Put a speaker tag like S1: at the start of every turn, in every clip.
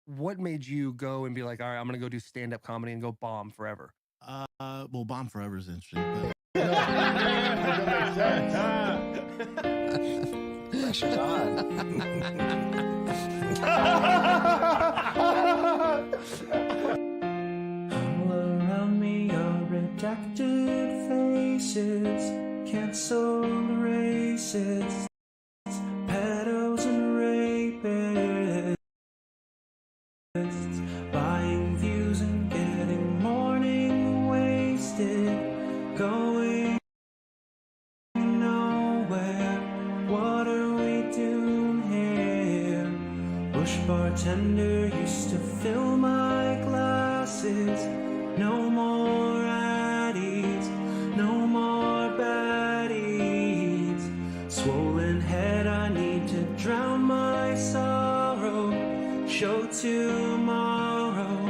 S1: what made you go and be like, all right, I'm going to go do stand-up comedy and go bomb forever?
S2: Well, bomb forever is interesting, but
S3: Pressure's on.
S4: All around me are redacted faces, cancelled races, pedos and rapists, buying views and getting morning wasted, going nowhere. What are we doing here? Bush bartender used to fill my glasses. No more addies, no more baddies. Swollen head, I need to drown my sorrow. Show tomorrow,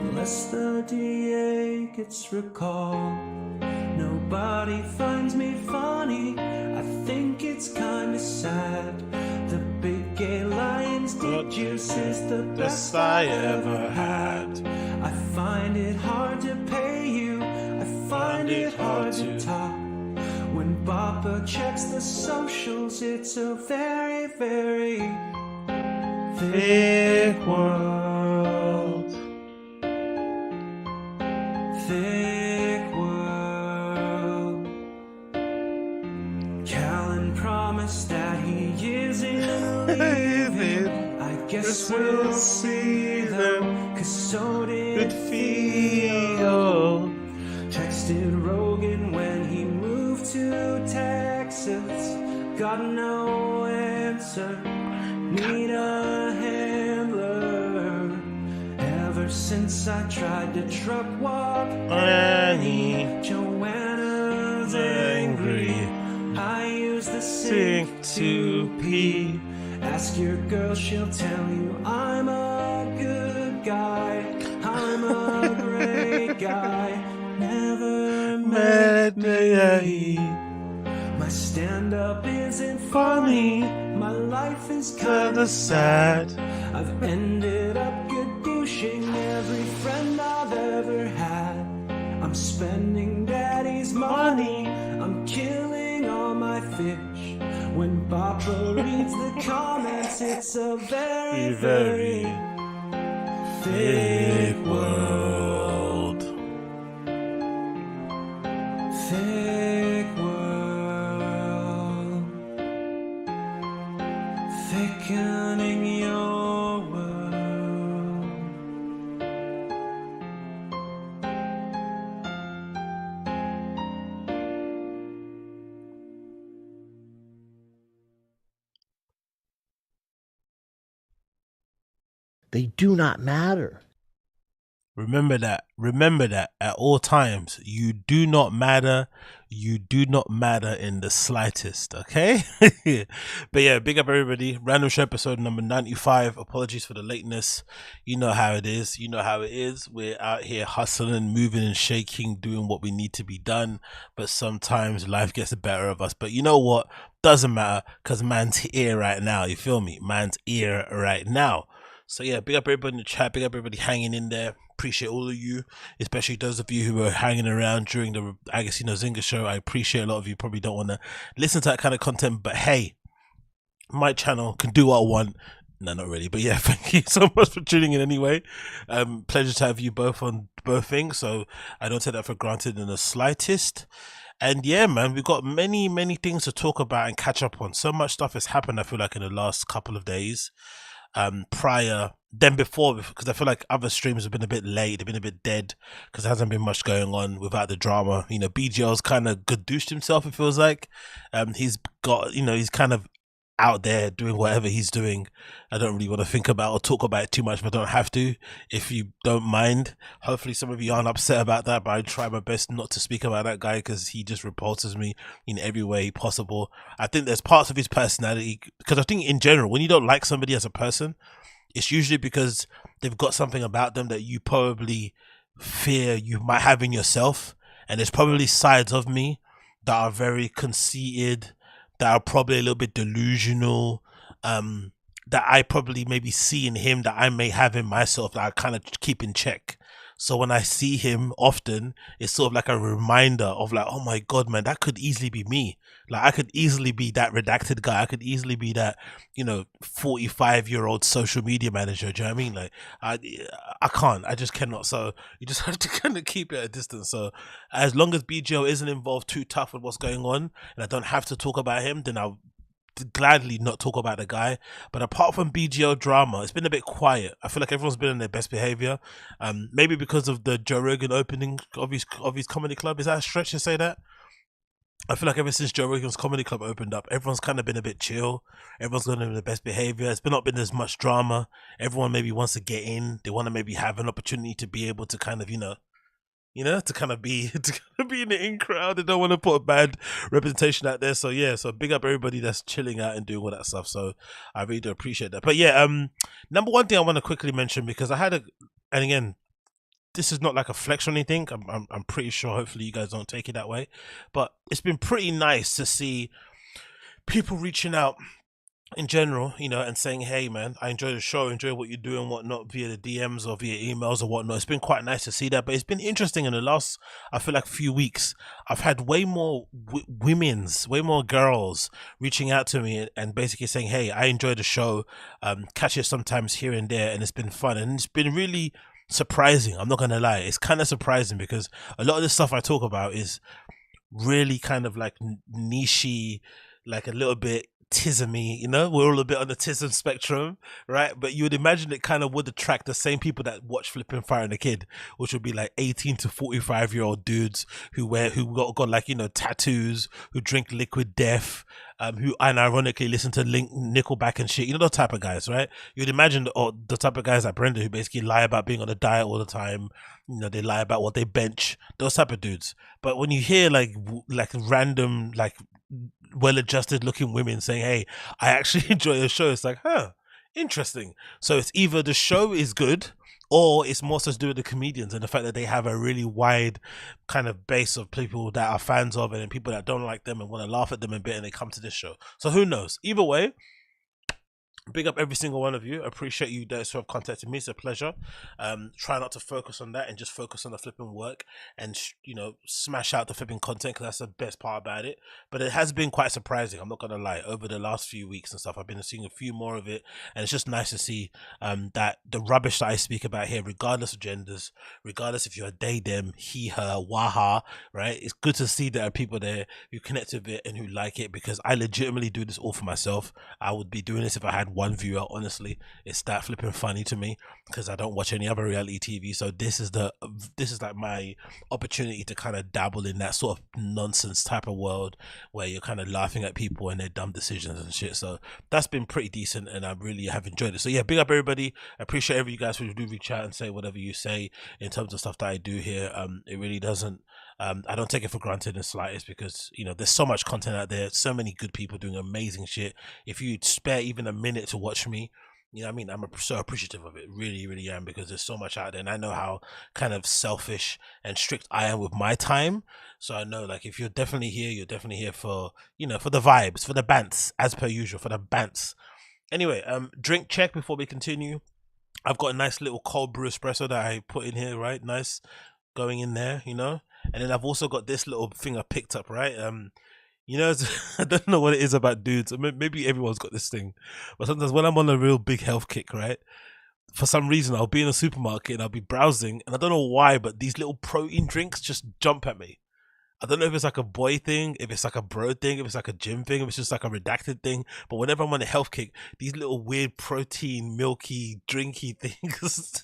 S4: unless the DA gets recalled. Nobody finds me funny, I think it's kinda sad. The big gay lion's dick juice is the best I ever had. I find it hard to pay you, I find it hard to talk. When Bopper checks the socials, it's a very, very thick world. Thick world. Callen promised that he isn't leaving. I guess we'll see them, cause so did Theo. Texted Rogan when he moved to Texas. Got no answer, need a handler. Ever since I tried to truck walk Annie, Joanna's angry. I use the sink to pee. Ask your girl, she'll tell you I'm a good guy. I'm a great guy. Never met me. My stand-up isn't funny. My life is kinda sad. I've ended up douching every friend I've ever had. I'm spending daddy's money. I'm killing all my fish. When Papa reads the comments, it's a very, very thick world. Thick world. Thickening your world.
S5: They do not matter.
S6: Remember that at all times. You do not matter. You do not matter in the slightest, okay? But yeah, big up everybody. Random Show episode number 95. Apologies for the lateness. You know how it is. You know how it is. We're out here hustling, moving and shaking, doing what we need to be done. But sometimes life gets the better of us. But you know what? Doesn't matter, because man's here right now. You feel me? Man's here right now. So yeah, big up everybody in the chat, big up everybody hanging in there. Appreciate all of you, especially those of you who were hanging around during the Zinga show. I appreciate a lot of you probably don't want to listen to that kind of content, but hey, my channel can do what I want. No, not really, but yeah, thank you so much for tuning in anyway. Pleasure to have you both on both things, so I don't take that for granted in the slightest. And yeah, man, we've got many things to talk about and catch up on. So much stuff has happened, I feel like, in the last couple of days. Prior than before, because I feel like other streams have been a bit late, they've been a bit dead because there hasn't been much going on without the drama. You know, BGL's kind of gadooshed himself, it feels like. He's got, you know, he's kind of out there doing whatever he's doing. I don't really want to think about or talk about it too much, but I don't have to, if you don't mind. Hopefully some of you aren't upset about that, but I try my best not to speak about that guy because he just repulses me in every way possible. I think there's parts of his personality, because I think in general, when you don't like somebody as a person, it's usually because they've got something about them that you probably fear you might have in yourself. And there's probably sides of me that are very conceited, that are probably a little bit delusional, that I probably maybe see in him that I may have in myself that I kind of keep in check. So when I see him often, it's sort of like a reminder of like, oh my God, man, that could easily be me. Like I could easily be that redacted guy. I could easily be that, 45-year-old social media manager. Do you know what I mean? Like I can't. I just cannot. So you just have to kind of keep it at a distance. So as long as BGO isn't involved too tough with what's going on, and I don't have to talk about him, then I'll gladly not talk about the guy. But apart from BGO drama, it's been a bit quiet. I feel like everyone's been in their best behavior. Maybe because of the Joe Rogan opening of his comedy club. Is that a stretch to say that? I feel like ever since Joe Rogan's comedy club opened up, everyone's kind of been a bit chill. Everyone's going in their best behavior. It's not been as much drama. Everyone maybe wants to get in. They want to maybe have an opportunity to be able to kind of, to kind of be in the in crowd. They don't want to put a bad representation out there. So yeah, so big up everybody that's chilling out and doing all that stuff. So I really do appreciate that. But yeah, number one thing I want to quickly mention, because and again, this is not like a flex or anything. I'm pretty sure. Hopefully you guys don't take it that way. But it's been pretty nice to see people reaching out in general, and saying, hey man, I enjoy the show, enjoy what you do and whatnot via the DMs or via emails or whatnot. It's been quite nice to see that. But it's been interesting in the last, I feel like, few weeks. I've had way more way more girls reaching out to me and basically saying, hey, I enjoy the show, catch it sometimes here and there, and it's been fun. And it's been really surprising. I'm not gonna lie, it's kind of surprising because a lot of the stuff I talk about is really kind of like niche-y, like a little bit tismy, we're all a bit on the tism spectrum, right? But you would imagine it kind of would attract the same people that watch Flipping Fire and the Kid, which would be like 18 to 45-year-old dudes who got like tattoos, who drink liquid death, who unironically listen to Nickelback and shit, the type of guys, right? You'd imagine the type of guys like Brenda who basically lie about being on a diet all the time. They lie about what they bench, those type of dudes. But when you hear like random, like well-adjusted looking women saying, hey, I actually enjoy the show, it's like, interesting. So it's either the show is good or it's more so to do with the comedians and the fact that they have a really wide kind of base of people that are fans of it and people that don't like them and want to laugh at them a bit, and they come to this show. So who knows? Either way, big up every single one of you. I appreciate you guys who have contacted me. It's a pleasure. Try not to focus on that and just focus on the flipping work and smash out the flipping content, because that's the best part about it. But it has been quite surprising, I'm not gonna lie, over the last few weeks and stuff. I've been seeing a few more of it, and it's just nice to see that the rubbish that I speak about here, regardless of genders, regardless if you're a they, them, he, her, waha, right? It's good to see there are people there who connect with it and who like it, because I legitimately do this all for myself. I would be doing this if I had one viewer. Honestly, it's that flipping funny to me because I don't watch any other reality TV. So this is like my opportunity to kind of dabble in that sort of nonsense type of world where you're kind of laughing at people and their dumb decisions and shit. So that's been pretty decent, and I really have enjoyed it. So yeah, big up everybody. I appreciate every you guys who do reach out and say whatever you say in terms of stuff that I do here. It really doesn't. I don't take it for granted in the slightest, because there's so much content out there, so many good people doing amazing shit. If you'd spare even a minute to watch me, what I mean, I'm so appreciative of it, really, really am, because there's so much out there, and I know how kind of selfish and strict I am with my time. So I know, like, if you're definitely here, you're definitely here for for the vibes, for the bants, as per usual, for the bants. Anyway, drink check before we continue. I've got a nice little cold brew espresso that I put in here, right? Nice, going in there, and then I've also got this little thing I picked up, right? I don't know what it is about dudes. Maybe everyone's got this thing, but sometimes when I'm on a real big health kick, right, for some reason I'll be in a supermarket and I'll be browsing, and I don't know why, but these little protein drinks just jump at me. I don't know if it's like a boy thing, if it's like a bro thing, if it's like a gym thing, if it's just like a redacted thing. But whenever I'm on a health kick, these little weird protein, milky, drinky things.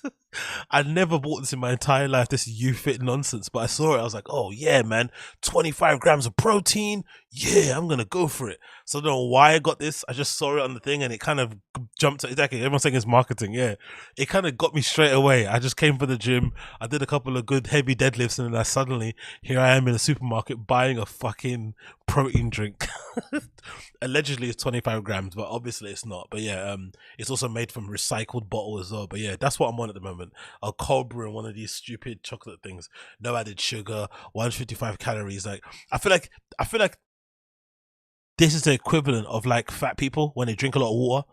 S6: I never bought this in my entire life, this UFIT nonsense. But I saw it, I was like, oh yeah, man, 25 grams of protein. Yeah, I'm going to go for it. So I don't know why I got this. I just saw it on the thing and it kind of jumped. Exactly. Everyone's saying it's marketing. Yeah. It kind of got me straight away. I just came from the gym. I did a couple of good heavy deadlifts, and then here I am in a supermarket buying a fucking protein drink. Allegedly it's 25 grams, but obviously it's not. But yeah, it's also made from recycled bottle as well. But yeah, that's what I'm on at the moment. A cold brew and one of these stupid chocolate things. No added sugar, 155 calories. Like, I feel like this is the equivalent of like fat people when they drink a lot of water.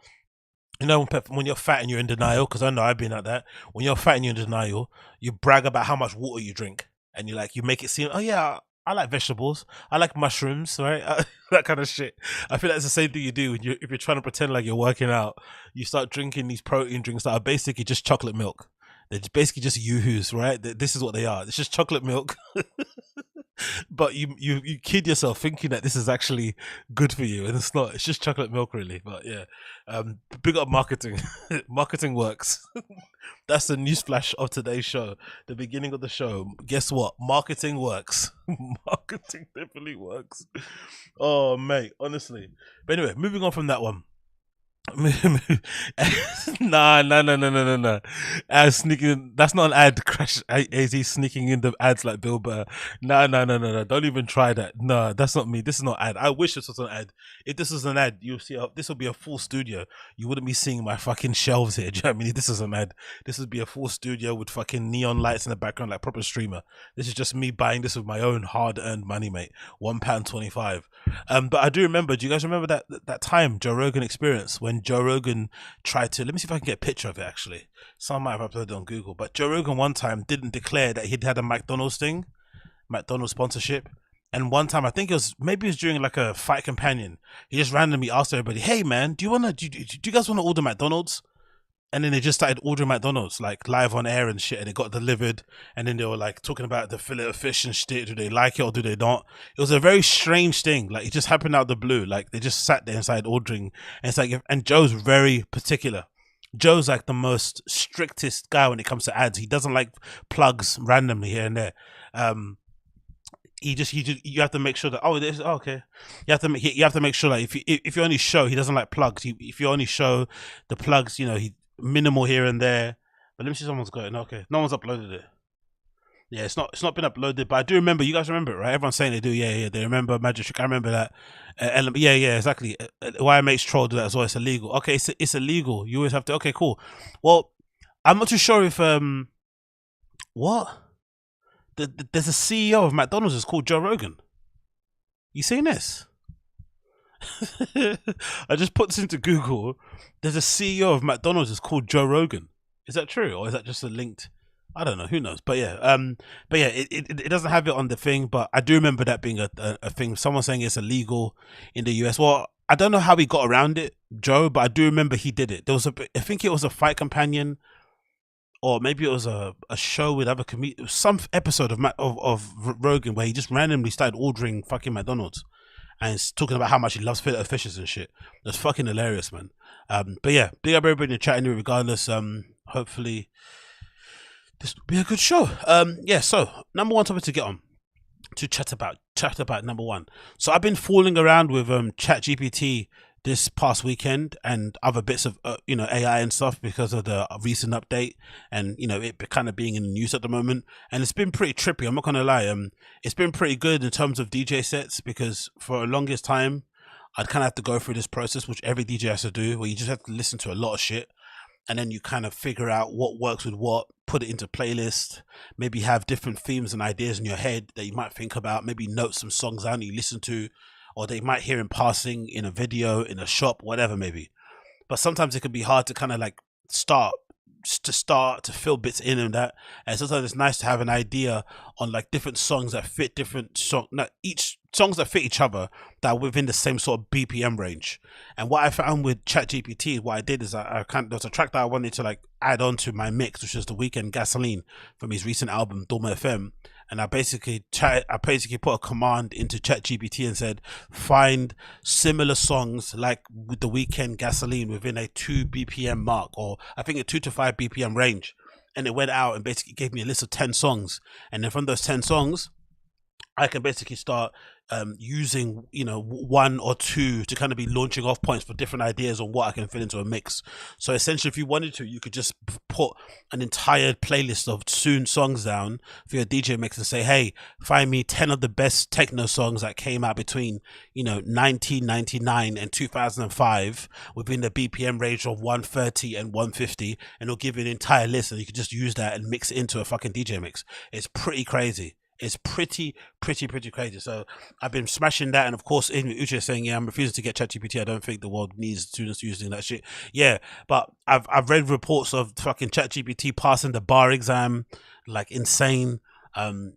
S6: You know, when you're fat and you're in denial, because I know I've been like that. When you're fat and you're in denial, you brag about how much water you drink, and you make it seem, oh yeah, I like vegetables, I like mushrooms, right? That kind of shit. I feel like it's the same thing you do when if you're trying to pretend like you're working out. You start drinking these protein drinks that are basically just chocolate milk. They're basically just yoo-hoos, right? This is what they are. It's just chocolate milk. But you kid yourself thinking that this is actually good for you, and it's not. It's just chocolate milk, really. But yeah, big up marketing. Marketing works. That's the newsflash of today's show. The beginning of the show. Guess what? Marketing works. Marketing definitely works. Oh, mate, honestly. But anyway, moving on from that one. Nah. Sneaking. That's not an ad. Crash. Is he sneaking in the ads like Bill Burr? No. Don't even try that. No, that's not me. This is not ad. I wish this was an ad. If this was an ad, you'll see. This will be a full studio. You wouldn't be seeing my fucking shelves here. Do you know what I mean? This is an ad. This would be a full studio with fucking neon lights in the background, like proper streamer. This is just me buying this with my own hard-earned money, mate. £1.25. But I do remember. Do you guys remember that time Joe Rogan experience when Joe Rogan tried to, let me see if I can get a picture of it actually. Some might have uploaded it on Google, but Joe Rogan one time didn't declare that he'd had a McDonald's thing, McDonald's sponsorship. And one time, I think maybe it was during like a Fight Companion, he just randomly asked everybody, hey man, do you guys want to order McDonald's? And then they just started ordering McDonald's like live on air and shit, and it got delivered. And then they were like talking about the fillet of fish and shit. Do they like it or do they not? It was a very strange thing. Like it just happened out of the blue. Like they just sat there and started ordering. And it's like, and Joe's very particular. Joe's like the most strictest guy when it comes to ads. He doesn't like plugs randomly here and there. You have to make sure that okay. You have to make sure that if you only show, he doesn't like plugs. If you only show the plugs, you know, he minimal here and there. But let me see, someone's got it. Okay, no one's uploaded it. Yeah, it's not been uploaded, but I do remember. You guys remember it, right? Everyone's saying they do. Yeah, they remember Magic Trick. I remember that. Yeah, exactly. YMH troll do that as well. It's illegal. Okay, it's illegal. You always have to. Okay, cool. Well, I'm not too sure if what. There's a CEO of McDonald's is called Joe Rogan. You seen this? I just put this into Google. There's a CEO of McDonald's is called Joe Rogan. Is that true, or is that just a linked? I don't know. Who knows? But yeah, it doesn't have it on the thing. But I do remember that being a thing. Someone saying it's illegal in the US. Well, I don't know how he got around it, Joe, but I do remember he did it. There was I think it was a Fight Companion, or maybe it was a show with other comedians, some episode of Rogan where he just randomly started ordering fucking McDonald's and he's talking about how much he loves fillet of fishes and shit. That's fucking hilarious, man. But yeah, big up everybody in the chat anyway, regardless. Hopefully this will be a good show. Yeah, so number one topic to get on to chat about number one. So I've been fooling around with ChatGPT this past weekend and other bits of AI and stuff because of the recent update and it kind of being in the news at the moment, and it's been pretty trippy. I'm not gonna lie. It's been pretty good in terms of DJ sets, because for the longest time I'd kind of have to go through this process which every DJ has to do, where you just have to listen to a lot of shit and then you kind of figure out what works with what, put it into playlist, maybe have different themes and ideas in your head that you might think about, maybe note some songs down you listen to, or they might hear in passing in a video, in a shop, whatever maybe. But sometimes it can be hard to kind of like start to fill bits in and that. And sometimes it's nice to have an idea on like different songs that fit songs that fit each other, that are within the same sort of BPM range. And what I found with ChatGPT, what I did is there was a track that I wanted to like add on to my mix, which was The Weeknd Gasoline from his recent album Dorma FM. And I basically put a command into ChatGPT and said, find similar songs like with The Weeknd Gasoline within a 2 BPM mark, or I think a 2 to 5 BPM range. And it went out and basically gave me a list of 10 songs. And then from those 10 songs, I can basically start using one or two to kind of be launching off points for different ideas on what I can fit into a mix. So essentially, if you wanted to, you could just put an entire playlist of songs down for your DJ mix and say, hey, find me 10 of the best techno songs that came out between 1999 and 2005 within the BPM range of 130 and 150, and it'll give you an entire list, and you can just use that and mix it into a fucking DJ mix. It's pretty crazy. It's pretty crazy. So I've been smashing that, and of course, in Uche saying, yeah, I'm refusing to get ChatGPT. I don't think the world needs students using that shit. Yeah, but I've read reports of fucking ChatGPT passing the bar exam, like insane.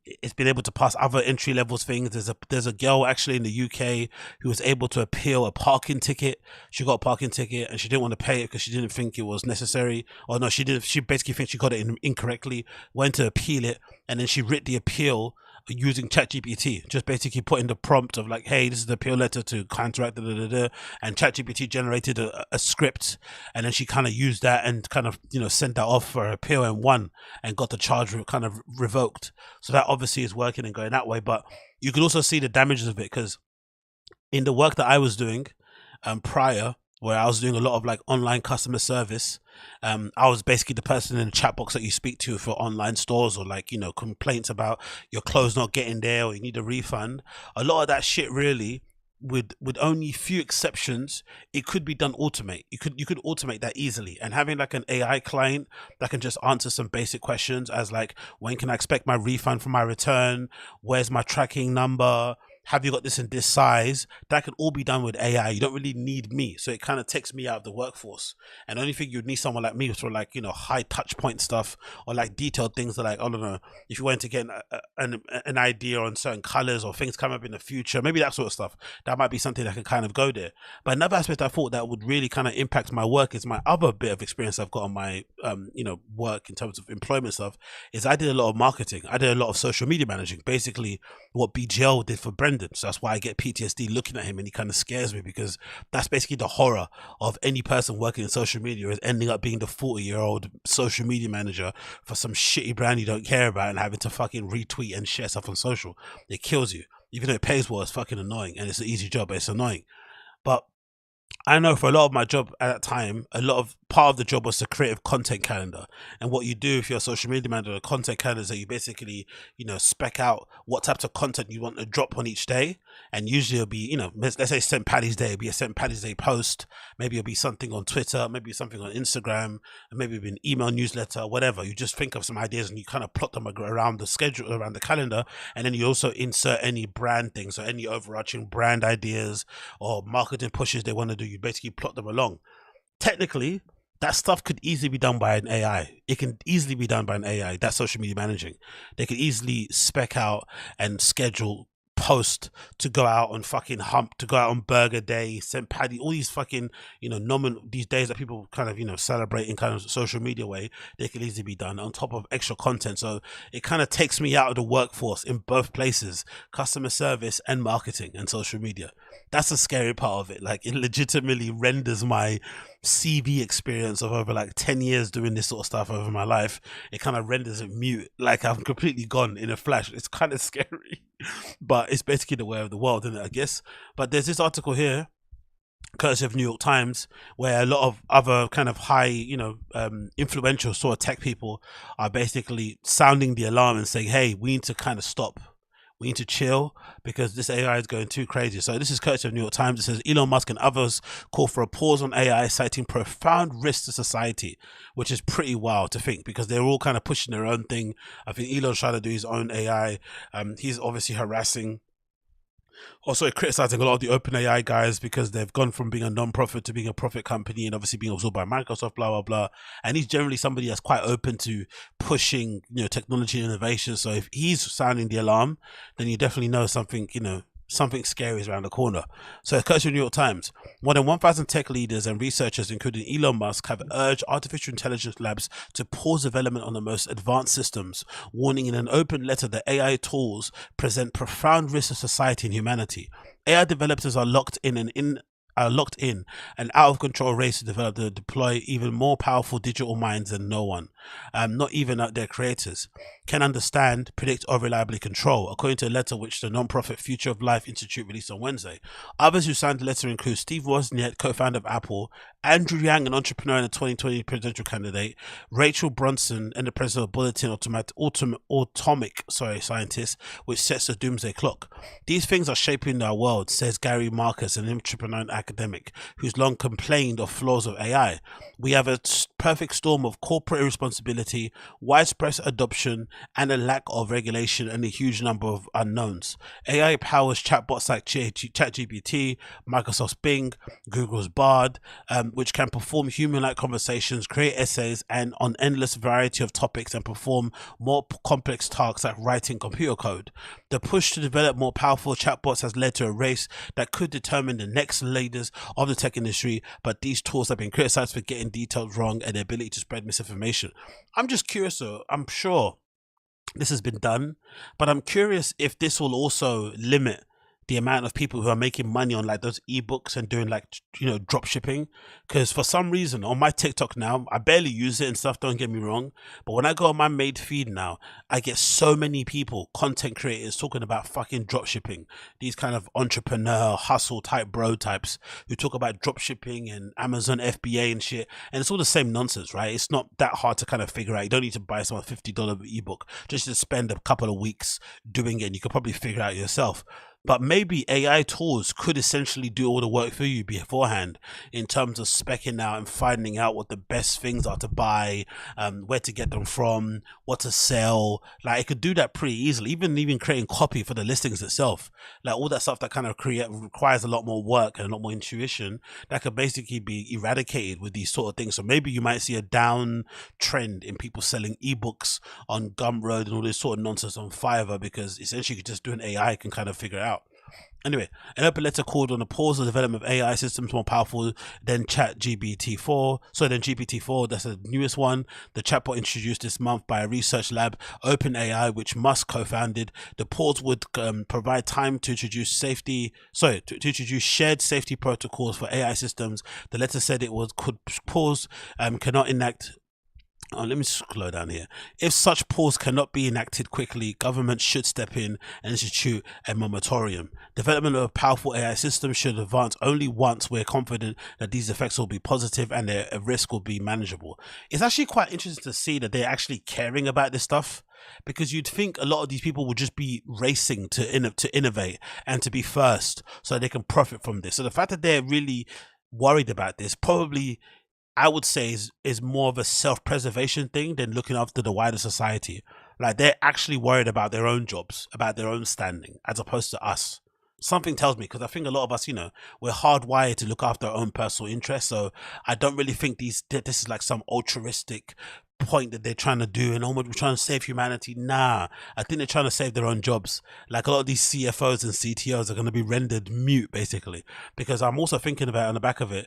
S6: It's been able to pass other entry levels things. There's a girl actually in the UK who was able to appeal a parking ticket. She got a parking ticket and she didn't want to pay it because she didn't think it was necessary. Or no, she basically thinks she got it incorrectly, went to appeal it, and then she writ the appeal using ChatGPT, just basically put in the prompt of like, hey, this is the appeal letter to counteract and ChatGPT generated a script, and then she kind of used that and kind of, you know, sent that off for appeal and won and got the charge kind of revoked. So that obviously is working and going that way. But you can also see the damages of it, because in the work that I was doing prior, where I was doing a lot of like online customer service, I was basically the person in the chat box that you speak to for online stores, or like, you know, complaints about your clothes not getting there or you need a refund. A lot of that shit really, with only few exceptions, it could be done automate. You could automate that easily, and having like an AI client that can just answer some basic questions as like, when can I expect my refund for my return, where's my tracking number, have you got this in this size, that can all be done with AI. You don't really need me, so it kind of takes me out of the workforce. And the only thing you'd need someone like me for, like, you know, high touch point stuff, or like detailed things that, like, I don't know, if you wanted to get an idea on certain colors or things come up in the future, maybe that sort of stuff, that might be something that can kind of go there. But another aspect I thought that would really kind of impact my work is my other bit of experience I've got on my you know, work in terms of employment stuff, is I did a lot of marketing. I did a lot of social media managing, basically what BGL did for Brendan. So that's why I get PTSD looking at him, and he kind of scares me, because that's basically the horror of any person working in social media, is ending up being the 40-year-old social media manager for some shitty brand you don't care about and having to fucking retweet and share stuff on social. It kills you. Even though it pays well, it's fucking annoying, and it's an easy job, but it's annoying. But I know for a lot of my job at that time, a lot of part of the job was to create a content calendar. And what you do if you're a social media manager, a content calendar, is that you basically, you know, spec out what types of content you want to drop on each day. And usually it'll be, you know, let's say St. Paddy's Day, it'll be a St. Paddy's Day post. Maybe it'll be something on Twitter, maybe something on Instagram, and maybe it'll be an email newsletter, whatever. You just think of some ideas and you kind of plot them around the schedule, around the calendar. And then you also insert any brand things, so any overarching brand ideas or marketing pushes they want to do, you basically plot them along. Technically, that stuff could easily be done by an AI. It can easily be done by an AI. That's social media managing. They could easily spec out and schedule post to go out on fucking hump, to go out on Burger Day, St. Paddy, all these fucking, you know, these days that people kind of, you know, celebrate in kind of social media way, they could easily be done on top of extra content. So it kind of takes me out of the workforce in both places, customer service and marketing and social media. That's the scary part of it. Like, it legitimately renders my CV experience of over like 10 years doing this sort of stuff over my life, it kind of renders it mute. Like, I'm completely gone in a flash. It's kind of scary, but it's basically the way of the world, isn't it, I guess? But there's this article here, courtesy of New York Times, where a lot of other kind of high, you know, influential sort of tech people are basically sounding the alarm and saying, hey, we need to kind of stop. We need to chill, because this AI is going too crazy. So this is courtesy of New York Times. It says Elon Musk and others call for a pause on AI, citing profound risks to society, which is pretty wild to think, because they're all kind of pushing their own thing. I think Elon's trying to do his own AI. He's obviously harassing, also criticizing a lot of the OpenAI guys, because they've gone from being a non-profit to being a profit company, and obviously being absorbed by Microsoft, blah blah blah. And he's generally somebody that's quite open to pushing, you know, technology and innovation. So if he's sounding the alarm, then you definitely know something, you know, something scary is around the corner. So courtesy of New York Times, more than 1,000 tech leaders and researchers, including Elon Musk, have urged artificial intelligence labs to pause development on the most advanced systems, warning in an open letter that AI tools present profound risks to society and humanity. AI developers are locked in an out of control race to develop and deploy even more powerful digital minds than no one, not even their creators, can understand, predict, or reliably control, according to a letter which the non-profit Future of Life Institute released on Wednesday. Others who signed the letter include Steve Wozniak, co-founder of Apple, Andrew Yang, an entrepreneur and a 2020 presidential candidate, Rachel Brunson, and the president of Bulletin Atomic Scientist, which sets the doomsday clock. These things are shaping our world, says Gary Marcus, an entrepreneur and academic who's long complained of flaws of AI. We have a perfect storm of corporate irresponsibility responsibility, widespread adoption, and a lack of regulation and a huge number of unknowns. AI powers chatbots like ChatGPT, Microsoft's Bing, Google's BARD, which can perform human-like conversations, create essays, and on endless variety of topics, and perform more complex tasks like writing computer code. The push to develop more powerful chatbots has led to a race that could determine the next leaders of the tech industry, but these tools have been criticized for getting details wrong and their ability to spread misinformation. I'm just curious though, I'm sure this has been done, but I'm curious if this will also limit the amount of people who are making money on like those ebooks and doing like, you know, drop shipping. Because for some reason on my TikTok now, I barely use it and stuff, don't get me wrong, but when I go on my main feed now, I get so many people, content creators, talking about fucking drop shipping, these kind of entrepreneur hustle type bro types who talk about drop shipping and Amazon FBA and shit, and it's all the same nonsense, right? It's not that hard to kind of figure out. You don't need to buy some $50 ebook, just to spend a couple of weeks doing it and you could probably figure it out yourself. But maybe AI tools could essentially do all the work for you beforehand in terms of specking out and finding out what the best things are to buy, where to get them from, what to sell. Like it could do that pretty easily, even creating copy for the listings itself. Like all that stuff that kind of requires a lot more work and a lot more intuition, that could basically be eradicated with these sort of things. So maybe you might see a down trend in people selling ebooks on Gumroad and all this sort of nonsense on Fiverr, because essentially you could just do an AI can kind of figure it out. Anyway, an open letter called on the pause of the development of AI systems more powerful than GPT-4. So then GPT-4, that's the newest one. The chatbot introduced this month by a research lab, OpenAI, which MUSK co-founded. The pause would provide time to introduce to introduce shared safety protocols for AI systems. The letter said it could pause, cannot enact. Oh, let me slow down here. If such pause cannot be enacted quickly, government should step in and institute a moratorium. Development of a powerful AI system should advance only once we're confident that these effects will be positive and their risk will be manageable. It's actually quite interesting to see that they're actually caring about this stuff, because you'd think a lot of these people would just be racing to innovate and to be first so they can profit from this. So the fact that they're really worried about this probably, I would say, is more of a self-preservation thing than looking after the wider society. Like they're actually worried about their own jobs, about their own standing, as opposed to us. Something tells me, because I think a lot of us, you know, we're hardwired to look after our own personal interests. So I don't really think this is like some altruistic point that they're trying to do and we're trying to save humanity. Nah, I think they're trying to save their own jobs. Like a lot of these CFOs and CTOs are going to be rendered mute, basically, because I'm also thinking about on the back of it.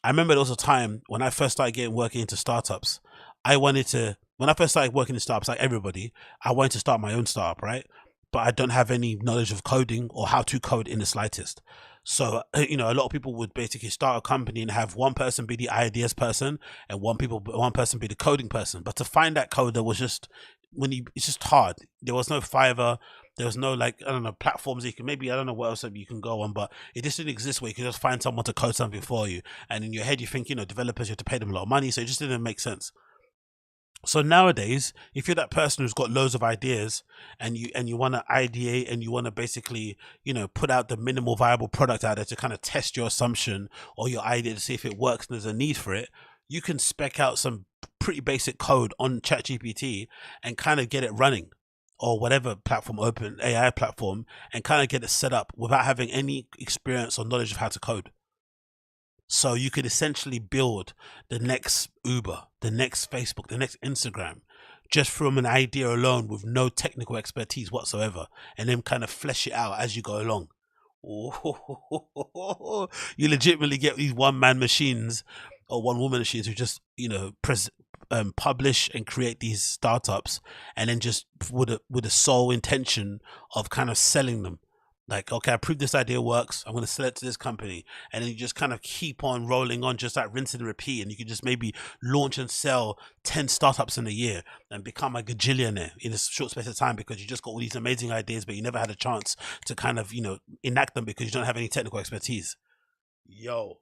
S6: I remember there was a time when I first started working into startups. When I first started working in startups, like everybody, I wanted to start my own startup, right? But I don't have any knowledge of coding or how to code in the slightest. So, you know, a lot of people would basically start a company and have one person be the ideas person and one person be the coding person. But to find that coder was just, it's just hard. There was no Fiverr. There was no, like, I don't know, platforms you can, maybe, I don't know what else you can go on, but it just didn't exist where you could just find someone to code something for you. And in your head, you think, you know, developers, you have to pay them a lot of money. So it just didn't make sense. So nowadays, if you're that person who's got loads of ideas and you want to ideate and you want to basically, you know, put out the minimal viable product out there to kind of test your assumption or your idea to see if it works and there's a need for it, you can spec out some pretty basic code on ChatGPT and kind of get it running, or whatever platform, open AI platform, and kind of get it set up without having any experience or knowledge of how to code. So you could essentially build the next Uber, the next Facebook, the next Instagram, just from an idea alone with no technical expertise whatsoever, and then kind of flesh it out as you go along. You legitimately get these one-man machines or one-woman machines who just, you know, publish and create these startups, and then just with a sole intention of kind of selling them. Like, okay, I proved this idea works, I'm going to sell it to this company. And then you just kind of keep on rolling on, just like rinse and repeat. And you can just maybe launch and sell 10 startups in a year and become a gajillionaire in a short space of time, because you just got all these amazing ideas, but you never had a chance to kind of, you know, enact them because you don't have any technical expertise. Yo.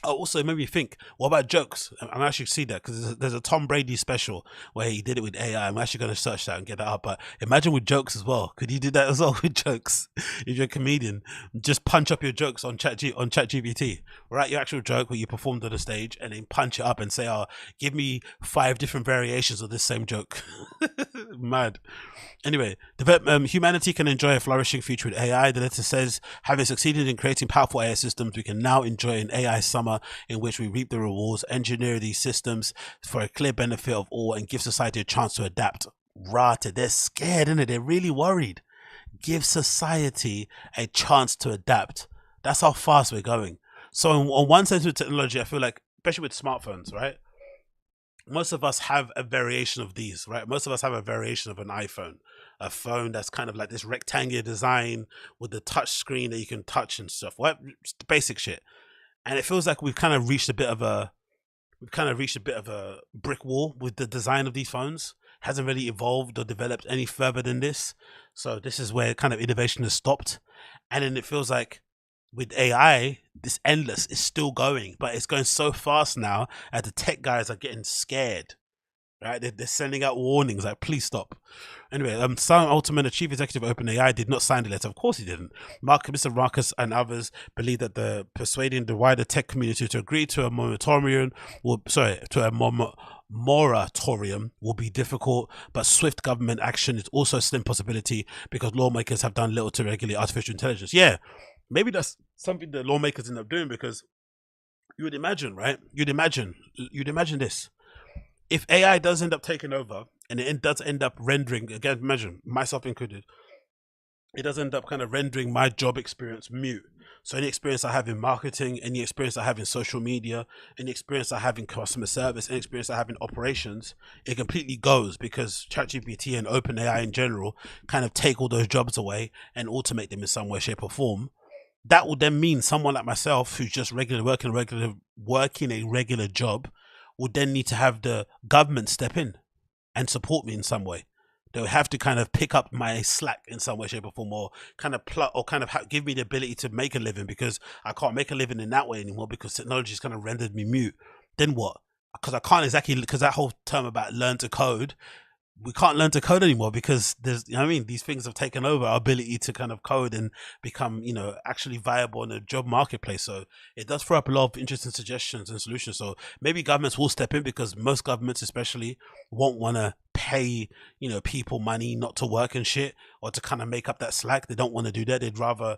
S6: Oh, also, it made me think, what about jokes? I'm actually see that because there's a Tom Brady special where he did it with AI. I'm actually going to search that and get that up. But imagine with jokes as well. Could you do that as well with jokes? If you're a comedian, just punch up your jokes on ChatGPT. Write your actual joke where you performed on the stage and then punch it up and say, oh, give me 5 different variations of this same joke. Mad. Anyway, humanity can enjoy a flourishing future with AI. The letter says, having succeeded in creating powerful AI systems, we can now enjoy an AI summer in which we reap the rewards, engineer these systems for a clear benefit of all, and give society a chance to adapt. Rata, they're scared, innit? They're really worried. Give society a chance to adapt. That's how fast we're going. So on one sense with technology, I feel like, especially with smartphones, right? Most of us have a variation of these, right? Most of us have a variation of an iPhone, a phone that's kind of like this rectangular design with the touch screen that you can touch and stuff. What basic shit. And it feels like we've kind of reached a bit of a brick wall with the design of these phones. Hasn't really evolved or developed any further than this. So this is where kind of innovation has stopped. And then it feels like with AI, this endless is still going, but it's going so fast now that the tech guys are getting scared, right? They're sending out warnings like, please stop. Anyway, Sam Altman, the chief executive of OpenAI, did not sign the letter. Of course he didn't. Mr. Marcus and others believe that persuading the wider tech community to agree to a moratorium will be difficult, but swift government action is also a slim possibility because lawmakers have done little to regulate artificial intelligence. Yeah, maybe that's something that lawmakers end up doing, because you would imagine, right? You'd imagine this. If AI does end up taking over and it does end up rendering, again, imagine, myself included, it does end up kind of rendering my job experience mute. So any experience I have in marketing, any experience I have in social media, any experience I have in customer service, any experience I have in operations, it completely goes, because ChatGPT and OpenAI in general kind of take all those jobs away and automate them in some way, shape or form. That would then mean someone like myself, who's just working a regular job, would then need to have the government step in and support me in some way. They would have to kind of pick up my slack in some way, shape or form, or kind of give me the ability to make a living, because I can't make a living in that way anymore because technology has kind of rendered me mute. Then what? Because I can't exactly, because that whole term about learn to code, we can't learn to code anymore because there's, you know what I mean, these things have taken over our ability to kind of code and become, you know, actually viable in the job marketplace. So it does throw up a lot of interesting suggestions and solutions. So maybe governments will step in, because most governments especially won't want to pay, you know, people money not to work and shit, or to kind of make up that slack. They don't want to do that. They'd rather,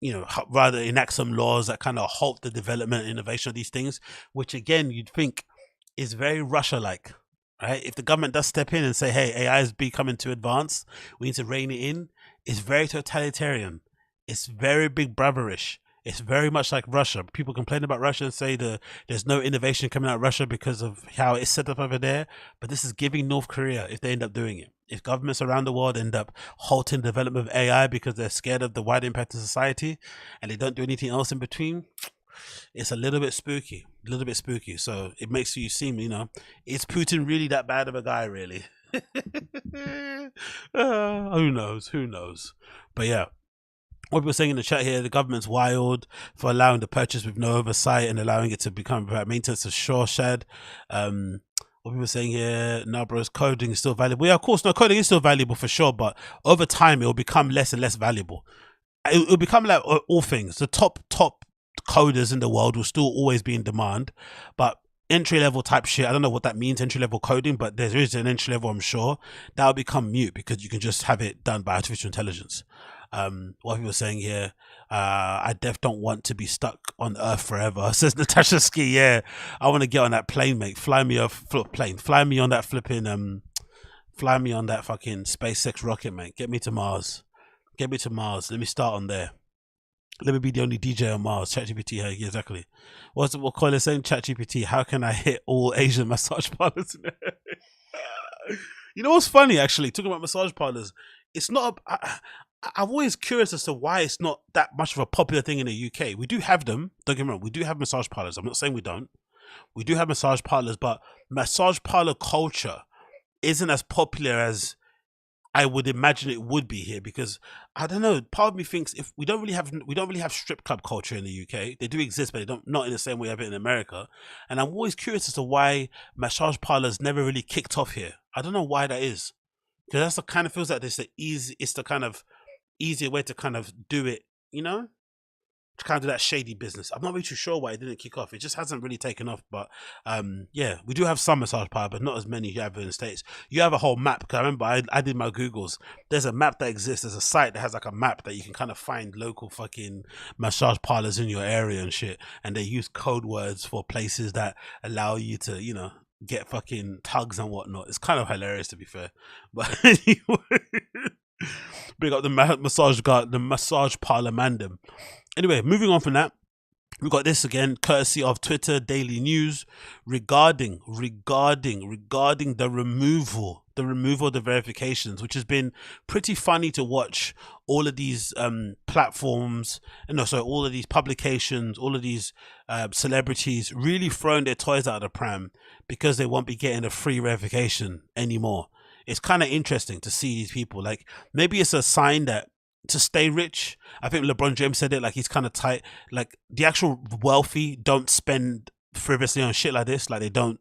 S6: you know, rather enact some laws that kind of halt the development and innovation of these things, which again, you'd think is very Russia-like. Right? If the government does step in and say, hey, AI is becoming too advanced, we need to rein it in, it's very totalitarian. It's very big brotherish. It's very much like Russia. People complain about Russia and say there's no innovation coming out of Russia because of how it's set up over there. But this is giving North Korea if they end up doing it. If governments around the world end up halting the development of AI because they're scared of the wide impact of society and they don't do anything else in between, it's a little bit spooky. So it makes you seem, you know, is Putin really that bad of a guy, really? Who knows? But yeah, what people saying in the chat here, the government's wild for allowing the purchase with no oversight and allowing it to become about maintenance of shad. What people saying here, no bros, coding is still valuable. Yeah, of course, no, coding is still valuable for sure, but over time it will become less and less valuable. It will become like all things. The top coders in the world will still always be in demand, but entry-level type shit, I don't know what that means, entry-level coding, but there is an entry-level, I'm sure, that will become mute because you can just have it done by artificial intelligence. What people are saying here, I don't want to be stuck on Earth forever, says Natasha Ski. Yeah, I want to get on that plane, mate. Fly me on that flipping fly me on that fucking SpaceX rocket, mate. Get me to Mars. Let me start on there. Let me be the only DJ on Mars. ChatGPT, yeah, exactly. What Coyle saying? ChatGPT, how can I hit all Asian massage parlors? You know what's funny, actually, talking about massage parlors, it's not I'm always curious as to why it's not that much of a popular thing in the UK. We do have them, don't get me wrong, we do have massage parlors. I'm not saying we don't. We do have massage parlors, but massage parlor culture isn't as popular as I would imagine it would be here, because I don't know. Part of me thinks if we don't really have strip club culture in the UK. They do exist, but they don't, not in the same way we have it in America. And I'm always curious as to why massage parlors never really kicked off here. I don't know why that is, because that's the kind of feels like it's the kind of easier way to kind of do it, you know, to kind of do that shady business. I'm not really too sure why it didn't kick off. It just hasn't really taken off. But yeah, we do have some massage parlor, but not as many you have in the States. You have a whole map, because I remember I did my Googles. There's a map that exists. There's a site that has like a map that you can kind of find local fucking massage parlors in your area and shit, and they use code words for places that allow you to, you know, get fucking tugs and whatnot. It's kind of hilarious, to be fair. But anyway, bring up the massage parlor mandem. Anyway, moving on from that, we got this again, courtesy of Twitter Daily News, regarding the removal of the verifications, which has been pretty funny to watch. All of these platforms, all of these publications, all of these celebrities really throwing their toys out of the pram because they won't be getting a free verification anymore. It's kind of interesting to see these people. Like, maybe it's a sign that to stay rich. I think LeBron James said it, like, he's kind of tight. Like, the actual wealthy don't spend frivolously on shit like this. Like, they don't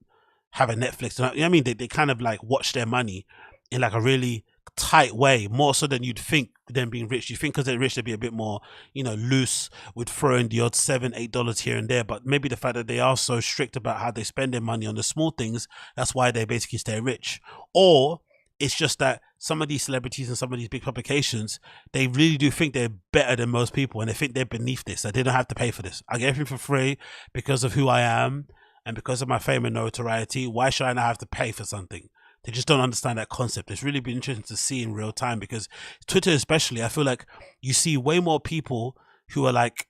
S6: have a Netflix. You know what I mean? They kind of like watch their money in like a really tight way, more so than you'd think them being rich. You think because they're rich, they'd be a bit more, you know, loose with throwing the odd $7-8 here and there. But maybe the fact that they are so strict about how they spend their money on the small things, that's why they basically stay rich. Or it's just that some of these celebrities and some of these big publications, they really do think they're better than most people, and they think they're beneath this, that they don't have to pay for this. I get everything for free because of who I am and because of my fame and notoriety. Why should I not have to pay for something? They just don't understand that concept. It's really been interesting to see in real time, because Twitter especially, I feel like you see way more people who are like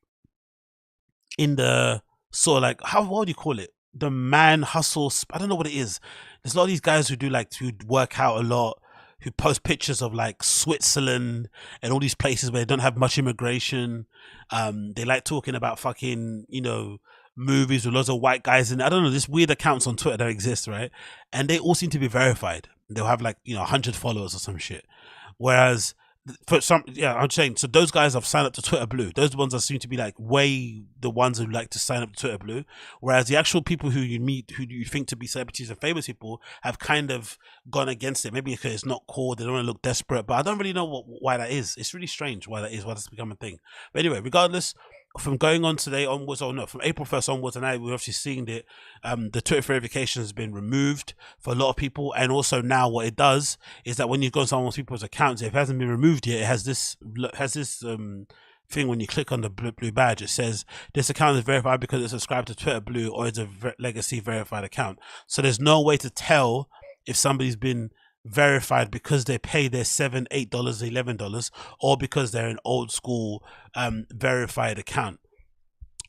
S6: in the sort of like, what do you call it? The man hustle. I don't know what it is. There's a lot of these guys who work out a lot, who post pictures of like Switzerland and all these places where they don't have much immigration. They like talking about fucking, you know, movies with lots of white guys in. I don't know, this weird accounts on Twitter that exist, right? And they all seem to be verified. They'll have like, you know, 100 followers or some shit. Whereas for some, yeah, I'm saying, so those guys have signed up to Twitter Blue. Those are the ones that seem to be like way the ones who like to sign up to Twitter Blue. Whereas the actual people who you meet, who you think to be celebrities and famous people, have kind of gone against it. Maybe because it's not cool, they don't want to look desperate, but I don't really know why that is. It's really strange why that is, why that's become a thing. But anyway, regardless, from going on today onwards, or no, from April 1st onwards, and we're obviously seeing that the Twitter verification has been removed for a lot of people. And also now what it does is that when you go on someone people's accounts, if it hasn't been removed yet, it has this thing when you click on the blue badge. It says this account is verified because it's subscribed to Twitter Blue or it's a legacy verified account. So there's no way to tell if somebody's been verified because they pay their $7, $8, $11, or because they're an old school verified account.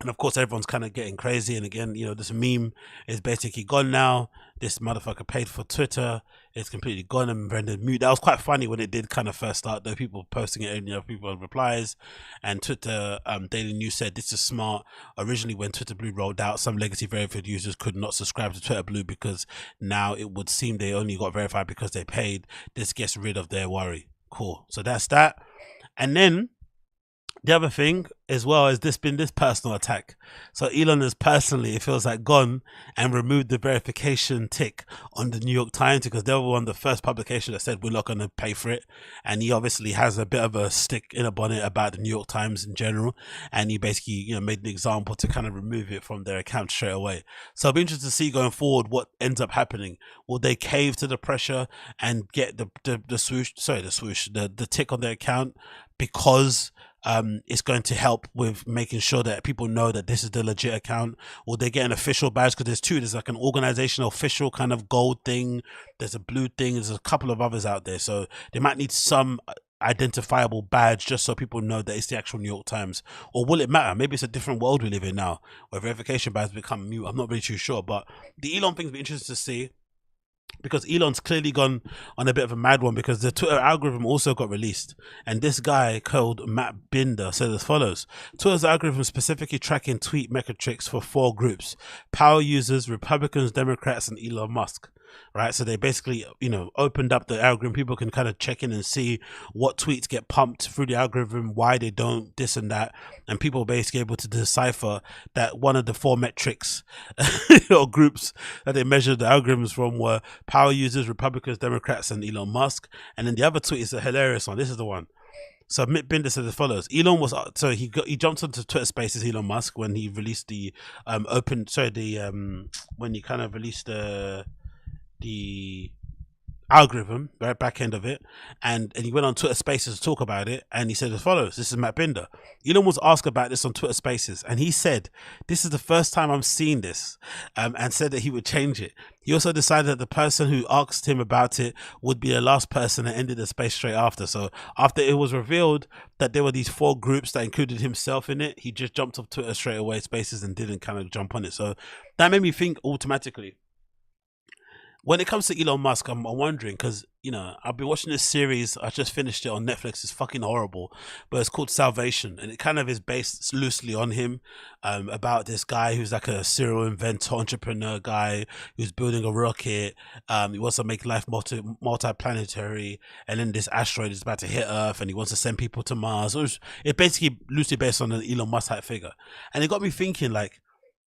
S6: And of course everyone's kind of getting crazy, and again, you know, this meme is basically gone now. This motherfucker paid for Twitter, it's completely gone and rendered mute. That was quite funny when it did kind of first start, though, people posting it and, you know, people replies. And Twitter Daily News said this is smart. Originally when Twitter Blue rolled out, some legacy verified users could not subscribe to Twitter Blue because now it would seem they only got verified because they paid. This gets rid of their worry. Cool, so that's that. And then the other thing as well is this personal attack. So Elon has personally, it feels like, gone and removed the verification tick on the New York Times, because they were one of the first publication that said we're not going to pay for it. And he obviously has a bit of a stick in a bonnet about the New York Times in general, and he basically, you know, made an example to kind of remove it from their account straight away. So I'll be interested to see going forward what ends up happening. Will they cave to the pressure and get the tick on their account because it's going to help with making sure that people know that this is the legit account? Or they get an official badge, because there's two. There's like an organizational official kind of gold thing, there's a blue thing, there's a couple of others out there, so they might need some identifiable badge just so people know that it's the actual New York Times. Or will it matter? Maybe it's a different world we live in now where verification badges become mute. I'm not really too sure, but the Elon thing's be interesting to see, because Elon's clearly gone on a bit of a mad one, because the Twitter algorithm also got released, and this guy called Matt Binder said as follows: Twitter's algorithm specifically tracking tweet metrics for 4 groups: power users, Republicans, Democrats, and Elon Musk. right? So they basically, you know, opened up the algorithm. People can kind of check in and see what tweets get pumped through the algorithm, why they don't, this and that. And people basically able to decipher that one of the 4 metrics or groups that they measured the algorithms from were power users, Republicans, Democrats, and Elon Musk. And then the other tweet is a hilarious one. This is the one. So Mitt Binder said as follows: Elon was he jumped onto Twitter Spaces, Elon Musk, when he released the when he kind of released the algorithm, right, back end of it, and he went on Twitter Spaces to talk about it, and he said as follows. This is Matt Binder. Elon was asked about this on Twitter Spaces, and he said, "This is the first time I'm seeing this," and said that he would change it. He also decided that the person who asked him about it would be the last person, and ended the space straight after. So after it was revealed that there were these 4 groups that included himself in it, he just jumped off Twitter straight away, Spaces, and didn't kind of jump on it. So that made me think automatically, when it comes to Elon Musk, I'm wondering, because, you know, I've been watching this series. I just finished it on Netflix. It's fucking horrible, but it's called Salvation, and it kind of is based loosely on him, about this guy who's like a serial inventor, entrepreneur guy who's building a rocket. He wants to make life multi-planetary, and then this asteroid is about to hit Earth, and he wants to send people to Mars. It's basically loosely based on an Elon Musk type figure, and it got me thinking, like,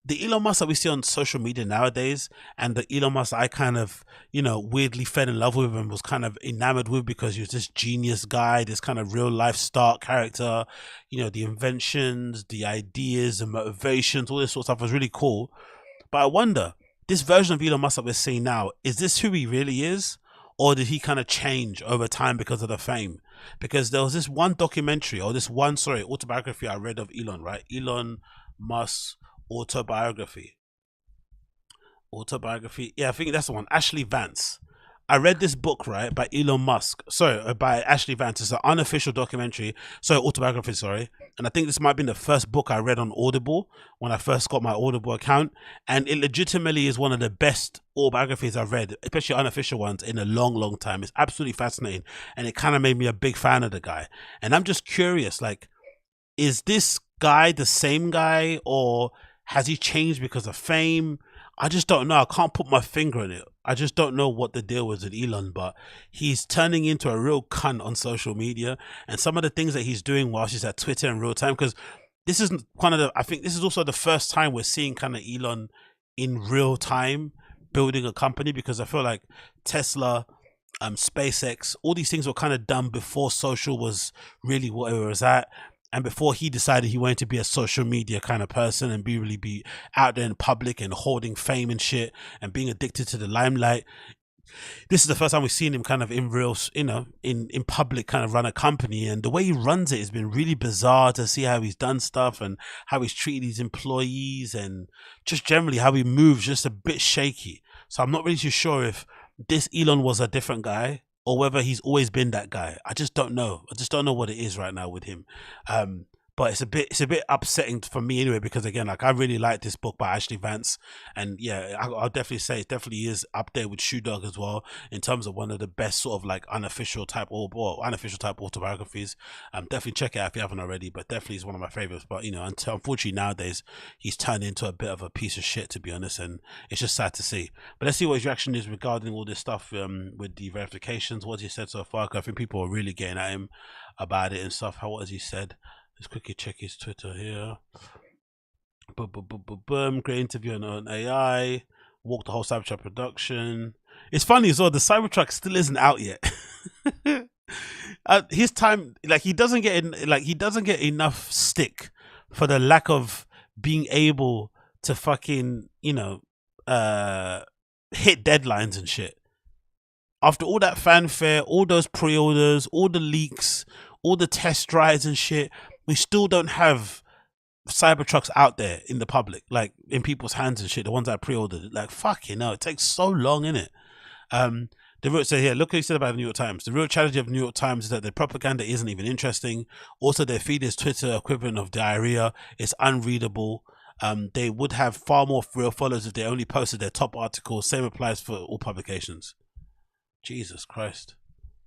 S6: the Elon Musk that we see on social media nowadays, and the Elon Musk I kind of, you know, weirdly fell in love with and was kind of enamored with because he was this genius guy, this kind of real life star character, you know, the inventions, the ideas, the motivations, all this sort of stuff was really cool. But I wonder, this version of Elon Musk that we're seeing now, is this who he really is? Or did he kind of change over time because of the fame? Because there was this one documentary, or this one, autobiography I read of Elon, right? Elon Musk autobiography, yeah, I think that's the one. Ashley Vance. I read this book, right, by Elon Musk, by Ashley Vance. It's an unofficial documentary, autobiography, and I think this might have been the first book I read on Audible when I first got my Audible account, and it legitimately is one of the best autobiographies I've read, especially unofficial ones, in a long time. It's absolutely fascinating, and it kind of made me a big fan of the guy. And I'm just curious, like, is this guy the same guy, or has he changed because of fame? I just don't know. I can't put my finger on it. I just don't know what the deal was with Elon, but he's turning into a real cunt on social media, and some of the things that he's doing whilst he's at Twitter in real time, because this is I think this is also the first time we're seeing kind of Elon in real time building a company, because I feel like Tesla, SpaceX, all these things were kind of done before social was really what it was at. And before he decided he wanted to be a social media kind of person and really be out there in public and holding fame and shit and being addicted to the limelight. This is the first time we've seen him kind of in real, you know, in public kind of run a company. And the way he runs it has been really bizarre to see how he's done stuff and how he's treated his employees and just generally how he moves, just a bit shaky. So I'm not really too sure if this Elon was a different guy, or whether he's always been that guy. I just don't know. I just don't know what it is right now with him. But it's a bit upsetting for me anyway, because again, like, I really like this book by Ashley Vance, and yeah, I'll definitely say it definitely is up there with Shoe Dog as well in terms of one of the best sort of like unofficial type autobiographies. Definitely check it out if you haven't already, but definitely is one of my favorites. But you know, unfortunately nowadays he's turned into a bit of a piece of shit, to be honest, and it's just sad to see. But let's see what his reaction is regarding all this stuff with the verifications. What he said so far, 'cause I think people are really getting at him about it and stuff. What has he said? Let's quickly check his Twitter here. Boom, great interview on AI. Walked the whole Cybertruck production. It's funny as well, the Cybertruck still isn't out yet. His time, like, he doesn't get enough stick for the lack of being able to fucking, you know, hit deadlines and shit. After all that fanfare, all those pre-orders, all the leaks, all the test drives and shit, we still don't have Cybertrucks out there in the public, like in people's hands and shit, the ones I pre-ordered. Like, fucking hell, it takes so long, innit? The real, so here, look what he said about the New York Times. The real challenge of the New York Times is that the propaganda isn't even interesting. Also, their feed is Twitter equivalent of diarrhea. It's unreadable. They would have far more real followers if they only posted their top articles. Same applies for all publications. Jesus Christ.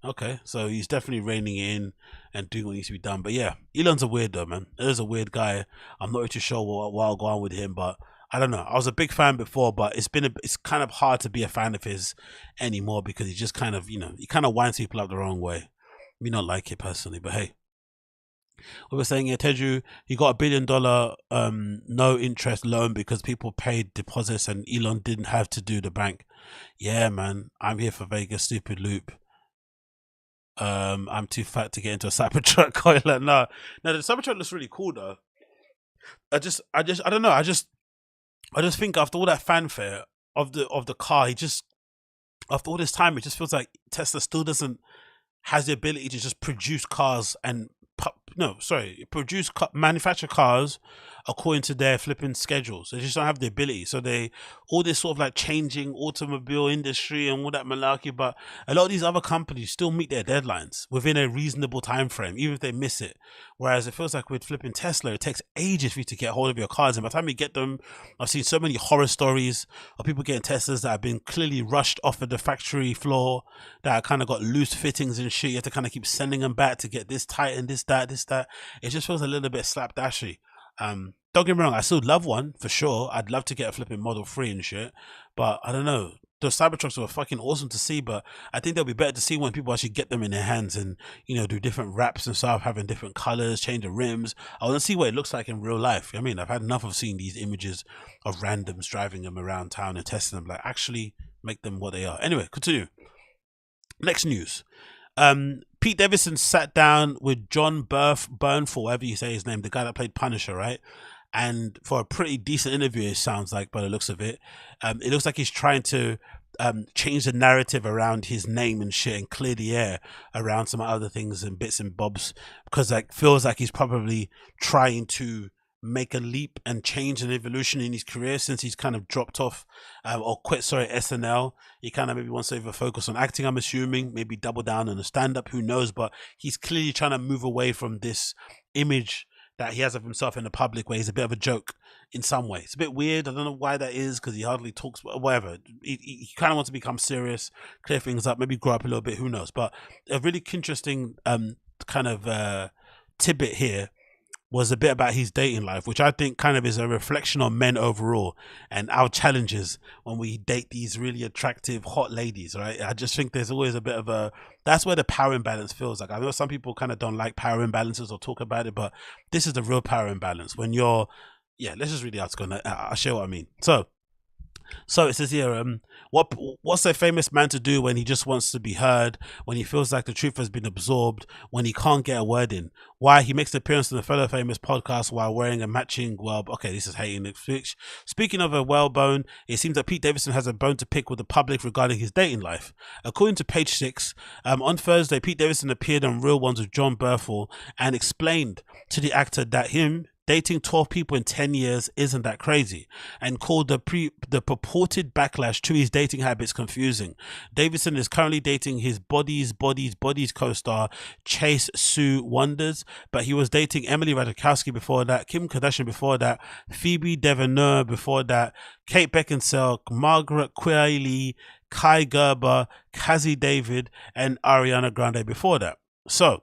S6: Okay, so he's definitely reining in and doing what needs to be done. But yeah, Elon's a weirdo, man. He's a weird guy. I'm not really too sure what I'll go on with him, but I don't know. I was a big fan before, but it's kind of hard to be a fan of his anymore because he just kind of, he kind of winds people up the wrong way. Me not like it personally, but hey. We were saying here, Teju, he got $1 billion no interest loan because people paid deposits and Elon didn't have to do the bank. Yeah, man, I'm here for Vegas stupid loop. I'm too fat to get into a Cybertruck. Coiler. No, the Cybertruck looks really cool though. I don't know. I just think after all that fanfare of the car, after all this time, it just feels like Tesla still has the ability to just produce cars and manufacture cars according to their flipping schedules. They just don't have the ability. So all this sort of like changing automobile industry and all that malarkey, but a lot of these other companies still meet their deadlines within a reasonable time frame, even if they miss it. Whereas it feels like with flipping Tesla, it takes ages for you to get hold of your cars, and by the time you get them, I've seen so many horror stories of people getting Teslas that have been clearly rushed off of the factory floor, that kind of got loose fittings and shit. You have to kind of keep sending them back to get this tight and this that. It just feels a little bit slapdashy. Don't get me wrong, I still love one for sure. I'd love to get a flipping Model 3 and shit, but I don't know. Those Cybertrucks were fucking awesome to see, but I think they'll be better to see when people actually get them in their hands and, do different wraps and stuff, having different colors, change the rims. I want to see what it looks like in real life. I mean, I've had enough of seeing these images of randoms driving them around town and testing them. Like, actually make them what they are. Anyway, continue. Next news. Pete Davidson sat down with John Bernthal, whatever you say his name, the guy that played Punisher, right? And for a pretty decent interview, it sounds like, by the looks of it. It looks like he's trying to change the narrative around his name and shit and clear the air around some other things and bits and bobs, because like feels like he's probably trying to make a leap and change an evolution in his career since he's kind of dropped off or quit SNL. He kind of maybe wants to either focus on acting, I'm assuming, maybe double down on a stand-up, who knows, but he's clearly trying to move away from this image that he has of himself in the public where he's a bit of a joke in some way. It's a bit weird. I don't know why that is, because he hardly talks, whatever. He kind of wants to become serious, clear things up, maybe grow up a little bit, who knows. But a really interesting kind of tidbit here was a bit about his dating life, which I think kind of is a reflection on men overall and our challenges when we date these really attractive, hot ladies, right? I just think there's always a bit of that's where the power imbalance feels like. I know some people kind of don't like power imbalances or talk about it, but this is the real power imbalance when let's just read the article and I'll show what I mean. So it says here, what's a famous man to do when he just wants to be heard, when he feels like the truth has been absorbed, when he can't get a word in? Why? He makes an appearance on the Fellow Famous podcast while wearing a matching this is hating. Speaking of a whalebone, it seems that Pete Davidson has a bone to pick with the public regarding his dating life. According to Page 6, on Thursday, Pete Davidson appeared on Real Ones with John Bernthal and explained to the actor that him dating 12 people in 10 years isn't that crazy, and called the purported backlash to his dating habits confusing. Davidson is currently dating his Bodies co-star Chase Sue Wonders, but he was dating Emily Ratajkowski before that, Kim Kardashian before that, Phoebe Deveneur before that, Kate Beckinsale, Margaret Qualley, Kai Gerber, Kazi David, and Ariana Grande before that. So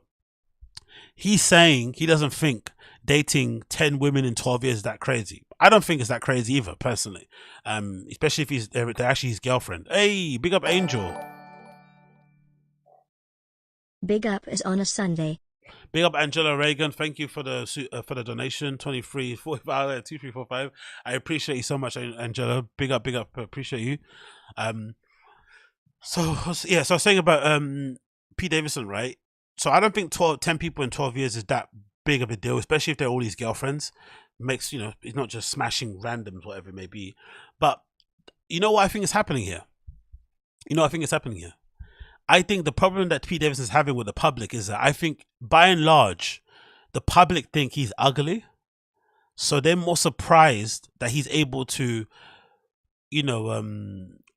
S6: he's saying he doesn't think dating 10 women in 12 years is that crazy. I don't think it's that crazy either, personally. Especially if they're actually his girlfriend. Hey, big up Angel.
S3: Big up is on a Sunday.
S6: Big up Angela Reagan. Thank you for the donation. 2345. I appreciate you so much, Angela. Big up. Appreciate you. So I was saying about Pete Davidson, right? So I don't think 10 people in 12 years is that big of a deal, especially if they're all his girlfriends. Makes, he's not just smashing randoms, whatever it may be. But you know what I think is happening here? I think the problem that Pete Davidson is having with the public is that I think, by and large, the public think he's ugly. So they're more surprised that he's able to,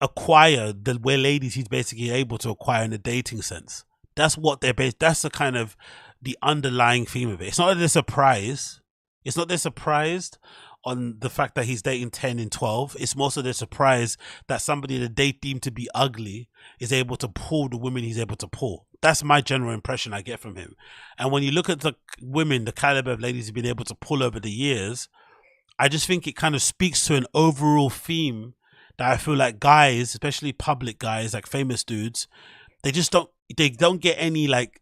S6: acquire the way ladies he's basically able to acquire in the dating sense. That's what that's the kind of the underlying theme of it. It's not that they're surprised. It's not they're surprised on the fact that he's dating 10 in 12. It's more so they're surprised that somebody that they deem to be ugly is able to pull the women he's able to pull. That's my general impression I get from him. And when you look at the women, the caliber of ladies he's been able to pull over the years, I just think it kind of speaks to an overall theme that I feel like guys, especially public guys, like famous dudes, they don't get any, like,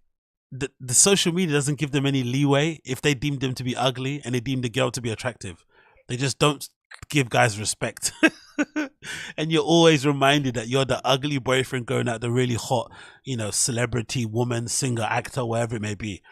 S6: the social media doesn't give them any leeway if they deem them to be ugly and they deem the girl to be attractive. They just don't give guys respect. And you're always reminded that you're the ugly boyfriend going at the really hot, you know, celebrity, woman, singer, actor, whatever it may be.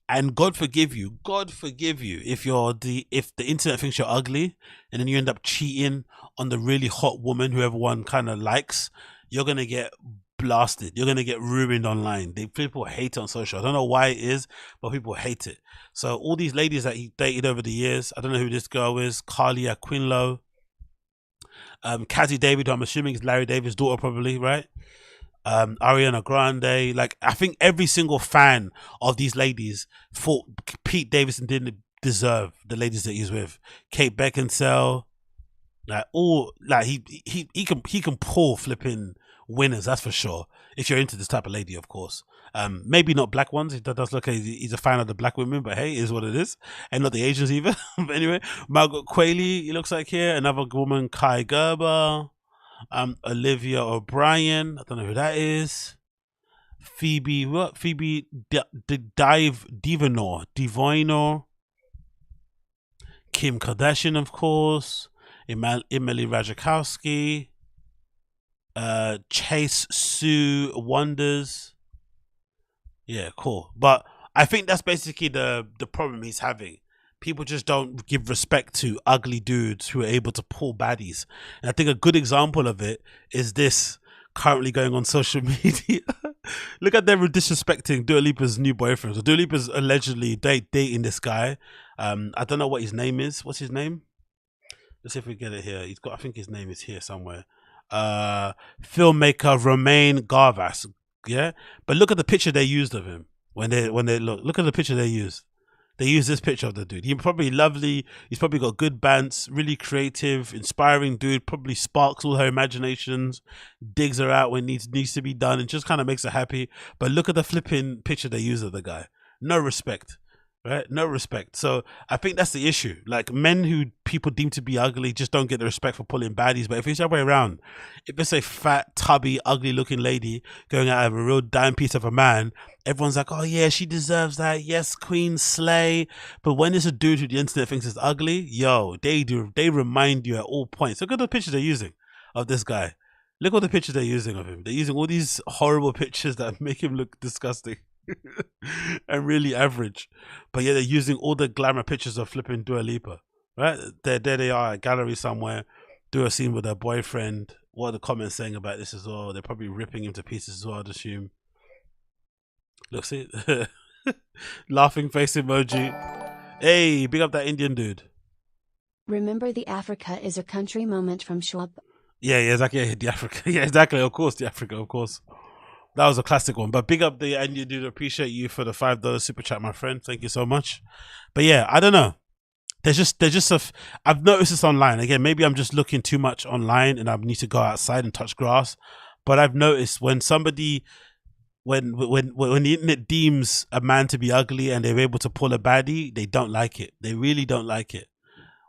S6: And God forgive you if the internet thinks you're ugly and then you end up cheating on the really hot woman who everyone kind of likes. You're gonna get blasted. You're gonna get ruined online. People hate it on social. I don't know why it is, but people hate it. So all these ladies that he dated over the years, I don't know who this girl is, Carly Aquinlo, Katy David, who I'm assuming is Larry David's daughter, probably, right? Ariana Grande. Like, I think every single fan of these ladies thought Pete Davidson didn't deserve the ladies that he's with. Kate Beckinsale, like, all, like, he can pull flipping winners, that's for sure, if you're into this type of lady, of course. Maybe not black ones. He does look like he's a fan of the black women, but hey, it is what it is. And not the Asians either. But anyway, Margaret Qualley, he looks like here. Another woman, Kai Gerber. Olivia O'Brien, I don't know who that is. Phoebe Divino. Kim Kardashian, of course. Emily Ratajkowski. Chase Sue Wonders. Yeah, cool. But I think that's basically the problem he's having. People just don't give respect to ugly dudes who are able to pull baddies. And I think a good example of it is this currently going on social media. Look at them disrespecting Dua Lipa's new boyfriend. So Dua Lipa's allegedly dating this guy. I don't know what his name is. What's his name? Let's see if we get it here. I think his name is here somewhere. Filmmaker Romain Gavras. Yeah, but look at the picture they used of him when they look at the picture they used. They use this picture of the dude. He's probably lovely. He's probably got good bands, really creative, inspiring dude. Probably sparks all her imaginations, digs her out when needs to be done, and just kind of makes her happy. But look at the flipping picture they use of the guy. No respect, right? No respect. So I think that's the issue. Like, men who people deem to be ugly just don't get the respect for pulling baddies. But if it's the other way around, if it's a fat, tubby, ugly-looking lady going out of a real dime piece of a man, everyone's like, oh yeah, she deserves that. Yes, queen, slay. But when it's a dude who the internet thinks is ugly, yo, they remind you at all points. Look at the pictures they're using of this guy. Look at the pictures they're using of him. They're using all these horrible pictures that make him look disgusting and really average. But yeah, they're using all the glamour pictures of flipping Dua Lipa, right? There they are at a gallery somewhere, do a scene with their boyfriend. What are the comments saying about this as well? They're probably ripping him to pieces as well, I'd assume. Look, see? Laughing face emoji. Hey, big up that Indian dude.
S3: Remember the Africa is a country moment from Schaub.
S6: Yeah, exactly. Yeah, the Africa. Yeah, exactly. Of course, the Africa, of course. That was a classic one. But big up the Indian dude. Appreciate you for the $5 super chat, my friend. Thank you so much. But yeah, I don't know. I've noticed this online. Again, maybe I'm just looking too much online and I need to go outside and touch grass. But I've noticed when somebody... When the internet deems a man to be ugly and they're able to pull a baddie, they don't like it. They really don't like it.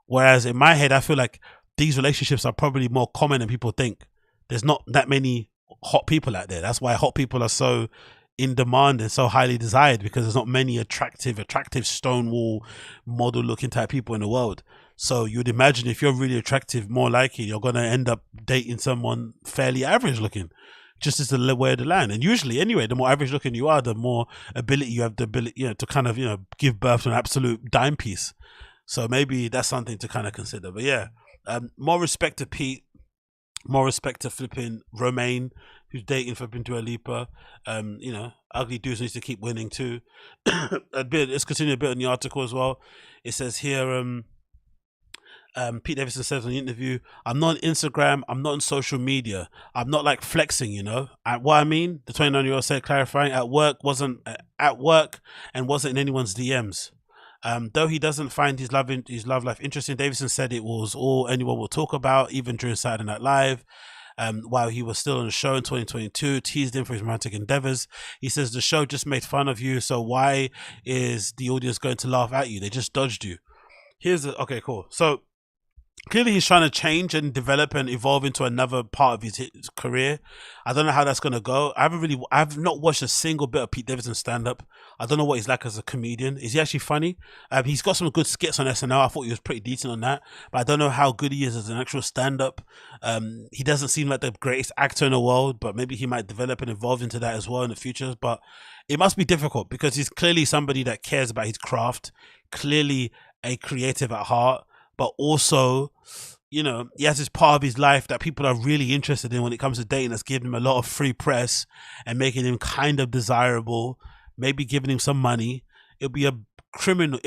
S6: Whereas in my head, I feel like these relationships are probably more common than people think. There's not that many hot people out there. That's why hot people are so in demand and so highly desired, because there's not many attractive Stonewall model looking type people in the world. So you'd imagine if you're really attractive, more likely you're going to end up dating someone fairly average looking. Just as the way of the land. And usually anyway, the more average looking you are, the more ability you have, to kind of, give birth to an absolute dime piece. So maybe that's something to kind of consider. But yeah, more respect to Pete, more respect to flipping Romain, who's dating flipping Dua Lipa. Ugly dudes needs to keep winning too. Let's continue a bit on the article as well. It says here, Pete Davidson says in the interview, I'm not on Instagram, I'm not on social media, I'm not like flexing, what I mean, the 29-year-old said, clarifying, at work and wasn't in anyone's DMs. Though he doesn't find his love life interesting, Davidson said it was all anyone will talk about, even during Saturday Night Live. While he was still on the show in 2022, teased him for his romantic endeavors. He says the show just made fun of you, so why is the audience going to laugh at you? They just dodged you. Okay, cool. So clearly he's trying to change and develop and evolve into another part of his career. I don't know how that's gonna go. I've not watched a single bit of Pete Davidson stand up. I don't know what he's like as a comedian. Is he actually funny? He's got some good skits on SNL. I thought he was pretty decent on that, but I don't know how good he is as an actual stand up. He doesn't seem like the greatest actor in the world, but maybe he might develop and evolve into that as well in the future. But it must be difficult because he's clearly somebody that cares about his craft, clearly a creative at heart, but also, you know, he has this part of his life that people are really interested in when it comes to dating, that's giving him a lot of free press and making him kind of desirable, maybe giving him some money. It'd be criminal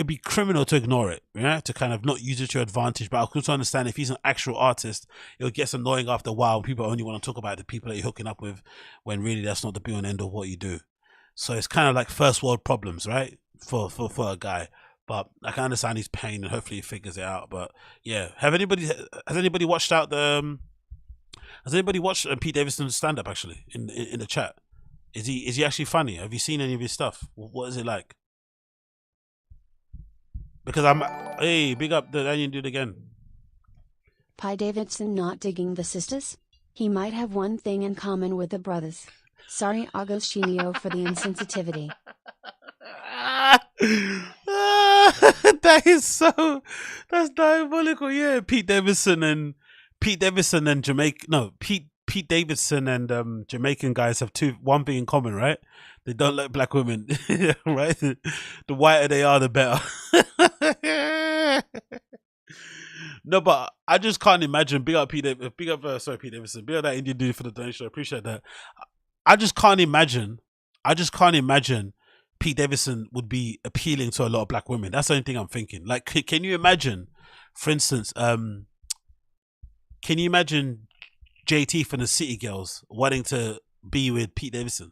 S6: to ignore it, yeah, to kind of not use it to your advantage. But I also understand if he's an actual artist, it gets annoying after a while. People only want to talk about the people that you're hooking up with, when really that's not the be and end of what you do. So it's kind of like first world problems, right, for a guy. But I can understand his pain, and hopefully he figures it out. But yeah, has anybody watched Pete Davidson's stand up actually in the chat? Is he actually funny? Have you seen any of his stuff? What is it like? Because hey, big up the Daniel dude again.
S3: Pi Davidson not digging the sisters? He might have one thing in common with the brothers. Sorry Agostinho for the insensitivity.
S6: That's diabolical. Yeah, Pete Davidson and Pete Davidson and Jamaican guys have one thing in common, right? They don't like black women, right? The whiter they are, the better. No, but I just can't imagine. Big up Pete Davidson. Big up that Indian dude for the donation. I appreciate that. I just can't imagine Pete Davidson would be appealing to a lot of black women. That's the only thing I'm thinking. Like, can you imagine, for instance, can you imagine JT from the City Girls wanting to be with Pete Davidson?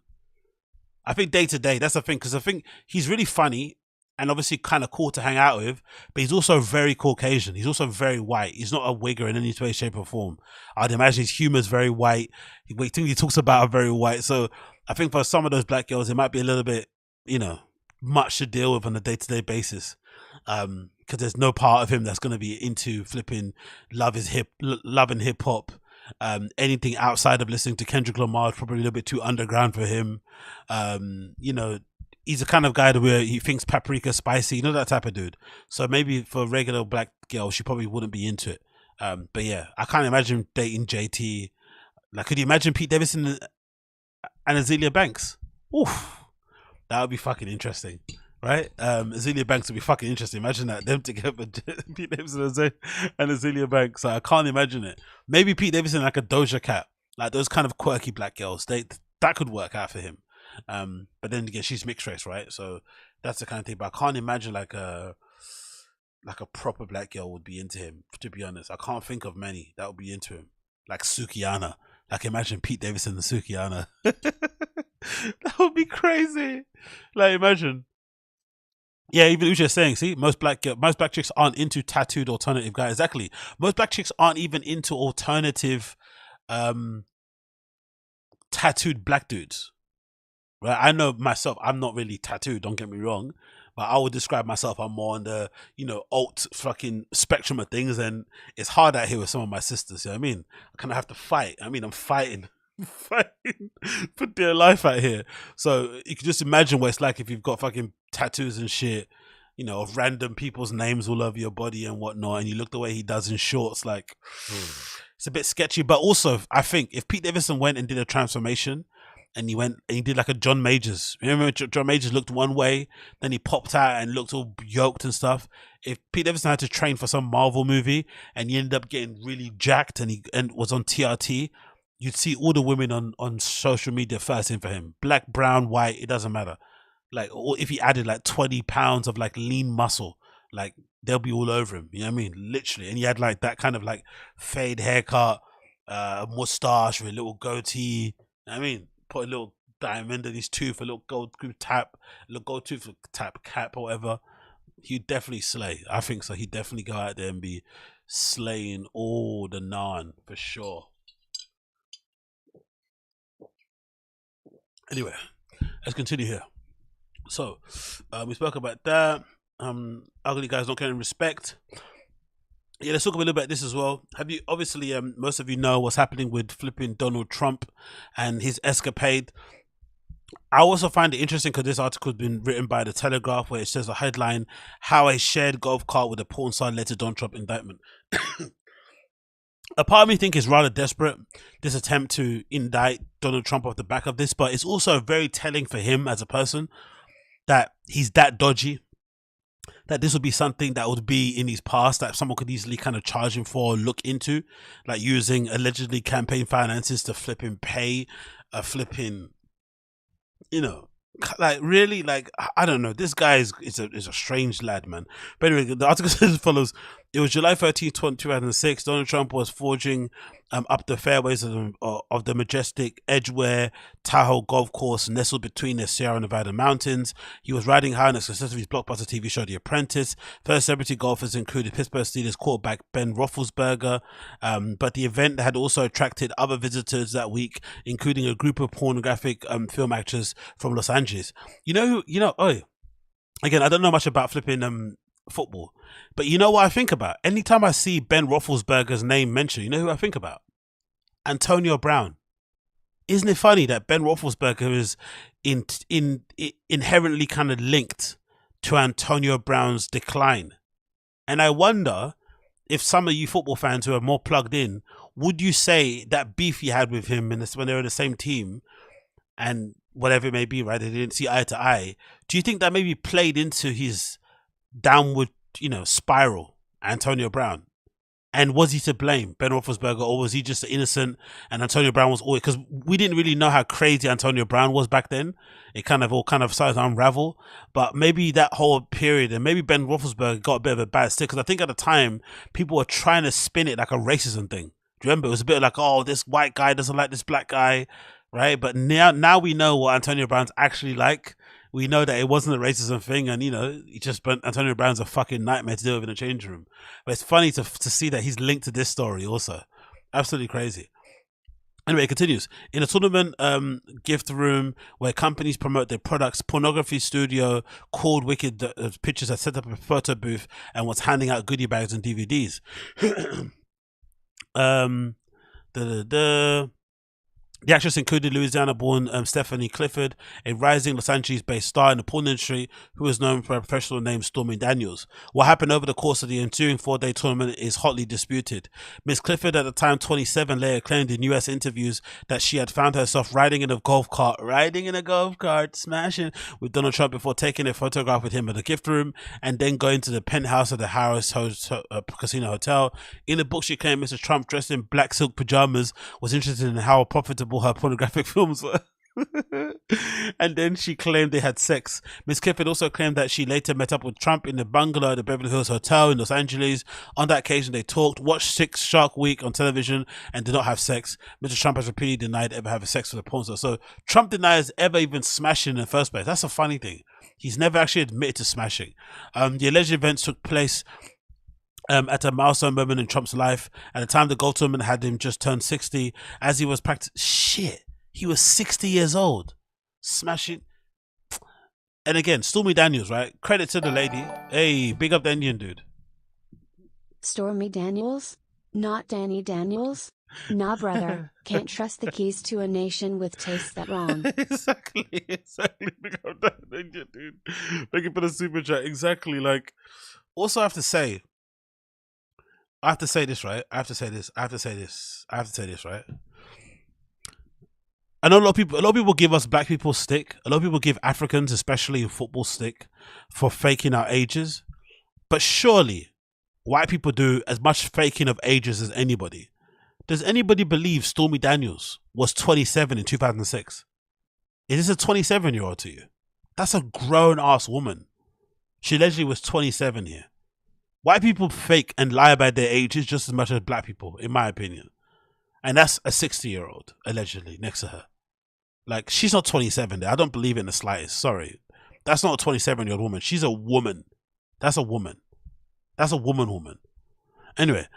S6: I think day to day, that's the thing, because I think he's really funny and obviously kind of cool to hang out with, but he's also very Caucasian. He's also very white. He's not a wigger in any way, shape, or form. I'd imagine his humor is very white. Things he talks about are very white. So I think for some of those black girls, it might be a little bit, you know, much to deal with on a day-to-day basis, because there's no part of him that's going to be into flipping love and hip hop. Anything outside of listening to Kendrick Lamar is probably a little bit too underground for him. You know, he's the kind of guy where he thinks paprika spicy, you know, that type of dude. So maybe for a regular black girl, she probably wouldn't be into it. But yeah, I can't imagine dating JT. Like, could you imagine Pete Davidson and Azealia Banks? Oof. That would be fucking interesting, right? Azealia Banks would be fucking interesting. Imagine that, them together, Pete Davidson and Azealia Banks. I can't imagine it. Maybe Pete Davidson like a Doja Cat, like those kind of quirky black girls. That could work out for him. But then again, she's mixed race, right? So that's the kind of thing. But I can't imagine like a proper black girl would be into him. To be honest, I can't think of many that would be into him. Like Sukihana. Like, imagine Pete Davidson and Sukihana. That would be crazy. Like, imagine. Yeah, even Uche's saying, see, most black chicks aren't into tattooed alternative guys. Exactly. Most black chicks aren't even into alternative tattooed black dudes. Right? I know myself, I'm not really tattooed, don't get me wrong. But I would describe myself, I'm more on the, you know, alt fucking spectrum of things, and it's hard out here with some of my sisters, you know what I mean? I kind of have to fight. I mean, I'm fighting for dear life out here. So you can just imagine what it's like if you've got fucking tattoos and shit, you know, of random people's names all over your body and whatnot, and you look the way he does in shorts, like, it's a bit sketchy. But also, I think if Pete Davidson went and did a transformation, and he did like a John Majors. Remember, John Majors looked one way, then he popped out and looked all yoked and stuff. If Pete Davidson had to train for some Marvel movie and he ended up getting really jacked and was on TRT, you'd see all the women on social media first in for him. Black, brown, white, it doesn't matter. Like, or if he added like 20 pounds of like lean muscle, like they'll be all over him. You know what I mean? Literally. And he had like that kind of like fade haircut, mustache with a little goatee. You know what I mean? Put a little diamond in his tooth, a little gold tap, a little gold tooth tap cap or whatever. He'd definitely slay. I think so. He'd definitely go out there and be slaying all the naan for sure. Anyway, let's continue here. So, we spoke about that. Ugly guys not getting respect. Yeah, let's talk a little bit about this as well. Have you obviously most of you know what's happening with flipping Donald Trump and his escapade. I also find it interesting because this article has been written by The Telegraph, where it says a headline: "How a shared golf cart with a porn star led to Donald Trump indictment." A part of me think it's rather desperate, this attempt to indict Donald Trump off the back of this, but it's also very telling for him as a person that he's that dodgy, that this would be something that would be in his past that someone could easily kind of charge him for or look into, like using allegedly campaign finances to flipping pay a flipping, you know, like really, like I don't know. This guy is a strange lad, man. But anyway, the article says as follows: it was July 13th, 2006. Donald Trump was forging up the fairways of the majestic Edgeware Tahoe golf course nestled between the Sierra Nevada mountains. He was riding high on the success of his blockbuster TV show The Apprentice. First celebrity golfers included Pittsburgh Steelers quarterback Ben Roethlisberger, but the event had also attracted other visitors that week, including a group of pornographic film actors from Los Angeles. Oh, again, I don't know much about flipping football, but you know what I think about? Anytime I see Ben Roethlisberger's name mentioned, you know who I think about? Antonio Brown. Isn't it funny that Ben Roethlisberger is inherently kind of linked to Antonio Brown's decline? And I wonder if some of you football fans who are more plugged in, would you say that beef you had with him when they were in the same team and whatever it may be, right? They didn't see eye to eye. Do you think that maybe played into his downward, spiral, Antonio Brown? And was he to blame, Ben Roethlisberger, or was he just innocent and Antonio Brown was always, because we didn't really know how crazy Antonio Brown was back then. It kind of started to unravel, but maybe that whole period, and maybe Ben Roethlisberger got a bit of a bad stick, because I think at the time people were trying to spin it like a racism thing. Do you remember? It was a bit like, oh, this white guy doesn't like this black guy, right? But now we know what Antonio Brown's actually like. We know that it wasn't a racism thing, and Antonio Brown's a fucking nightmare to deal with in a changing room. But it's funny to see that he's linked to this story also. Absolutely crazy. Anyway, it continues. In a tournament gift room where companies promote their products, pornography studio called Wicked Pictures had set up a photo booth and was handing out goodie bags and DVDs. The actress included Louisiana-born Stephanie Clifford, a rising Los Angeles-based star in the porn industry who is known for a professional name Stormy Daniels. What happened over the course of the ensuing 4-day tournament is hotly disputed. Miss Clifford, at the time 27, later claimed in U.S. interviews that she had found herself riding in a golf cart, smashing with Donald Trump before taking a photograph with him at the gift room and then going to the penthouse of the Harris Casino Hotel. In the book, she claimed Mr. Trump, dressed in black silk pajamas, was interested in how profitable her pornographic films were. And then she claimed they had sex. Miss Clifford also claimed that she later met up with Trump in the bungalow at the Beverly Hills Hotel in Los Angeles. On that occasion, they talked, watched Shark Week on television, and did not have sex. Mr. Trump has repeatedly denied ever having sex with a porn star. So Trump denies ever even smashing in the first place. That's a funny thing. He's never actually admitted to smashing. The alleged events took place at a milestone moment in Trump's life. At the time, the golf tournament had him just turned 60. As he was he was 60 years old, smashing. And again, Stormy Daniels, right? Credit to the lady. Hey, big up the Indian dude.
S3: Stormy Daniels? Not Danny Daniels? Nah, brother. Can't trust the keys to a nation with tastes that wrong.
S6: Exactly. Big up that Indian dude. Thank you for the super chat. Exactly. Like, also I have to say this, right? I have to say this, right? I know a lot of people give us black people stick. A lot of people give Africans, especially in football, stick for faking our ages. But surely white people do as much faking of ages as anybody. Does anybody believe Stormy Daniels was 27 in 2006? Is this a 27-year-old to you? That's a grown-ass woman. She allegedly was 27 here. White people fake and lie about their ages just as much as black people, in my opinion. And that's a 60-year-old, allegedly, next to her. Like, she's not 27 there. I don't believe it in the slightest. Sorry. That's not a 27-year-old woman. She's a woman. That's a woman. That's a woman. Anyway,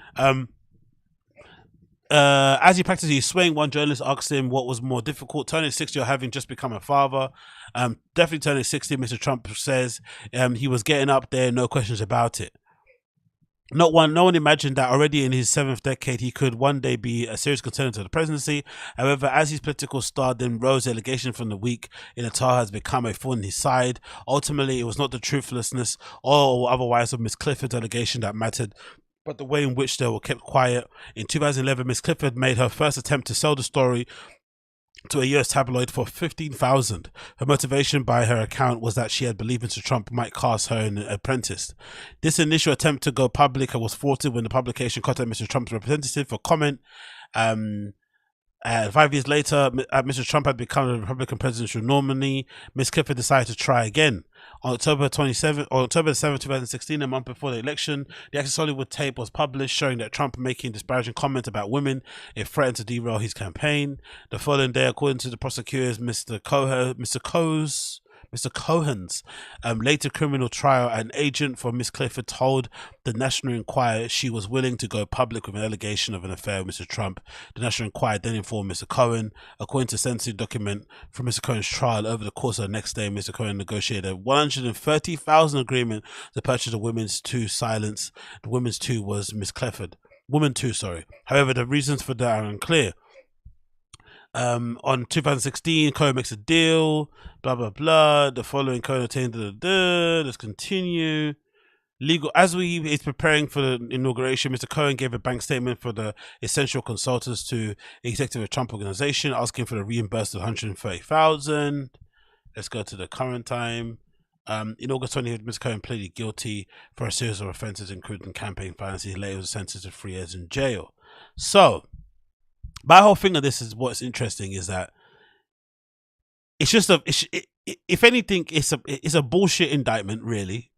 S6: as he practiced his swing, one journalist asked him what was more difficult, turning 60 or having just become a father. Definitely turning 60, Mr. Trump says. He was getting up there, no questions about it. No one imagined that already in his 7th decade he could one day be a serious contender to the presidency. However, as his political star then rose, allegation from the weak in Natal has become a thorn in his side. Ultimately, it was not the truthlessness or otherwise of Miss Clifford's allegation that mattered, but the way in which they were kept quiet. In 2011, Miss Clifford made her first attempt to sell the story to a US tabloid for $15,000. Her motivation by her account was that she had believed Mr. Trump might cast her in Apprentice. This initial attempt to go public was thwarted when the publication contacted Mr. Trump's representative for comment. 5 years later, Mr. Trump had become the Republican presidential nominee. Ms. Clifford decided to try again. On October 7, 2016, a month before the election, the Access Hollywood tape was published showing that Trump making disparaging comments about women. It threatened to derail his campaign. The following day, according to the prosecutors, Mr. Cohen's later criminal trial, an agent for Miss Clifford told the National Enquirer she was willing to go public with an allegation of an affair with Mr. Trump. The National Enquirer then informed Mr. Cohen. According to a sensitive document from Mr. Cohen's trial, over the course of the next day, Mr. Cohen negotiated a $130,000 agreement to purchase the Women's 2 silence. The Women's 2 was Miss Clifford. Woman 2, sorry. However, the reasons for that are unclear. On 2016, Cohen makes a deal, blah, blah, blah. The following Cohen attained, let's continue. Legal, as he's preparing for the inauguration, Mr. Cohen gave a bank statement for the essential consultants to executive of Trump organization, asking for the reimbursement of $130,000. Let's go to the current time. In August 20th, Mr. Cohen pleaded guilty for a series of offenses, including campaign finance. He later was sentenced to 3 years in jail. So, my whole thing of this is what's interesting is that it's just if anything, it's a bullshit indictment, really.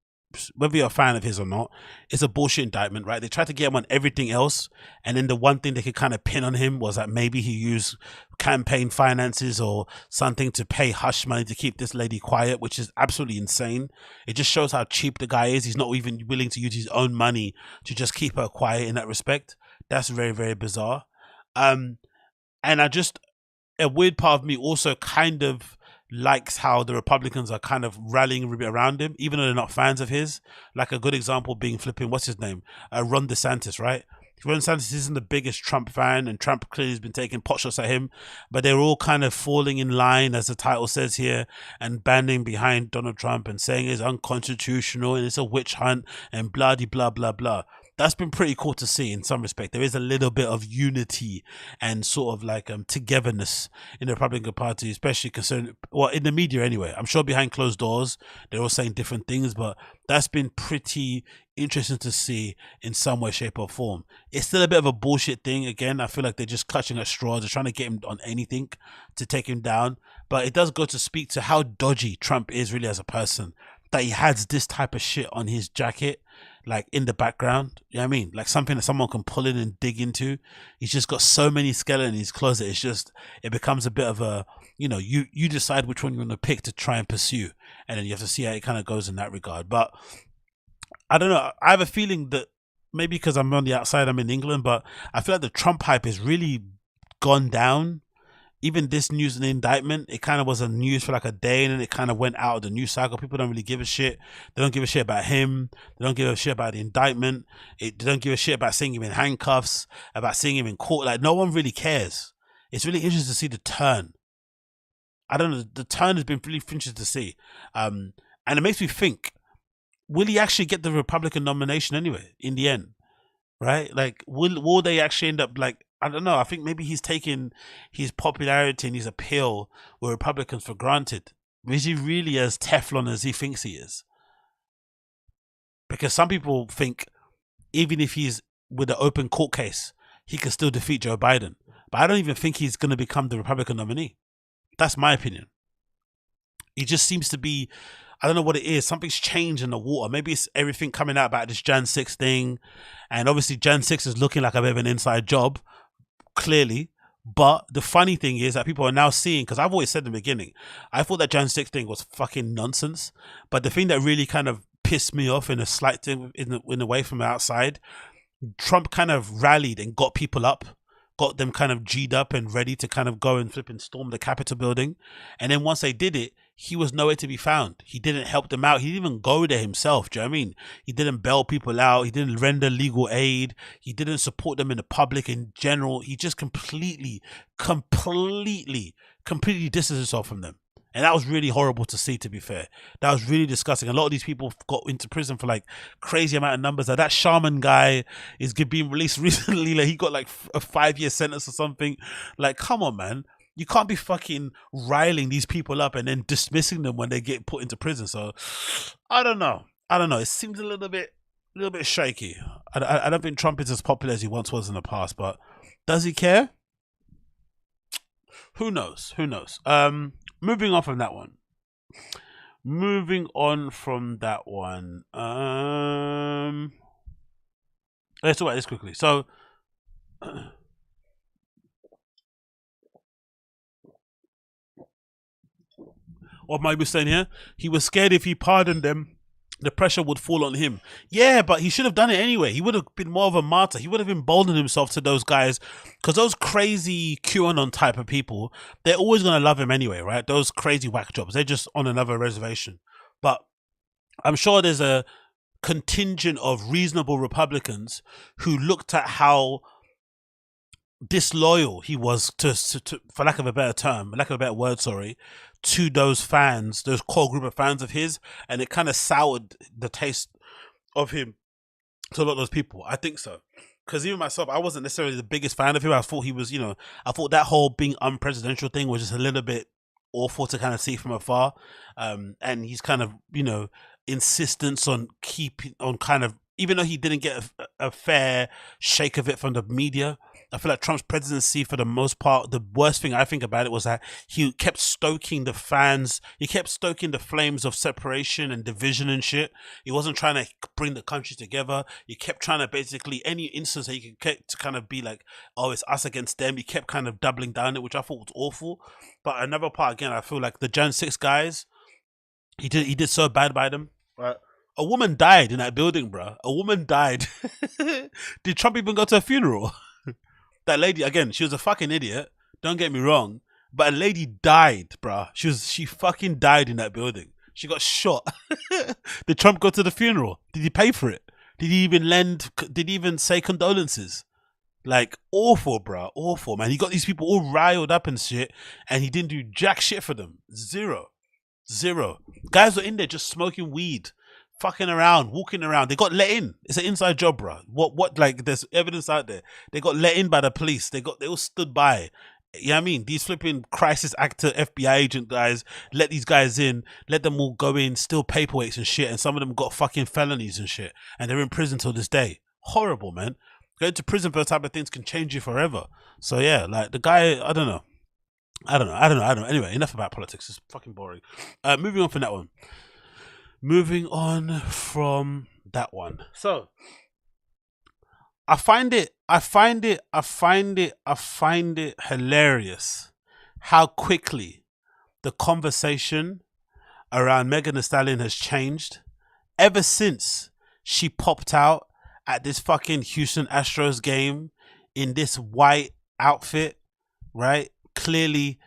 S6: Whether you're a fan of his or not, it's a bullshit indictment, right? They tried to get him on everything else, and then the one thing they could kind of pin on him was that maybe he used campaign finances or something to pay hush money to keep this lady quiet, which is absolutely insane. It just shows how cheap the guy is. He's not even willing to use his own money to just keep her quiet in that respect. That's very, very bizarre. And a weird part of me also kind of likes how the Republicans are kind of rallying around him, even though they're not fans of his. Like a good example being flipping, what's his name? Ron DeSantis, right? Ron DeSantis isn't the biggest Trump fan, and Trump clearly has been taking pot shots at him, but they're all kind of falling in line, as the title says here, and banding behind Donald Trump and saying it's unconstitutional and it's a witch hunt and blah, blah, blah, blah. That's been pretty cool to see in some respect. There is a little bit of unity and sort of like togetherness in the Republican Party, especially concerned, well, in the media anyway. I'm sure behind closed doors, they're all saying different things, but that's been pretty interesting to see in some way, shape or form. It's still a bit of a bullshit thing. Again, I feel like they're just clutching at straws. They're trying to get him on anything to take him down. But it does go to speak to how dodgy Trump is really as a person, that he has this type of shit on his jacket, like in the background. You know what I mean? Like something that someone can pull in and dig into. He's just got so many skeletons in his closet. It's just, it becomes a bit of a, you decide which one you want to pick to try and pursue. And then you have to see how it kind of goes in that regard. But I don't know. I have a feeling that maybe because I'm on the outside, I'm in England, but I feel like the Trump hype has really gone down. Even this news and indictment, it kind of was a news for like a day, and then it kind of went out of the news cycle. People don't really give a shit. They don't give a shit about him. They don't give a shit about the indictment. They don't give a shit about seeing him in handcuffs, about seeing him in court. Like, no one really cares. It's really interesting to see the turn. I don't know. The turn has been really interesting to see. And it makes me think, will he actually get the Republican nomination anyway, in the end? Right? Like, will they actually end up like, I don't know. I think maybe he's taking his popularity and his appeal with Republicans for granted. Is he really as Teflon as he thinks he is? Because some people think even if he's with an open court case, he can still defeat Joe Biden. But I don't even think he's going to become the Republican nominee. That's my opinion. He just seems to be, I don't know what it is. Something's changed in the water. Maybe it's everything coming out about this Jan 6 thing. And obviously Jan 6 is looking like a bit of an inside job, clearly. But the funny thing is that people are now seeing, because I've always said in the beginning, I thought that Jan 6 thing was fucking nonsense. But the thing that really kind of pissed me off in a slight thing, in a way from the outside, Trump kind of rallied and got people up, got them kind of G'd up and ready to kind of go and flip and storm the Capitol building. And then once they did it, he was nowhere to be found. He didn't help them out. He didn't even go there himself. Do you know what I mean? He didn't bail people out. He didn't render legal aid. He didn't support them in the public in general. He just completely distanced himself from them. And that was really horrible to see, to be fair. That was really disgusting. A lot of these people got into prison for like crazy amount of numbers. Like that shaman guy is being released recently. Like he got like a 5-year sentence or something. Like, come on, man. You can't be fucking riling these people up and then dismissing them when they get put into prison. So I don't know. It seems a little bit shaky. I don't think Trump is as popular as he once was in the past, but does he care? Who knows? Moving on from that one. Let's talk about this quickly. So what Mike was saying here, he was scared if he pardoned them, the pressure would fall on him. Yeah, but he should have done it anyway. He would have been more of a martyr. He would have emboldened himself to those guys, because those crazy QAnon type of people, they're always going to love him anyway, right? Those crazy whack jobs, they're just on another reservation. But I'm sure there's a contingent of reasonable Republicans who looked at how disloyal he was to for lack of a better word, to those fans, those core group of fans of his, and it kind of soured the taste of him to a lot of those people. I think so. Because even myself, I wasn't necessarily the biggest fan of him. I thought he was, I thought that whole being unpresidential thing was just a little bit awful to kind of see from afar. And he's kind of, insistence on even though he didn't get a fair shake of it from the media, I feel like Trump's presidency, for the most part, the worst thing I think about it was that he kept stoking the fans. He kept stoking the flames of separation and division and shit. He wasn't trying to bring the country together. He kept trying to basically, any instance that he could get to kind of be like, oh, it's us against them. He kept kind of doubling down it, which I thought was awful. But another part, again, I feel like the Jan 6 guys, he did so bad by them. Right? A woman died in that building, bro. A woman died. Did Trump even go to a funeral? That lady, again, she was a fucking idiot. Don't get me wrong. But a lady died, bruh. She fucking died in that building. She got shot. Did Trump go to the funeral? Did he pay for it? Did he even say condolences? Like, awful, bruh. Awful, man. He got these people all riled up and shit, and he didn't do jack shit for them. Zero. Guys were in there just smoking weed, fucking around, walking around. They got let in. It's an inside job, bro. What? Like, there's evidence out there. They got let in by the police. They all stood by. You know what I mean? These flipping crisis actor FBI agent guys let these guys in, let them all go in, steal paperweights and shit, and some of them got fucking felonies and shit, and they're in prison till this day. Horrible, man. Going to prison for those type of things can change you forever. So yeah, like the guy, I don't know. Anyway, enough about politics. It's fucking boring. Moving on from that one. So I find it hilarious how quickly the conversation around Megan Thee Stallion has changed ever since she popped out at this fucking Houston Astros game in this white outfit, right? Clearly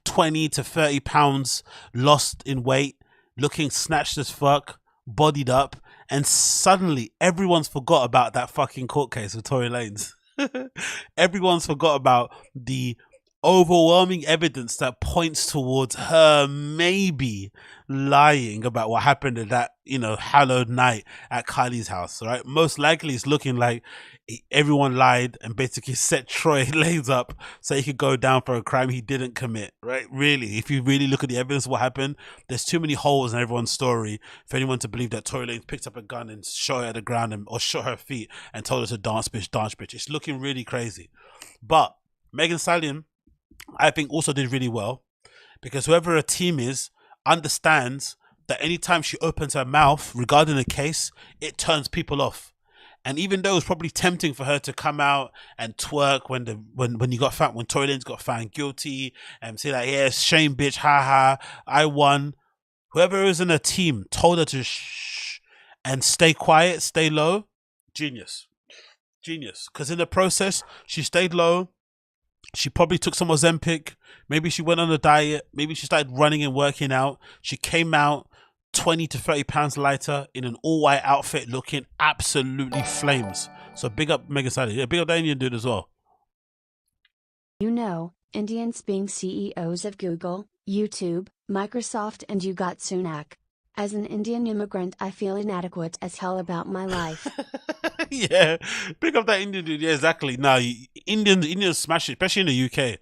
S6: 20 to 30 pounds lost in weight, looking snatched as fuck, bodied up, and suddenly everyone's forgot about that fucking court case with Tory Lanez. Everyone's forgot about the overwhelming evidence that points towards her maybe lying about what happened at that, hallowed night at Kylie's house, right? Most likely it's looking like everyone lied and basically set Tory Lanez up so he could go down for a crime he didn't commit, right? Really, if you really look at the evidence of what happened, there's too many holes in everyone's story for anyone to believe that Tory Lanez picked up a gun and shot her at the ground or shot her feet and told her to dance bitch. It's looking really crazy. But Megan Thee Stallion, I think, also did really well, because whoever her team is understands that anytime she opens her mouth regarding a case, it turns people off. And even though it's probably tempting for her to come out and twerk when Tory Lanez got found guilty and say that, yeah, shame bitch, haha, I won. Whoever is in her team told her to shh and stay quiet, stay low. Genius. Because in the process, she stayed low. She probably took some Ozempic. Maybe she went on a diet. Maybe she started running and working out. She came out 20 to 30 pounds lighter in an all-white outfit looking absolutely flames. So big up Megan Sally. Yeah, big up that Indian dude as well.
S3: You know, Indians being CEOs of Google, YouTube, Microsoft and you got Sunak. As an Indian immigrant I feel inadequate as hell about my life.
S6: Yeah, big up that Indian dude. Yeah, exactly. No, Indians smash it, especially in the UK.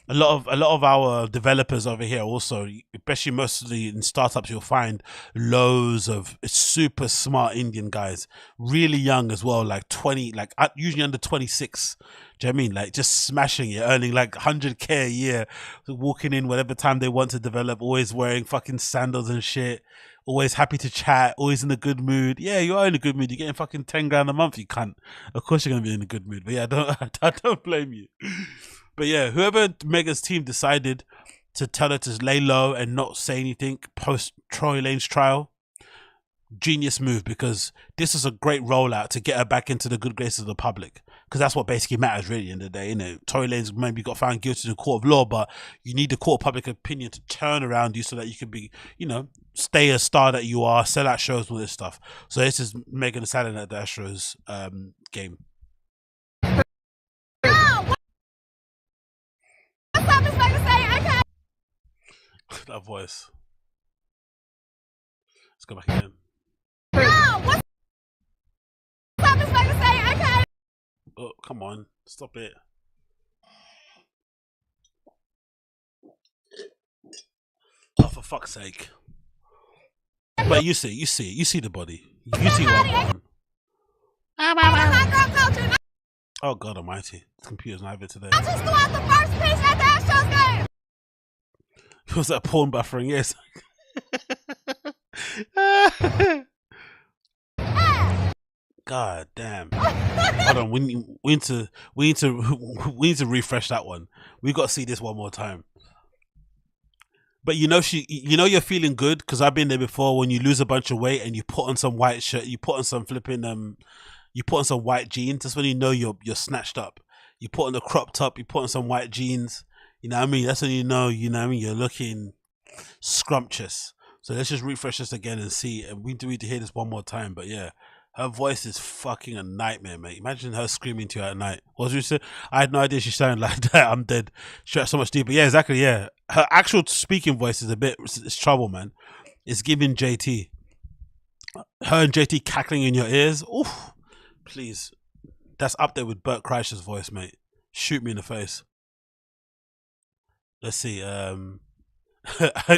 S6: A lot of our developers over here also, especially mostly in startups, you'll find loads of super smart Indian guys, really young as well, like 20, like usually under 26. Do you know what I mean? Like just smashing it, earning like 100k a year, walking in whatever time they want to develop, always wearing fucking sandals and shit, always happy to chat, always in a good mood. Yeah, you are in a good mood. You're getting fucking 10 grand a month, you cunt. Of course you're gonna be in a good mood. But yeah, I don't blame you. But yeah, whoever Mega's team decided to tell her to lay low and not say anything post Tory Lane's trial, genius move, because this is a great rollout to get her back into the good graces of the public, because that's what basically matters really in the day. You know, Tory Lane's maybe got found guilty in the court of law, but you need the court of public opinion to turn around you so that you can be, you know, stay a star that you are, sell out shows, all this stuff. So this is Megan Thee Stallion at the Astros game. That voice. Let's go back again. Oh, come on. Stop it. Oh, for fuck's sake. But you see the body. You see what I'm on. Oh, God almighty. The computer's not having it today.
S7: I just threw out the first pitch at the Astros game.
S6: Was that porn buffering? Yes. God damn. Hold on, we need to refresh that one. We got to see this one more time. But you know you're feeling good because I've been there before when you lose a bunch of weight and you put on some white shirt, you put on some flipping you put on some white jeans. That's when you know you're snatched up. You put on the crop top, you put on some white jeans. You know what I mean? That's when you know what I mean, you're looking scrumptious. So let's just refresh this again and see. And we need to hear this one more time. But yeah, her voice is fucking a nightmare, mate. Imagine her screaming to you at night. What was you say? I had no idea she sounded like that. I'm dead. She so much deeper. Yeah, exactly. Yeah, her actual speaking voice is it's trouble, man. It's giving JT. Her and JT cackling in your ears. Oof, please. That's up there with Bert Kreischer's voice, mate. Shoot me in the face. Let's see.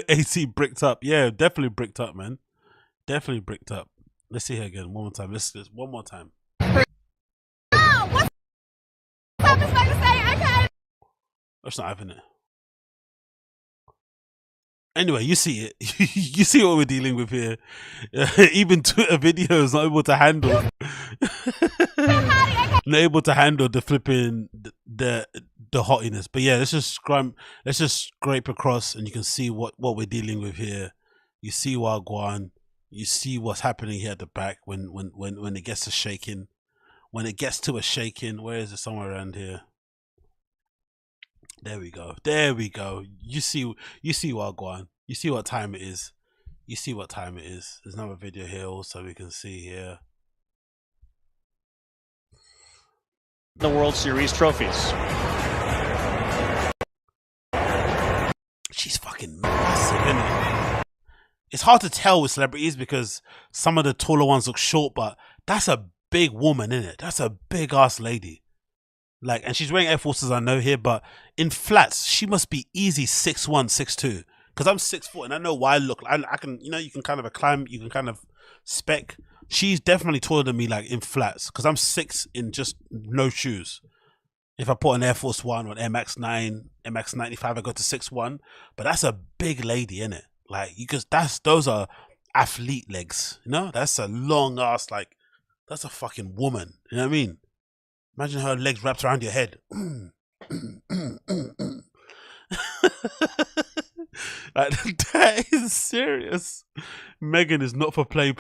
S6: AC bricked up. Yeah, definitely bricked up, man. Definitely bricked up. Let's see her again. One more time. Let's one more time. That's not having it. Anyway, you see it. You see what we're dealing with here. Even Twitter video is not able to handle. Not able to handle the flipping the hottiness. But yeah, let's just scrape across and you can see what we're dealing with here. You see Wagwan. You see what's happening here at the back when it gets to shaking. When it gets to a shaking, where is it? Somewhere around here. There we go. There we go. You see Wagwan. You see what time it is. You see what time it is. There's another video here also we can see here.
S8: The World Series trophies.
S6: She's fucking massive, isn't it? It's hard to tell with celebrities because some of the taller ones look short, but that's a big woman, isn't it? That's a big ass lady. Like, and she's wearing Air Forces, I know here, but in flats, she must be easy 6'1", 6'2". Because I'm 6'4", and I know why I look. I can, you know, you can kind of climb, you can kind of spec. She's definitely taller than me, like in flats, because I'm 6 in just no shoes. If I put an Air Force One or an MX-9, MX-95, I go to 6'1". But that's a big lady, isn't it? Like, those are athlete legs, you know? That's a long ass, like, that's a fucking woman. You know what I mean? Imagine her legs wrapped around your head. Like, that is serious. Megan is not for play.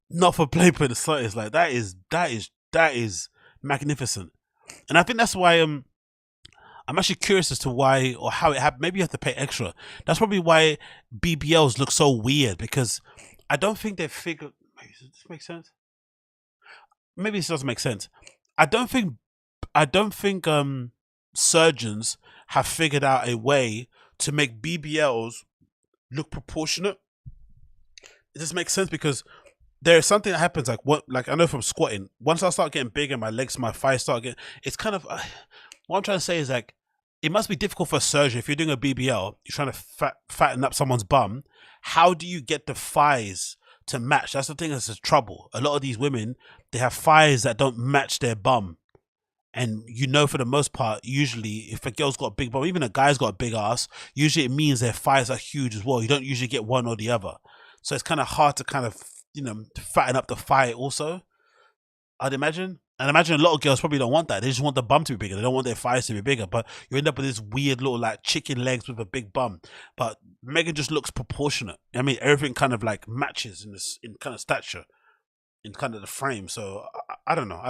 S6: Not for play in the slightest. Like, that is magnificent. And I think that's why I'm actually curious as to why or how it happened. Maybe you have to pay extra. That's probably why BBLs look so weird, because I don't think they've figured. Wait, does this make sense? Maybe this doesn't make sense. I don't think surgeons have figured out a way to make BBLs look proportionate. It just makes sense, because there is something that happens, like I know from squatting, once I start getting bigger, my legs, my thighs start getting, it's kind of, what I'm trying to say is, like, it must be difficult for a surgeon. If you're doing a BBL, you're trying to fatten up someone's bum, how do you get the thighs to match? That's the thing that's the trouble. A lot of these women, they have thighs that don't match their bum. And for the most part, usually if a girl's got a big bum, even a guy's got a big ass, usually it means their thighs are huge as well. You don't usually get one or the other. So it's kind of hard to kind of, fatten up the thigh also, I'd imagine. And I imagine a lot of girls probably don't want that. They just want the bum to be bigger. They don't want their thighs to be bigger. But you end up with this weird little like chicken legs with a big bum. But Megan just looks proportionate. I mean, everything kind of like matches in kind of stature, in kind of the frame. So I don't know.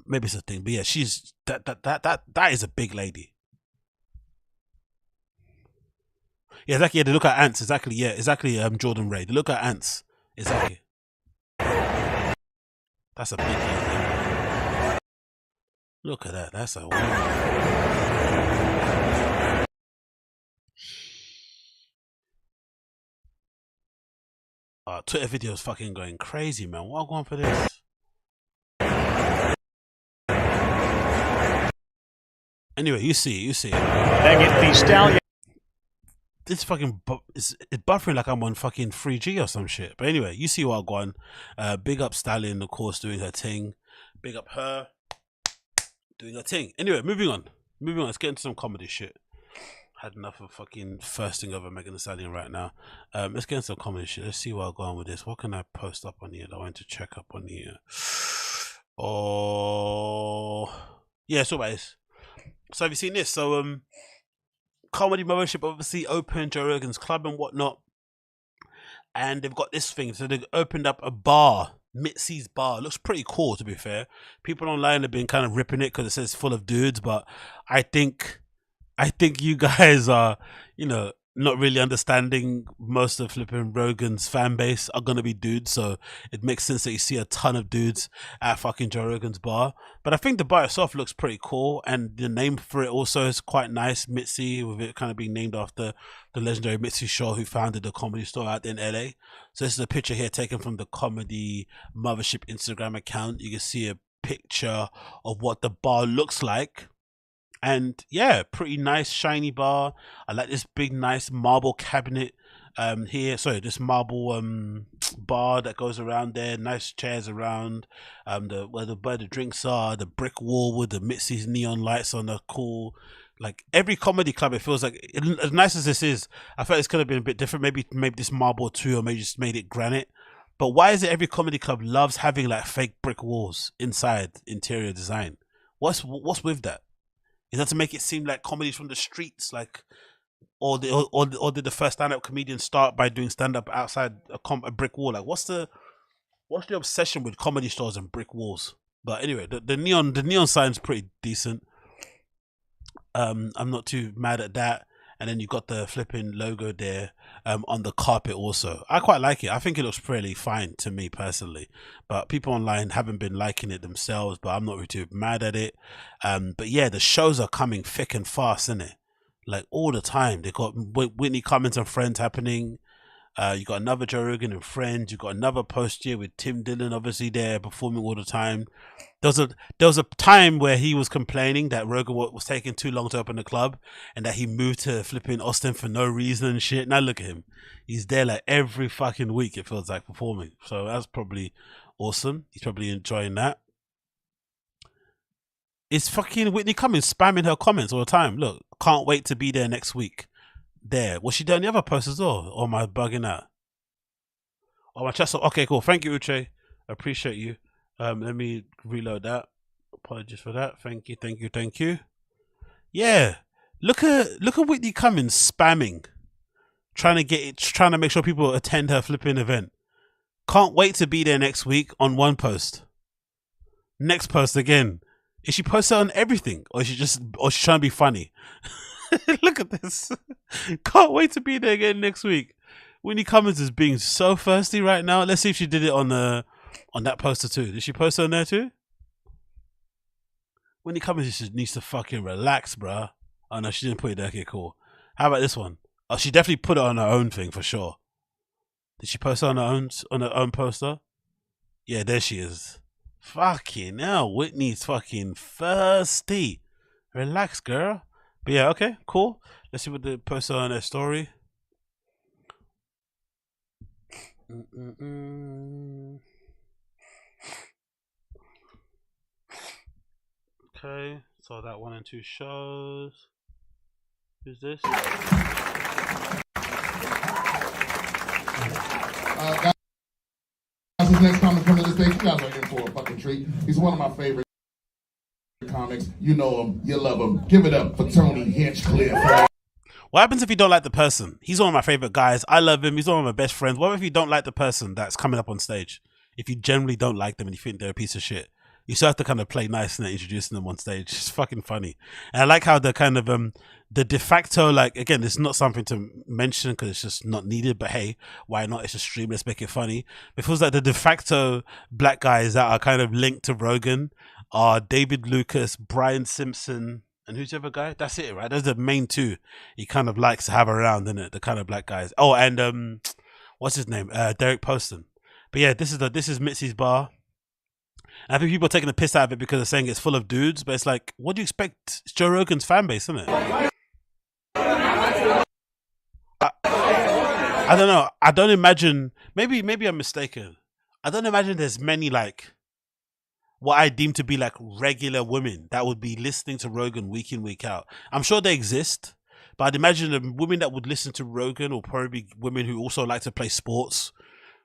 S6: Maybe it's a thing. But yeah, she's that is a big lady. Yeah, exactly. Yeah, they look at ants. Exactly. Yeah, exactly. Jordan Ray. They look at ants. Exactly. That's a big lady. Look at that. That's a. Twitter videos fucking going crazy, man. What going for this? Anyway, you see.
S8: Megan Thee Stallion.
S6: This fucking it's buffering like I'm on fucking 3G or some shit. But anyway, you see what I'm going. Big up Stallion, of course, doing her thing. Big up her doing her thing. Anyway, moving on. Let's get into some comedy shit. Had enough of fucking thirsting over Megan Thee Stallion right now. Let's get into some comedy shit. Let's see where I'm going with this. What can I post up on here that I want to check up on here? Oh, yeah. So about this. So have you seen this? So Comedy Mothership obviously opened Joe Rogan's club and whatnot, and they've got this thing. So they've opened up a bar, MITZI'S bar. It looks pretty cool, to be fair. People online have been kind of ripping it because it says full of dudes, but I think you guys are, not really understanding most of flipping Rogan's fan base are gonna be dudes, so it makes sense that you see a ton of dudes at fucking Joe Rogan's bar. But I think the bar itself looks pretty cool, and the name for it also is quite nice, Mitzi, with it kind of being named after the legendary Mitzi Shaw, who founded the Comedy Store out in LA. So this is a picture here taken from the Comedy Mothership Instagram account. You can see a picture of what the bar looks like. And yeah, pretty nice shiny bar. I like this big nice marble cabinet here. Sorry, this marble bar that goes around there. Nice chairs around. Where the drinks are. The brick wall with the Mitzi's neon lights on the cool. Like every comedy club, it feels like, as nice as this is, I felt this could have been a bit different. Maybe this marble too, or maybe just made it granite. But why is it every comedy club loves having like fake brick walls inside interior design? What's with that? Is that to make it seem like comedy's from the streets, like, or did the first stand-up comedian start by doing stand-up outside a brick wall? Like, what's the obsession with comedy stores and brick walls? But anyway, the neon sign's pretty decent. I'm not too mad at that. And then you got the flipping logo there on the carpet also. I quite like it. I think it looks pretty fine to me personally. But people online haven't been liking it themselves, but I'm not really too mad at it. But yeah, the shows are coming thick and fast, isn't it? Like all the time. They got Whitney Cummings and Friends happening. You got another Joe Rogan and Friends. You got another post here with Tim Dillon obviously there performing all the time. There was a time where he was complaining that Rogan was taking too long to open the club and that he moved to flipping Austin for no reason and shit. Now look at him. He's there like every fucking week, it feels like, performing. So that's probably awesome. He's probably enjoying that. It's fucking Whitney Cummings spamming her comments all the time. Look, can't wait to be there next week. There. Was she doing the other posts as well? Or am I bugging out? Oh, my chest. Okay, cool. Thank you, Uche. I appreciate you. Let me reload that. Apologies for that. Thank you. Yeah. Look at Whitney Cummings spamming. Trying to make sure people attend her flipping event. Can't wait to be there next week on one post. Next post again. Is she posted on everything, or is she trying to be funny? Look at this. Can't wait to be there again next week. Winnie Cummins is being so thirsty right now. Let's see if she did it on that poster too. Did she post it on there too? Winnie Cummins just needs to fucking relax, bruh. Oh no, she didn't put it there. Okay, cool. How about this one? Oh, she definitely put it on her own thing for sure. Did she post it on her own poster? Yeah, there she is. Fucking hell, Whitney's fucking thirsty. Relax, girl. But yeah, okay, cool. Let's see what they posted on their story. Okay, so that 1 and 2 shows. Who's this?
S9: Guys, his next comic coming to the stage. You guys are in for a fucking treat. He's one of my favorite comics. You know him, you love him. Give it up for Tony Hinchcliffe.
S6: What happens if you don't like the person? He's one of my favorite guys. I love him. He's one of my best friends. What if you don't like the person that's coming up on stage? If you generally don't like them and you think they're a piece of shit, you still have to kind of play nice and introducing them on stage. It's fucking funny. And I like how the kind of the de facto, like, again, it's not something to mention because it's just not needed, but hey, why not? It's a stream, let's make it funny. It feels like the de facto black guys that are kind of linked to Rogan are David Lucas, Brian Simpson, and who's the other guy? That's it, right? Those are the main two he kind of likes to have around, isn't it? The kind of black guys. Oh, and what's his name? Derek Poston. But yeah, this is MITZI'S bar. And I think people are taking the piss out of it because they're saying it's full of dudes, but it's like, what do you expect? It's Joe Rogan's fan base, isn't it? I don't know. I don't imagine. Maybe I'm mistaken. I don't imagine there's many like what I deem to be like regular women that would be listening to Rogan week in, week out. I'm sure they exist, but I'd imagine the women that would listen to Rogan will probably be women who also like to play sports,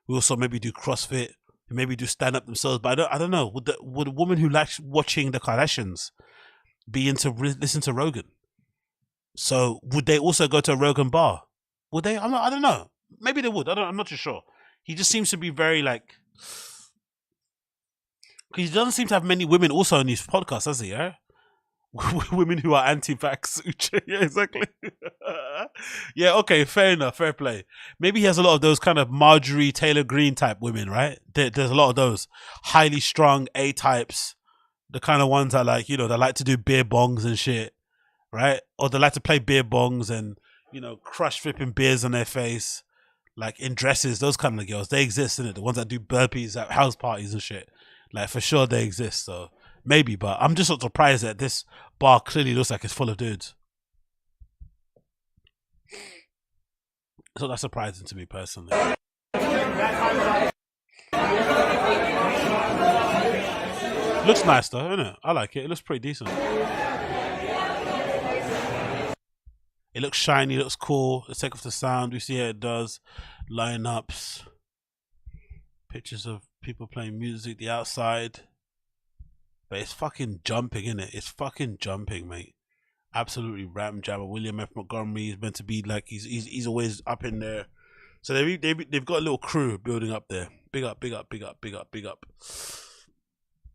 S6: who also maybe do CrossFit, who maybe do stand up themselves. But I don't know. Would a woman who likes watching the Kardashians be into listen to Rogan? So would they also go to a Rogan bar? Would they? I don't know. Maybe they would. I'm not too sure. He just seems to be very like. He doesn't seem to have many women also on his podcast, does he? Yeah, women who are anti-vax. Yeah, exactly. Yeah, okay, fair enough, fair play. Maybe he has a lot of those kind of Marjorie Taylor Greene type women, right? There's a lot of those highly strung A types, the kind of ones that like, you know, they like to do beer bongs and shit, right? Or they like to play beer bongs and, you know, crush flipping beers on their face, like in dresses. Those kind of girls, they exist, innit? The ones that do burpees at house parties and shit. Like, for sure they exist, so maybe, but I'm just not surprised that this bar clearly looks like it's full of dudes. So that's surprising to me personally. Looks nice though, isn't it? I like it. It looks pretty decent. It looks shiny, it looks cool. Let's take off the sound. We see how it does. Lineups. Pictures of people playing music, the outside. But it's fucking jumping, innit? It's fucking jumping, mate. Absolutely ram jammer. William F. Montgomery is meant to be like he's always up in there. So they've got a little crew building up there. Big up, big up, big up, big up, big up.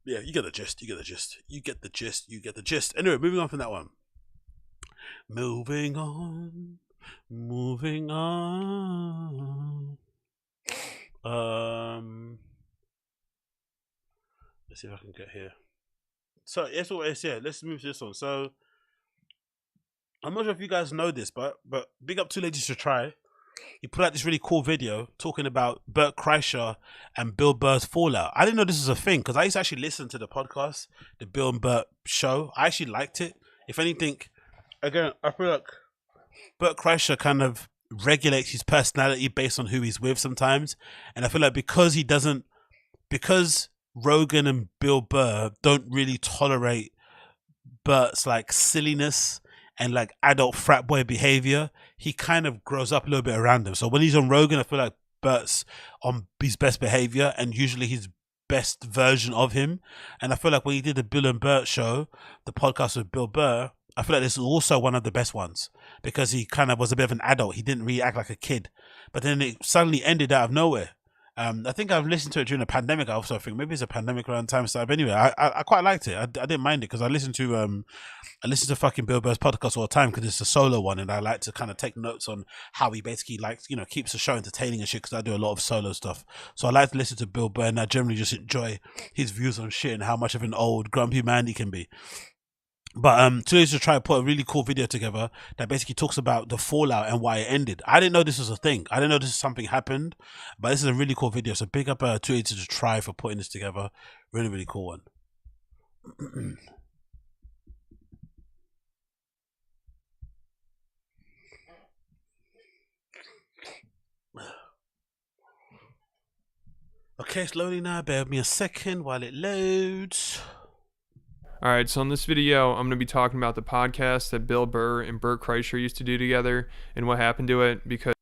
S6: Yeah, you get the gist. You get the gist. You get the gist. You get the gist. Anyway, moving on from that one. Moving on. Moving on. Let's see if I can get here. So yeah, let's move to this one. So I'm not sure if you guys know this, but big up Two Ladies to Try. He put out this really cool video talking about Bert Kreischer and Bill Burr's fallout. I didn't know this was a thing because I used to actually listen to the podcast, the Bill and Bert show. I actually liked it. If anything, again, I feel like Bert Kreischer kind of regulates his personality based on who he's with sometimes. And I feel like because Rogan and Bill Burr don't really tolerate Bert's like silliness and like adult frat boy behavior, he kind of grows up a little bit around him. So when he's on Rogan, I feel like Bert's on his best behavior and usually his best version of him. And I feel like when he did the Bill and Bert show, the podcast with Bill Burr, I feel like this is also one of the best ones because he kind of was a bit of an adult. He didn't really act like a kid, but then it suddenly ended out of nowhere. I think I've listened to it during the pandemic. I also think maybe it's a pandemic around time stuff. But anyway, I quite liked it. I didn't mind it because I listen to fucking Bill Burr's podcast all the time because it's a solo one, and I like to kind of take notes on how he basically keeps the show entertaining and shit. Because I do a lot of solo stuff, so I like to listen to Bill Burr, and I generally just enjoy his views on shit and how much of an old grumpy man he can be. But today to try to put a really cool video together that basically talks about the fallout and why it ended. I didn't know this was a thing. I didn't know this is something happened, but this is a really cool video. So big up to try for putting this together. Really, really cool one. Okay, it's loading now. Bear with me a second while it loads.
S10: Alright, so in this video, I'm going to be talking about the podcast that Bill Burr and Bert Kreischer used to do together and what happened to it, because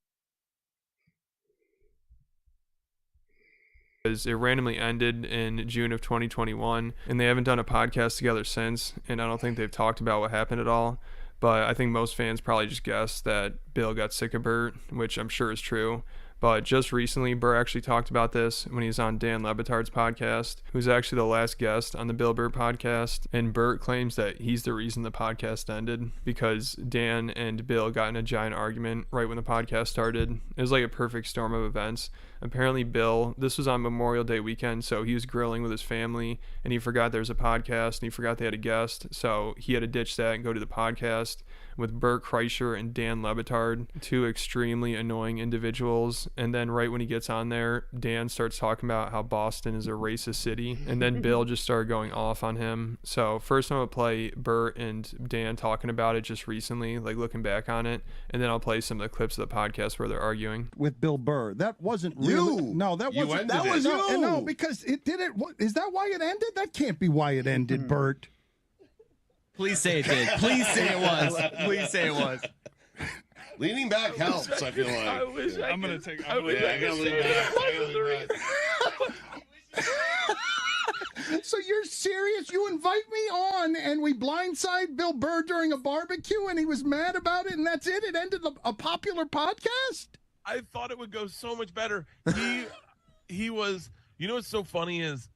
S10: it randomly ended in June of 2021, and they haven't done a podcast together since, and I don't think they've talked about what happened at all. But I think most fans probably just guessed that Bill got sick of Bert, which I'm sure is true. But just recently, Burr actually talked about this when he was on Dan Le Batard's podcast, who's actually the last guest on the Bill Burr podcast. And Bert claims that he's the reason the podcast ended because Dan and Bill got in a giant argument right when the podcast started. It was like a perfect storm of events. Apparently Bill, this was on Memorial Day weekend, so he was grilling with his family, and he forgot there was a podcast, and he forgot they had a guest, so he had to ditch that and go to the podcast with Bert Kreischer and Dan Le Batard, two extremely annoying individuals. And then right when he gets on there, Dan starts talking about how Boston is a racist city, and then Bill just started going off on him. So first I'm going to play Bert and Dan talking about it just recently, like looking back on it, and then I'll play some of the clips of the podcast where they're arguing.
S11: With Bill Burr. That wasn't really... No, that wasn't...
S12: That was you!
S11: No, because it didn't... Is that why it ended? That can't be why it ended, Bert.
S12: Please say it did. Please say it was. Please say it was.
S13: Leaning back helps, I feel like.
S10: I wish I
S12: I'm
S10: could.
S12: going to take...
S13: I gotta lean back.
S11: So you're serious? You invite me on and we blindside Bill Burr during a barbecue and he was mad about it and that's it? It ended a popular podcast?
S12: I thought it would go so much better. He was... You know what's so funny is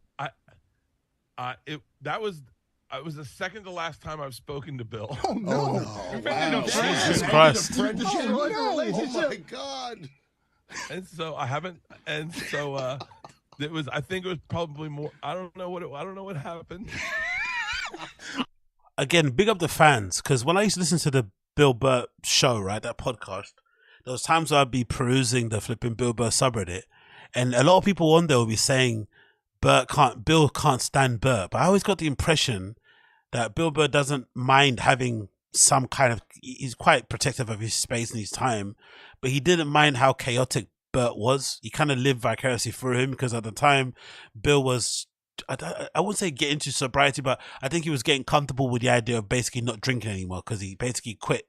S12: it was the second to last time I've spoken to Bill.
S11: Oh, no.
S13: Wow.
S6: Jesus Christ.
S13: Oh, my God.
S12: And so I haven't... And so... I think it was probably more. I don't know what happened.
S6: Again, big up the fans, because when I used to listen to the Bill Burr show, right, that podcast, there was times I'd be perusing the flipping Bill Burr subreddit, and a lot of people on there will be saying Bill can't stand Burr, but I always got the impression that Bill Burr doesn't mind having some kind of. He's quite protective of his space and his time, but he didn't mind how chaotic Bert was. He kind of lived vicariously through him because at the time Bill was, I wouldn't say get into sobriety, but I think he was getting comfortable with the idea of basically not drinking anymore because he basically quit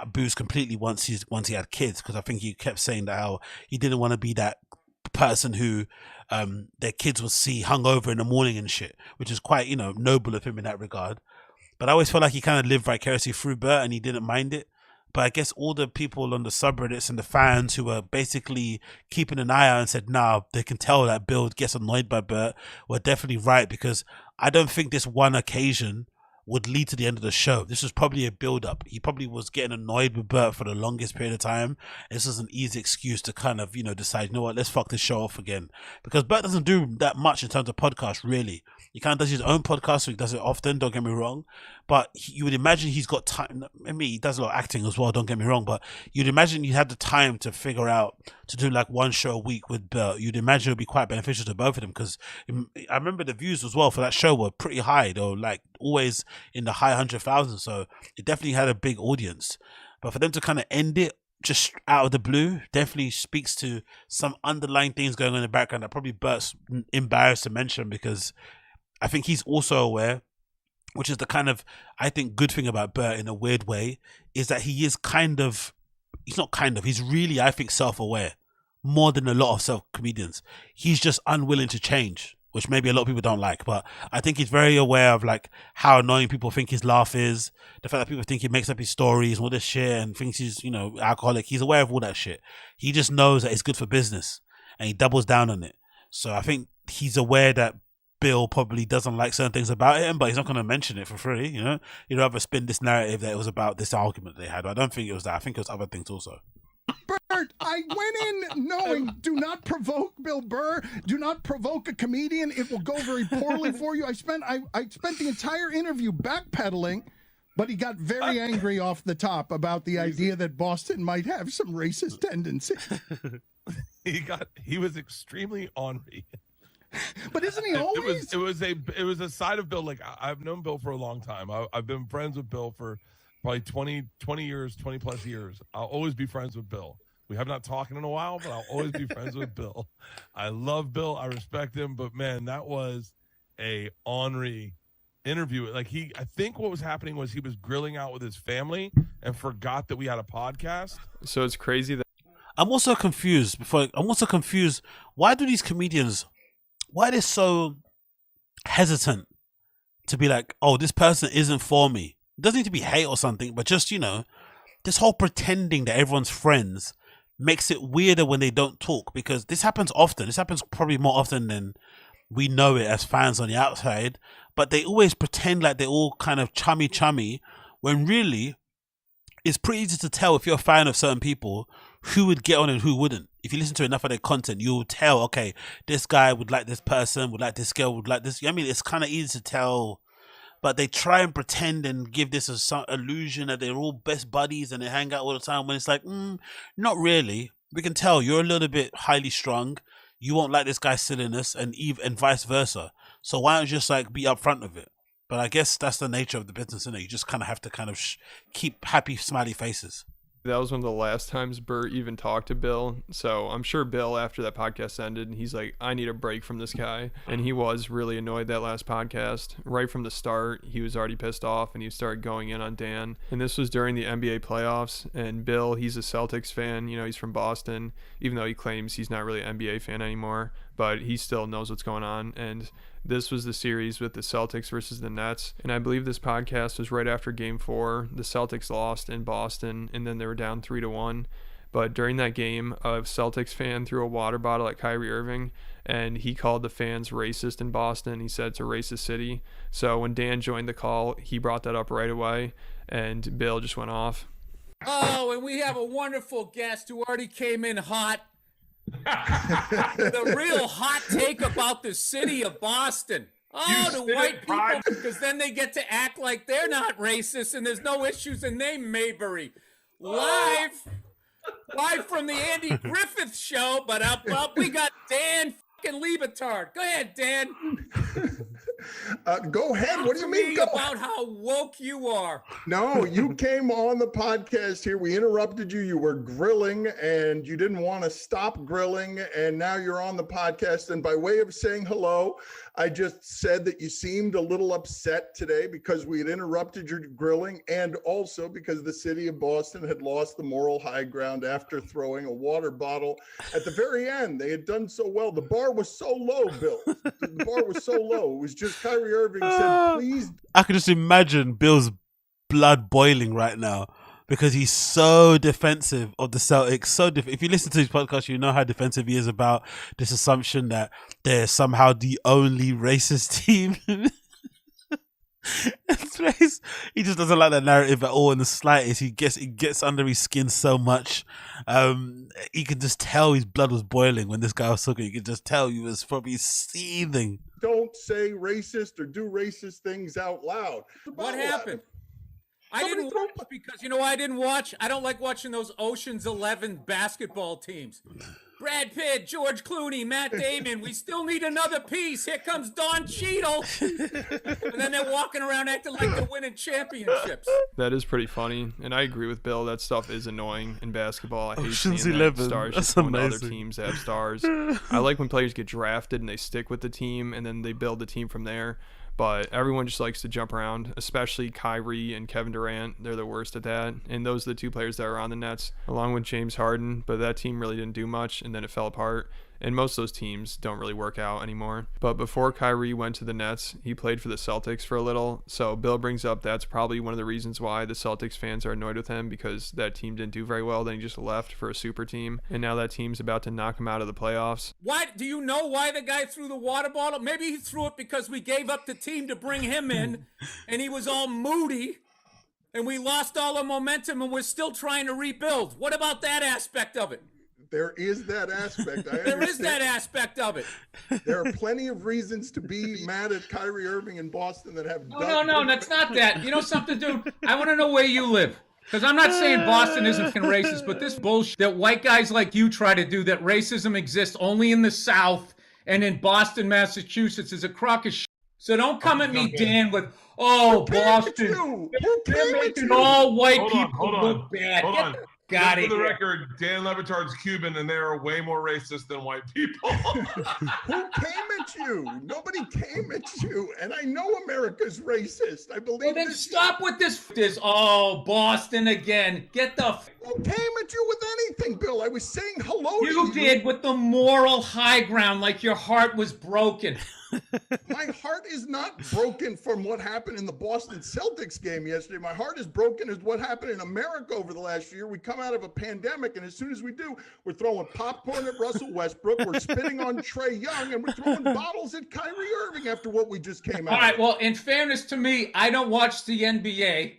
S6: booze completely once he had kids, because I think he kept saying that how he didn't want to be that person who their kids would see hungover in the morning and shit, which is quite, you know, noble of him in that regard. But I always felt like he kind of lived vicariously through Bert and he didn't mind it. But I guess all the people on the subreddits and the fans who were basically keeping an eye out and said, nah, they can tell that Bill gets annoyed by Bert, were definitely right, because I don't think this one occasion would lead to the end of the show. This was probably a build-up. He probably was getting annoyed with Bert for the longest period of time. This is an easy excuse to kind of, you know, decide, you know what, let's fuck this show off again. Because Bert doesn't do that much in terms of podcasts, really. He kind of does his own podcast, so he does it often, don't get me wrong. But you would imagine he's got time. I mean, he does a lot of acting as well, don't get me wrong. But you'd imagine he had the time to figure out, to do like one show a week with Bert. You'd imagine it would be quite beneficial to both of them, because I remember the views as well for that show were pretty high. They were like always in the high 100,000. So it definitely had a big audience. But for them to kind of end it just out of the blue definitely speaks to some underlying things going on in the background that probably Bert's embarrassed to mention, because I think he's also aware, which is the kind of, I think, good thing about Bert in a weird way, is that he is he's really, I think, self-aware more than a lot of self-comedians. He's just unwilling to change, which maybe a lot of people don't like, but I think he's very aware of like how annoying people think his laugh is, the fact that people think he makes up his stories and all this shit and thinks he's, you know, alcoholic. He's aware of all that shit. He just knows that it's good for business. and he doubles down on it. So I think he's aware that Bill probably doesn't like certain things about him, but he's not going to mention it for free. You know, he'd rather spin this narrative that it was about this argument they had. I don't think it was that. I think it was other things also.
S11: Bert, I went in knowing do not provoke Bill Burr, do not provoke a comedian. It will go very poorly for you. I spent the entire interview backpedaling, but he got very angry off the top about the idea that Boston might have some racist tendency.
S12: He was extremely ornery.
S11: But isn't he always?
S12: It was a side of Bill. Like I've known Bill for a long time. I've been friends with Bill for probably 20 years, 20 plus years. I'll always be friends with Bill. We have not talked in a while, but I'll always be friends with Bill. I love Bill. I respect him. But man, that was a ornery interview. Like I think what was happening was he was grilling out with his family and forgot that we had a podcast.
S10: So it's crazy that
S6: I'm also confused. Why do these comedians? Why are they so hesitant to be like, oh, this person isn't for me? It doesn't need to be hate or something, but just, you know, this whole pretending that everyone's friends makes it weirder when they don't talk, because this happens often. This happens probably more often than we know it as fans on the outside, but they always pretend like they're all kind of chummy when really it's pretty easy to tell if you're a fan of certain people who would get on and who wouldn't. If you listen to enough of their content, you'll tell, okay, this guy would like this person, would like this girl, would like this. I mean, it's kind of easy to tell, but they try and pretend and give this some illusion that they're all best buddies and they hang out all the time, when it's like, not really. We can tell you're a little bit highly strung. You won't like this guy's silliness, and vice versa. So why don't you just like be upfront with it? But I guess that's the nature of the business, isn't it? You just kind of have to keep happy, smiley faces.
S10: that was one of the last times Bert even talked to Bill. So I'm sure Bill, after that podcast ended, he's like, I need a break from this guy. And he was really annoyed that last podcast. Right from the start, he was already pissed off and he started going in on Dan. And this was during the NBA playoffs. And Bill, he's a Celtics fan. You know, he's from Boston, even though he claims he's not really an NBA fan anymore. But he still knows what's going on. And this was the series with the Celtics versus the Nets. And I believe this podcast was right after Game 4. The Celtics lost in Boston, and then they were down 3-1. But during that game, a Celtics fan threw a water bottle at Kyrie Irving, and he called the fans racist in Boston. He said it's a racist city. So when Dan joined the call, he brought that up right away, and Bill just went off.
S14: Oh, and we have a wonderful guest who already came in hot. The real hot take about the city of Boston. Oh, the white people, because then they get to act like they're not racist and there's no issues in name Maybury. Live from the Andy Griffith show, but up we got Dan fucking Liebetard. Go ahead, Dan.
S15: Go ahead. What do you mean? Go
S14: about how woke you are.
S15: No, you came on the podcast here. We interrupted you. You were grilling and you didn't want to stop grilling. And now you're on the podcast. And by way of saying hello, I just said that you seemed a little upset today because we had interrupted your grilling, and also because the city of Boston had lost the moral high ground after throwing a water bottle at the very end. They had done so well. The bar was so low, Bill. The bar was so low. It was just Kyrie Irving said, please.
S6: I could just imagine Bill's blood boiling right now because he's so defensive of the Celtics. If you listen to his podcast, you know how defensive he is about this assumption that they're somehow the only racist team. He just doesn't like that narrative at all in the slightest. It gets under his skin so much. You can just tell his blood was boiling when this guy was talking. You can just tell he was probably seething.
S15: Don't say racist or do racist things out loud.
S14: What happened? I didn't watch because, you know, I didn't watch. I don't like watching those Ocean's 11 basketball teams. Brad Pitt, George Clooney, Matt Damon. We still need another piece. Here comes Don Cheadle. And then they're walking around acting like they're winning championships.
S10: That is pretty funny. And I agree with Bill. That stuff is annoying in basketball. I hate
S6: Ocean's
S10: seeing
S6: 11.
S10: That stars
S6: That's
S10: just going to other
S6: amazing.
S10: teams that have stars. I like when players get drafted and they stick with the team and then they build the team from there. But everyone just likes to jump around, especially Kyrie and Kevin Durant. They're the worst at that. And those are the two players that are on the Nets, along with James Harden. But that team really didn't do much, and then it fell apart. and most of those teams don't really work out anymore. But before Kyrie went to the Nets, he played for the Celtics for a little. So Bill brings up that's probably one of the reasons why the Celtics fans are annoyed with him, because that team didn't do very well. Then he just left for a super team, and now that team's about to knock him out of the playoffs.
S14: Why do you know why the guy threw the water bottle? Maybe he threw it because we gave up the team to bring him in, and he was all moody, and we lost all our momentum, and we're still trying to rebuild. What about that aspect of it?
S15: There is that aspect.
S14: There is that aspect of it.
S15: There are plenty of reasons to be mad at Kyrie Irving in Boston that have.
S14: No, that's not that. You know something, dude? I want to know where you live. Because I'm not saying Boston isn't fucking racist, but this bullshit that white guys like you try to do, that racism exists only in the South and in Boston, Massachusetts, is a crock of shit. So don't come at me, Dan, with, oh, Boston. They're making all white people look bad.
S12: Hold on.
S14: Got
S12: Just
S14: it.
S12: for the record, Dan Levitard's Cuban, and they are way more racist than white people.
S15: Who came at you? Nobody came at you. And I know America's racist. I believe.
S14: Well, then stop with this. Oh, Boston again. Get the.
S15: Who came at you with anything, Bill? I was saying hello to you.
S14: You did with the moral high ground, like your heart was broken.
S15: My heart is not broken from what happened in the Boston Celtics game yesterday. My heart is broken as what happened in America over the last year. We come out of a pandemic, and as soon as we do, we're throwing popcorn at Russell Westbrook, we're spitting on Trae Young, and we're throwing bottles at Kyrie Irving after what we just came out.
S14: All right, well, in fairness to me, I don't watch the NBA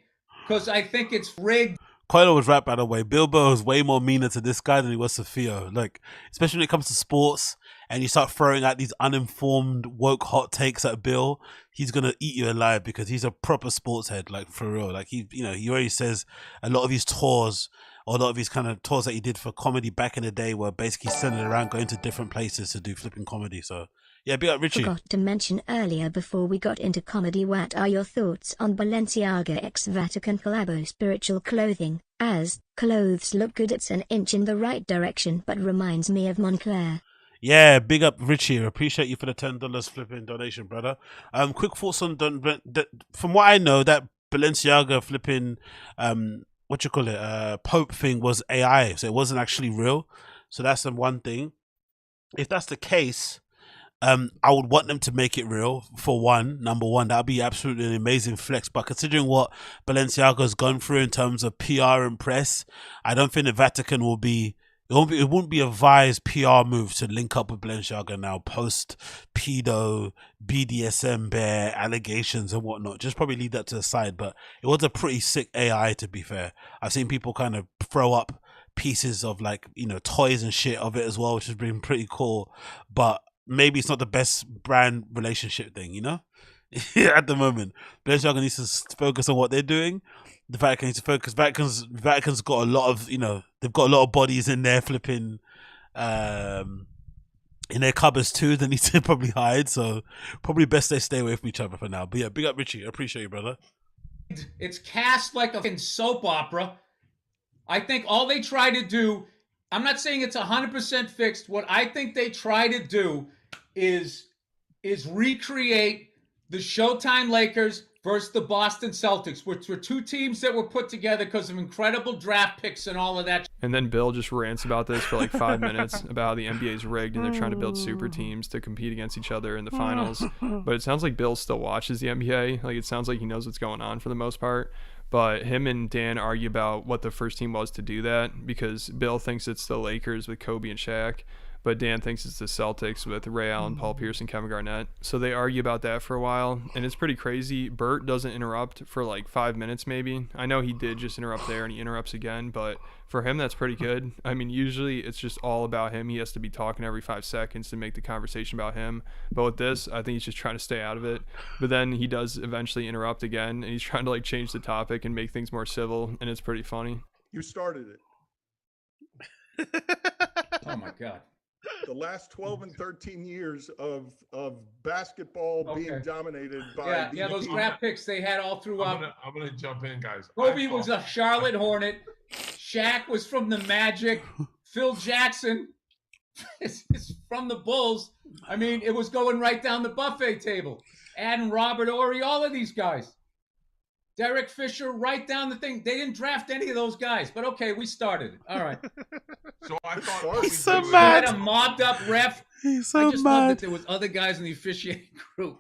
S14: because I think it's rigged.
S6: Coiler was right, by the way. Bilbo is way more meaner to this guy than he was to Theo. Like, especially when it comes to sports, and you start throwing out these uninformed, woke hot takes at Bill, he's gonna eat you alive, because he's a proper sports head, like, for real. Like, he already says a lot of his tours, or a lot of his kind of tours that he did for comedy back in the day, were basically sending around, going to different places to do flipping comedy. So yeah, big up Richie.
S16: Forgot to mention earlier before we got into comedy, what are your thoughts on Balenciaga x Vatican collabo spiritual clothing? As clothes look good, it's an inch in the right direction, but reminds me of Montclair.
S6: Yeah, big up Richie. Appreciate you for the $10 flipping donation, brother. Quick thoughts on from what I know, that Balenciaga flipping Pope thing was AI, so it wasn't actually real. So that's the one thing. If that's the case, I would want them to make it real, for one. Number one, that would be absolutely an amazing flex. But considering what Balenciaga's gone through in terms of PR and press, I don't think the Vatican will be. It wouldn't be a wise PR move to link up with Balenciaga now, post pedo, BDSM bear allegations and whatnot. Just probably leave that to the side. But it was a pretty sick AI, to be fair. I've seen people kind of throw up pieces of, like, toys and shit of it as well, which has been pretty cool. But maybe it's not the best brand relationship thing, at the moment. Balenciaga needs to focus on what they're doing. The Vatican needs to focus. Vatican's got a lot of, they've got a lot of bodies in their flipping, in their cupboards too. They need to probably hide. So probably best they stay away from each other for now. But yeah, big up Richie. I appreciate you, brother.
S14: It's cast like a fucking soap opera. I think all they try to do, I'm not saying it's 100% fixed. What I think they try to do is recreate the Showtime Lakers versus the Boston Celtics, which were two teams that were put together because of incredible draft picks and all of that.
S10: And then Bill just rants about this for like 5 minutes about how the NBA is rigged and they're trying to build super teams to compete against each other in the finals. But it sounds like Bill still watches the NBA. Like, it sounds like he knows what's going on for the most part. But him and Dan argue about what the first team was to do that, because Bill thinks it's the Lakers with Kobe and Shaq, but Dan thinks it's the Celtics with Ray Allen, Paul Pierce, and Kevin Garnett. So they argue about that for a while, and it's pretty crazy. Bert doesn't interrupt for like 5 minutes maybe. I know he did just interrupt there, and he interrupts again, but for him, that's pretty good. I mean, usually it's just all about him. He has to be talking every 5 seconds to make the conversation about him. But with this, I think he's just trying to stay out of it. But then he does eventually interrupt again, and he's trying to like change the topic and make things more civil, and it's pretty funny.
S15: You started it.
S14: Oh my God.
S15: The last 12 and 13 years of basketball being dominated by
S14: those draft picks they had all throughout.
S12: I'm gonna jump in, guys.
S14: Kobe was a Charlotte Hornet. Shaq was from the Magic. Phil Jackson is from the Bulls. I mean, it was going right down the buffet table. And Robert Horry, all of these guys. Derek Fisher, write down the thing. They didn't draft any of those guys, but okay, we started it. All right.
S12: So I thought
S6: He's so
S14: We
S6: mad.
S14: had a mobbed up ref.
S6: He's so
S14: I just love
S6: mad.
S14: that there was other guys in the officiating group,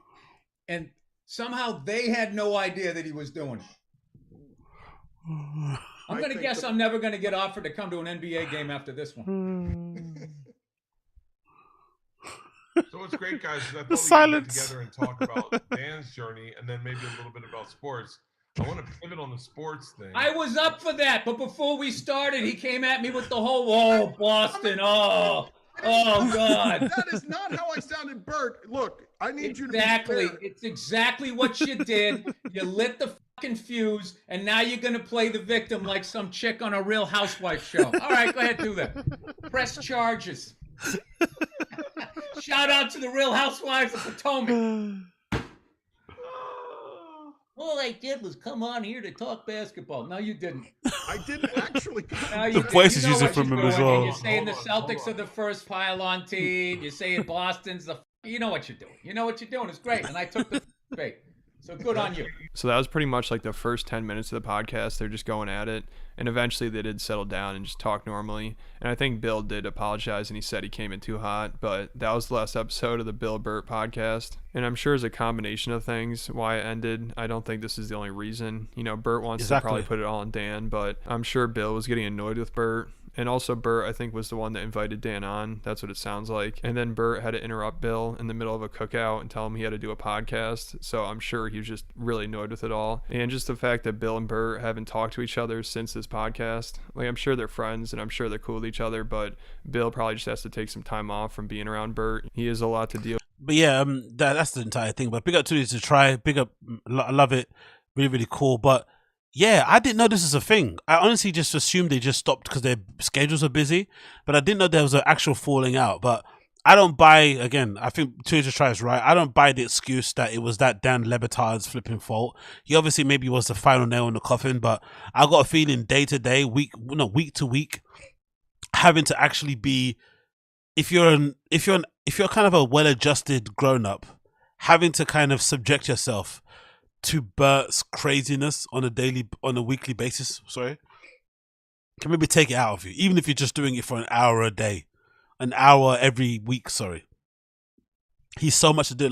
S14: and somehow they had no idea that he was doing it. I'm going to guess I'm never going to get offered to come to an NBA game after this one.
S12: So it's great, guys. 'Cause I thought
S6: The
S12: we could get
S6: silence.
S12: together and talk about Dan's journey, and then maybe a little bit about sports. I want to pivot on the sports thing.
S14: I was up for that, but before we started, he came at me with the whole, Boston, God.
S15: That is not how I sounded, Bert. Look, I need you to be fair.
S14: It's exactly what you did. You lit the fucking fuse, and now you're going to play the victim like some chick on a Real Housewife show. All right, go ahead, do that. Press charges. Shout out to the Real Housewives of Potomac. All I did was come on here to talk basketball. No, you didn't.
S15: I didn't actually.
S14: No, you
S6: The
S14: didn't.
S6: voice
S14: You
S6: is
S14: know
S6: using
S14: what
S6: from
S14: you're
S6: him as
S14: doing.
S6: well.
S14: You're saying the Celtics are the first pylon team. You're saying Boston's the. You know what you're doing. You know what you're doing. It's great, and I took the bait. So good on you.
S10: So that was pretty much like the first 10 minutes of the podcast. They're just going at it. And eventually they did settle down and just talk normally. And I think Bill did apologize and he said he came in too hot. But that was the last episode of the Bill Burt podcast. And I'm sure it's a combination of things why it ended. I don't think this is the only reason. You know, Burt wants to probably put it all on Dan. But I'm sure Bill was getting annoyed with Burt. And also Burt, I think, was the one that invited Dan on. That's what it sounds like. And then Burt had to interrupt Bill in the middle of a cookout and tell him he had to do a podcast. So I'm sure he was just really annoyed with it all. And just the fact that Bill and Burt haven't talked to each other since this podcast. Like, I'm sure they're friends and I'm sure they're cool with each other. But Bill probably just has to take some time off from being around Burt. He has a lot to deal with.
S6: But yeah, that's the entire thing. But big up to you to try. Big up. I love it. Really, really cool. But yeah, I didn't know this is a thing. I honestly just assumed they just stopped because their schedules are busy. But I didn't know there was an actual falling out. But I don't buy, again, I think Twitter tries right. I don't buy the excuse that it was that Dan Le Batard's flipping fault. He obviously maybe was the final nail in the coffin. But I got a feeling day to day, week to week, having to actually be, if you're kind of a well-adjusted grown-up, having to kind of subject yourself to Bert's craziness on a weekly basis, can maybe take it out of you, even if you're just doing it for an hour a day, an hour every week, He's so much to do.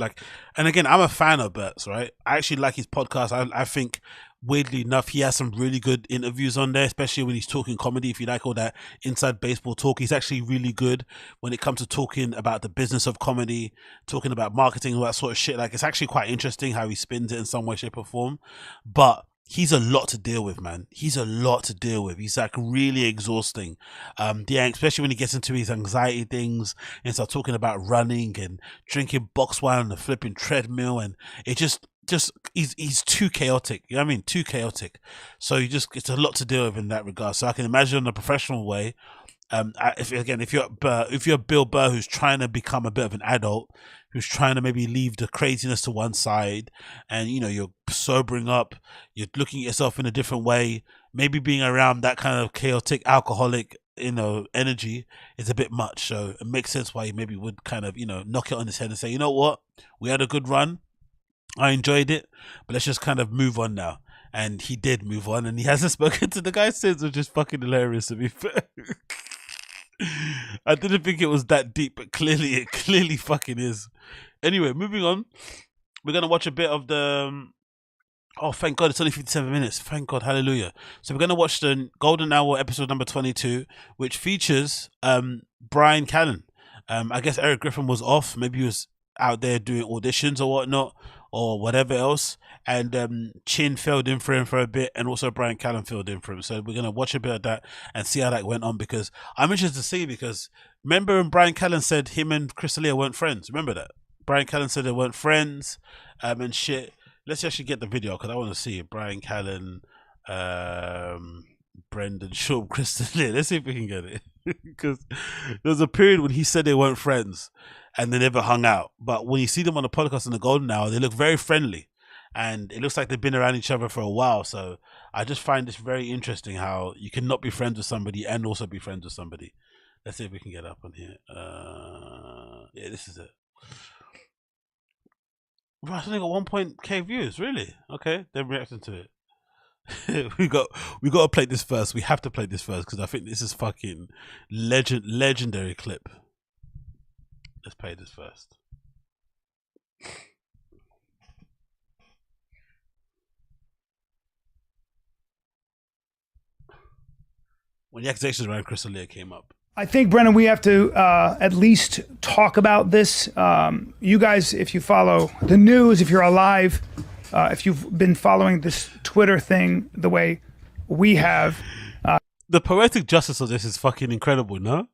S6: And again, I'm a fan of Bert's, right? I actually like his podcast. I think, weirdly enough, he has some really good interviews on there, especially when he's talking comedy. If you like all that inside baseball talk, he's actually really good when it comes to talking about the business of comedy, talking about marketing, all that sort of shit. It's actually quite interesting how he spins it in some way, shape or form. But he's a lot to deal with, man. He's a lot to deal with. He's really exhausting. Especially when he gets into his anxiety things and start talking about running and drinking box wine on the flipping treadmill, and it just he's too chaotic. You know what I mean? Too chaotic. So it's a lot to deal with in that regard. So I can imagine in a professional way, if you're Bill Burr who's trying to become a bit of an adult, who's trying to maybe leave the craziness to one side, and you're sobering up, you're looking at yourself in a different way, maybe being around that kind of chaotic alcoholic energy is a bit much. So it makes sense why he maybe would kind of knock it on his head and say, you know what, we had a good run, I enjoyed it, but let's just kind of move on now. And he did move on, and he hasn't spoken to the guy since, which is fucking hilarious to be fair. I didn't think it was that deep, but it clearly fucking is. Anyway, moving on. We're going to watch a bit of the... Oh, thank God, it's only 57 minutes. Thank God, hallelujah. So we're going to watch the Golden Hour episode number 22, which features Bryan Callen. I guess ERIK Griffin was off. Maybe he was out there doing auditions or whatnot, or whatever else. And Chin filled in for him for a bit, and also Bryan Callen filled in for him. So we're going to watch a bit of that and see how that went on, because I'm interested to see, because remember when Bryan Callen said him and Crystalia weren't friends? Remember that? Bryan Callen said they weren't friends and shit. Let's actually get the video, because I want to see it. Bryan Callen, Brendan Schaub, Crystalia. Let's see if we can get it. Because there's a period when he said they weren't friends and they never hung out. But when you see them on the podcast in the Golden Hour, they look very friendly. And it looks like they've been around each other for a while. So I just find this very interesting how you cannot be friends with somebody and also be friends with somebody. Let's see if we can get up on here. Yeah, this is it. Right, I think got 1.k views, really? Okay, they're reacting to it. we got to play this first. We have to play this first because I think this is fucking legendary clip. Let's play this first. When the accusations around Chris D'Elia came up.
S17: I think, Brennan, we have to at least talk about this. You guys, if you follow the news, if you're alive, if you've been following this Twitter thing the way we have.
S6: The poetic justice of this is fucking incredible, no?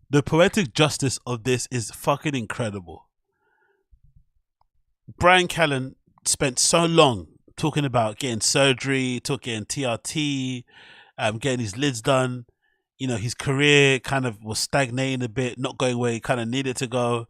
S6: The poetic justice of this is fucking incredible. Bryan Callen spent so long talking about getting surgery, getting TRT, getting his lids done. You know, his career kind of was stagnating a bit, not going where he kind of needed to go.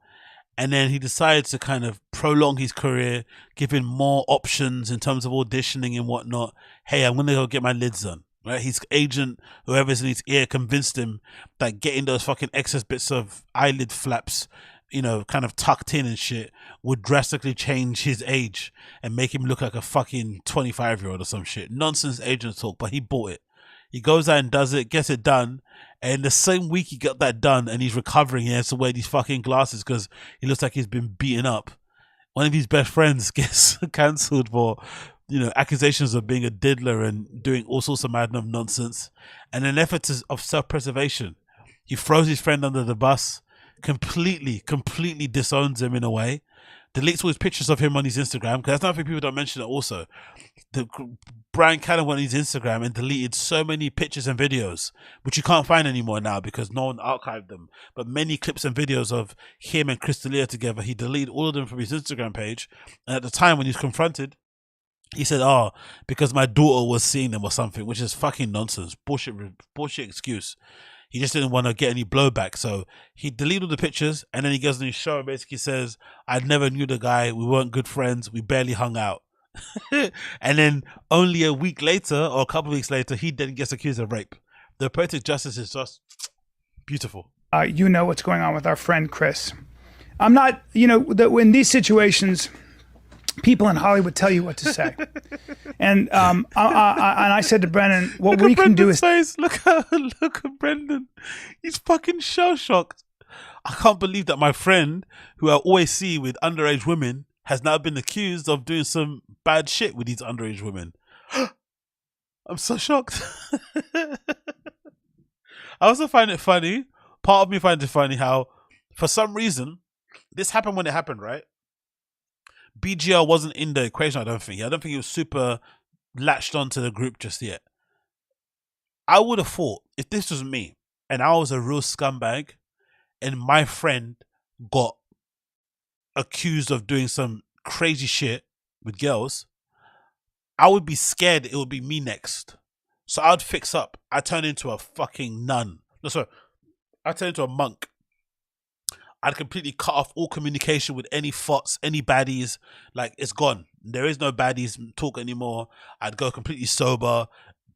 S6: And then he decided to kind of prolong his career, give him more options in terms of auditioning and whatnot. Hey, I'm going to go get my lids done. Right? His agent, whoever's in his ear, convinced him that getting those fucking excess bits of eyelid flaps, you know, kind of tucked in and shit, would drastically change his age and make him look like a fucking 25-year-old or some shit. Nonsense agent talk, but he bought it. He goes out and does it, gets it done, and the same week he got that done and he's recovering, he has to wear these fucking glasses because he looks like he's been beaten up. One of his best friends gets cancelled for, you know, accusations of being a diddler and doing all sorts of madness nonsense. And in an effort of self-preservation, he throws his friend under the bus, completely disowns him in a way, deletes all his pictures of him on his Instagram, because that's another thing people don't mention it also. Bryan Callen went on his Instagram and deleted so many pictures and videos, which you can't find anymore now because no one archived them. But many clips and videos of him and Chris D'Elia together, he deleted all of them from his Instagram page. And at the time when he was confronted, he said, "Oh, because my daughter was seeing them or something," which is fucking nonsense, bullshit excuse. He just didn't want to get any blowback, so he deleted all the pictures, and then he goes on his show and basically says, "I never knew the guy. We weren't good friends. We barely hung out." And then only a week later, or a couple of weeks later, he then gets accused of rape. The poetic justice is just beautiful.
S17: You know what's going on with our friend Chris. I'm not, you know, in these situations, people in Hollywood tell you what to say. And I said to Brennan, what we can do is
S6: face. Look at Brendan. He's fucking shell shocked. I can't believe that my friend, who I always see with underage women, has now been accused of doing some bad shit with these underage women. I'm so shocked. I also find it funny. Part of me finds it funny how, for some reason, this happened when it happened, right? BGL wasn't in the equation, I don't think. I don't think he was super latched onto the group just yet. I would have thought, if this was me, and I was a real scumbag, and my friend got accused of doing some crazy shit with girls, I would be scared it would be me next. So I'd fix up. I'd turn into a fucking nun. No, sorry. I'd turn into a monk. I'd completely cut off all communication with any thoughts, any baddies. Like, it's gone. There is no baddies talk anymore. I'd go completely sober,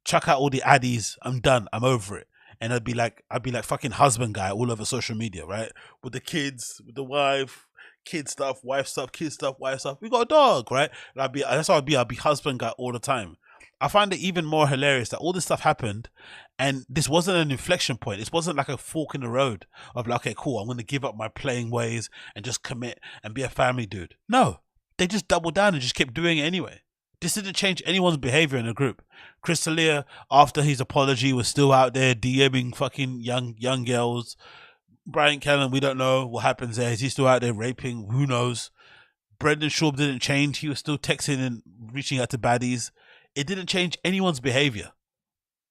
S6: chuck out all the addies. I'm done. I'm over it. And I'd be like fucking husband guy all over social media, right? With the kids, with the wife, kid stuff, wife stuff, kid stuff, wife stuff. We got a dog, right? And that's how I'd be husband guy all the time. I find it even more hilarious that all this stuff happened and this wasn't an inflection point. This wasn't like a fork in the road of like, okay, cool, I'm going to give up my playing ways and just commit and be a family dude. No, they just doubled down and just kept doing it anyway. This didn't change anyone's behavior in the group. Chris D'Elia, after his apology, was still out there DMing fucking young girls. Bryan Callen, we don't know what happens there. Is he still out there raping? Who knows? Brendan Schaub didn't change. He was still texting and reaching out to baddies. It didn't change anyone's behavior.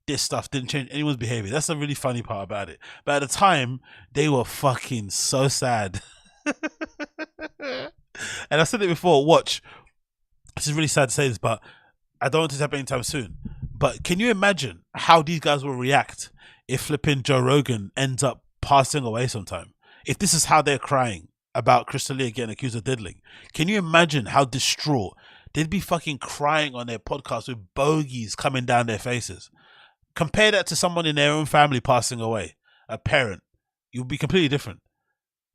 S6: This stuff didn't change anyone's behavior. That's the really funny part about it. But at the time, they were fucking so sad. And I said it before, watch. This is really sad to say this, but I don't want this to happen anytime soon. But can you imagine how these guys will react if flipping Joe Rogan ends up passing away sometime? If this is how they're crying about Chris D'Elia getting accused of diddling, can you imagine how distraught they'd be fucking crying on their podcast with bogeys coming down their faces? Compare that to someone in their own family passing away, a parent. You'll be completely different.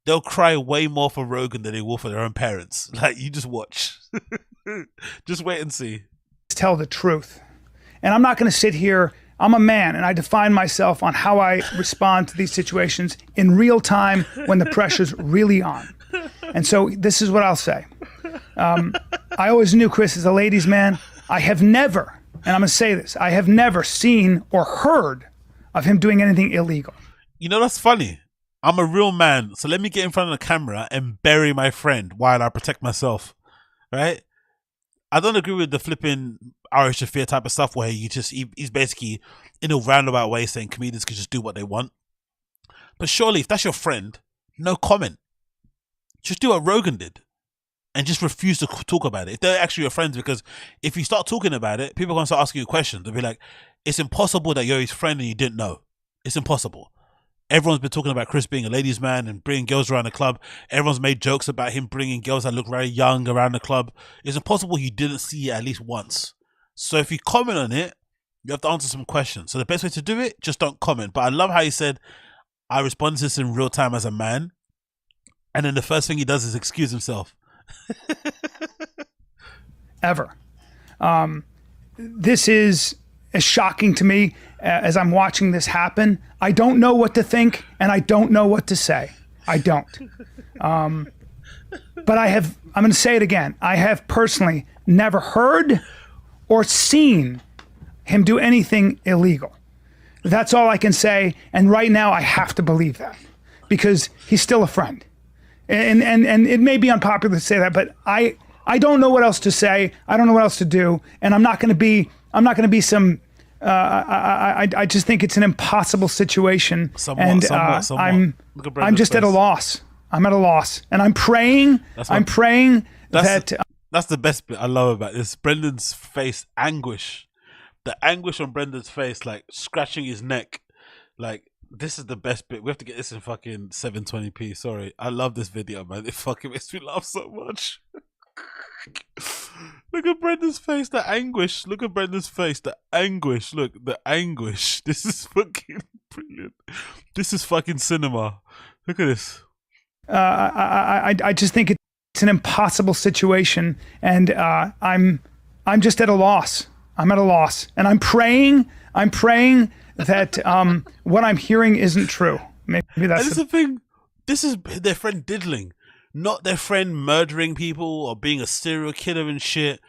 S6: They'll cry way more for Rogan than they will for their own parents. Like, you just watch. Just wait and see.
S17: Tell the truth. And I'm not going to sit here. I'm a man, and I define myself on how I respond to these situations in real time when the pressure's really on. And so this is what I'll say. I always knew Chris is a ladies' man. I have never, and I'm going to say this, I have never seen or heard of him doing anything illegal.
S6: You know, that's funny. I'm a real man, so let me get in front of the camera and bury my friend while I protect myself, right? I don't agree with the flipping Irish Shafir type of stuff where he's basically in a roundabout way saying comedians can just do what they want. But surely, if that's your friend, no comment. Just do what Rogan did and just refuse to talk about it. If they're actually your friends, because if you start talking about it, people are going to start asking you questions. They'll be like, it's impossible that you're his friend and you didn't know. It's impossible. Everyone's been talking about Chris being a ladies' man and bringing girls around the club. Everyone's made jokes about him bringing girls that look very young around the club. It's impossible you didn't see it at least once. So if you comment on it, you have to answer some questions. So the best way to do it, just don't comment. But I love how he said, I respond to this in real time as a man. And then the first thing he does is excuse himself.
S17: Ever. This is as shocking to me as I'm watching this happen. I don't know what to think, and I don't know what to say. I don't. But I'm going to say it again. I have personally never heard or seen him do anything illegal. That's all I can say. And right now I have to believe that because he's still a friend. And it may be unpopular to say that, but I don't know what else to say. I don't know what else to do. And I'm not going to be some, I just think it's an impossible situation.
S6: Somewhat.
S17: I'm just at a loss. I'm at a loss. And I'm praying. That's
S6: the best bit I love about this. Brendan's face anguish. The anguish on Brendan's face, like scratching his neck. Like, this is the best bit. We have to get this in fucking 720p. Sorry. I love this video, man. It fucking makes me laugh so much. Look at Brendan's face, the anguish. Look at Brendan's face, the anguish. Look, the anguish. This is fucking brilliant. This is fucking cinema. Look at this.
S17: I just think it's an impossible situation, and I'm just at a loss. I'm at a loss, and I'm praying that what I'm hearing isn't true. Maybe that's
S6: the thing. This is their friend diddling, not their friend murdering people or being a serial killer and shit.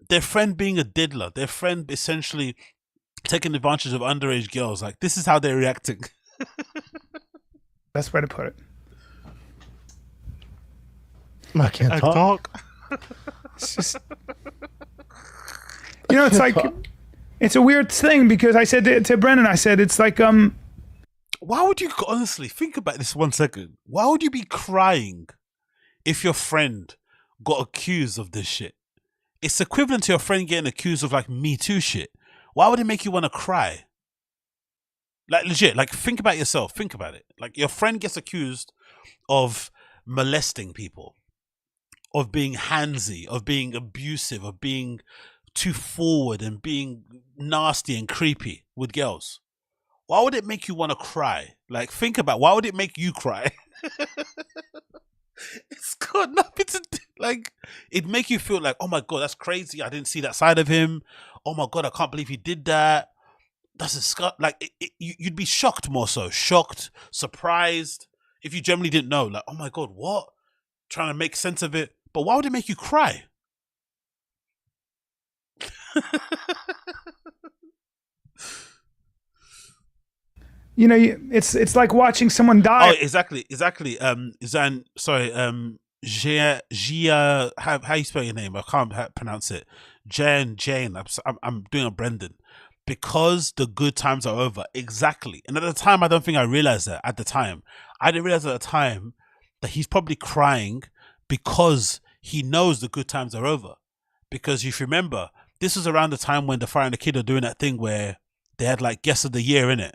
S6: Their friend being a diddler. Their friend essentially taking advantage of underage girls. Like, this is how they're reacting.
S17: Best way to put it.
S5: I can't talk.
S17: It's just, it's like, it's a weird thing because I said to Brendan, I said, it's like,
S6: why would you, honestly, think about this 1 second. Why would you be crying if your friend got accused of this shit? It's equivalent to your friend getting accused of like Me Too shit. Why would it make you want to cry? Like, legit, like, think about yourself. Think about it. Like, your friend gets accused of molesting people, of being handsy, of being abusive, of being too forward and being nasty and creepy with girls. Why would it make you want to cry? Like, think about, why would it make you cry? It's got nothing to do. Like, it'd make you feel like, oh my God, that's crazy. I didn't see that side of him. Oh my God, I can't believe he did that. That's a like, you'd be shocked more so. Shocked, surprised. If you generally didn't know, like, oh my God, what? Trying to make sense of it. But why would it make you cry?
S17: It's like watching someone die.
S6: Oh, exactly. Zan, sorry. How you spell your name? I can't pronounce it. Jane. I'm doing a Brendan. Because the good times are over. Exactly. And at the time, I don't think I realized that. At the time, I didn't realize at the time that he's probably crying because he knows the good times are over. Because if you remember, this was around the time when the Fire and the Kid are doing that thing where they had like Guest of the Year in it.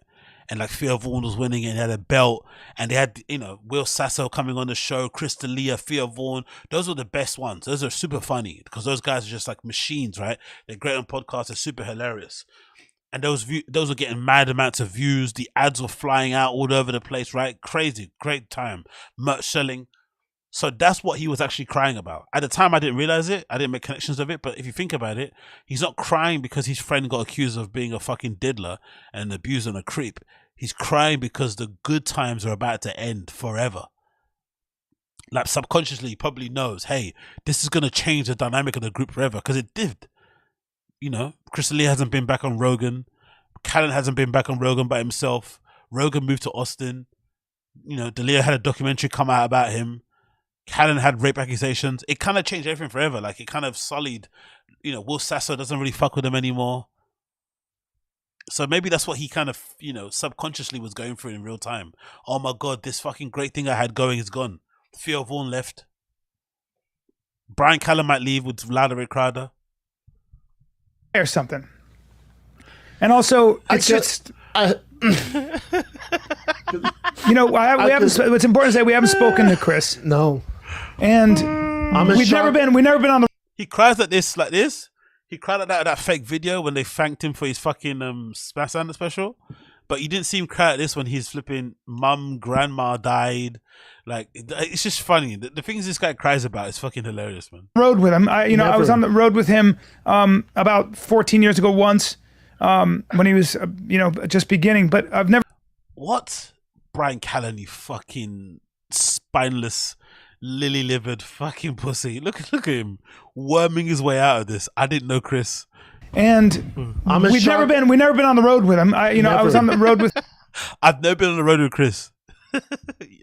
S6: And like Theo Vaughn was winning and had a belt. And they had, Will Sasso coming on the show, Chris D'Elia, Theo Vaughn. Those were the best ones. Those are super funny because those guys are just like machines, right? They're great on podcasts. They're super hilarious. And those were getting mad amounts of views. The ads were flying out all over the place, right? Crazy, great time. Merch selling. So that's what he was actually crying about. At the time, I didn't realize it. I didn't make connections of it. But if you think about it, he's not crying because his friend got accused of being a fucking diddler and an abuser and a creep. He's crying because the good times are about to end forever. Like subconsciously, he probably knows, hey, this is going to change the dynamic of the group forever, because it did. You know, Chris Lee hasn't been back on Rogan. Callen hasn't been back on Rogan by himself. Rogan moved to Austin. You know, D'Elia had a documentary come out about him. Callen had rape accusations. It kind of changed everything forever. Like, it kind of sullied, you know, Will Sasso doesn't really fuck with him anymore. So maybe that's what he kind of, you know, subconsciously was going through in real time. Oh my God, this fucking great thing I had going is gone. Theo Vaughn left. Bryan Callen might leave with Vladimir Crowder.
S17: Or something. And also, it's just... you know, we haven't. What's important to say, we haven't spoken to Chris.
S5: No.
S17: And we've never been on the...
S6: He cries like this. He cried at that fake video when they thanked him for his fucking Smash special. But you didn't see him cry at this when his flipping grandma died. Like, it's just funny. The things this guy cries about is fucking hilarious, man.
S17: Road with him. I was on the road with him about 14 years ago once when he was, just beginning. But I've never...
S6: What? Bryan Callen, you fucking spineless, lily-livered fucking pussy. Look at him worming his way out of this. I didn't know Chris.
S17: And we've never been on the road with him. I was on the road with...
S6: I've never been on the road with Chris.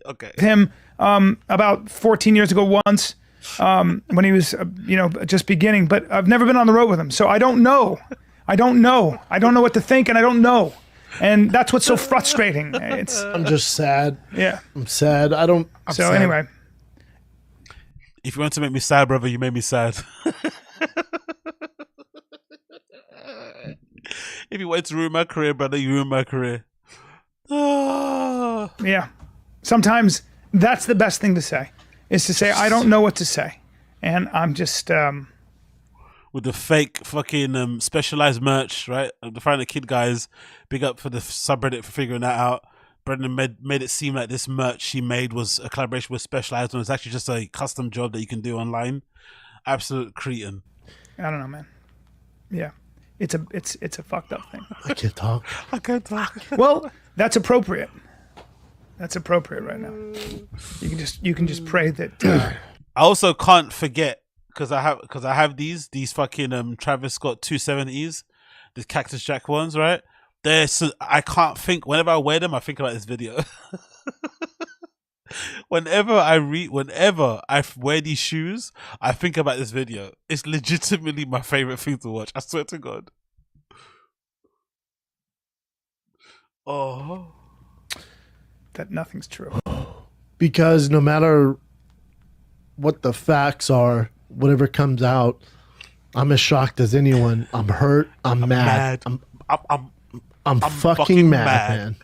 S6: Okay.
S17: Him about 14 years ago once when he was, just beginning. But I've never been on the road with him. So I don't know. I don't know what to think, and I don't know. And that's what's so frustrating.
S5: I'm just sad.
S17: Yeah.
S5: I'm sad. I'm sad.
S17: Anyway.
S6: If you want to make me sad, brother, you made me sad. If you wanted to ruin my career, brother, you ruined my career.
S17: Yeah. Sometimes that's the best thing to say, is to say, I don't know what to say. And I'm just...
S6: With the fake fucking specialized merch, right? The Find the Kid guys, big up for the subreddit for figuring that out. Brendan made it seem like this merch she made was a collaboration with Specialized, when it's actually just a custom job that you can do online. Absolute cretin.
S17: I don't know, man. Yeah. It's a fucked up thing.
S5: I can't talk.
S6: I can't talk.
S17: Well, that's appropriate. That's appropriate right now. You can just pray that.
S6: I also can't forget, because I have these fucking Travis Scott 270s, the Cactus Jack ones, right? I can't think. Whenever I wear them, I think about this video. Whenever I wear these shoes, I think about this video. It's legitimately my favorite thing to watch. I swear to God. Oh,
S17: that nothing's true.
S5: Because no matter what the facts are, whatever comes out, I'm as shocked as anyone. I'm hurt. I'm mad. I'm fucking mad, man.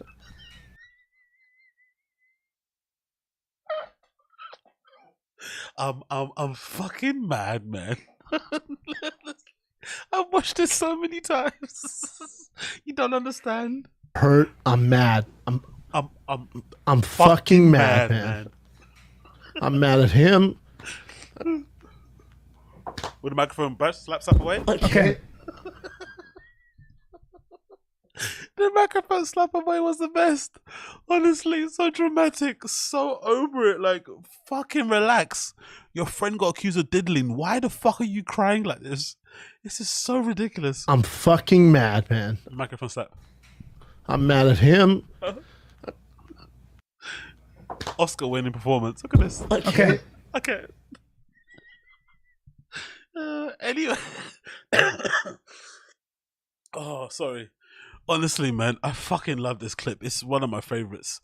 S6: I'm fucking mad, man. I've watched this so many times. You don't understand.
S5: Hurt. I'm mad. I'm fucking mad, man. I'm mad at him.
S6: With the microphone burst, slaps up away.
S17: Okay.
S6: The microphone slap away was the best. Honestly, so dramatic, so over it. Like, fucking relax. Your friend got accused of diddling. Why the fuck are you crying like this? This is so ridiculous.
S5: I'm fucking mad, man.
S6: Microphone slap.
S5: I'm mad at him.
S6: Oscar winning performance. Look at this.
S17: Okay.
S6: Okay. Anyway. Oh, sorry. Honestly, man, I fucking love this clip. It's one of my favorites.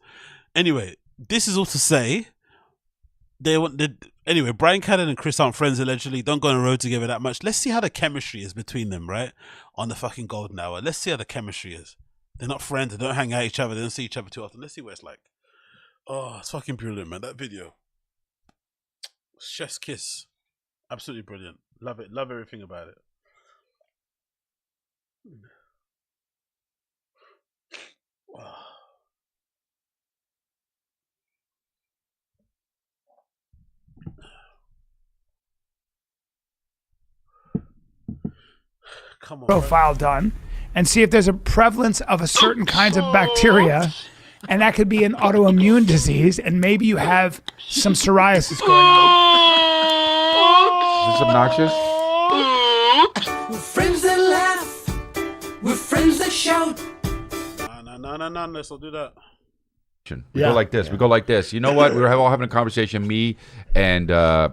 S6: Anyway, this is all to say, anyway, Bryan Callen and Chris aren't friends allegedly. Don't go on a road together that much. Let's see how the chemistry is between them, right? On the fucking golden hour. Let's see how the chemistry is. They're not friends. They don't hang out with each other. They don't see each other too often. Let's see what it's like. Oh, it's fucking brilliant, man. That video. Chef's kiss. Absolutely brilliant. Love it. Love everything about it. Come on,
S17: profile done and see if there's a prevalence of a certain kinds of bacteria, and that could be an autoimmune disease, and maybe you have some psoriasis going on.
S18: Is this obnoxious?
S4: We're friends that laugh. We're friends that shout.
S6: No, let's not do that.
S18: We go like this. We go like this. You know what? We were all having a conversation, me and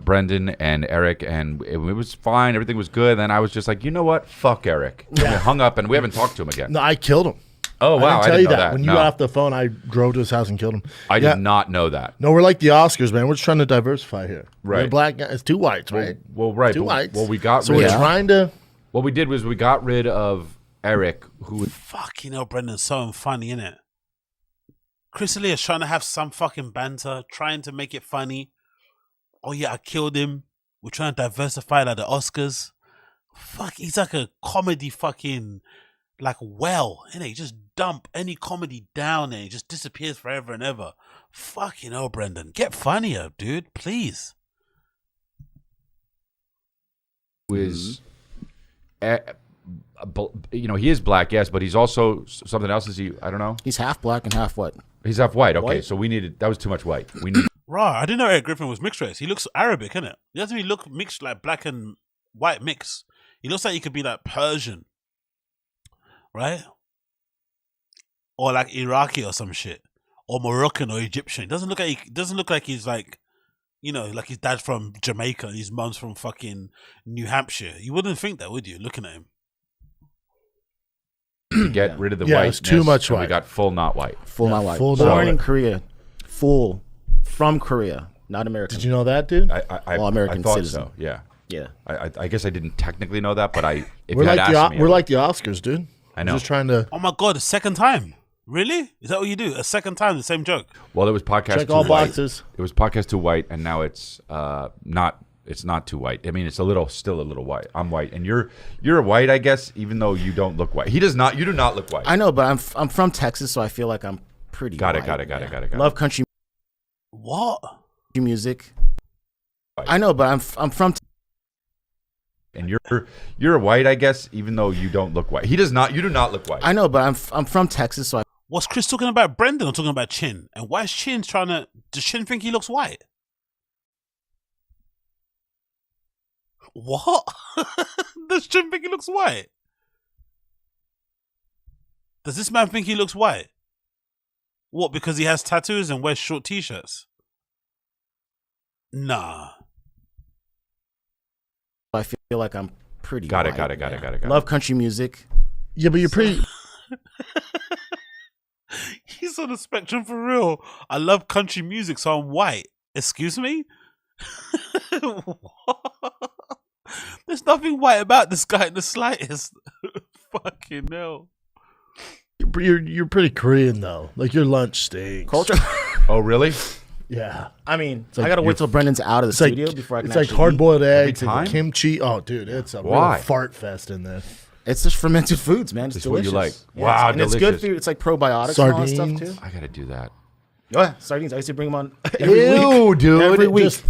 S18: Brendan and Eric, and it was fine. Everything was good. Then I was just like, you know what? Fuck Eric. And we hung up, and we haven't talked to him again.
S5: No, I killed him.
S18: Oh, wow.
S5: I didn't tell you
S18: know
S5: that. When you got off the phone, I drove to his house and killed him.
S18: I did not know that.
S5: No, we're like the Oscars, man. We're just trying to diversify here.
S18: Right.
S5: We're black guys. It's two whites, right?
S18: Well, right.
S5: Two whites.
S18: Well, we got
S5: so
S18: rid
S5: we're trying to.
S18: What we did was we got rid of Eric, who would.
S6: Fucking hell, Brendan's so funny, innit? Chris Elias trying to have some fucking banter, trying to make it funny. Oh yeah, I killed him. We're trying to diversify like the Oscars. Fuck, he's like a comedy fucking like well, innit? He just dump any comedy down and it just disappears forever and ever. Fucking hell, Brendan. Get funnier, dude, please.
S18: Who is, you know, he is black, yes, but he's also something else. Is he? I don't know.
S19: He's half black and half what?
S18: He's half white. Okay,
S19: White?
S18: so we needed. That was too much white. We need.
S6: Raw, I didn't know Eric Griffin was mixed race. He looks Arabic, innit? He doesn't really look mixed like black and white mix. He looks like he could be like Persian, right? Or like Iraqi or some shit, or Moroccan or Egyptian. He doesn't look like he's like, you know, like his dad's from Jamaica and his mom's from fucking New Hampshire. You wouldn't think that, would you? Looking at him.
S18: Get rid of the
S5: Yeah,
S18: white.
S5: it's too much
S18: We
S5: white.
S18: got full not white.
S19: Full not white.
S5: Full not
S19: Born in
S5: white.
S19: Korea. Full from Korea, not American.
S5: Did you know that, dude?
S19: All American
S18: I thought
S19: citizen.
S18: so. Yeah.
S19: Yeah.
S18: I guess I didn't technically know that, but if
S5: We're
S18: you had
S5: like
S18: asked me,
S5: we're like the Oscars, dude.
S18: I know.
S5: We're just trying to
S6: Oh my god, a second time? Really? Is that what you do? A second time, the same joke?
S18: Well, it was podcast
S5: check
S18: too
S5: all
S18: white.
S5: boxes.
S18: It was podcast too white, and now it's not. It's not too white. I mean, it's still a little white. I'm white, and you're white, I guess, even though you don't look white. He does not. You do not look white.
S19: I know, but I'm from Texas, so I feel like I'm pretty.
S18: Got it.
S19: white.
S18: Got it.
S19: Love country
S6: What?
S19: music. I know, but I'm from.
S18: And you're white, I guess, even though you don't look white. He does not. You do not look white.
S19: I know, but I'm from Texas, so I.
S6: Was Chris talking about Brendan or talking about Chin? And why is Chin trying to... Does Chin think he looks white? What? Does Chin think he looks white? Does this man think he looks white? What, because he has tattoos and wears short t-shirts? Nah.
S19: I feel like I'm pretty.
S18: Got it.
S19: white. Love country music.
S5: Yeah, but you're pretty.
S6: He's on the spectrum for real. I love country music, so I'm white. Excuse me? There's nothing white about this guy in the slightest. Fucking hell.
S5: You're pretty Korean though. Like your lunch stinks.
S19: Culture.
S18: Oh, really?
S5: Yeah.
S19: I mean,
S5: like
S19: I gotta wait till Brendan's out of the
S5: It's
S19: studio
S5: like
S19: before I can.
S5: it's like
S19: actually
S5: hard boiled
S19: eat.
S5: eggs
S18: Every
S5: and
S18: time?
S5: kimchi. Oh, dude, it's a
S18: Why?
S5: real fart fest in there.
S19: It's just fermented foods, man. It's
S18: This is what you
S19: delicious.
S18: like. Wow,
S19: and it's good
S18: delicious.
S19: for you. It's like probiotics and all that stuff
S5: Sardines.
S19: too.
S18: I gotta do that.
S19: Oh, yeah, sardines. I used to bring them on every
S18: Ew,
S19: week.
S18: dude.
S19: Every week.
S5: Just-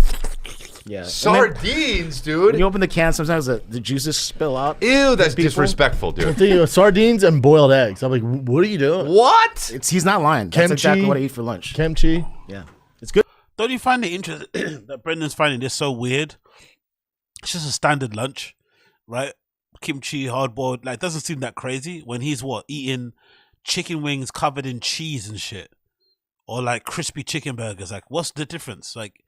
S19: Yeah. And then
S18: Sardines,
S19: when
S18: dude.
S19: you open the can, sometimes the juices spill out.
S18: Ew, that's
S19: People-
S18: disrespectful,
S5: I'm
S18: dude.
S5: thinking of sardines and boiled eggs. I'm like, what are you doing?
S18: What?
S19: He's not lying. That's
S5: Kimchi.
S19: exactly what I eat for lunch.
S5: Kimchi.
S19: Yeah. It's good.
S6: Don't you find it interesting that Brendan's finding this so weird? It's just a standard lunch, right? Kimchi, hard boiled, like doesn't seem that crazy when he's eating chicken wings covered in cheese and shit, or like crispy chicken burgers. Like, what's the difference, like,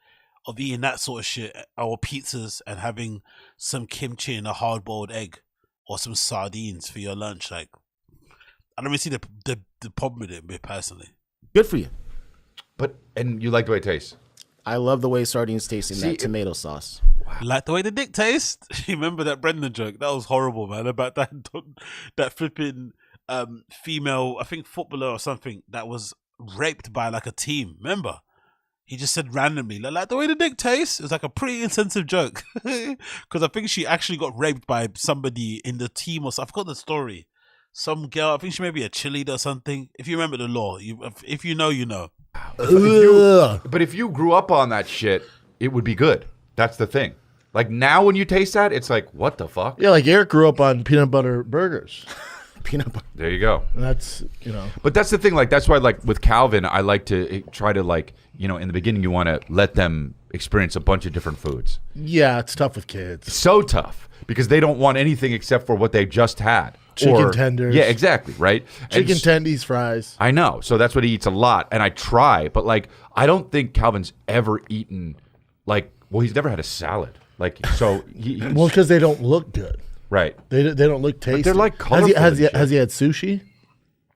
S6: of eating that sort of shit or pizzas and having some kimchi and a hard boiled egg or some sardines for your lunch? Like, I don't really see the problem with it, me personally.
S19: Good for you.
S18: And you like the way it tastes.
S19: I love the way sardines taste in
S18: See,
S19: that tomato sauce.
S6: Like the way the dick tastes. You remember that Brendan joke? That was horrible, man. About that flipping female, I think footballer or something that was raped by like a team. Remember? He just said randomly, like the way the dick tastes. It was like a pretty insensitive joke because I think she actually got raped by somebody in the team or something. I forgot the story. Some girl, I think she may be a cheerleader or something. If you remember the law, if you know, you know.
S18: But if you grew up on that shit, it would be good. That's the thing. Like now when you taste that, it's like, what the fuck?
S5: Yeah, like Eric grew up on peanut butter burgers.
S19: Peanut butter.
S18: There you go.
S5: And that's, you know.
S18: But that's the thing. Like that's why, like with Calvin, I like to try to like, you know, in the beginning, you want to let them experience a bunch of different foods.
S5: Yeah, it's tough with kids.
S18: So tough because they don't want anything except for what they just had.
S5: Chicken tenders.
S18: Yeah, exactly. Right.
S5: Chicken tendies, fries.
S18: I know. So that's what he eats a lot, and I try. But like, I don't think Calvin's ever eaten like. Well, he's never had a salad. Like so.
S5: Well, because they don't look good.
S18: Right.
S5: They don't look tasty.
S18: But they're like colorful.
S5: Has he had sushi?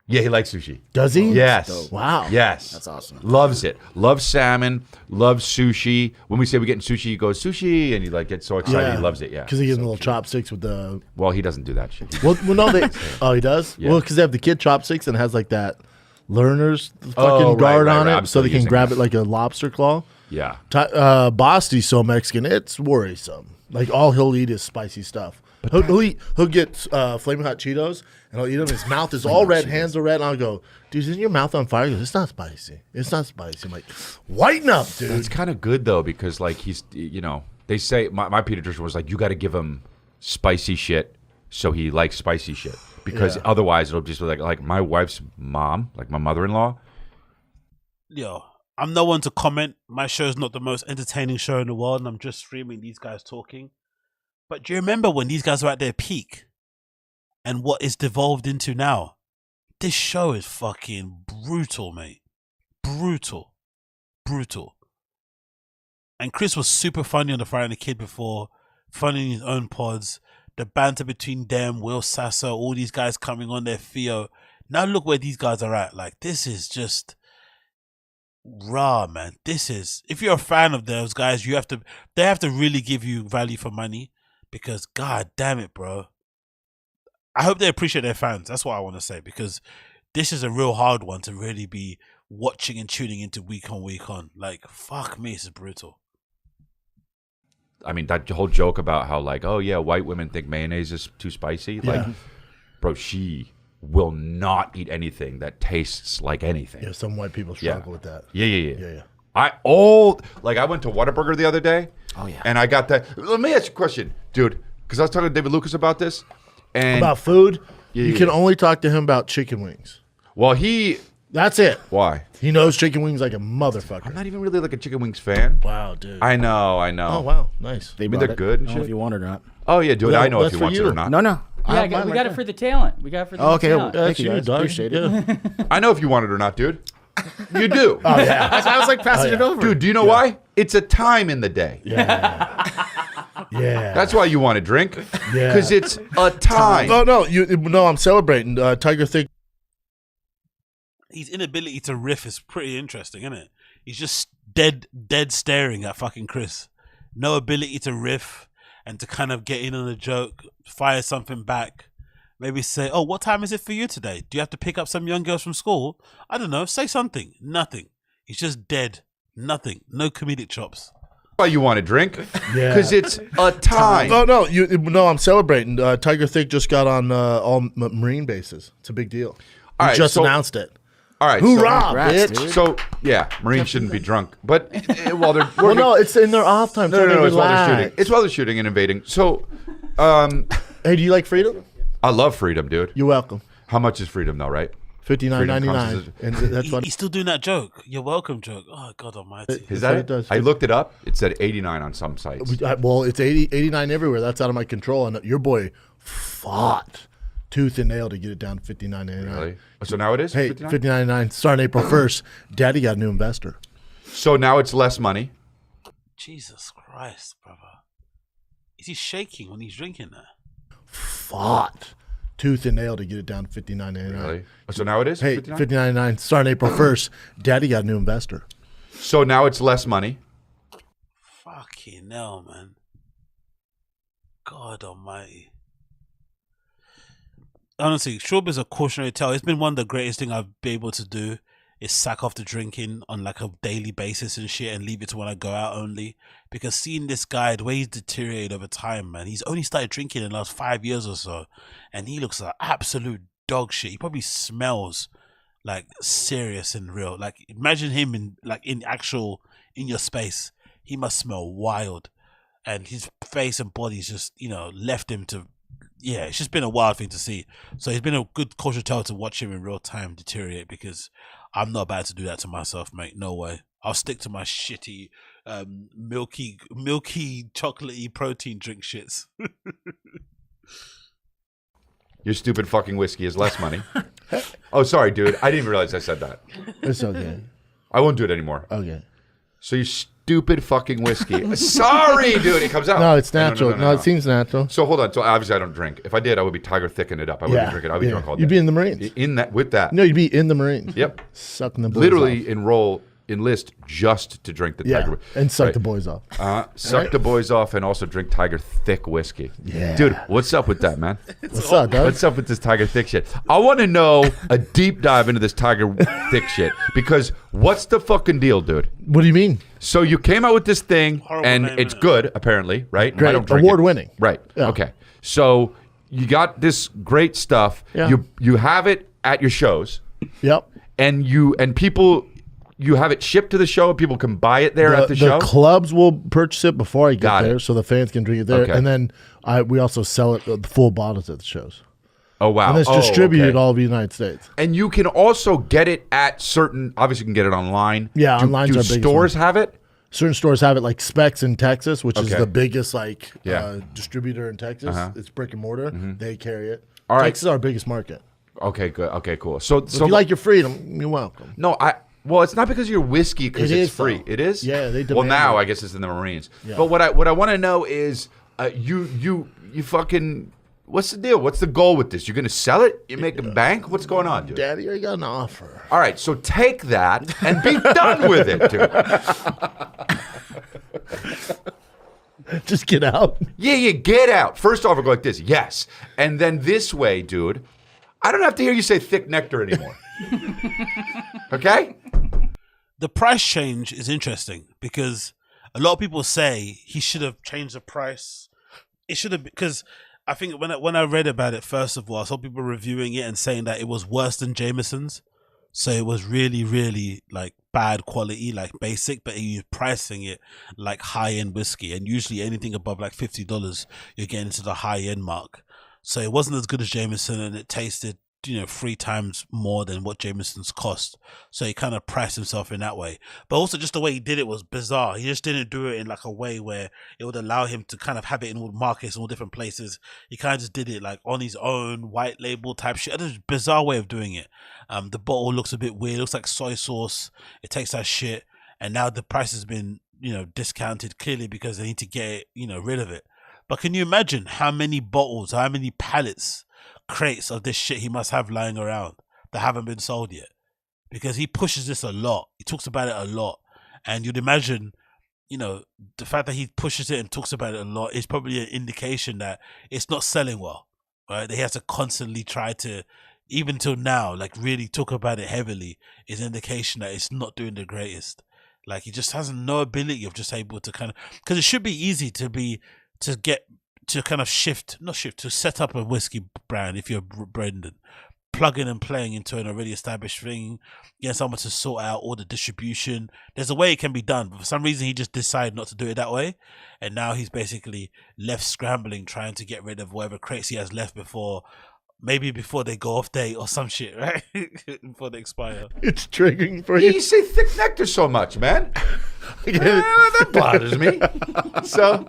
S18: Yeah, he likes sushi.
S5: Does he?
S18: Yes.
S5: Wow.
S18: Yes.
S19: That's awesome.
S18: Loves it. Loves salmon. Loves sushi. When we say we're getting sushi, he goes sushi, and he like gets so excited. He loves it. Yeah.
S5: Because he gets little chopsticks with the.
S18: Well, he doesn't do that shit.
S5: Well, no, oh, he does.
S18: Yeah.
S5: Well, because they have the kid chopsticks and it has like that learner's fucking
S18: Oh, right,
S5: guard
S18: right,
S5: on
S18: right.
S5: it,
S18: I'm
S5: so they
S18: still
S5: can
S18: using
S5: grab
S18: that.
S5: it like a lobster claw.
S18: Yeah.
S5: Bosti's so Mexican, it's worrisome. Like all he'll eat is spicy stuff. He'll get flaming hot Cheetos and he'll eat them. His mouth is all red, hands are red, and I'll go, dude, isn't your mouth on fire? He goes, it's not spicy. It's not spicy. I'm like, whiten up, dude.
S18: It's kind of good though because like he's, you know, they say my pediatrician was like, you got to give him spicy shit so he likes spicy shit because otherwise it'll just be like my wife's mom, like my mother-in-law.
S6: Yo, I'm no one to comment. My show is not the most entertaining show in the world, and I'm just streaming these guys talking. But do you remember when these guys were at their peak and what it's devolved into now? This show is fucking brutal, mate. Brutal. Brutal. And Chris was super funny on the Friday the Kid before, funny in his own pods. The banter between them, Will Sasso, all these guys coming on their Theo. Now look where these guys are at. Like, this is just raw, man. This is, if you're a fan of those guys, they have to really give you value for money. Because god damn it, bro. I hope they appreciate their fans. That's what I want to say. Because this is a real hard one to really be watching and tuning into week on week on. Like, fuck me, this is brutal.
S18: I mean, that whole joke about how like, oh yeah, white women think mayonnaise is too spicy. Like, bro, she will not eat anything that tastes like anything.
S5: Yeah, some white people struggle with that.
S18: Yeah. I went to Whataburger the other day.
S19: Oh yeah.
S18: And I got that. Let me ask you a question, dude, because I was talking to David Lucas about this. And
S5: about food,
S18: Yeah,
S5: you
S18: yeah,
S5: can
S18: yeah.
S5: only talk to him about chicken wings.
S18: Well,
S5: that's it.
S18: Why?
S5: He knows chicken wings like a motherfucker.
S18: I'm not even really like a chicken wings fan.
S5: Wow, dude.
S18: I know.
S5: Oh wow, nice.
S18: I mean, they're good and
S19: I don't know
S18: shit.
S19: if you want it or not.
S18: Oh yeah, dude.
S5: Well,
S18: I know if
S5: that's
S18: you
S5: for
S18: want it
S5: you.
S18: or not.
S19: No.
S20: Yeah, we got it for the talent. We got it for the talent.
S19: Thank you guys.
S5: dog.
S19: Appreciate it.
S18: I know if you want it or not, dude. You do.
S5: Oh yeah.
S19: I was like passing it over.
S18: Dude, do you know why? It's a time in the day.
S5: Yeah.
S18: That's why you want to drink.
S5: Yeah.
S18: Because it's a time.
S5: No, I'm celebrating. Tiger Thick.
S6: His inability to riff is pretty interesting, isn't it? He's just dead staring at fucking Chris. No ability to riff and to kind of get in on a joke, fire something back. Maybe say, oh, what time is it for you today? Do you have to pick up some young girls from school? I don't know. Say something. Nothing. He's just dead. Nothing. No comedic chops.
S18: Why you want to drink?
S5: Yeah.
S18: Because it's a time.
S5: No, I'm celebrating. Tiger Thick just got on all Marine bases. It's a big deal. He just announced it.
S18: All right.
S5: Hoorah,
S18: bitch.
S5: dude.
S18: So, yeah, Marines shouldn't be drunk. But while they're working.
S5: Well, no, it's in their off time.
S18: No, it's while they're shooting. It's while they're shooting and invading. So,
S5: hey, do you like freedom?
S18: I love freedom, dude.
S5: You're welcome.
S18: How much is freedom, though, right?
S5: $59.99. And that's what
S6: He's still doing that joke. You're welcome joke. Oh, God almighty.
S18: Is that
S5: it does.
S18: I looked it up. It said 89 on some sites.
S5: Well, it's 89 everywhere. That's out of my control. And your boy fought tooth and nail to get it down to $59.99.
S18: Really? So now it is?
S5: Hey, $59.99 starting April 1st. Daddy got a new investor.
S18: So now it's less money.
S6: Jesus Christ, brother. Is he shaking when he's drinking that?
S5: Fought tooth and nail to get it down to $59.99.
S18: Really? So now it is?
S5: Hey, $59.99 starting April 1st. Daddy got a new investor.
S18: So now it's less money.
S6: Fucking hell, man. God almighty. Honestly, Schaub is a cautionary tale. It's been one of the greatest things I've been able to do is sack off the drinking on like a daily basis and shit and leave it to when I go out only. Because seeing this guy, the way he's deteriorated over time, man, he's only started drinking in the last 5 years or so. And he looks like absolute dog shit. He probably smells like serious and real. Like imagine him in your space. He must smell wild. and his face and body's just, you know, left him to. Yeah, it's just been a wild thing to see. So it's been a good culture tale to watch him in real time deteriorate, because I'm not about to do that to myself, mate. No way. I'll stick to my shitty, milky, chocolatey protein drink shits.
S18: Your stupid fucking whiskey is less money. Oh, sorry, dude. I didn't even realize I said that.
S5: It's okay.
S18: I won't do it anymore.
S5: Okay.
S18: So you stupid fucking whiskey. Sorry, dude. It comes out.
S5: No, it's natural. No, it seems natural.
S18: So hold on. So obviously I don't drink. If I did, I would be Tiger thicking it up. I wouldn't drink it. I'd be drunk all day.
S5: You'd be in the Marines.
S18: With that.
S5: No, you'd be in the Marines.
S18: Yep.
S5: Sucking the boys
S18: Literally
S5: off.
S18: enlist just to drink the Tiger.
S5: And suck the boys off.
S18: Suck the boys off and also drink Tiger thick whiskey.
S5: Yeah.
S18: Dude, what's up with that, man?
S5: What's up, dog?
S18: What's up with this Tiger thick shit? I want to know a deep dive into this Tiger thick shit, because what's the fucking deal, dude?
S5: What do you mean?
S18: So you came out with this thing, and it's good, apparently, right?
S5: Great.
S18: I don't drink
S5: Award
S18: it.
S5: winning.
S18: Right.
S5: Yeah.
S18: Okay. So you got this great stuff.
S5: Yeah.
S18: You have it at your shows.
S5: Yep.
S18: And people, you have it shipped to the show. People can buy it there at the show.
S5: The clubs will purchase it before I get
S18: Got it.
S5: there, so the fans can drink it there.
S18: Okay.
S5: And then we also sell it the full bottles at the shows.
S18: Oh, wow.
S5: And it's distributed all over the United States.
S18: And you can also get it at certain, obviously you can get it online.
S5: Yeah, online's
S18: do
S5: our biggest
S18: stores
S5: one.
S18: have it?
S5: Certain stores have it, like Specs in Texas, which is
S18: Okay.
S5: the biggest
S18: Yeah.
S5: distributor in Texas.
S18: Uh-huh.
S5: It's brick and mortar. They carry it.
S18: All right.
S5: Texas is our biggest market.
S18: Okay, good. Okay, cool. So
S5: if you like your freedom, you're welcome.
S18: No, well, it's not because of your whiskey, because
S5: It
S18: it's
S5: is,
S18: free.
S5: though.
S18: It is?
S5: Yeah, they
S18: Well,
S5: demand
S18: now
S5: it.
S18: I guess it's in the Marines.
S5: Yeah.
S18: But what I want to know is, you fucking, what's the deal? What's the goal with this? You're going to sell it? You make a bank? What's going on, dude?
S5: Daddy, I got an offer.
S18: All right, so take that and be done with it, dude.
S5: Just get out.
S18: Yeah, get out. First off, I go like this, yes. And then this way, dude, I don't have to hear you say thick nectar anymore. Okay?
S6: The price change is interesting, because a lot of people say he should have changed the price. It should have, because I think when I read about it, first of all, I saw people reviewing it and saying that it was worse than Jameson's. So it was really, really like bad quality, like basic, but he was pricing it like high-end whiskey. And usually anything above like $50, you're getting into the high-end mark. So it wasn't as good as Jameson, and it tasted, 3 times more than what Jameson's cost. So he kind of priced himself in that way. But also just the way he did it was bizarre. He just didn't do it in like a way where it would allow him to kind of have it in all markets in all different places. He kind of just did it like on his own, white label type shit. It's a bizarre way of doing it. The bottle looks a bit weird. It looks like soy sauce. It tastes like shit. And now the price has been, discounted clearly because they need to get it, rid of it. But can you imagine how many bottles, how many pallets, crates of this shit he must have lying around that haven't been sold yet? Because he pushes this a lot. He talks about it a lot. And you'd imagine, the fact that he pushes it and talks about it a lot is probably an indication that it's not selling well, right? That he has to constantly try to, even till now, like really talk about it heavily is an indication that it's not doing the greatest. Like he just has no ability of just able to kind of, because it should be easy to set up a whiskey brand if you're Brendan, plugging and playing into an already established thing, get someone to sort out all the distribution. There's a way it can be done, but for some reason he just decided not to do it that way, and now he's basically left scrambling, trying to get rid of whatever crates he has left before they go off date or some shit, right? Before they expire.
S5: It's triggering for you.
S18: You say thick nectar so much, man. That bothers me. So,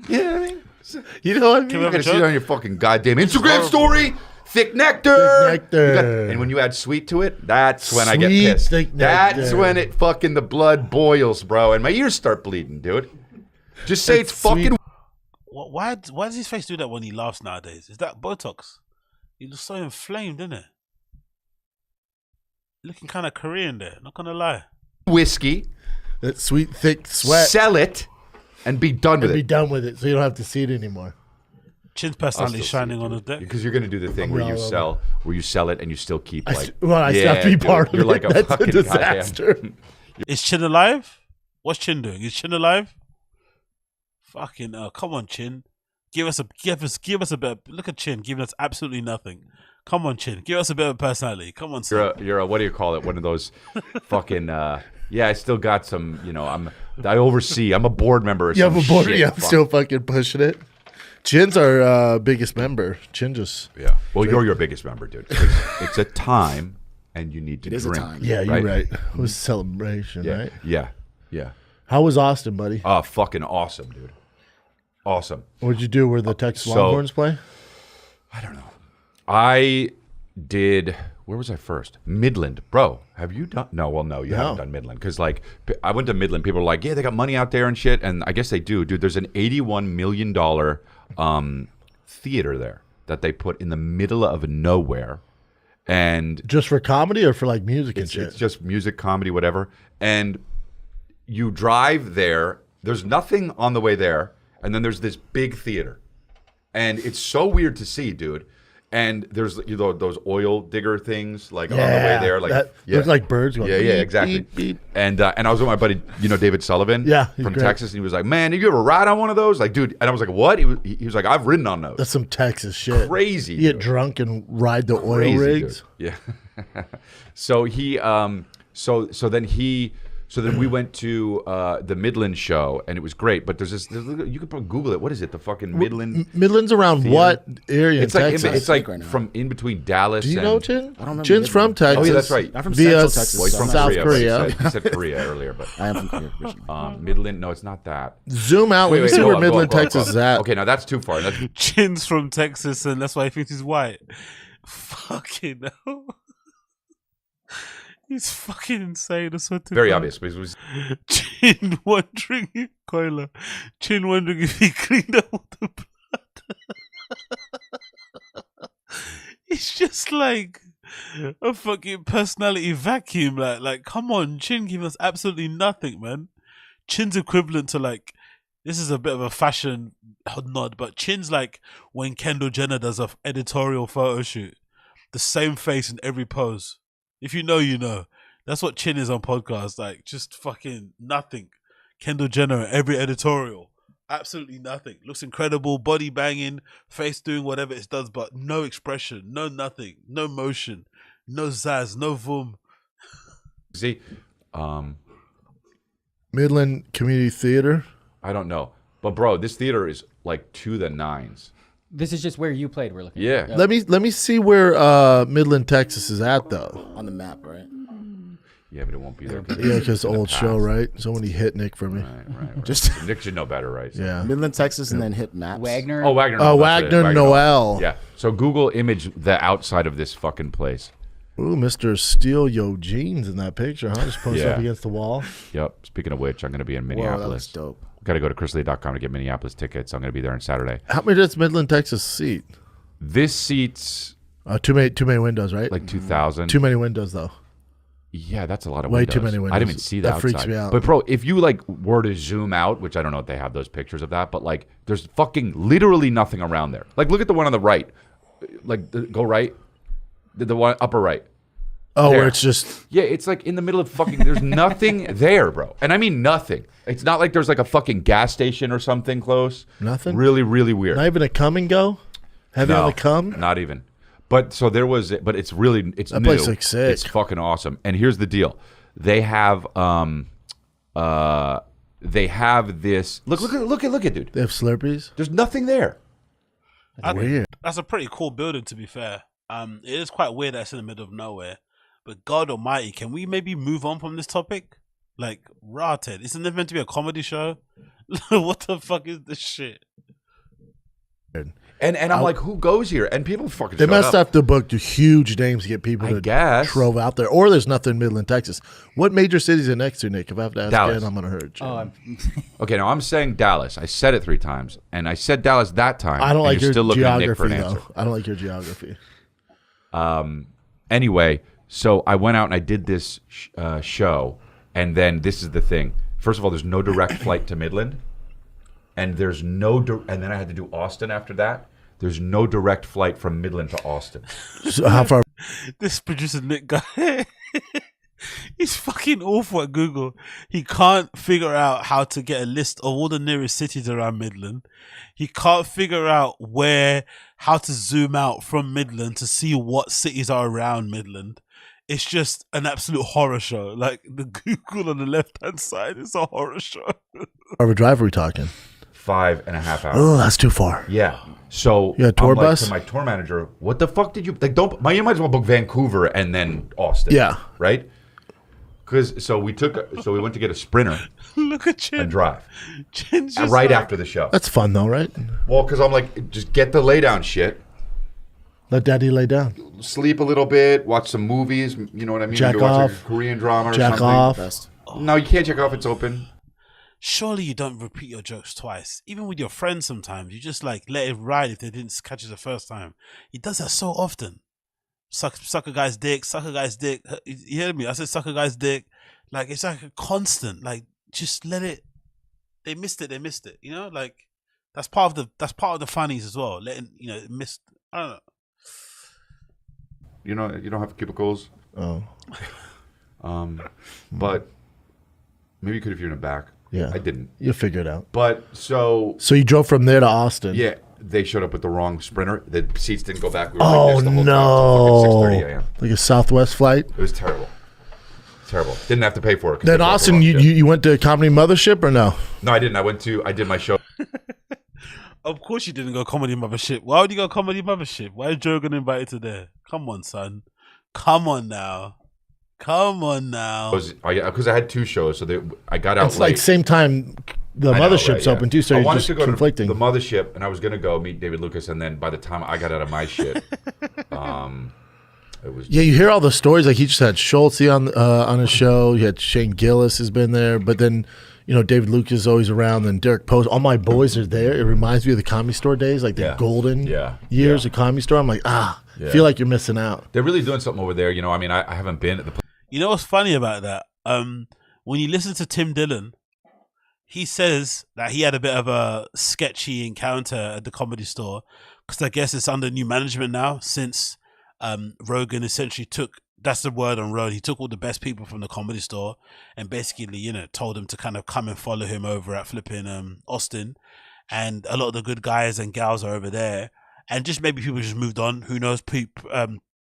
S18: you know what I mean?
S5: You know what I mean?
S18: You're gonna see it on your fucking goddamn Instagram story. Thick nectar.
S5: Nectar.
S18: And when you add sweet to it, that's when I get
S5: Sweet
S18: pissed.
S5: thick nectar.
S18: That's when it fucking the blood boils, bro, and my ears start bleeding, dude. Just say it's fucking.
S6: Why does his face do that when he laughs nowadays? Is that Botox? He looks so inflamed, isn't it? Looking kind of Korean there, not gonna lie.
S18: Whiskey.
S5: That sweet, thick sweat.
S18: Sell it and be done with it.
S5: Be done with it, so you don't have to see it anymore.
S6: Chin's personality shining on his deck.
S18: Because you're gonna do the thing where you sell it and you still keep like.
S5: I still have to be part of
S18: you're
S5: it.
S18: Like a
S5: That's
S18: fucking
S5: a disaster.
S6: Is Chin alive? What's Chin doing? Is Chin alive? Fucking come on, Chin. Give us a bit. Look at Chin giving us absolutely nothing. Come on, Chin. Give us a bit of personality. Come on, son.
S18: You're a what do you call it? One of those fucking Yeah, I still got some. You know, I oversee. I'm a board member. Of
S5: You
S18: some
S5: have a board.
S18: shit.
S5: Yeah, I'm
S18: Fuck.
S5: still fucking pushing it. Chin's our biggest member. Chin just.
S18: Yeah. Well, you're your biggest member, dude. It's a time, and you need to drink.
S5: Yeah, you're right. It was a celebration,
S18: Yeah.
S5: right?
S18: Yeah. Yeah.
S5: How was Austin, buddy?
S18: Fucking awesome, dude. Awesome.
S5: What'd you do? Where the Texas Longhorns play?
S18: I did. Where was I first? Midland, bro. Have you done? No, well, no, you haven't done Midland because like I went to Midland. People are like, yeah, they got money out there and shit, and I guess they do, dude. There's an $81 million theater there that they put in the middle of nowhere, and
S5: just for comedy or for like music and shit.
S18: It's just music, comedy, whatever. And you drive there. There's nothing on the way there, and then there's this big theater, and it's so weird to see, dude. And there's those oil digger things like on the way there, like
S5: that look like birds going.
S18: Yeah,
S5: beep,
S18: exactly.
S5: beep, beep.
S18: And I was with my buddy, David Sullivan,
S5: he's
S18: from
S5: great.
S18: Texas, and he was like, "Man, have you ever ride on one of those?" Like, dude, and I was like, "What?" He was like, "I've ridden on those."
S5: That's some Texas shit.
S18: Crazy.
S5: You get drunk and ride the oil
S18: Crazy,
S5: rigs.
S18: dude. Yeah. So he, so then we went to the Midland show, and it was great. But there's you could probably Google it. What is it? The fucking Midland.
S5: Midland's around
S18: theater?
S5: what area
S18: It's
S5: in
S18: like
S5: Texas?
S18: it's like from in between Dallas.
S5: Do you
S18: and,
S5: know Chin?
S19: I don't remember
S5: Chin's from
S19: Midland.
S5: Texas.
S18: Oh yeah, that's right.
S19: I'm from
S5: via
S19: Central Texas.
S18: Well, he's from
S5: South
S18: Korea.
S5: Korea.
S18: But he said Korea earlier, but
S19: I am from Korea originally.
S18: Midland. No, it's not that.
S5: Zoom out. Let me see
S18: go
S5: where
S18: on,
S5: Midland,
S18: go on,
S5: Texas
S18: go on.
S5: is at.
S18: Okay, now that's too far. That's,
S6: Chin's from Texas, and that's why he thinks he's white. Fucking hell. He's fucking insane. I swear to
S18: very
S6: God.
S18: obvious. Because it was,
S6: Chin wondering if Koila. Chin wondering if he cleaned up all the blood. It's just like a fucking personality vacuum. Like, come on, Chin giving us absolutely nothing, man. Chin's equivalent to like, this is a bit of a fashion nod, but Chin's like when Kendall Jenner does a editorial photo shoot, the same face in every pose. If you know, you know. That's what Chin is on podcasts. Like, just fucking nothing. Kendall Jenner, every editorial. Absolutely nothing. Looks incredible. Body banging. Face doing whatever it does, but no expression. No nothing. No motion. No zazz. No voom.
S18: see,
S5: Midland Community Theater.
S18: I don't know, but bro, this theater is like to the nines.
S20: This is just where you played. We're looking.
S18: Yeah.
S20: At.
S5: Let me see where Midland, Texas is at though.
S19: On the map, right?
S18: Yeah, but it won't be there.
S5: Yeah, because old show, right? Somebody hit Nick for me.
S18: Right.
S19: Just
S18: Nick should know better, right? So.
S5: Yeah.
S19: Midland, Texas, and then hit maps.
S20: Wagner.
S18: Oh, Wagner.
S5: Oh,
S18: that's it.
S5: Wagner Noel.
S18: Yeah. So Google image the outside of this fucking place.
S5: Ooh, Mr. Steal Yo Jeans in that picture, huh? Just posted
S18: Yeah.
S5: up against the wall.
S18: Yep. Speaking of which, I'm going to be in
S19: Whoa,
S18: Minneapolis.
S19: that looks dope.
S18: Got to go to chrisley.com to get Minneapolis tickets. I'm going to be there on Saturday.
S5: How many does Midland, Texas seat?
S18: This seats
S5: Too many windows, right?
S18: like 2,000.
S5: Too many windows though.
S18: Yeah, that's a lot of
S5: Way
S18: windows.
S5: too many windows.
S18: I didn't even see the
S5: That freaks
S18: outside.
S5: me out.
S18: But bro, if you like were to zoom out, which I don't know if they have those pictures of that, but like there's fucking literally nothing around there. Like look at the one on the right. Like go right. The one upper right.
S5: Oh,
S18: there.
S5: where it's just
S18: Yeah, it's like in the middle of fucking there's nothing there, bro. And I mean nothing. It's not like there's like a fucking gas station or something close.
S5: Nothing?
S18: Really, really weird.
S5: not even a come and go. Heavy on the come.
S18: Not even. But so there was, but it's really, it's
S5: That
S18: new.
S5: place looks sick.
S18: It's fucking awesome. And here's the deal: they have this. Look at, dude.
S5: They have Slurpees.
S18: There's nothing there.
S5: Weird.
S6: That's a pretty cool building, to be fair. It is quite weird that it's in the middle of nowhere. But God Almighty, can we maybe move on from this topic? Like, rotted. Isn't it meant to be a comedy show? What the fuck is this shit?
S18: And I'm like, who goes here? And people fucking.
S5: They
S18: showed
S5: must
S18: up.
S5: have to book huge names to get people
S18: I
S5: to
S18: guess.
S5: trove out there. Or there's nothing in Midland, Texas. What major cities are next to, Nick? If I have to ask
S18: Dallas.
S5: again, I'm going to hurt you.
S20: Oh,
S18: Okay, now I'm saying Dallas. I said it 3 times, and I said Dallas that time.
S5: I don't
S18: and
S5: like
S18: you're
S5: your
S18: still looking at Nick for
S5: geography,
S18: an
S5: though.
S18: answer.
S5: I don't like your geography.
S18: Anyway, so I went out and I did this show, and then this is the thing. First of all, there's no direct flight to Midland, and there's no, and then I had to do Austin after that. There's no direct flight from Midland to Austin.
S5: So how far?
S6: This producer Nick guy, he's fucking awful at Google. He can't figure out how to get a list of all the nearest cities around Midland. He can't figure out how to zoom out from Midland to see what cities are around Midland. it's just an absolute horror show. Like the Google on the left-hand side is a horror show.
S5: Of a drive are we talking?
S18: 5.5 hours.
S5: Oh, that's too far.
S18: Yeah. So
S5: you had a tour
S18: I'm like
S5: bus?
S18: to my tour manager, what the fuck did you like? You might as well book Vancouver and then Austin.
S5: Yeah.
S18: Right. Because so we went to get a Sprinter.
S6: Look at Chin.
S18: And drive.
S6: Chin's just
S18: right
S6: like,
S18: after the show.
S5: That's fun though, right?
S18: Well, because I'm like, just get the lay down shit.
S5: Let daddy lay down.
S18: Sleep a little bit, watch some movies, you know what I mean?
S5: Jack
S18: Maybe watch
S5: off.
S18: a Korean drama or
S5: Jack
S18: something.
S5: off.
S18: No, you can't jack off, it's open.
S6: Surely you don't repeat your jokes twice. Even with your friends sometimes. You just like let it ride if they didn't catch it the first time. He does that so often. Suck a guy's dick, suck a guy's dick. You hear me? I said suck a guy's dick. Like it's like a constant. Like just let it. They missed it. You know, like that's part of the funnies as well. Letting missed. I don't know.
S18: You don't have cubicles.
S5: Oh.
S18: But maybe you could if you're in the back.
S5: Yeah.
S18: I didn't.
S5: You'll figure it out.
S18: But so
S5: you drove from there to Austin.
S18: Yeah. They showed up with the wrong Sprinter. The seats didn't go back. We were
S5: Oh
S18: like this the whole
S5: no!
S18: time. Like 6:30 a.m.
S5: Like a Southwest flight.
S18: It was terrible. Terrible. Didn't have to pay for it. 'cause
S5: Then
S18: they bought the
S5: Austin,
S18: wrong shit.
S5: you went to Comedy Mothership or no?
S18: No, I didn't. I did my show.
S6: Of course you didn't go Comedy Mothership. Why would you go Comedy Mothership? Why is Joe gonna invite you to there? Come on, son. Come on now.
S18: Because I had two shows, so I got out
S5: It's
S18: late.
S5: like same time the
S18: I know,
S5: Mothership's
S18: right, yeah.
S5: open too, so
S18: I
S5: you're
S18: wanted
S5: just
S18: to go
S5: conflicting.
S18: to the Mothership, and I was going to go meet David Lucas, and then by the time I got out of my shit, it was.
S5: Yeah, you hear all the stories. Like he just had Schultz on his show. You had Shane Gillis has been there, but then David Lucas is always around. Then Derek Post. All my boys are there. It reminds me of the Comedy Store days, like the golden years of Comedy Store. I'm like, feel like you're missing out.
S18: They're really doing something over there. I mean, I haven't been at the.
S6: You know what's funny about that? When you listen to Tim Dillon, he says that he had a bit of a sketchy encounter at the Comedy Store because I guess it's under new management now since Rogan essentially that's the word on road. He took all the best people from the Comedy Store and basically, told them to kind of come and follow him over at flipping Austin. And a lot of the good guys and gals are over there. And just maybe people just moved on. Who knows,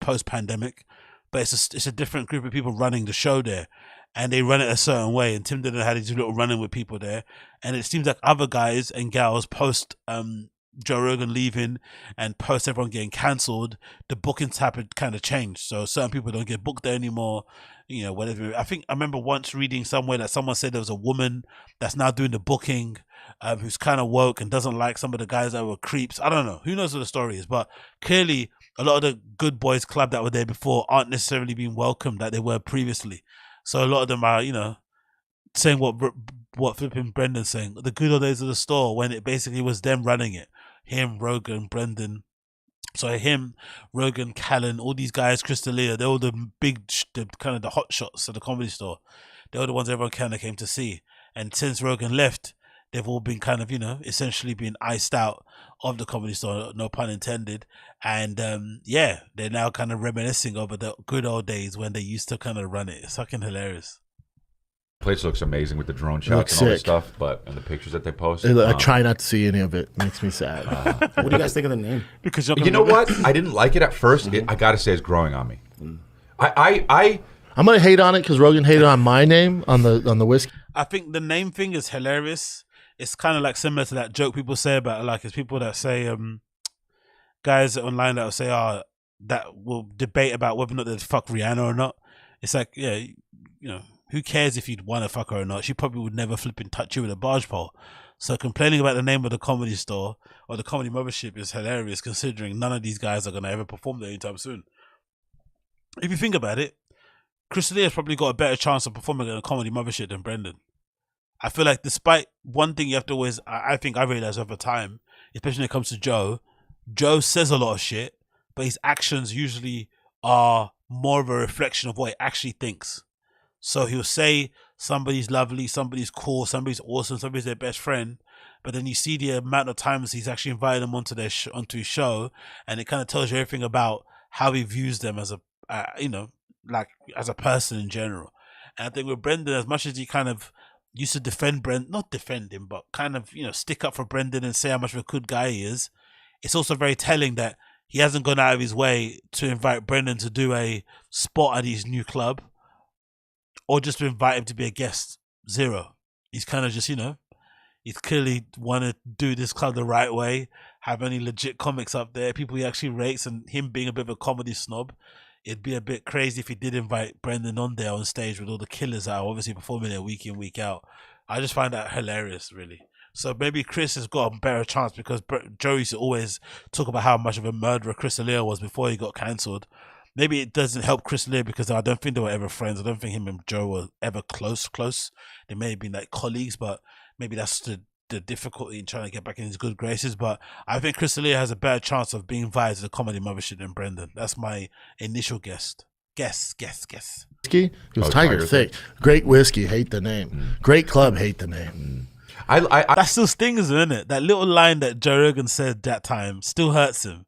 S6: post-pandemic. But it's a different group of people running the show there. And they run it a certain way. And Tim Dillon had his little running with people there. And it seems like other guys and gals post Joe Rogan leaving and post everyone getting cancelled, the bookings have kind of changed. So certain people don't get booked there anymore. Whatever. I remember once reading somewhere that someone said there was a woman that's now doing the booking who's kind of woke and doesn't like some of the guys that were creeps. I don't know. Who knows what the story is? But clearly a lot of the good boys club that were there before aren't necessarily being welcomed that they were previously. So a lot of them are, saying what flipping Brendan's saying, the good old days of the store when it basically was them running it. Him, Rogan, Brendan. So him, Rogan, Callen, all these guys, Crystalia, they're all the big, kind of the hot shots at the Comedy Store. They're all the ones everyone kind of came to see. And since Rogan left, they've all been kind of, essentially been iced out of the Comedy Store, no pun intended. And they're now kind of reminiscing over the good old days when they used to kind of run it. It's fucking hilarious.
S18: Place looks amazing with the drone shots and all this stuff, and the pictures that they post.
S5: I try not to see any of it. Makes me sad.
S19: What do you guys think of the name?
S6: Because
S18: you know what? I didn't like it at first. I got to say, it's growing on me.
S5: I'm gonna hate on it because Rogan hated on my name on the whiskey.
S6: I think the name thing is hilarious. It's kind of like similar to that joke people say about it's people that say guys online that will say that will debate about whether or not they'd fuck Rihanna or not. It's like who cares if you'd want to fuck her or not? She probably would never flipping touch you with a barge pole. So complaining about the name of the Comedy Store or the Comedy Mothership is hilarious considering none of these guys are going to ever perform there anytime soon. If you think about it, Crystalia's probably got a better chance of performing at a Comedy Mothership than Brendan. I feel like despite one thing you have to always, I think I realized over time, especially when it comes to Joe says a lot of shit, but his actions usually are more of a reflection of what he actually thinks. So he'll say somebody's lovely, somebody's cool, somebody's awesome, somebody's their best friend, but then you see the amount of times he's actually invited them onto onto his show, and it kind of tells you everything about how he views them as a, as a person in general. And I think with Brendan, as much as he kind of used to defend Brendan, not defend him, but kind of, stick up for Brendan and say how much of a good guy he is, it's also very telling that he hasn't gone out of his way to invite Brendan to do a spot at his new club, or just to invite him to be a guest. Zero. He's kind of just, he's clearly want to do this club the right way, have any legit comics up there, people he actually rates, and him being a bit of a comedy snob. It'd be a bit crazy if he did invite Brendan on there on stage with all the killers that are obviously performing there week in, week out. I just find that hilarious, really. So maybe Chris has got a better chance, because Joe used to always talk about how much of a murderer Chris D'Elia was before he got cancelled. Maybe it doesn't help Chris D'Elia because I don't think they were ever friends. I don't think him and Joe were ever close. They may have been like colleagues, but maybe that's the difficulty in trying to get back in his good graces. But I think Chris D'Elia has a better chance of being invited to the comedy mothership than Brendan. That's my initial guess. Guess.
S5: Whiskey? It was Tiger Thick. Great whiskey, hate the name. Great club, hate the name.
S6: That still stings him, isn't it? That little line that Joe Rogan said that time still hurts him.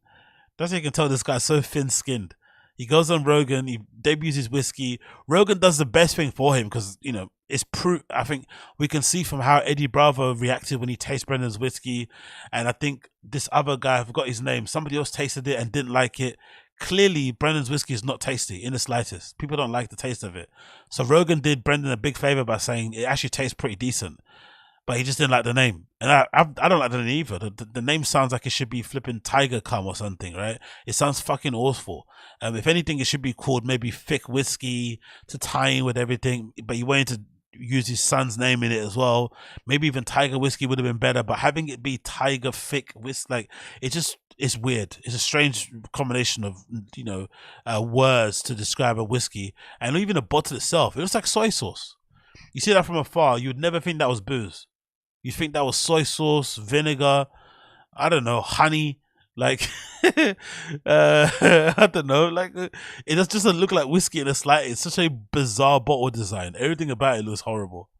S6: That's how you can tell this guy's so thin-skinned. He goes on Rogan, he debuts his whiskey. Rogan does the best thing for him because, it's proof. I think we can see from how Eddie Bravo reacted when he tasted Brendan's whiskey. And I think this other guy, I forgot his name, somebody else tasted it and didn't like it. Clearly, Brendan's whiskey is not tasty in the slightest. People don't like the taste of it. So Rogan did Brendan a big favor by saying it actually tastes pretty decent. But he just didn't like the name. And I don't like the name either. The name sounds like it should be flipping Tiger Cum or something, right? It sounds fucking awful. If anything, it should be called maybe Thick Whiskey to tie in with everything. But you wanted to use his son's name in it as well. Maybe even Tiger Whiskey would have been better. But having it be Tiger Thick Whiskey, it's weird. It's a strange combination of, words to describe a whiskey. And even the bottle itself, it looks like soy sauce. You see that from afar, you would never think that was booze. You think that was soy sauce, vinegar, I don't know, honey, I don't know, it just doesn't look like whiskey in the slightest. It's such a bizarre bottle design. Everything about it looks horrible.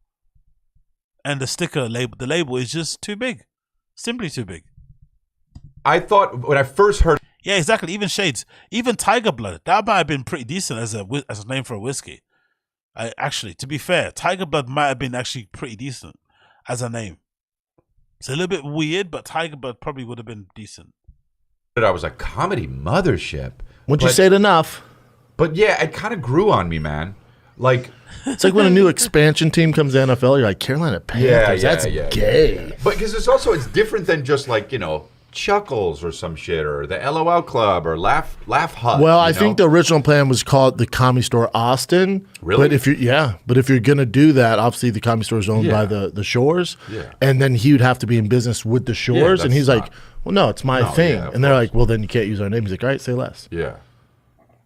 S6: And the the label is just too big. Simply too big.
S18: I thought when I first heard...
S6: Yeah, exactly. Even shades. Even Tiger Blood. That might have been pretty decent as a name for a whiskey. Actually, to be fair, Tiger Blood might have been actually pretty decent as a name. It's a little bit weird, but Tiger Blood probably would have been decent.
S18: I was a comedy mothership.
S5: Once you say it enough.
S18: But yeah, it kind of grew on me, man.
S5: It's like when a new expansion team comes to NFL, you're like, Carolina Panthers, that's gay.
S18: Yeah. But because it's different than just Chuckles or some shit, or the LOL Club or Laugh Hut.
S5: Well, I think the original plan was called the Comedy Store Austin.
S18: Really?
S5: But if you're gonna do that, obviously the Comedy Store is owned by the Shores.
S18: Yeah.
S5: And then he would have to be in business with the Shores, and he's like, well, no, it's my thing.
S18: Yeah,
S5: and they're like, well, then you can't use our name. He's like, all right, say less.
S18: Yeah.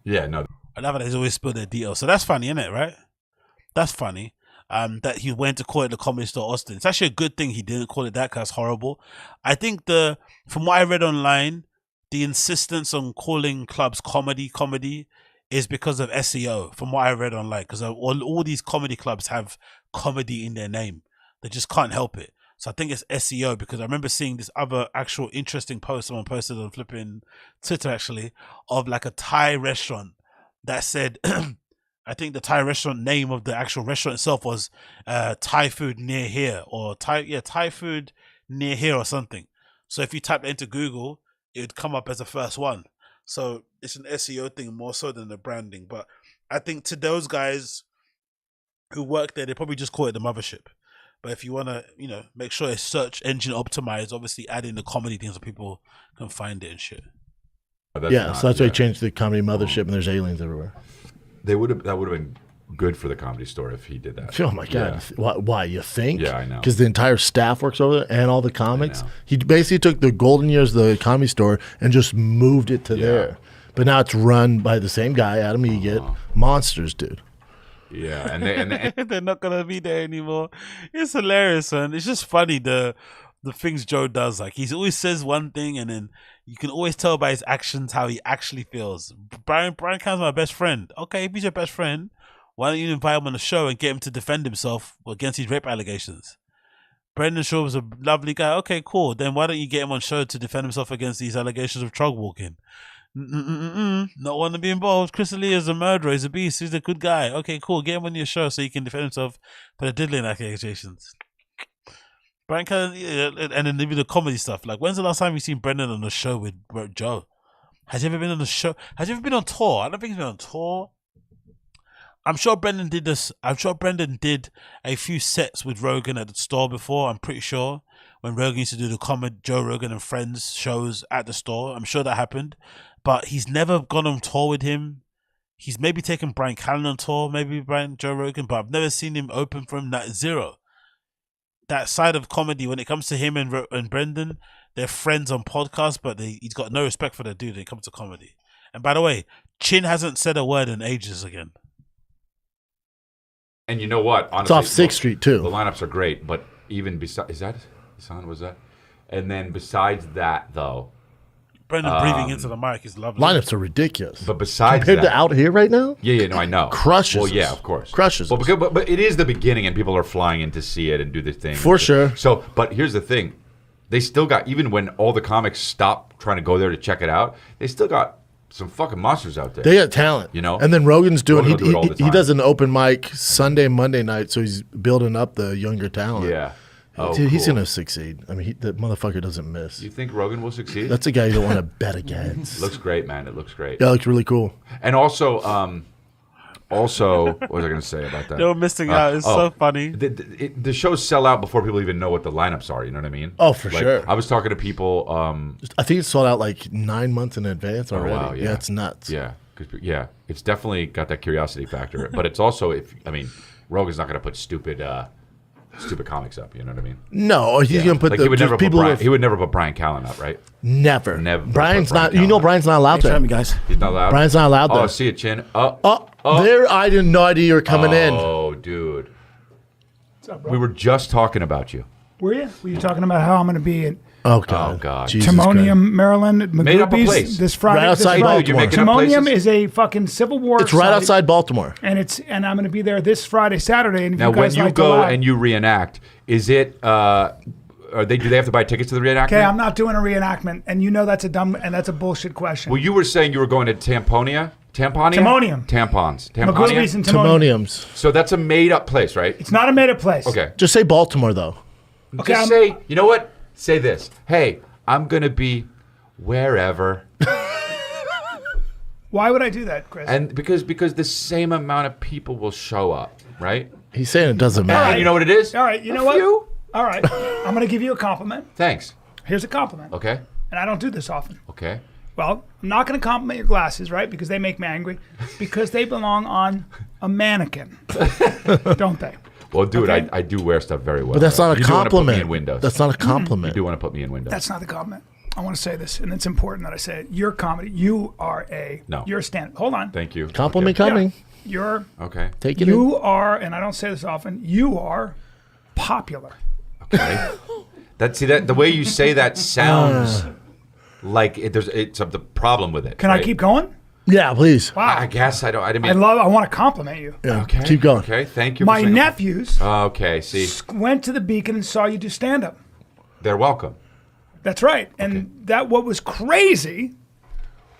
S18: Yeah, no.
S6: I love it. He's always spilled their details. So that's funny, isn't it, right? That's funny. That he went to call it the Comedy Store Austin. It's actually a good thing he didn't call it that, because it's horrible. I think from what I read online, the insistence on calling clubs comedy is because of SEO, from what I read online, because all these comedy clubs have comedy in their name. They just can't help it. So I think it's SEO, because I remember seeing this other actual interesting post someone posted on flipping Twitter, actually, of a Thai restaurant that said... I think the Thai restaurant name of the actual restaurant itself was Thai food near here, or Thai food near here or something. So if you type that into Google, it would come up as the first one. So it's an SEO thing more so than the branding. But I think to those guys who work there, they probably just call it the mothership. But if you want to, make sure it's search engine optimized, obviously add in the comedy things so people can find it and shit.
S5: So that's why they changed the Comedy Mothership, and there's aliens everywhere.
S18: That would have been good for the Comedy Store if he did that.
S5: Oh my God! Yeah. Why you think?
S18: Yeah, I know.
S5: Because the entire staff works over there and all the comics. He basically took the golden years of the Comedy Store and just moved it to there. But now it's run by the same guy, Adam Egget. Monsters, dude.
S18: Yeah, and
S6: they're not gonna be there anymore. It's hilarious, man. It's just funny the things Joe does. He always says one thing, and then you can always tell by his actions how he actually feels. Bryan Callen's my best friend. Okay, if he's your best friend, why don't you invite him on the show and get him to defend himself against his rape allegations? Brendan Schaub was a lovely guy. Okay, cool. Then why don't you get him on show to defend himself against these allegations of drug walking? Not want to be involved. Chris D'Elia is a murderer. He's a beast. He's a good guy. Okay, cool. Get him on your show so he can defend himself for the diddling accusations. Bryan Callen, and then even the comedy stuff. When's the last time you seen Brendan on the show with Joe? Has he ever been on the show? Has he ever been on tour? I don't think he's been on tour. I'm sure Brendan did this. I'm sure Brendan did a few sets with Rogan at the store before. I'm pretty sure when Rogan used to do the Joe Rogan and Friends shows at the store. I'm sure that happened, but he's never gone on tour with him. He's maybe taken Bryan Callen on tour, maybe Joe Rogan, but I've never seen him open for him. That zero. That side of comedy, when it comes to him and Brendan, they're friends on podcasts, but he's got no respect for the dude when it comes to comedy. And by the way, Chin hasn't said a word in ages again.
S18: And you know what? Honestly,
S5: It's off 6th Street, too.
S18: The lineups are great, but even besides... Is that... Hassan, was that? And then besides that, though...
S6: Brendan breathing into the mic is lovely.
S5: Lineups are ridiculous.
S18: But besides
S5: compared
S18: that,
S5: to out here right now?
S18: Yeah, no, I know.
S5: Crushes
S18: Well, yeah,
S5: us.
S18: of course.
S5: Crushes
S18: well,
S5: us.
S18: but it is the beginning, and people are flying in to see it and do the thing.
S5: For sure.
S18: So, but here's the thing. They still got... Even when all the comics stopped trying to go there to check it out, they still got... some fucking monsters out there.
S5: They got talent,
S18: you know.
S5: And then Rogan's doing.
S18: Rogan will do it all the
S5: He
S18: time.
S5: does an open mic Sunday, Monday night, so he's building up the younger talent.
S18: Yeah. Oh,
S5: Dude, he's
S18: cool.
S5: gonna succeed. I mean, the motherfucker doesn't miss.
S18: You think Rogan will succeed?
S5: That's a guy you don't want to bet against.
S18: Looks great, man. It looks great.
S5: Yeah, it looks really cool.
S18: And also, what was I going to say about that?
S6: They were missing out. It's so funny.
S18: The shows sell out before people even know what the lineups are. You know what I mean?
S5: Oh, for
S18: Like,
S5: sure.
S18: I was talking to people.
S5: I think it's sold out like 9 months in advance already.
S18: Oh, wow, yeah.
S5: It's nuts.
S18: Yeah, it's definitely got that curiosity factor. But it's also, Rogan's not going to put stupid comics up. You know what I mean?
S5: No, he's gonna put
S18: like
S5: the
S18: he would never put
S5: people.
S18: he would never put Bryan Callen up, right?
S5: Never. Brian's
S18: put
S5: not.
S18: Bryan
S5: You know,
S18: Callen.
S5: Brian's not allowed
S19: Thanks for
S5: there.
S19: having me, guys.
S18: He's not allowed.
S5: Brian's not allowed there.
S18: Oh, see it, Chin.
S5: There, I didn't no idea you were coming in.
S18: Oh, dude.
S17: What's up, bro?
S18: We were just talking about you.
S17: Were you? Were you talking about how I'm going to be in
S5: Oh God.
S18: Oh God.
S5: Jesus
S17: Timonium, Maryland, at
S18: Made up a
S17: McGruby's
S18: place.
S17: this Friday?
S5: Right outside
S17: this Friday.
S5: Baltimore.
S18: You're making up
S17: Timonium
S18: places?
S17: is a fucking Civil War.
S5: It's right
S17: site,
S5: outside Baltimore.
S17: and I'm going to be there this Friday, Saturday. And if
S18: Now,
S17: you guys
S18: when you
S17: like to
S18: go
S17: laugh-
S18: and you reenact, is it? Do they have to buy tickets to the reenactment?
S17: okay, I'm not doing a reenactment, and you know that's a dumb and that's a bullshit question.
S18: Well, you were saying you were going to Tamponia?
S17: Timonium.
S18: Tampons.
S17: McGruby's and
S5: Timoniums.
S18: So that's a made-up place, right?
S17: It's not a made-up place.
S18: Okay.
S5: Just say Baltimore though.
S17: Okay,
S18: Just say, you know what? Say this. Hey, I'm going to be wherever.
S17: Why would I do that, Chris?
S18: And because the same amount of people will show up, right?
S5: He's saying it doesn't matter.
S18: And you know what it is?
S17: All right, you know what? All right, I'm going to give you a compliment.
S18: Thanks.
S17: Here's a compliment.
S18: Okay.
S17: And I don't do this often.
S18: Okay.
S17: Well, I'm not going to compliment your glasses, right? Because they make me angry. Because they belong on a mannequin, don't they?
S18: Well, dude,
S17: Okay.
S18: I do wear stuff very well.
S5: But that's not a
S18: You do wanna put me
S5: compliment.
S18: in windows.
S5: That's not a compliment.
S18: You do want to put me in windows.
S17: That's not the compliment. I want to say this, and it's important that I say it. Your comedy, you are you're a stand. Hold on.
S18: Thank you.
S5: Compliment
S18: Okay.
S5: coming.
S17: You're
S18: Okay.
S5: Take it
S17: you are, and I don't say this often, you are popular.
S18: Okay. The way you say that sounds like it's the problem with it.
S17: Can I keep going?
S5: Yeah, please.
S17: Wow.
S18: I guess I don't. I didn't mean.
S17: I want to compliment you.
S5: Yeah.
S18: Okay.
S5: Keep going.
S18: Okay. Thank you.
S17: My
S18: for saying-
S17: nephews
S18: Okay. See,
S17: went to the Beacon and saw you do stand up.
S18: they're welcome.
S17: That's right. And that what was crazy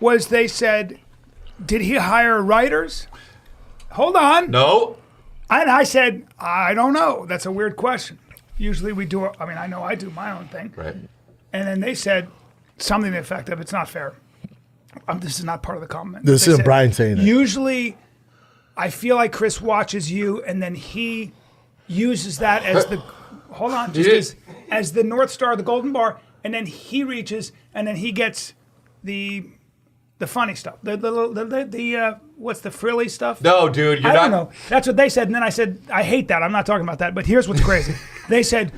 S17: was they said, did he hire writers? Hold on.
S18: No.
S17: And I said, I don't know. That's a weird question. Usually we do, I know I do my own thing.
S18: Right.
S17: And then they said something to the effect of, it's not fair. This is not part of the comment.
S5: This
S17: They
S5: isn't
S17: said,
S5: Brian saying it.
S17: Usually I feel like Chris watches you and then he uses that as the, hold on, just as the North Star, the golden bar, and then he reaches and then he gets the funny stuff. The what's the frilly stuff?
S18: No, dude, you're
S17: I don't
S18: not.
S17: know. That's what they said, and then I said, I hate that. I'm not talking about that. But here's what's crazy. They said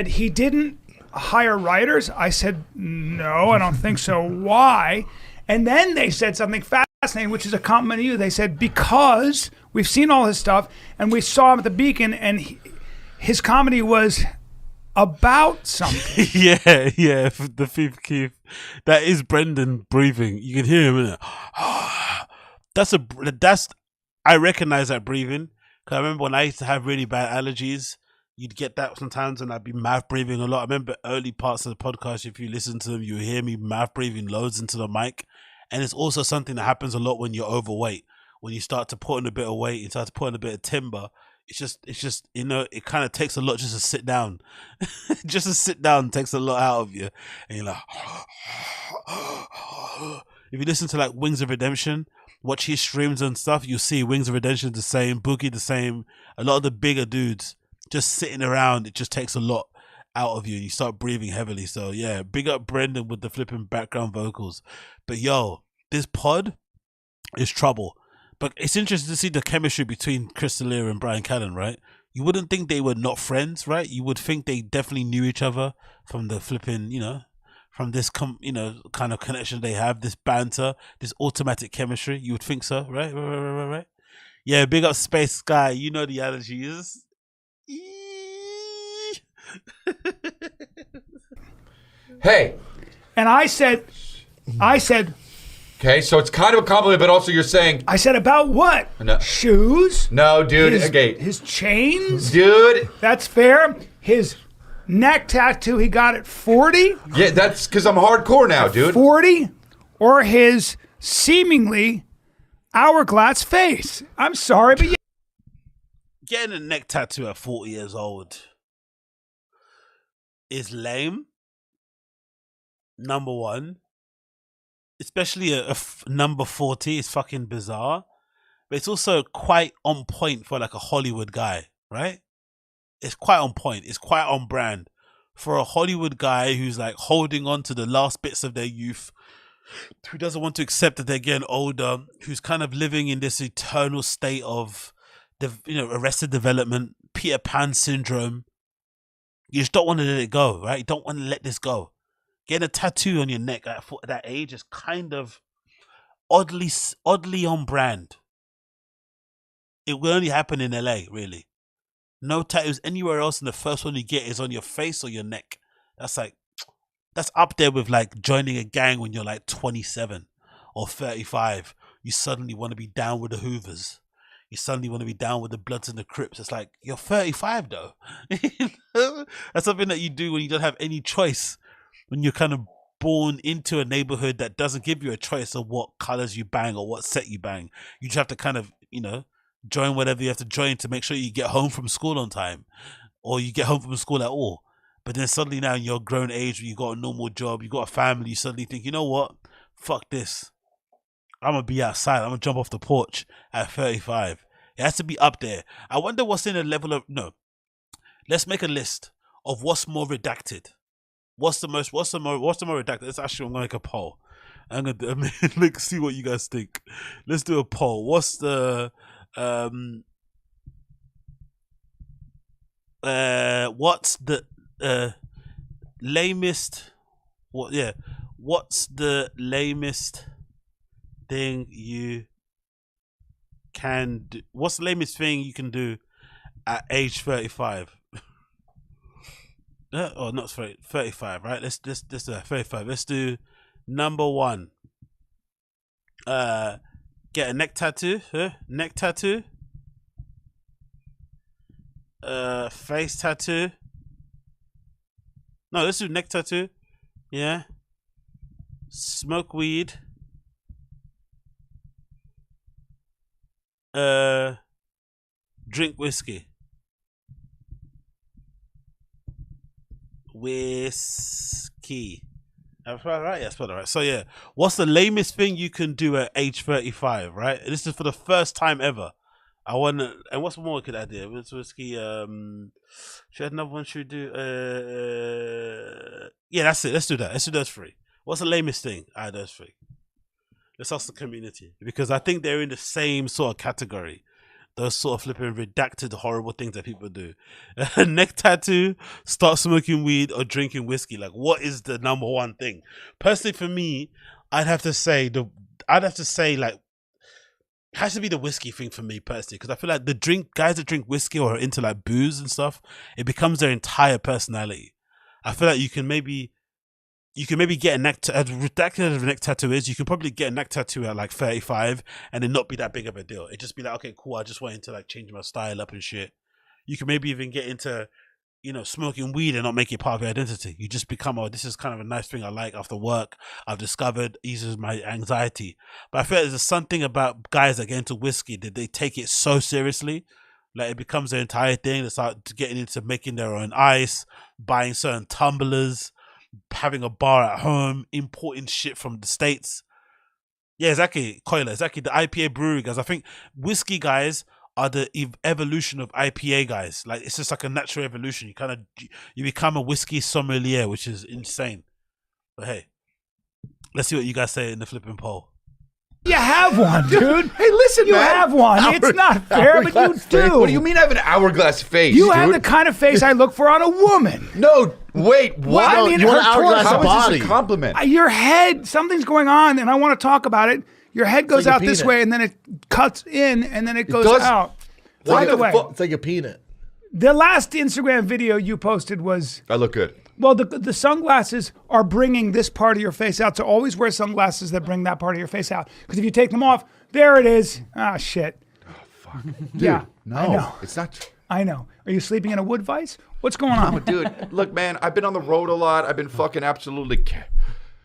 S17: he didn't hire writers. I said, no, I don't think so. Why? And then they said something fascinating, which is a compliment to you. They said, because we've seen all his stuff, and we saw him at the Beacon, and his comedy was about something.
S6: yeah, the fifth Keith. That is Brendan breathing. You can hear him in it. I recognize that breathing. Cause I remember when I used to have really bad allergies, you'd get that sometimes, and I'd be mouth breathing a lot. I remember early parts of the podcast. If you listen to them, you hear me mouth breathing loads into the mic, and it's also something that happens a lot when you're overweight. When you start to put on a bit of weight, you start to put on a bit of timber. It's just it kind of takes a lot just to sit down. Just to sit down takes a lot out of you, and you're like, If you listen to like Wings of Redemption, watch his streams and stuff, you'll see Wings of Redemption the same, Boogie the same. A lot of the bigger dudes just sitting around, it just takes a lot out of you. You start breathing heavily. So yeah, big up Brendan with the flipping background vocals. But yo, this pod is trouble. But it's interesting to see the chemistry between Chris D'Elia and Bryan Callen, right? You wouldn't think they were not friends, right? You would think they definitely knew each other from the flipping, from this, kind of connection they have, this banter, this automatic chemistry. You would think so, right? Right. Yeah, big up Space Guy. You know the allergies.
S18: Hey.
S17: And I said.
S18: Okay, so it's kind of a compliment, but also you're saying.
S17: I said about what?
S18: No.
S17: Shoes?
S18: No, dude.
S17: His chains?
S18: Dude.
S17: That's fair. His neck tattoo he got at 40?
S18: Yeah, that's because I'm hardcore now, dude.
S17: 40? Or his seemingly hourglass face? I'm sorry, but yeah.
S6: Getting a neck tattoo at 40 years old is lame. Number one. Especially a number 40 is fucking bizarre. But it's also quite on point for like a Hollywood guy, right? It's quite on point. It's quite on brand. For a Hollywood guy who's like holding on to the last bits of their youth, who doesn't want to accept that they're getting older, who's kind of living in this eternal state of, arrested development, Peter Pan syndrome. You just don't want to let it go, right? You don't want to let this go. Getting a tattoo on your neck at that age is kind of oddly on brand. It will only happen in LA, really. No tattoos anywhere else, and the first one you get is on your face or your neck. That's up there with like joining a gang when you're like 27 or 35. You suddenly want to be down with the Hoovers. You suddenly want to be down with the Bloods and the Crips. It's like, you're 35 though. That's something that you do when you don't have any choice. When you're kind of born into a neighborhood that doesn't give you a choice of what colors you bang or what set you bang. You just have to kind of, join whatever you have to join to make sure you get home from school on time, or you get home from school at all. But then suddenly now in your grown age, you got a normal job, you got a family, you suddenly think, you know what? Fuck this. I'm going to be outside. I'm going to jump off the porch at 35. It has to be up there. I wonder what's in a level of, let's make a list of what's more redacted. What's the more redacted? Let's actually, I'm going to make a poll. I'm going to see what you guys think. Let's do a poll. What's the, what's the lamest, what's the lamest thing you can do? What's the lamest thing you can do at age 35? Oh, not 35, right? Let's do 35. Let's do number one. Get a neck tattoo. Neck tattoo. Face tattoo. No, let's do neck tattoo. Yeah. Smoke weed. Drink whiskey. Whiskey. That's right. Yes, right. So yeah, what's the lamest thing you can do at age 35? Right. This is for the first time ever. I want to. And what's more we could add here? What's whiskey? Should I have another one? Should we do? Yeah, that's it. Let's do that. Let's do those three. What's the lamest thing? Those three. Let's ask the community, because I think they're in the same sort of category. Those sort of flipping redacted horrible things that people do. Neck tattoo, start smoking weed, or drinking whiskey. Like, what is the number one thing? Personally, for me, I'd have to say like, it has to be the whiskey thing for me personally, because I feel like guys that drink whiskey or are into like booze and stuff, it becomes their entire personality. I feel like you can maybe get a neck tattoo. As ridiculous as a neck tattoo is, you can probably get a neck tattoo at like 35 and it not be that big of a deal. It just be like, okay, cool, I just wanted to like change my style up and shit. You can maybe even get into, smoking weed and not make it part of your identity. You just become, oh, this is kind of a nice thing I like after work. I've discovered eases my anxiety. But I feel like there's something about guys that get into whiskey that they take it so seriously. Like, it becomes their entire thing. They start getting into making their own ice, buying certain tumblers, having a bar at home, importing shit from the States. Yeah, exactly. Coiler, exactly. The IPA brewery guys. I think whiskey guys are the evolution of IPA guys. Like it's just like a natural evolution. You become a whiskey sommelier, which is insane. But hey, let's see what you guys say in the flipping poll.
S17: You have one, dude.
S18: Hey, listen,
S17: you
S18: man.
S17: have one. It's not fair, but you do.
S18: What do you mean I have an hourglass face,
S17: You have the kind of face I look for on a woman.
S18: No, wait, what?
S17: Well, I mean,
S18: you want
S17: her
S18: an hourglass
S17: torso.
S18: How is this a compliment?
S17: Your head, something's going on, and I want to talk about it. Your head goes
S5: like a
S17: out this
S5: peanut.
S17: way, and then it cuts in, and then it goes
S5: does-
S17: out.
S5: It's like
S17: By the way,
S5: it's like a peanut.
S17: the last Instagram video you posted was,
S18: I look good.
S17: well, the sunglasses are bringing this part of your face out. So always wear sunglasses that bring that part of your face out. Because if you take them off, there it is. Ah, shit.
S18: Oh, fuck. Dude,
S17: yeah,
S18: no,
S17: I know.
S18: it's not.
S17: I know. Are you sleeping in a wood vise? What's going on?
S18: No, dude, look, man, I've been on the road a lot. I've been fucking absolutely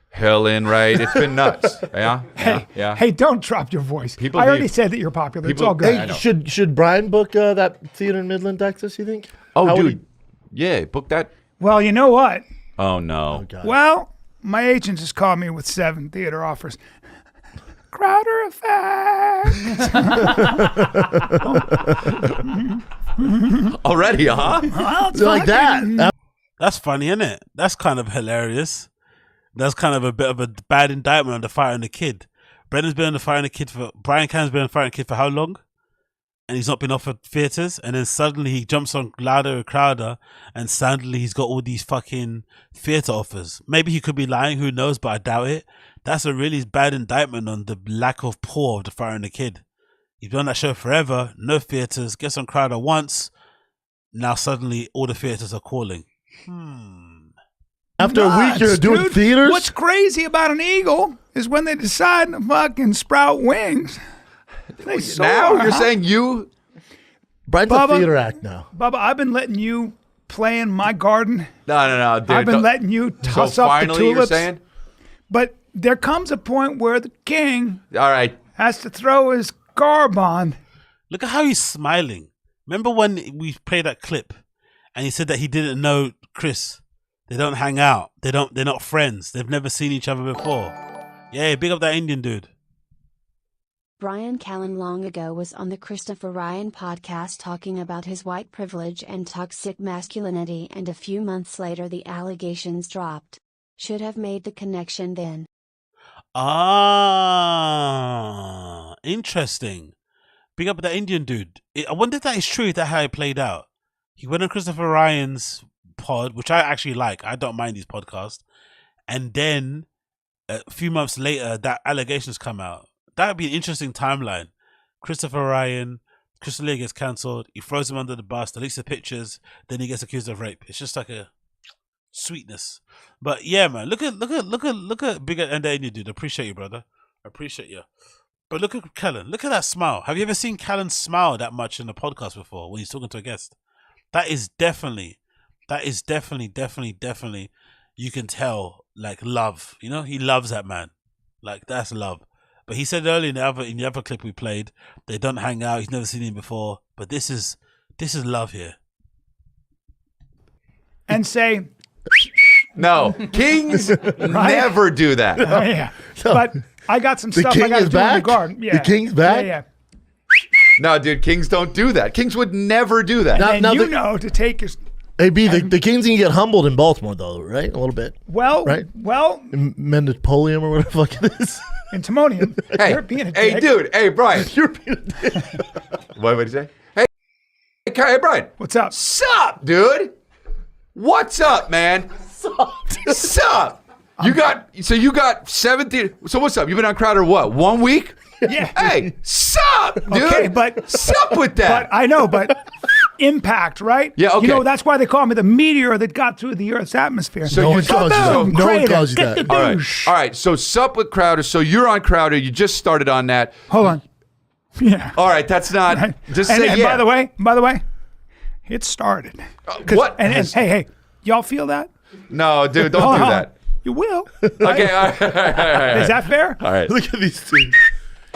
S18: hell in, right? It's been nuts. Yeah? Yeah.
S17: Hey, don't drop your voice.
S18: People
S17: I already
S18: leave.
S17: said that you're popular. It's
S18: People-
S17: all good.
S5: Hey, should Brian book that theater in Midland, Texas? You think?
S18: Oh,
S5: How would
S18: dude. Yeah, book that.
S17: Well, you know what?
S18: Oh, no.
S17: Well, my agent just called me with 7 theater offers. Crowder effect.
S18: Already, huh?
S17: Well, it's
S5: Like
S17: fucking-
S5: that.
S6: That's funny, isn't it? That's kind of hilarious. That's kind of a bit of a bad indictment on the Fire and the Kid. Brendan's been on the Fire and the Kid Bryan Callen's been on the Fire and the Kid for how long? And he's not been offered theatres, and then suddenly he jumps on Louder and Crowder, and suddenly he's got all these fucking theatre offers. Maybe he could be lying, who knows, but I doubt it. That's a really bad indictment on the lack of pour of the Fire and the Kid. He's been on that show forever, no theatres, gets on Crowder once, now suddenly all the theatres are calling.
S5: After a week, you're doing
S17: dude.
S5: theaters?
S17: What's crazy about an eagle is when they decide to fucking sprout wings. They soar,
S18: Now you're
S17: huh?
S18: saying you.
S5: Brian's
S17: Bubba-
S5: a theater act now.
S17: Bubba, I've been letting you play in my garden.
S18: No, dude.
S17: I've been
S18: don't-
S17: letting you toss
S18: so
S17: up
S18: finally
S17: the
S18: you're
S17: tulips.
S18: saying?
S17: But there comes a point where the king
S18: All right.
S17: has to throw his garb on.
S6: Look at how he's smiling. Remember when we played that clip and he said that he didn't know Chris? They don't hang out. They're not friends. They've never seen each other before. Yeah, big up that Indian dude.
S3: Bryan Callen long ago was on the Christopher Ryan podcast talking about his white privilege and toxic masculinity, and a few months later the allegations dropped. Should have made the connection then.
S6: Ah, interesting. Big up that Indian dude. I wonder if that is true, if that's how it played out. He went on Christopher Ryan's pod, which I actually like. I don't mind his podcast. And then a few months later, that allegations come out. That would be an interesting timeline. Christopher Ryan, Chris D'Elia gets cancelled. He throws him under the bus, deletes the pictures. Then he gets accused of rape. It's just like a sweetness. But yeah, man, look at bigger and the Indian dude. Appreciate you, brother. Appreciate you. But look at Callen. Look at that smile. Have you ever seen Callen smile that much in a podcast before when he's talking to a guest? That is definitely. You can tell, like, love. You know, he loves that man. Like, that's love. But he said earlier in the other clip we played, they don't hang out. He's never seen him before. But this is love here.
S17: And say,
S18: No, kings never do that.
S17: yeah. But I got some
S5: The
S17: stuff
S5: king
S17: I got to
S5: is
S17: do in the
S5: back?
S17: garden. Yeah.
S5: The king's back?
S17: Yeah.
S18: No, dude, kings don't do that. Kings would never do that.
S17: And
S5: Now
S17: you
S5: the-
S17: know to take your.
S5: Hey, B, the Kings can get humbled in Baltimore, though, right? A little bit.
S17: Well,
S5: Right?
S17: well,
S5: Mendipolium or whatever the fuck it is.
S17: in Timonium.
S18: Hey,
S17: You're being a
S18: hey,
S17: dick.
S18: dude. Hey, Brian.
S5: You're being a dick.
S18: What did you say? Hey, Brian.
S17: What's up?
S18: Sup, dude? What's up, man? Sup? You got 17. So what's up? You've been on Crowder what? 1 week?
S17: Yeah.
S18: Hey, sup, dude?
S17: Okay, but
S18: sup with that?
S17: But I know, but impact, right?
S18: Yeah, okay.
S17: You know, that's why they call me the meteor that got through the Earth's atmosphere.
S18: So
S5: No
S18: you
S5: one calls you that.
S17: Boom,
S5: No one
S17: crater,
S5: calls you
S17: get
S5: that.
S17: the
S18: All right.
S17: douche.
S18: All right. So sup with Crowder. So you're on Crowder. You just started on that.
S17: Hold on. Yeah.
S18: All right. That's not. Just
S17: and,
S18: say
S17: and
S18: yeah.
S17: by the way, it started.
S18: What?
S17: And hey, y'all feel that?
S18: No, dude. Don't
S17: Hold
S18: do
S17: on.
S18: that.
S17: You will.
S18: Okay. All right.
S17: Is that fair?
S18: All right.
S5: Look at these two.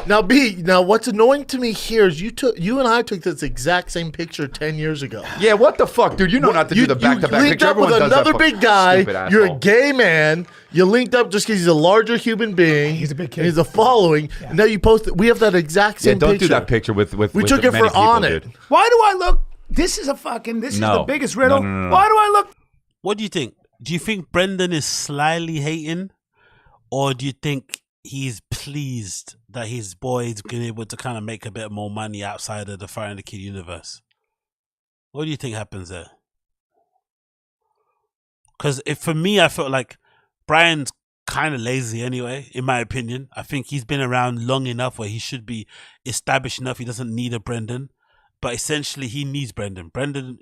S5: Now what's annoying to me here is you and I took this exact same picture 10 years ago.
S18: Yeah, what the fuck, dude? You know not to do the back-to-back
S5: linked
S18: picture.
S5: up with
S18: Everyone does
S5: another
S18: that,
S5: big guy.
S18: stupid
S5: You're a
S18: asshole.
S5: gay man. You linked up just because he's a larger human being. He's a big kid. He's a following.
S17: Yeah.
S5: And now you post it. We have that exact same
S18: don't
S5: picture.
S18: do that picture with
S5: We
S18: with
S5: took
S18: the
S5: it
S18: many
S5: for
S18: people,
S5: On It.
S18: dude.
S17: Why do I look? This is the biggest riddle.
S6: No.
S17: Why do I look?
S6: What do you think? Do you think Brendan is slyly hating, or do you think he's pleased that his boy's been able to kind of make a bit more money outside of the Fire and the Kid universe? What do you think happens there? Because for me, I felt like Brian's kind of lazy anyway, in my opinion. I think he's been around long enough where he should be established enough. He doesn't need a Brendan. But essentially, he needs Brendan.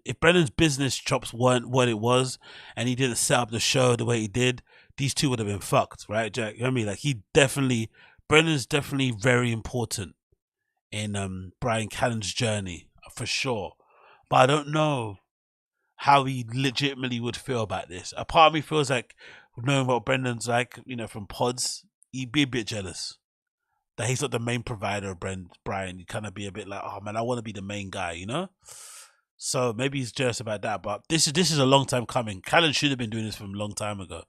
S6: If Brendan's business chops weren't what it was, and he didn't set up the show the way he did, these two would have been fucked, right, Jack? You know what I mean? Like Brendan's definitely very important in Bryan Callen's journey, for sure. But I don't know how he legitimately would feel about this. A part of me feels like, knowing what Brendan's like, from pods, he'd be a bit jealous that he's not the main provider of Bryan. You kind of be a bit like, oh man, I want to be the main guy, So maybe he's jealous about that. But this is a long time coming. Callen should have been doing this from a long time ago.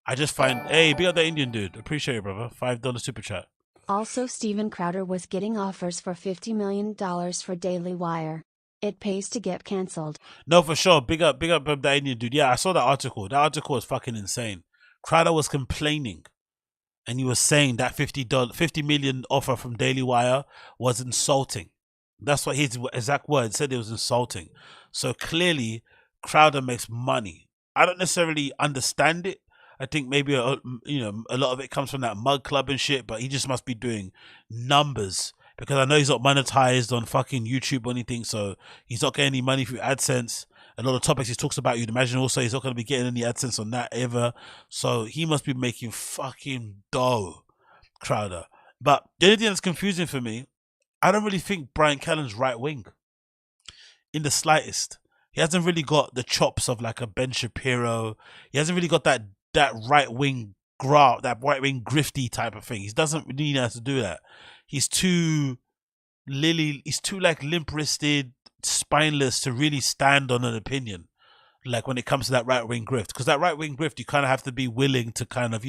S6: I just find, hey, be up that Indian dude. Appreciate it, brother. $5 super chat.
S3: Also, Steven Crowder was getting offers for $50 million for Daily Wire. It pays to get cancelled.
S6: No, for sure. Big up that Indian dude. Yeah, I saw that article. That article was fucking insane. Crowder was complaining. And he was saying that $50 million offer from Daily Wire was insulting. That's what his exact words said. It was insulting. So clearly, Crowder makes money. I don't necessarily understand it. I think maybe a lot of it comes from that mug club and shit. But he just must be doing numbers, because I know he's not monetized on fucking YouTube or anything. So he's not getting any money through AdSense. A lot of topics he talks about, you'd imagine also he's not going to be getting any AdSense on that ever. So he must be making fucking dough, Crowder. But the only thing that's confusing for me, I don't really think Bryan Callen's right wing in the slightest. He hasn't really got the chops of like a Ben Shapiro. He hasn't really got that right wing that right wing grifty type of thing. He doesn't really know how to do that. He's too like limp wristed, spineless to really stand on an opinion, like when it comes to that right wing grift. Because that right wing grift, you kind of have to be willing to kind of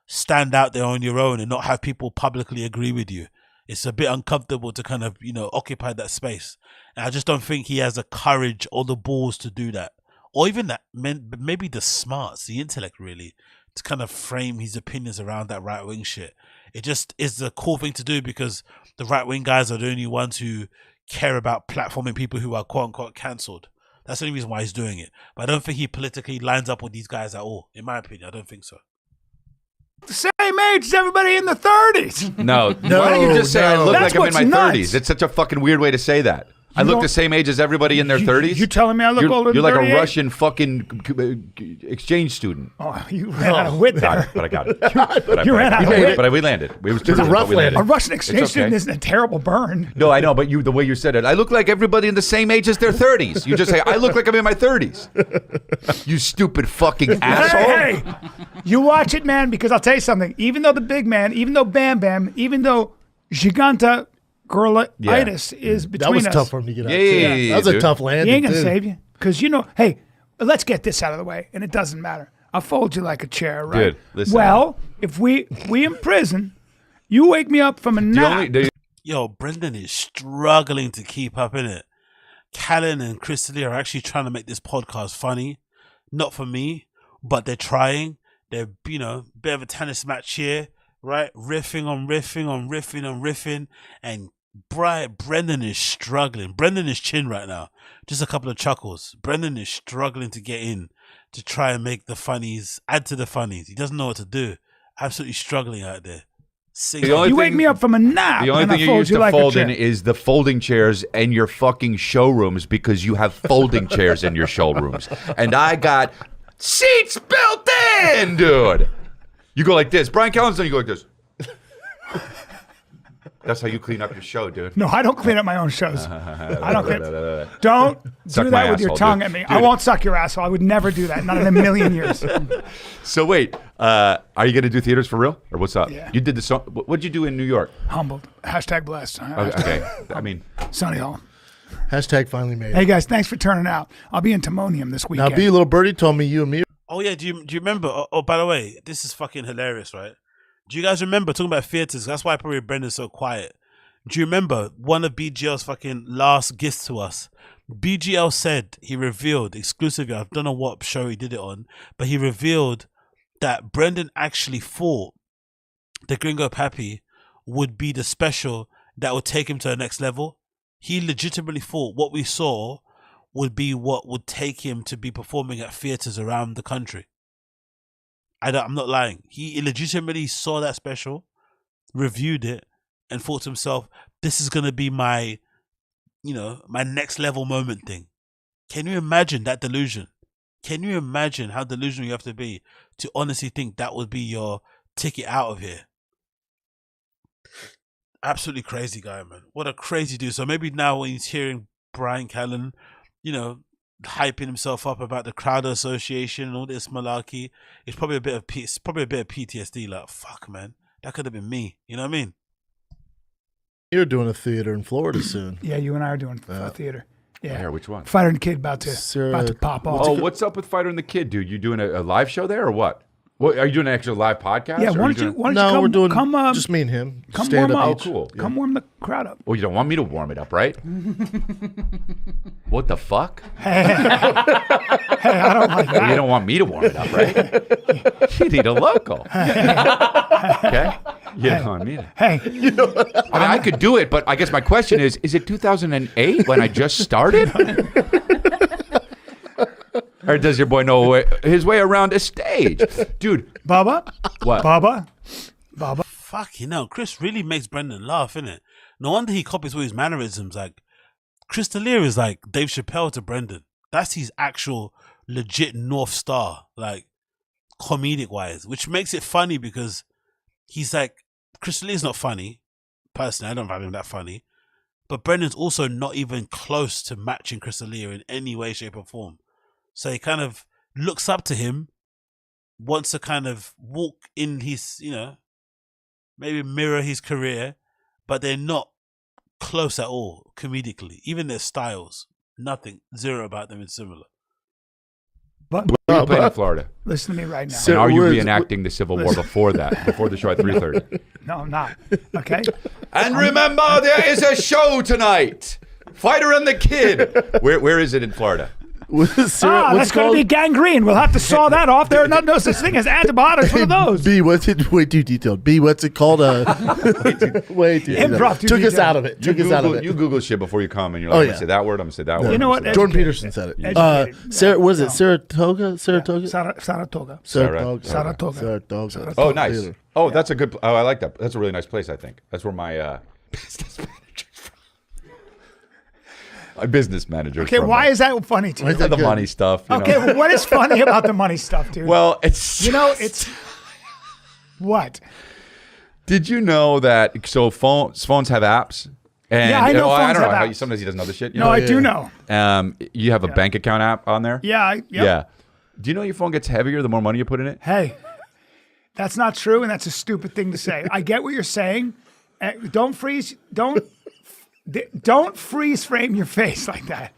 S6: stand out there on your own and not have people publicly agree with you. It's a bit uncomfortable to kind of occupy that space, and I just don't think he has the courage or the balls to do that, or even that maybe the smarts, the intellect really, to kind of frame his opinions around that right wing shit. It just is the cool thing to do, because the right wing guys are the only ones who care about platforming people who are quote unquote cancelled. That's the only reason why he's doing it. But I don't think he politically lines up with these guys at all. In my opinion, I don't think so.
S17: The same age as everybody in the 30s.
S18: No, why don't you just say I look like I'm in my 30s? It's such a fucking weird way to say that. I look the same age as everybody in their 30s.
S17: You telling me I look older than
S18: You're like
S17: 38?
S18: a Russian fucking exchange student.
S17: Oh, you ran out of wit there.
S18: But I got it.
S17: You ran out of wit.
S18: But we landed. It was
S5: a rough landing.
S17: A Russian exchange student isn't a terrible burn.
S18: No, I know, but the way you said it, I look like everybody in the same age as their 30s. You just say, I look like I'm in my 30s. You stupid fucking asshole.
S17: Hey, you watch it, man, because I'll tell you something. Even though the big man, even though Bam Bam, even though Giganta Girlitis is between us.
S5: That was tough for him to get out.
S18: Yeah,
S5: that was a tough landing.
S17: He ain't going to save you. Because, hey, let's get this out of the way, and it doesn't matter. I'll fold you like a chair, right?
S18: Dude, listen.
S17: Well, if we in prison, you wake me up from a nap.
S6: Yo, Brendan is struggling to keep up, innit? Callen and Chris Lee are actually trying to make this podcast funny. Not for me, but they're trying. They're, bit of a tennis match here, right? Riffing on riffing. And Brendan is struggling. Brendan is chin right now. Just a couple of chuckles. Brendan is struggling to get in to try and make the funnies, add to the funnies. He doesn't know what to do. Absolutely struggling out there.
S17: You wake me up from a nap.
S18: The only thing you used to fold in is the folding chairs in your fucking showrooms, because you have folding chairs in your showrooms. And I got seats built in, dude. You go like this. Bryan Callen's done, you go like this. That's how you clean up your show, dude.
S17: No, I don't clean up my own shows. I don't clean. Don't
S18: Suck
S17: do
S18: my
S17: that with your
S18: asshole,
S17: tongue
S18: dude.
S17: at me.
S18: Dude.
S17: I won't suck your asshole. I would never do that. Not in a million years.
S18: So wait, are you going to do theaters for real, or what's up?
S17: Yeah.
S18: You did the song. What'd you do in New York?
S17: Humbled. Hashtag blessed.
S18: Okay. I mean,
S17: Sonny Hall.
S5: Hashtag finally made it.
S17: Hey guys, thanks for turning out. I'll be in Timonium this weekend.
S5: Now, B, little birdie told me you and me.
S6: Oh yeah, do you remember? Oh, by the way, this is fucking hilarious, right? Do you guys remember talking about theaters? That's why probably Brendan's so quiet. Do you remember one of BGL's fucking last gifts to us? BGL said, he revealed exclusively, I don't know what show he did it on, but he revealed that Brendan actually thought the Gringo Pappy would be the special that would take him to the next level. He legitimately thought what we saw would be what would take him to be performing at theaters around the country. I'm not lying. He legitimately saw that special, reviewed it, and thought to himself, this is going to be my, my next level moment thing. Can you imagine that delusion? Can you imagine how delusional you have to be to honestly think that would be your ticket out of here? Absolutely crazy guy, man. What a crazy dude. So maybe now when he's hearing Bryan Callen, hyping himself up about the Crowder Association and all this malarkey, it's probably a bit of PTSD. Like, fuck, man, that could have been me. You know what I mean?
S5: You're doing a theater in Florida soon.
S17: Yeah, you and I are doing a theater. Yeah.
S18: Where? Which one?
S17: Fighter and the Kid about to pop off.
S18: Oh, what's up with Fighter and the Kid, dude? You doing a live show there or what? What are you doing? An actual live podcast?
S17: Yeah,
S18: or
S17: why
S18: are
S17: don't you
S5: No,
S17: come,
S5: we're doing
S17: come,
S5: just me and him.
S17: Come
S5: Stand
S17: warm
S5: up
S17: up.
S5: each.
S18: Cool.
S17: Come warm the crowd up.
S18: Well, you don't want me to warm it up, right? What the fuck?
S17: Hey, I don't like that.
S18: Well, you don't want me to warm it up, right? You need a local. Okay? You don't want me to.
S17: Hey.
S18: I mean, I could do it, but I guess my question is it 2008 when I just started? Or does your boy know his way around a stage? Dude.
S17: Baba?
S18: What?
S17: Baba?
S6: Fuck, Chris really makes Brendan laugh, innit? No wonder he copies all his mannerisms. Like, Chris D'Elia is like Dave Chappelle to Brendan. That's his actual legit North Star, like, comedic-wise, which makes it funny because he's like, Chris D'Elia's not funny. Personally, I don't find him that funny. But Brendan's also not even close to matching Chris D'Elia in any way, shape, or form. So he kind of looks up to him, wants to kind of walk in his, maybe mirror his career, but they're not close at all comedically. Even their styles, nothing, zero about them is similar.
S17: But
S18: Where are you playing in Florida?
S17: Listen to me right now.
S18: And are you reenacting the Civil War before that, before the show at 3:30?
S17: No, I'm not. Okay.
S18: And remember, there is a show tonight. Fighter and the Kid. Where is it in Florida?
S17: That's going to be gangrene. We'll have to saw that off. There are no such thing as antibiotics for those.
S5: B, what's it? Way too detailed. B, what's it called? Way too
S17: Improv.
S5: Took us out of it. Took us out of it.
S18: You Google shit before you come, and you're like, I'm going to say that word. I'm going to say that word.
S17: You know what?
S5: Jordan Peterson said it. Sarah, was it Saratoga? Saratoga.
S17: Saratoga.
S5: Saratoga.
S18: Oh, nice. Oh, that's a good. Oh, I like that. That's a really nice place. I think that's where my business manager's from. My business manager.
S17: Okay, why is that funny to you?
S18: The money stuff.
S17: Okay, well, what is funny about the money stuff, dude?
S18: Well, it's
S17: it's what?
S18: Did you know that? So phones have apps. And
S17: yeah, I know.
S18: I don't know
S17: have
S18: how
S17: apps.
S18: sometimes he doesn't know this shit.
S17: No, I do know.
S18: You have a bank account app on there.
S17: Yeah.
S18: Yeah. Do you know your phone gets heavier the more money you put in it?
S17: Hey, that's not true, and that's a stupid thing to say. I get what you're saying. Don't freeze frame your face like that.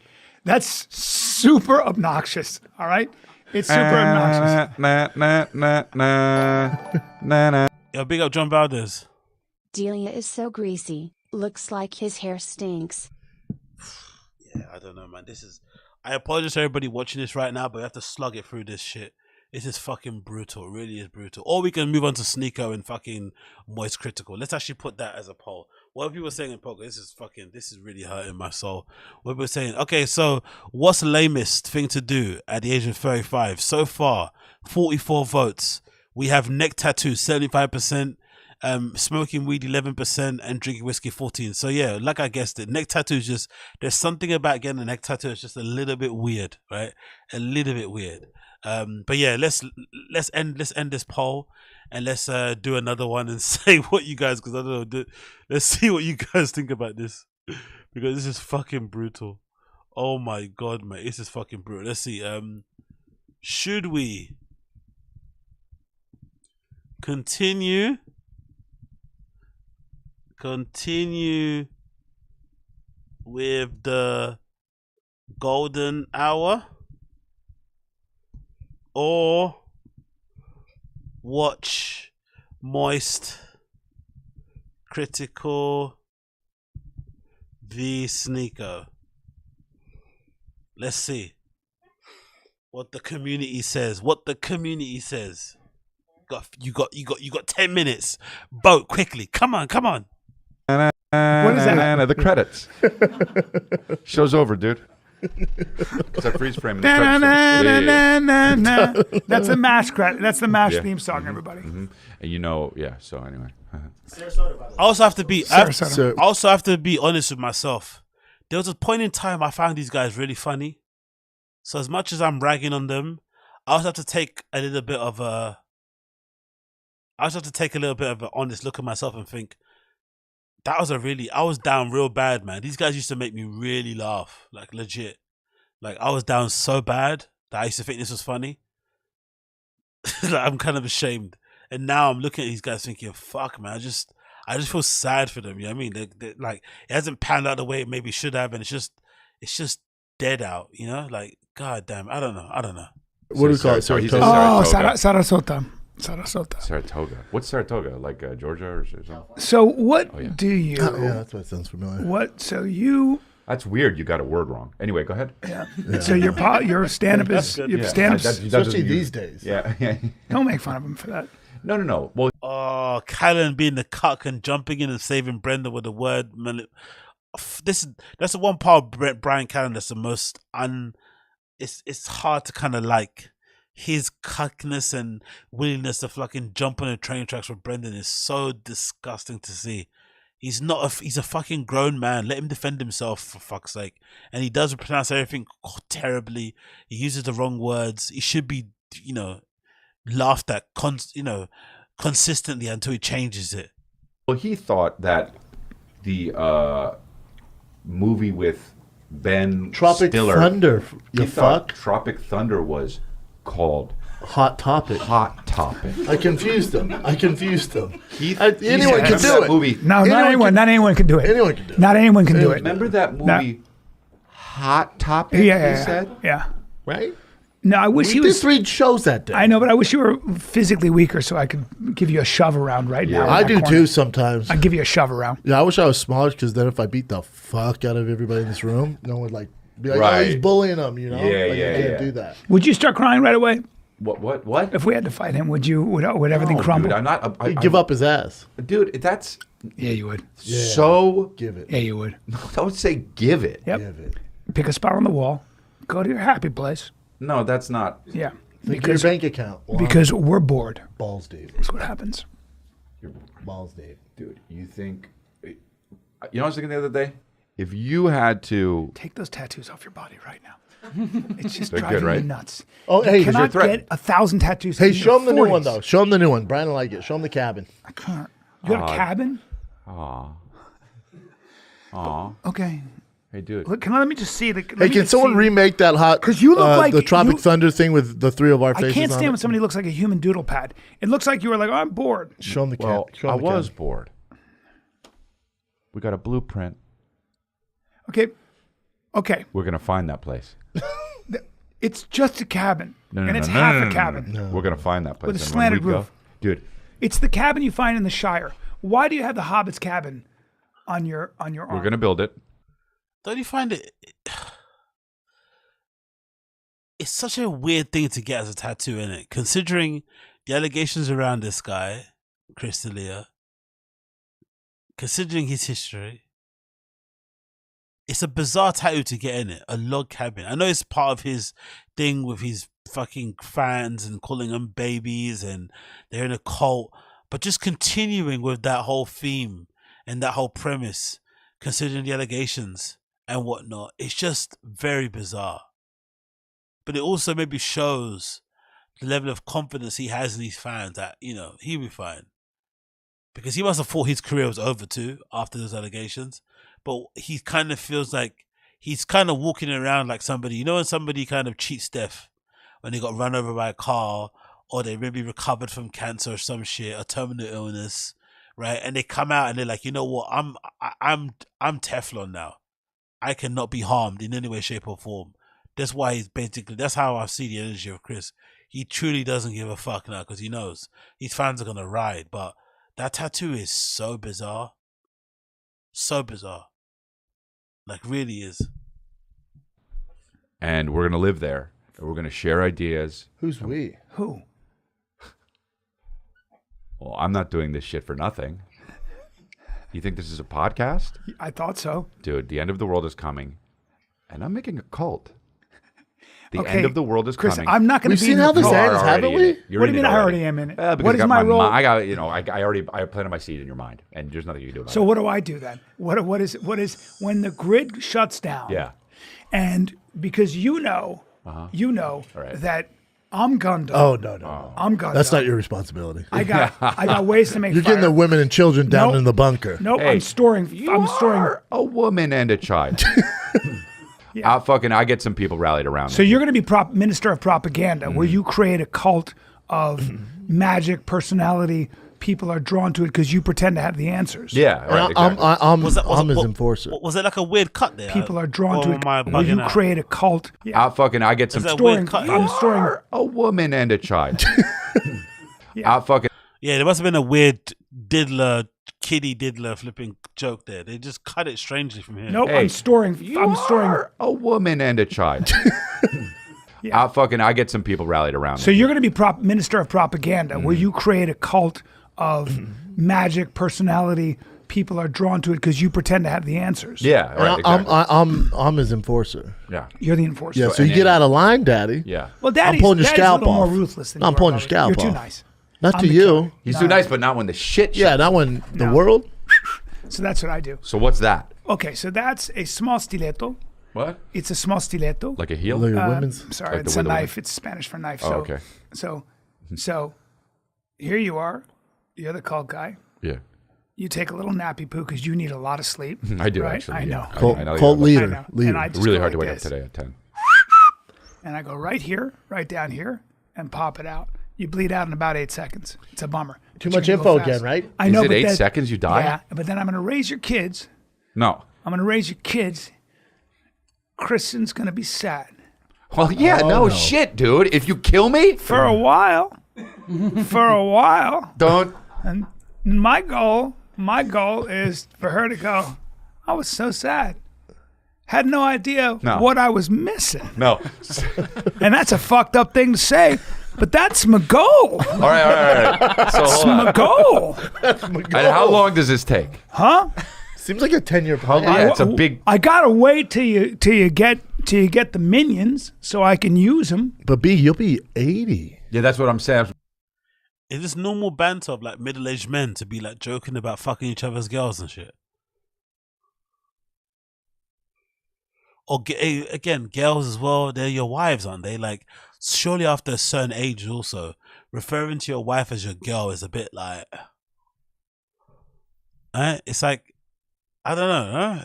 S17: That's super obnoxious. All right, it's super obnoxious.
S6: Yo, big up John Valdez.
S3: Delia is so greasy. Looks like his hair stinks.
S6: Yeah, I don't know, man. I apologize to everybody watching this right now, but we have to slug it through this shit. This is fucking brutal. It really is brutal. Or we can move on to SNEAKO and fucking Moist Critical. Let's actually put that as a poll. What are people saying in poker? This is really hurting my soul. What people saying? Okay, so what's the lamest thing to do at the age of 35? So far, 44 votes. We have neck tattoos, 75%, smoking weed, 11%, and drinking whiskey, 14%. So yeah, like I guessed it, neck tattoos just, there's something about getting a neck tattoo that's just a little bit weird, right? A little bit weird. But yeah, let's end this poll, and let's do another one and say what you guys, because I don't know, let's see what you guys think about this, because this is fucking brutal. Oh my god, mate, this is fucking brutal. Let's see. Should we continue with the golden hour, or watch Moist Critical v SNEAKO? Let's see what the community says. You got 10 minutes. Vote quickly. Come on.
S18: What is that? The credits. Show's over, dude. It's a freeze frame.
S17: That's the MASH credit. That's the MASH theme song, everybody.
S18: And you know, yeah. So anyway,
S6: I also have to be. I also have to be honest with myself. There was a point in time I found these guys really funny. So as much as I'm ragging on them, I also have to take a little bit of a. I also have to take a little bit of an honest look at myself and think, I was down real bad, man. These guys used to make me really laugh, like legit. Like I was down so bad that I used to think this was funny. Like, I'm kind of ashamed. And now I'm looking at these guys thinking, fuck, man, I just feel sad for them. You know what I mean? They, like it hasn't panned out the way it maybe should have, and it's just dead out. You know, like god damn, I don't know.
S5: What do we call it?
S18: Saratoga.
S17: Oh, Sarasota.
S18: Saratoga. What's Saratoga? Like Georgia or something?
S17: So what do you?
S5: Oh, yeah, that's what sounds familiar.
S17: So you?
S18: That's weird. You got a word wrong. Anyway, go ahead.
S17: Yeah. So your stand-up is stand-up,
S5: especially these days.
S18: Yeah.
S17: Don't make fun of him for that.
S18: No. Well,
S6: Callen being the cuck and jumping in and saving Brenda with a word. That's the one part of Bryan Callen that's the most It's hard to kind of like. His cuckness and willingness to fucking jump on the train tracks with Brendan is so disgusting to see. He's a fucking grown man. Let him defend himself, for fuck's sake. And he does pronounce everything terribly. He uses the wrong words. He should be, laughed at, consistently until he changes it.
S18: Well, he thought that the movie with Ben Stiller,
S5: Thunder.
S18: He thought Tropic Thunder was called
S5: Hot Topic. I confused them. Anyone can do it.
S18: Movie.
S17: No, not anyone can do it.
S5: Anyone can do it.
S17: Not anyone can do it.
S18: Remember that movie, Hot Topic?
S17: Yeah.
S18: He said?
S17: Yeah.
S5: Right?
S17: No, I wish
S5: we
S17: he was.
S5: did 3 shows that day.
S17: I know, but I wish you were physically weaker so I could give you a shove around right now.
S5: I do too sometimes.
S17: I'd give you a shove around.
S5: Yeah, I wish I was smaller because then if I beat the fuck out of everybody in this room, no one would be like, oh, he's bullying them,
S18: Yeah,
S5: I can't do that.
S17: Would you start crying right away?
S18: What?
S17: If we had to fight him, would everything crumble?
S18: Dude, I'm not.
S5: He'd give up his ass.
S18: Dude, that's.
S17: Yeah, you would.
S18: So.
S5: Give it.
S17: Yeah, you would.
S18: No, I would say give it.
S17: Yep.
S5: Give it.
S17: Pick a spot on the wall. Go to your happy place.
S18: No, that's not.
S17: Yeah.
S5: Think your bank account.
S17: Because we're bored.
S5: Balls deep.
S17: That's what happens.
S5: Balls deep.
S18: Dude, you think. You know what I was thinking the other day? If you had to.
S17: Take those tattoos off your body right now. It's just
S18: They're
S17: driving
S18: good, right?
S17: me nuts.
S5: Oh,
S17: you
S5: hey,
S17: cannot get 1,000 tattoos.
S5: Hey,
S17: in
S5: show
S17: your
S5: him the new
S17: 40s.
S5: one, though. Show him the new one. Brian will like it. Show him the cabin.
S17: I can't. You got a cabin?
S18: Aw.
S17: Okay.
S18: Hey, dude.
S17: Look, let me just see.
S5: Hey, can someone remake that
S17: Because you look like
S5: the Tropic Thunder thing with the 3 of our faces
S17: I can't
S5: on
S17: stand
S5: it?
S17: when somebody looks like a human doodle pad. It looks like you were like, oh, I'm bored.
S5: Show him the
S18: Well,
S5: cabin.
S18: I was bored. We got a blueprint.
S17: Okay.
S18: We're going to find that place.
S17: It's just a cabin.
S18: No,
S17: and it's half a cabin.
S18: No. We're going to find that place.
S17: With a
S18: And
S17: slanted
S18: when we
S17: roof.
S18: Dude.
S17: It's the cabin you find in the Shire. Why do you have the Hobbit's cabin on your arm?
S18: We're going to build it.
S6: Don't you find it? It's such a weird thing to get as a tattoo, isn't it? Considering the allegations around this guy, Chris D'Elia, considering his history, it's a bizarre tattoo to get in it. A log cabin. I know it's part of his thing with his fucking fans and calling them babies and they're in a cult, but just continuing with that whole theme and that whole premise, considering the allegations and whatnot, it's just very bizarre. But it also maybe shows the level of confidence he has in his fans that, you know, he'll be fine. Because he must have thought his career was over too after those allegations. But he kind of feels like he's kind of walking around like somebody, you know, when somebody kind of cheats death when they got run over by a car or they maybe recovered from cancer or some shit, a terminal illness, right? And they come out and they're like, you know what, I'm Teflon now. I cannot be harmed in any way, shape or form. That's why he's basically, that's how I see the energy of Chris. He truly doesn't give a fuck now because he knows his fans are going to ride. But that tattoo is so bizarre. So bizarre. Like, really is.
S18: And we're going to live there. And we're going to share ideas.
S5: Who's we?
S17: Who?
S18: Well, I'm not doing this shit for nothing. You think this is a podcast?
S17: I thought so.
S18: Dude, the end of the world is coming. And I'm making a cult. The
S17: Okay,
S18: end of the world is
S17: Chris,
S18: coming.
S17: I'm not going to be in the
S5: this
S17: cult.
S5: ends, haven't we?
S17: What do you mean I already am in it?
S18: Because
S17: What
S18: I
S17: is
S18: got
S17: my role?
S18: I got, you know, I planted my seed in your mind, and there's nothing you can do about
S17: So
S18: it.
S17: what do I do then? What is when the grid shuts down?
S18: Yeah.
S17: And because you know
S18: Right.
S17: that I'm Gundam.
S5: Oh, no.
S17: I'm Gundam.
S5: That's not your responsibility.
S17: I got ways to make
S5: You're
S17: fire.
S5: getting the women and children down
S17: Nope.
S5: in the bunker.
S17: Nope,
S18: Hey,
S17: I'm storing
S18: a woman and a child. I get some people rallied around
S17: So
S18: me.
S17: you're going to be minister of propaganda, where
S18: Mm-hmm.
S17: you create a cult of magic personality. People are drawn to it because you pretend to have the answers.
S18: Yeah, right, exactly.
S5: I'm his enforcer.
S6: Was there like a weird cut there?
S17: People are drawn
S6: Or
S17: to
S6: am I
S17: it where you
S6: bugging out?
S17: create a cult.
S18: I get some
S6: Is that a weird cut?
S17: I'm storing
S18: a woman and a child.
S6: Yeah, there must have been a weird kiddie diddler flipping joke there. They just cut it strangely from here.
S17: Nope, I'm storing
S18: a woman and a child. I get some people rallied around
S17: So
S18: me.
S17: you're going to be minister of propaganda, where
S18: Mm-hmm.
S17: you create a cult of magic personality. People are drawn to it because you pretend to have the answers.
S18: Yeah, right, exactly.
S5: I'm his enforcer.
S18: Yeah.
S17: You're the enforcer.
S5: Yeah, so you get out of line, Daddy.
S18: Yeah.
S17: Well,
S5: I'm pulling your
S17: Daddy's
S5: scalp
S17: a little
S5: off.
S17: more ruthless than
S5: I'm
S17: you are,
S5: pulling your
S17: Bobby.
S5: scalp
S17: You're
S5: off.
S17: too nice.
S5: Not
S17: I'm
S5: to
S17: the
S5: you.
S17: killer.
S18: He's too nice, but not when the shit.
S5: Yeah, not when the
S17: No.
S5: world.
S17: So that's what I do.
S18: So what's that?
S17: Okay, so that's a small stiletto.
S18: What?
S17: It's a small stiletto.
S18: Like a heel?
S5: Like a women's?
S17: Sorry,
S18: Like the
S17: it's a
S18: way the
S17: knife. It's Spanish for knife.
S18: Oh,
S17: So,
S18: okay.
S17: So here you are. You're the cult guy.
S18: Yeah.
S17: You take a little nappy poo because you need a lot of sleep.
S18: I do,
S17: right?
S18: actually.
S17: I know.
S18: Yeah.
S5: Cult,
S18: I know
S5: cult
S18: you
S5: leader.
S17: I know.
S5: leader.
S17: And I just
S18: Really
S17: go
S18: hard to
S17: like
S18: wake
S17: this.
S18: up today at 10.
S17: And I go right here, right down here, and pop it out. You bleed out in about 8 seconds. It's a bummer.
S5: Too
S17: But
S5: much
S17: you can go
S5: info
S17: fast.
S5: again, right?
S17: I know.
S18: Is it
S17: but
S18: 8
S17: then-
S18: seconds you die?
S17: Yeah, but then I'm going to raise your kids.
S18: No.
S17: I'm going to raise your kids. Kristen's going to be sad.
S18: Well, yeah, no shit, dude. If you kill me
S17: For a while. For a while.
S18: don't.
S17: And my goal is for her to go, I was so sad. Had no idea
S18: No.
S17: what I was missing.
S18: No.
S17: And that's a fucked up thing to say, but that's my goal.
S18: All right. So
S17: That's
S18: hold on.
S17: my goal.
S18: And how long does this take?
S17: Huh?
S5: Seems like a 10-year plan.
S18: Yeah, it's a big.
S17: I gotta wait till you get the minions so I can use them.
S5: But B, you'll be 80.
S18: Yeah, that's what I'm saying.
S6: Is this normal banter of like middle-aged men to be like joking about fucking each other's girls and shit? Or again, girls as well, they're your wives, aren't they? Like, surely after a certain age also, referring to your wife as your girl is a bit like... It's like, I don't know, huh?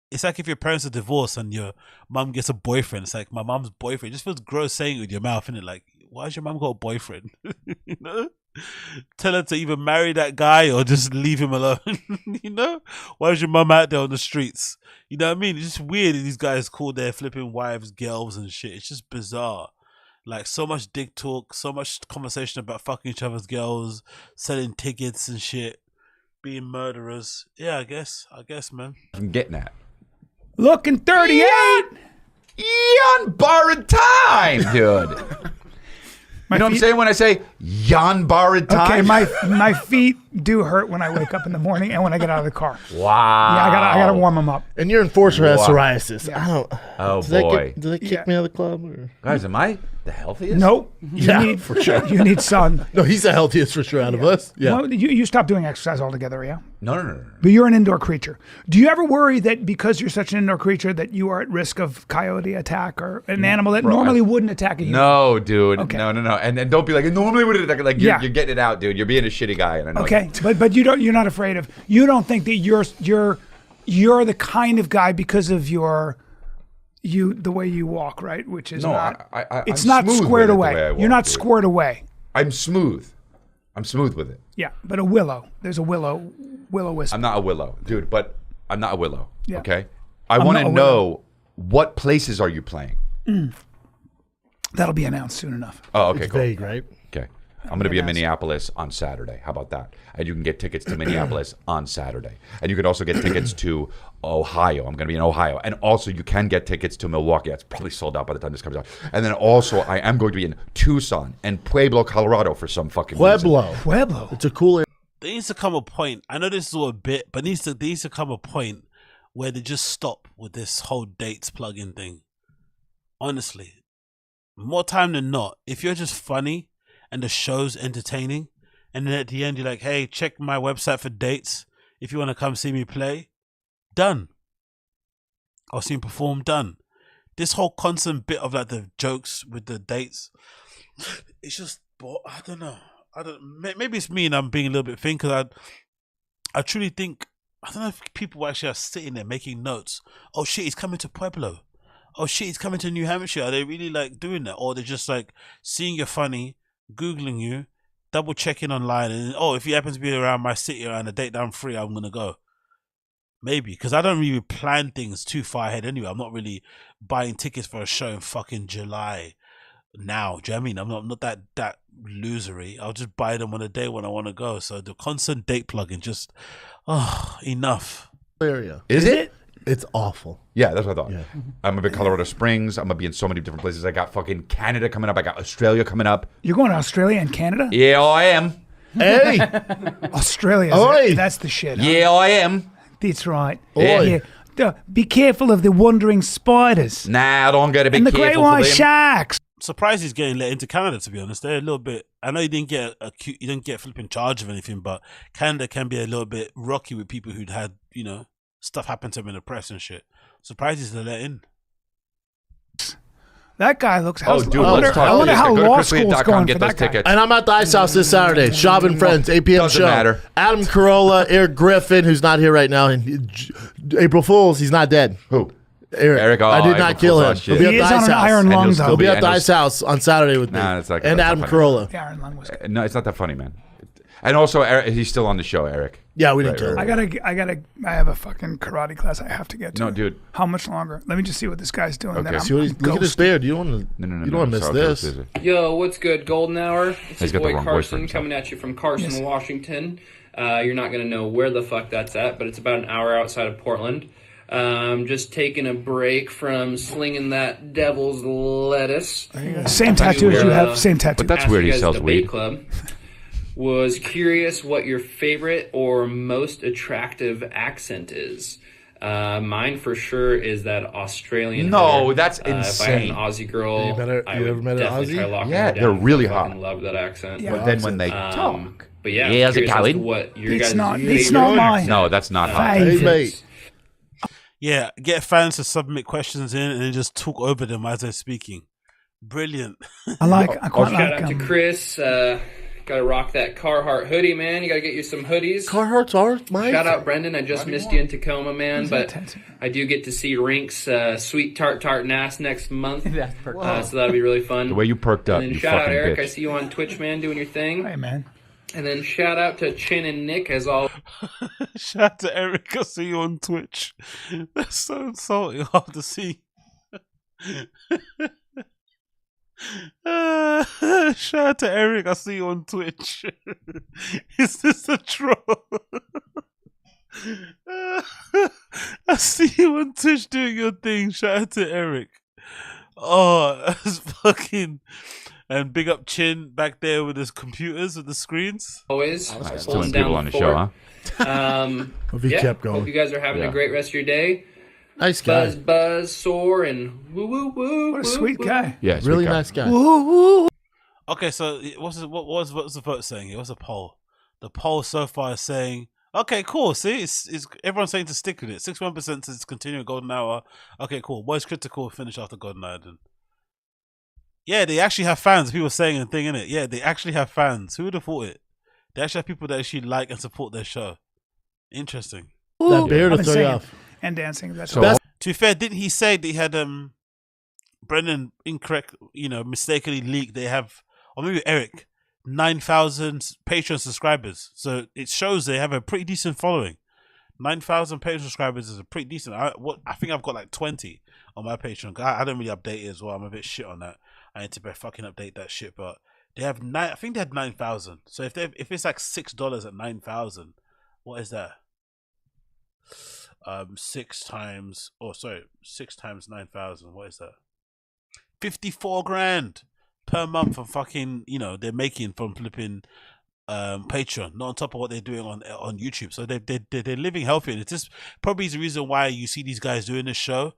S6: It's like if your parents are divorced and your mum gets a boyfriend. It's like, my mum's boyfriend. It just feels gross saying it with your mouth, innit? Like, why has your mum got a boyfriend? You know? Tell her to either marry that guy or just leave him alone. You know? Why is your mum out there on the streets? You know what I mean? It's just weird that these guys call their flipping wives girls and shit. It's just bizarre. Like, so much dick talk, so much conversation about fucking each other's girls, selling tickets and shit, being murderers. Yeah, I guess, man.
S18: I'm getting at.
S17: Looking 38.
S18: On borrowed time, dude. You know what I'm saying when I say Jan Barred time.
S17: Okay, my feet do hurt when I wake up in the morning and when I get out of the car.
S18: Wow.
S17: Yeah, I gotta warm them up.
S5: And your enforcer has
S18: Wow.
S5: psioriasis.
S17: Yeah.
S5: I don't.
S18: Oh,
S5: does
S18: boy.
S5: That kick me out of the club? Or?
S18: Guys, am I the healthiest?
S17: Nope.
S5: Yeah, for sure.
S17: You need sun.
S5: No, he's the healthiest for sure out of us. Yeah.
S17: Well, you stopped doing exercise altogether, yeah?
S18: No.
S17: But you're an indoor creature. Do you ever worry that because you're such an indoor creature that you are at risk of coyote attack or an animal that normally wouldn't attack a human?
S18: No, dude.
S17: Okay.
S18: No. And don't be like, it normally would attack. Like,
S17: Yeah.
S18: you're getting it out, dude. You're being a shitty guy. And I know
S17: Okay,
S18: that.
S17: but you're not afraid of. You don't think that you're the kind of guy because of the way you walk, right? Which is not. It's
S18: I'm
S17: not
S18: smooth
S17: squared
S18: with it, the
S17: away.
S18: way I walk,
S17: You're not
S18: dude.
S17: squared away.
S18: I'm smooth. I'm smooth with it.
S17: Yeah, but a willow. There's a willow wisp.
S18: I'm not a willow, dude. But I'm not a willow.
S17: Yeah.
S18: Okay. I
S17: I'm
S18: want
S17: not
S18: to
S17: a
S18: know what places are you playing?
S17: That'll be announced soon enough.
S18: Oh, okay,
S5: It's
S18: cool.
S5: vague, right?
S18: Okay. I'm going to be in Minneapolis on Saturday. How about that? And you can get tickets to Minneapolis on Saturday. And you can also get tickets to Ohio. I'm going to be in Ohio. And also you can get tickets to Milwaukee. That's probably sold out by the time this comes out. And then also I am going to be in Tucson and Pueblo, Colorado for some fucking reason.
S17: Pueblo.
S5: It's a cool area.
S6: There needs to come a point. I know this is all a bit, but there needs to come a point where they just stop with this whole dates plug-in thing. Honestly, more time than not, if you're just funny and the show's entertaining, and then at the end you're like, hey, check my website for dates if you want to come see me play, done. Or see me perform, done. This whole constant bit of like the jokes with the dates, it's just, I don't know. Maybe it's me and I'm being a little bit thin because I truly think, I don't know if people actually are sitting there making notes. Oh shit, he's coming to Pueblo. Oh shit, he's coming to New Hampshire. Are they really like doing that? Or they're just like seeing you're funny, Googling you, double checking online, and if you happen to be around my city around a date that I'm free, I'm going to go. Maybe, because I don't really plan things too far ahead anyway. I'm not really buying tickets for a show in fucking July now. Do you know what I mean? I'm not that losery. I'll just buy them on a day when I want to go. So the constant date plugin, just, enough.
S5: Area.
S18: Is it?
S5: It's awful.
S18: Yeah, that's what I thought. Yeah. I'm going to be in Colorado Springs. I'm going to be in so many different places. I got fucking Canada coming up. I got Australia coming up.
S17: You're going to Australia and Canada?
S18: Yeah, I am.
S5: Hey.
S17: Australia.
S5: Oi.
S17: That's the shit. Huh?
S18: Yeah, I am.
S17: That's right.
S18: Oi.
S17: Yeah. Be careful of the wandering spiders.
S18: Nah, I don't got to be
S17: and the
S18: careful
S17: great
S18: for
S17: white
S18: them.
S17: sharks.
S6: Surprised he's getting let into Canada, to be honest. They're a little bit, I know you didn't get you didn't get flipping charge of anything, but Canada can be a little bit rocky with people who'd had, stuff happen to them in the press and shit. Surprised he's let in.
S17: That guy looks.
S18: Oh, dude, let's talk.
S17: I wonder how law
S18: CRITIKAL.com,
S17: school's going
S18: get
S17: for
S18: those
S17: that guy.
S18: tickets.
S5: And I'm at the Ice House this Saturday. Schaub and Friends, 8 p.m.
S18: Doesn't
S5: show.
S18: matter.
S5: Adam Carolla, Eric Griffin, who's not here right now. And April Fools, he's not dead.
S18: Who?
S5: Eric.
S18: Oh,
S5: I did not
S18: April
S5: kill
S18: Fool's
S5: him.
S18: on shit.
S5: He'll be
S17: He
S5: at
S17: is
S5: the
S17: on
S5: Ice
S17: an
S5: House.
S17: iron lung, though.
S5: He'll be at the Ice House on Saturday with me.
S18: Nah, it's like
S5: and
S18: that's
S5: Adam
S18: not funny.
S5: Carolla.
S17: The iron lung was good.
S18: No, it's not that funny, man. And also, Eric, he's still on the show, Eric.
S5: Yeah, we didn't kill him.
S17: I have a fucking karate class I have to get to.
S18: No, dude.
S17: How much longer? Let me just see what this guy's doing.
S18: Okay.
S17: Then
S5: See what look at his beard. You don't want to.
S18: No,
S5: you don't want to miss this.
S21: Yo, what's good, Golden Hour? It's
S18: He's
S21: your
S18: got the
S21: boy
S18: wrong
S21: Carson
S18: boyfriend, so.
S21: coming at you from Carson, Washington. You're not going to know where the fuck that's at, but it's about an hour outside of Portland. Just taking a break from slinging that devil's lettuce.
S17: Same tattoo as you have. Same tattoo.
S18: But that's weird. He sells weed.
S21: Club. Was curious what your favorite or most attractive accent is. Mine for sure is that Australian.
S18: No,
S21: hair.
S18: that's
S21: If I had
S18: insane.
S21: an Aussie girl,
S5: You
S21: I would
S5: ever met an
S21: definitely
S5: Aussie?
S21: try locking
S18: Yeah,
S21: her down.
S18: they're really
S21: I fucking
S18: hot.
S21: love that accent.
S17: Yeah.
S18: But then when they talk.
S21: But yeah,
S18: Yeah, how's it
S21: curious as to
S18: going?
S21: what your
S17: It's
S21: guys'
S17: not.
S21: favorite
S17: It's not mine.
S21: accent.
S18: No, that's not hot.
S5: Hey,
S17: Favorite.
S5: mate.
S6: Yeah, get fans to submit questions in and then just talk over them as they're speaking. Brilliant.
S17: I quite
S21: Shout
S17: like
S21: out to Chris. Gotta rock that Carhartt hoodie, man. You gotta get you some hoodies.
S5: Carhartt's ours, Mike.
S21: Shout out Brendan. I just missed you in Tacoma, man. But I do get to see Rink's Sweet Tart Nass next month.
S20: That's perfect.
S21: So that'll be really fun.
S18: The way you perked up,
S21: And then
S18: you
S21: shout out
S18: fucking
S21: Eric.
S18: bitch.
S21: I see you on Twitch, man, doing your thing.
S17: Hey, man.
S21: And then shout out to Chin and Nick as always.
S6: Shout out to Eric. I see you on Twitch. That's so insulting. Hard to see. Shout out to Eric. I see you on Twitch. Is this a troll? I see you on Twitch doing your thing. Shout out to Eric. Oh, that's fucking. And big up Chin back there with his computers, with the screens.
S21: Always.
S18: Nice.
S21: Holding
S18: Two people
S21: down
S18: on the
S21: the
S18: show,
S21: fort.
S18: huh?
S5: Hope you kept going.
S21: Hope you guys are having
S18: Yeah.
S21: a great rest of your day.
S5: Nice guy.
S21: Buzz, buzz, soar, and woo, woo, woo.
S17: What a
S21: woo,
S17: sweet
S21: woo.
S17: guy.
S18: Yeah, sweet
S5: Really
S18: guy.
S5: nice guy.
S6: Okay, so what was the vote saying here? What's the poll? The poll so far is saying, okay, cool. See, it's everyone's saying to stick with it. 61% says continue Golden Hour. Okay, cool. What's critical? Finish after Golden Hour then. Yeah, they actually have fans. People saying and thing in it. Yeah, they actually have fans. Who would have thought it? They actually have people that actually like and support their show. Interesting.
S5: That beard
S17: I've
S5: will
S17: been
S5: throw you
S17: singing
S5: off.
S17: and dancing. That's
S18: So-
S17: all.
S6: To be fair, didn't he say that he had Brendan incorrect, mistakenly leaked? They have, or maybe Eric, 9,000 Patreon subscribers. So it shows they have a pretty decent following. 9,000 Patreon subscribers is a pretty decent. I think I've got like 20 on my Patreon. I don't really update it as well. I'm a bit shit on that. I need to fucking update that shit. But they have I think they had 9,000. So if it's like $6 at 9,000, what is that? 6 times 9,000. What is that? 54 grand per month from fucking they're making from flipping Patreon, not on top of what they're doing on YouTube. So they're living healthy, and it's just probably the reason why you see these guys doing this show,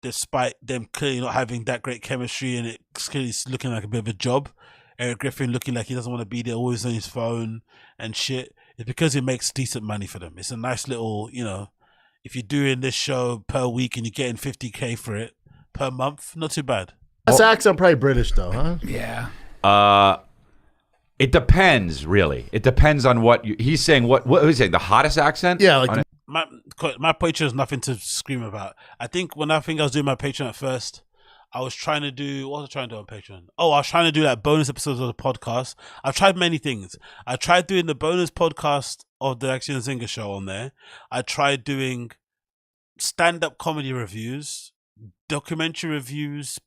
S6: despite them clearly not having that great chemistry, and it's clearly looking like a bit of a job. Eric Griffin looking like he doesn't want to be there, always on his phone and shit. It's because it makes decent money for them. It's a nice little, if you're doing this show per week and you're getting 50K for it per month, not too bad.
S5: That's accent probably British though, huh?
S17: Yeah.
S18: It depends, really. It depends on what he's saying. What was he saying? The hottest accent?
S5: Yeah, like
S6: my Patreon is nothing to scream about. I think I was doing my Patreon at first, I was trying to do, what was I trying to do on Patreon? Oh, I was trying to do like bonus episodes of the podcast. I've tried many things. I tried doing the bonus podcast of the Action Zinger show on there. I tried doing stand-up comedy reviews, documentary reviews,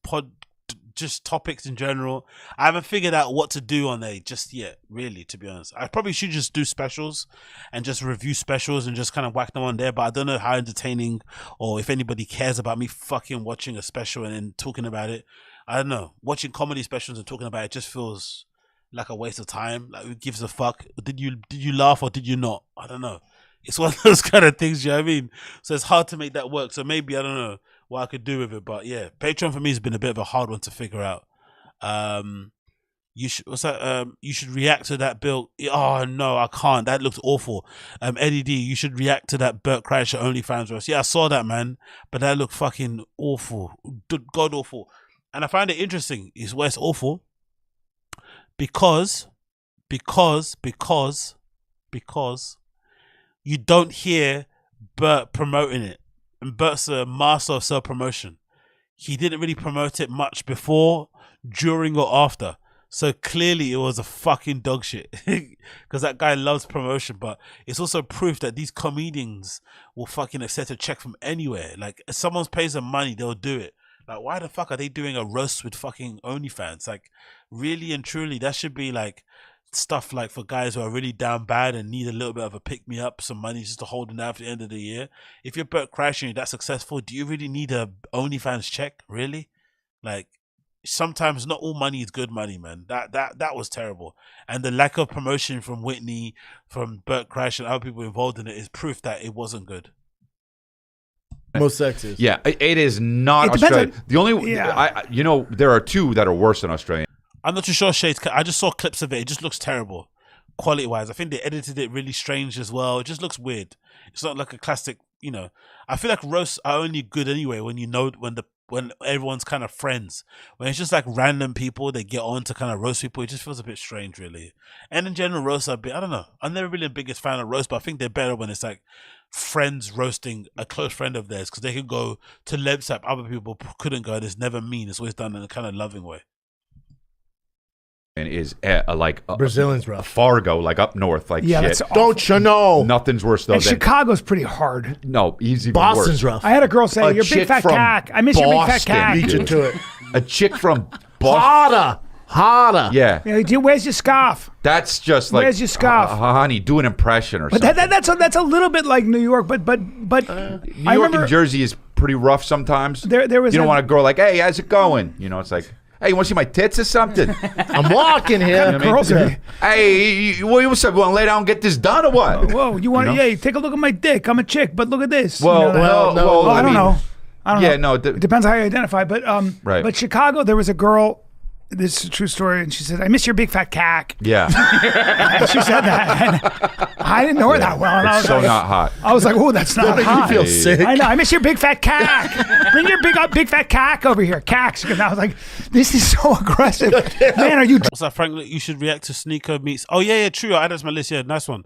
S6: just topics in general. I haven't figured out what to do on there just yet, really, to be honest. I probably should just do specials and just review specials and just kind of whack them on there, but I don't know how entertaining or if anybody cares about me fucking watching a special and then talking about it. I don't know. Watching comedy specials and talking about it just feels like a waste of time. Like, who gives a fuck? Did you laugh or did you not? I don't know. It's one of those kind of things, you know what I mean? So it's hard to make that work. So maybe, I don't know what I could do with it, but yeah, Patreon for me has been a bit of a hard one to figure out. You should react to that, Bill. Oh no, I can't. That looks awful. Eddie D, you should react to that Bert Kreischer OnlyFans roast. Yeah, I saw that, man, but that looked fucking awful, god awful. And I find it interesting. Is where it's awful because you don't hear Bert promoting it. And Bert's a master of self-promotion. He didn't really promote it much before, during, or after. So clearly it was a fucking dog shit. Because that guy loves promotion. But it's also proof that these comedians will fucking accept a check from anywhere. Like, if someone pays them money, they'll do it. Like, why the fuck are they doing a roast with fucking OnlyFans? Like, really and truly, that should be like stuff like for guys who are really down bad and need a little bit of a pick-me-up, some money just to hold it out for the end of the year. If you're Bert Kreischer and you're that successful, do you really need a OnlyFans check? Really? Like, sometimes not all money is good money, man. That was terrible. And the lack of promotion from Whitney, from Bert Kreischer and other people involved in it is proof that it wasn't good.
S5: Most sexist.
S18: Yeah, it is not Australian. The only, there are two that are worse than Australian.
S6: I'm not too sure, Shades. I just saw clips of it. It just looks terrible, quality-wise. I think they edited it really strange as well. It just looks weird. It's not like a classic, I feel like roasts are only good anyway when when everyone's kind of friends. When it's just like random people that get on to kind of roast people, it just feels a bit strange, really. And in general, roasts are a bit, I don't know. I'm never really the biggest fan of roast, but I think they're better when it's like friends roasting a close friend of theirs, because they can go to lengths that other people couldn't go. And it's never mean. It's always done in a kind of loving way.
S18: And is like
S5: Brazilian's rough.
S18: Fargo, like up north, like
S17: yeah,
S18: shit.
S17: that's awful.
S5: Don't you know?
S18: Nothing's worse though.
S17: And
S18: than
S17: Chicago's pretty hard.
S18: No, easy.
S5: Boston's
S18: worse.
S5: rough.
S17: I had a girl say,
S18: A
S17: "You're big
S18: chick
S17: fat
S18: from
S17: cack. I miss your big fat cack."
S5: Beat you to it.
S18: A chick from Boston.
S5: Harder.
S18: Yeah.
S17: Where's your scarf?
S18: That's just like,
S17: where's your scarf?
S18: Honey, do an impression or
S17: But
S18: something.
S17: that's a little bit like New York, but
S18: New
S17: I
S18: York
S17: remember
S18: and Jersey is pretty rough sometimes.
S17: There was
S18: you don't want a girl like, hey, how's it going? It's like Hey, you want to see my tits or something?
S5: I'm walking here.
S18: You know what I mean? Hey, what's up? You want to lay down and get this done or what?
S17: Whoa, you want?
S18: You know?
S17: Yeah, take a look at my dick. I'm a chick, but look at this.
S18: Well,
S17: You know,
S18: well,
S17: I don't know. I don't know.
S18: Yeah, no.
S17: It depends how you identify, but
S18: Right.
S17: But Chicago, there was a girl. This is a true story, and she said, "I miss your big fat cack."
S18: Yeah.
S17: She said that. And I didn't know her that well. And I was
S18: It's so
S17: like,
S18: not hot.
S17: I was like, "Oh, that's not hot."
S5: You feel sick.
S17: I know. I miss your big fat cack. Bring your big fat cack over here, cacks. Because I was like, "This is so aggressive, man." Are you?
S6: What's that, Frank? You should react to SNEAKO meets. Oh yeah, true. I added to my list. Yeah, nice one.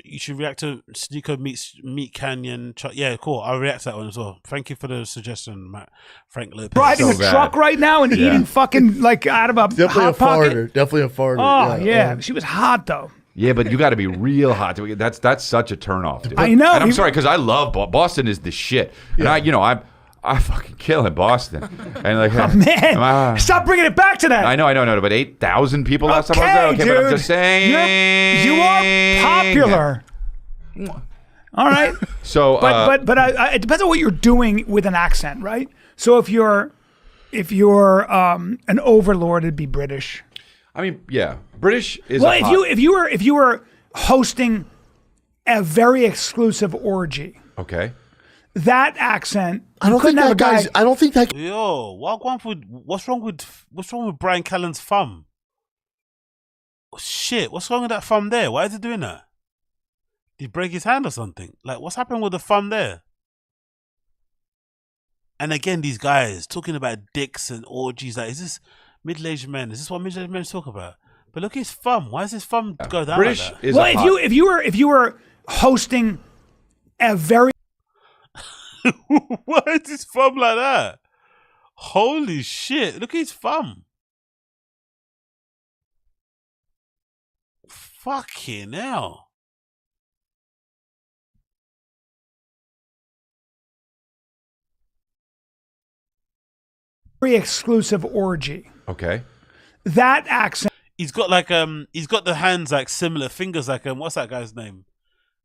S6: You should react to SNEAKO meets MEATCANYON. Yeah, cool. I'll react to that one as well. Thank you for the suggestion, Matt. Frank Lopez.
S17: Driving a truck right now and eating fucking like out of a
S5: Definitely
S17: hot
S5: a
S17: pocket.
S5: farter. Definitely a farter.
S17: Oh yeah, she was hot though.
S18: Yeah, but you got to be real hot. That's such a turnoff, dude.
S17: I know.
S18: And I'm sorry because I love Boston is the shit. And I fucking kill in Boston. And like,
S17: Oh man, stop bringing it back to that.
S18: I know, but 8,000 people last time I was there. Okay,
S17: dude.
S18: but I'm just saying.
S17: You are popular. All right.
S18: So,
S17: but it depends on what you're doing with an accent, right? So if you're an overlord, it'd be British.
S18: I mean, yeah, British is.
S17: Well, if you were hosting a very exclusive orgy,
S18: okay,
S17: that accent.
S5: I don't think that guy's. I don't think that.
S6: Yo, what's wrong with Bryan Callen's thumb? Oh, shit, what's wrong with that thumb there? Why is he doing that? Did he break his hand or something? Like, what's happening with the thumb there? And again, these guys talking about dicks and orgies. Like, is this middle-aged men? Is this what middle-aged men talk about? But look at his thumb. Why does his thumb go down
S18: British
S6: like that?
S18: is
S17: well, if you were hosting a very
S6: why is his thumb like that? Holy shit! Look at his thumb. Fucking hell.
S17: very exclusive orgy,
S18: okay,
S17: that accent.
S6: He's got like he's got the hands like similar fingers like what's that guy's name?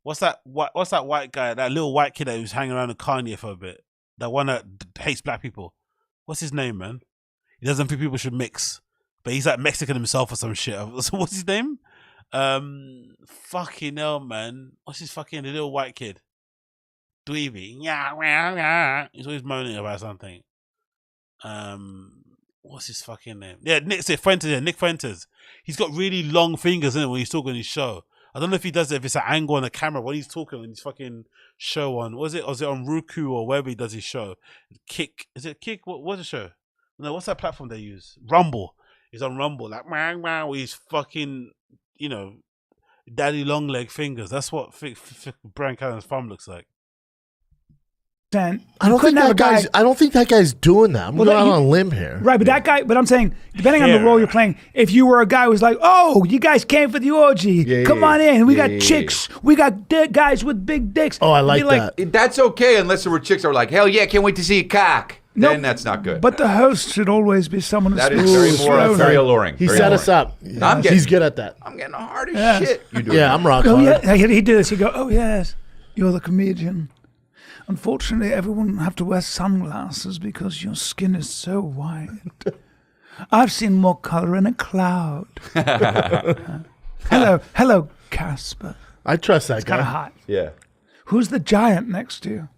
S6: What's that white guy, that little white kid that was hanging around with Kanye for a bit? That one that hates black people. What's his name, man? He doesn't think people should mix, but he's like Mexican himself or some shit. What's his name? Fucking hell, man. What's his fucking the little white kid? Dweeby. Yeah. He's always moaning about something. What's his fucking name? Yeah, Nick Fuentes. Yeah, Nick Fuentes. He's got really long fingers in it when he's talking on his show. I don't know if he does it, if it's an angle on the camera when he's talking on his fucking show on, or is it on Roku or wherever he does his show? Kick. Is it Kick? What's the show? No, what's that platform they use? Rumble. He's on Rumble, like, with his fucking, daddy long leg fingers. That's what Bryan Callen's thumb looks like.
S5: I don't think that guy's doing that. I'm going out on a limb here.
S17: Right, but that guy, but I'm saying, depending on the role you're playing, if you were a guy who's like, oh, you guys came for the orgy, come on in, we got chicks, we got guys with big dicks.
S5: Oh, I like that.
S18: That's okay unless there were chicks that were like, hell yeah, can't wait to see a cock. Then that's not good.
S17: But the host should always be someone who
S18: that
S17: speaks
S18: is very alluring.
S5: He
S18: very
S5: set
S18: alluring.
S5: us up. He's good at that.
S18: I'm getting hard as shit. You do
S5: I'm rock
S17: Oh,
S5: hard.
S17: yeah, he'd do this. He'd go, oh, yes, you're the comedian. Unfortunately, everyone have to wear sunglasses because your skin is so white. I've seen more color in a cloud. Hello, Casper.
S5: I trust that
S17: It's
S5: guy.
S17: kind of hot.
S18: Yeah.
S17: Who's the giant next to you?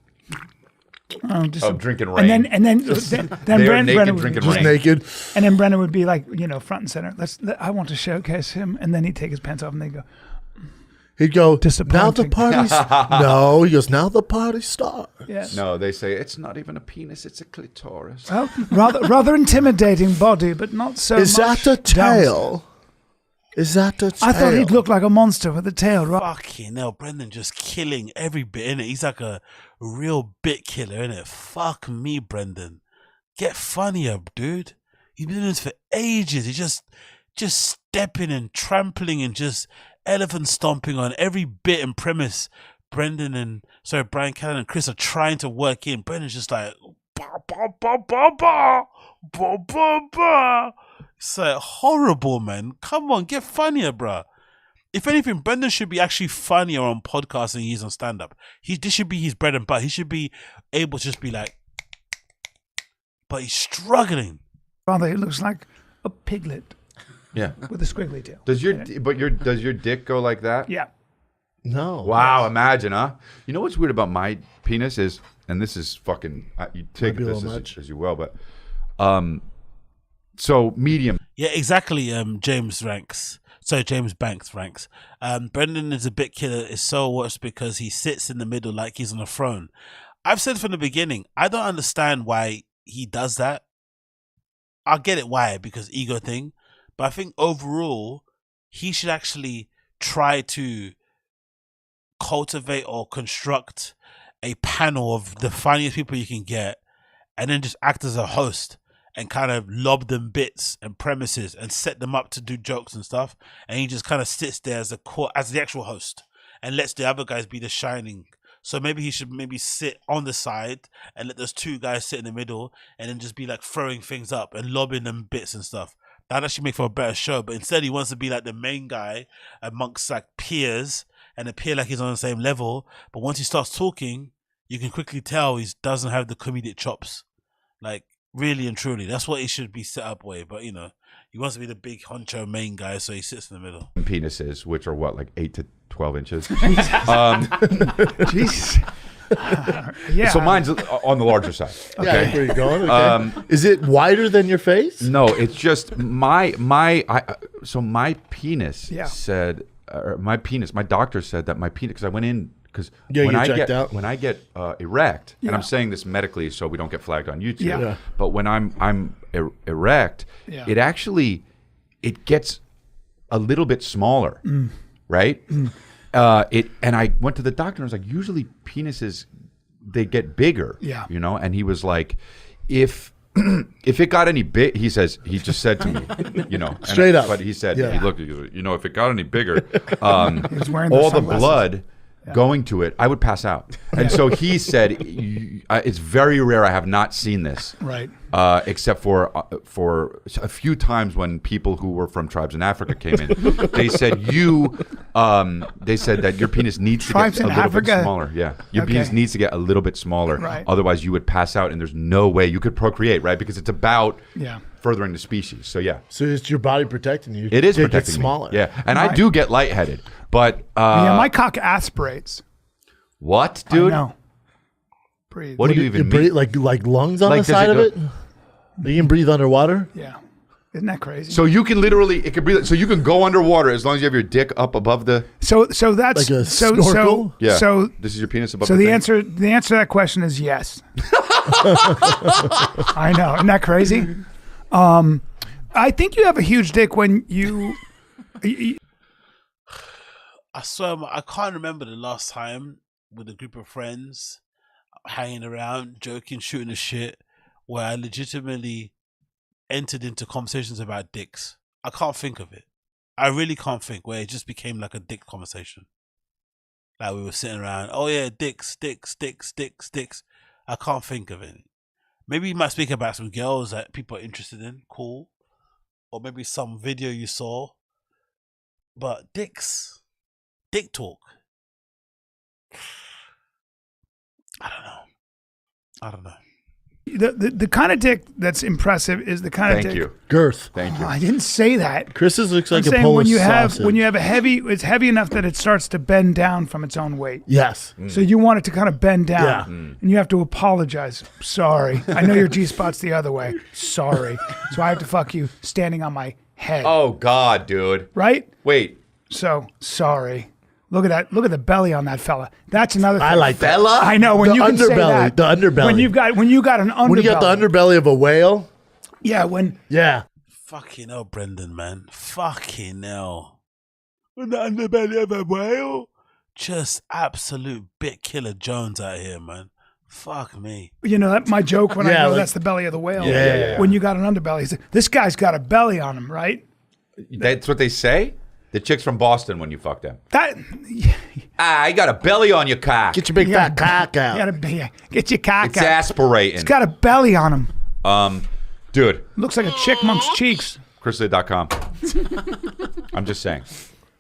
S18: Drinking rain.
S17: And then
S18: They are
S17: Brennan
S18: naked
S17: would
S18: drinking
S17: just
S18: rain.
S5: Naked.
S17: And then Brennan would be like, front and center. I want to showcase him. And then he'd take his pants off and they'd go,
S5: He'd go, now the
S17: Disappointing.
S5: party's... No, he goes, now the party starts.
S17: yes.
S18: No, they say it's not even a penis, it's a clitoris.
S17: Well, rather intimidating body, but not so
S5: Is
S17: much.
S5: that the tail? Is that the tail?
S17: I thought he'd look like a monster with a tail, right?
S6: Fucking hell, Brendan just killing every bit in it. He's like a real bit killer in it. Fuck me, Brendan. Get funnier, dude. You've been doing this for ages. You're just stepping and trampling and just elephant stomping on every bit and premise Bryan Callen and Chris are trying to work in. Brendan's just like, bah, bah, bah, bah, bah, bah, bah, bah. It's like horrible, man. Come on, get funnier, bruh. If anything, Brendan should be actually funnier on podcasts than he is on stand-up. This should be his bread and butter. He should be able to just be like, but he's struggling.
S17: Father, it looks like a piglet.
S18: Yeah.
S17: With a squiggly tail.
S18: Does your dick go like that?
S17: Yeah.
S5: No.
S18: Wow, imagine, huh? You know what's weird about my penis is, and this is fucking, you take
S5: Might be a
S18: this
S5: little
S18: as you will, but, so medium.
S6: Yeah, exactly. James Banks ranks. Brendan is a bit killer. It's so worse because he sits in the middle like he's on a throne. I've said from the beginning, I don't understand why he does that. I'll get it why, because ego thing. But I think overall, he should actually try to cultivate or construct a panel of the funniest people you can get, and then just act as a host and kind of lob them bits and premises and set them up to do jokes and stuff. And he just kind of sits there as the actual host and lets the other guys be the shining. So maybe he should sit on the side and let those two guys sit in the middle and then just be like throwing things up and lobbing them bits and stuff. That'd actually make for a better show. But instead he wants to be like the main guy amongst like peers and appear like he's on the same level. But once he starts talking, you can quickly tell he doesn't have the comedic chops. Like, really and truly. That's what he should be set up with. But, you know, he wants to be the big honcho main guy, so he sits in the middle.
S18: Penises, which are what, like 8 to 12 inches?
S17: Jesus. Yeah.
S18: So mine's on the larger side. Okay?
S5: Yeah, where you going? Okay. Is it wider than your face?
S18: No, it's just my penis said, my doctor said that my penis, because I went in, because when I get erect, and I'm saying this medically so we don't get flagged on YouTube, but when I'm erect, it gets a little bit smaller, right? And I went to the doctor and I was like, usually penises, they get bigger, you know? And he was like, if it got any big, he just said to me, you know,
S5: straight up,
S18: but he said, he looked, he goes, you know, if it got any bigger, all
S17: the
S18: the blood going to it, I would pass out. And so he said, it's very rare. I have not seen this,
S17: right?
S18: Except for a few times when people who were from tribes in Africa came in. They said that your penis needs to get a little bit smaller. Yeah, your penis needs to get a little bit smaller.
S17: Right.
S18: Otherwise, you would pass out, and there's no way you could procreate, right? Because it's about furthering the species. So yeah.
S5: So it's your body protecting you.
S18: It is
S5: Dick
S18: protecting
S5: gets smaller.
S18: me. Yeah, and I do get lightheaded, but
S17: my cock aspirates.
S18: What, dude?
S17: I know. Breathe.
S18: What do you even mean?
S5: Breathe, like lungs on the side of it? You can breathe underwater?
S17: Yeah. Isn't that crazy?
S18: So you can it can breathe. So you can go underwater as long as you have your dick up above the.
S17: So that's
S5: like a snorkel?
S18: Yeah.
S17: So
S18: this is your penis above.
S17: So
S18: the
S17: answer to that question is yes. I know. Isn't that crazy? I think you have a huge dick when you.
S6: I swear, I can't remember the last time with a group of friends hanging around, joking, shooting the shit, where I legitimately entered into conversations about dicks. I can't think of it. I really can't think, where it just became like a dick conversation. Like we were sitting around, oh yeah, dicks. I can't think of it. Maybe you might speak about some girls that people are interested in, cool. Or maybe some video you saw. But dick talk. I don't know.
S17: The kind of dick that's impressive is the kind of dick.
S18: Thank you.
S5: Girth.
S18: Thank you.
S17: I didn't say that.
S5: Chris's looks like
S17: I'm
S5: a
S17: saying
S5: Polish
S17: when you
S5: sausage.
S17: have it's heavy enough that it starts to bend down from its own weight.
S5: Yes.
S17: So you want it to kind of bend down,
S5: Yeah.
S17: and you have to apologize. Sorry, I know your G-spot's the other way. Sorry, so I have to fuck you standing on my head.
S18: Oh God, dude.
S17: Right?
S18: Wait.
S17: So sorry. Look at that. Look at the belly on that fella. That's another thing.
S5: I like that.
S18: Bella?
S17: I know when
S5: The
S17: you can say
S5: underbelly,
S17: that.
S5: the underbelly.
S17: When you got an underbelly.
S5: When you got the underbelly of a whale.
S17: Yeah. When.
S5: Yeah.
S6: Fucking hell, Brendan, man. Fucking hell. When the underbelly of a whale? Just absolute bit killer Jones out here, man. Fuck me.
S17: You know, that my joke when I
S5: Yeah,
S17: know
S5: like-
S17: that's the belly of the whale.
S18: Yeah.
S17: When you got an underbelly, he's like, this guy's got a belly on him, right?
S18: That's what they say? The chicks from Boston when you fuck them.
S17: That.
S18: I got a belly on your cock.
S5: Get your big fat cock out.
S17: Get your cock
S18: It's
S17: out.
S18: aspirating.
S17: It's got a belly on him.
S18: Dude.
S17: Looks like a chickmonk's cheeks.
S18: ChrisLay.com. I'm just saying.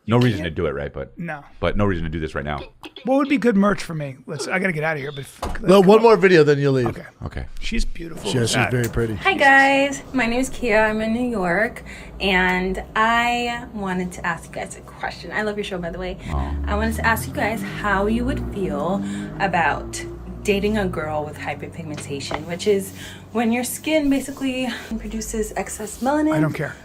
S18: No reason to do it, right? But
S17: No.
S18: But no reason to do this right now.
S17: What would be good merch for me? I gotta get out of here. But
S5: Well, one more video, then you'll leave.
S17: Okay.
S18: Okay.
S17: She's beautiful.
S5: Yeah, she's very pretty.
S1: Hi guys, my name is Kia. I'm in New York, and I wanted to ask you guys a question. I love your show, by the way. I wanted to ask you guys how you would feel about dating a girl with hyperpigmentation, which is when your skin basically produces excess melanin.
S17: I don't care.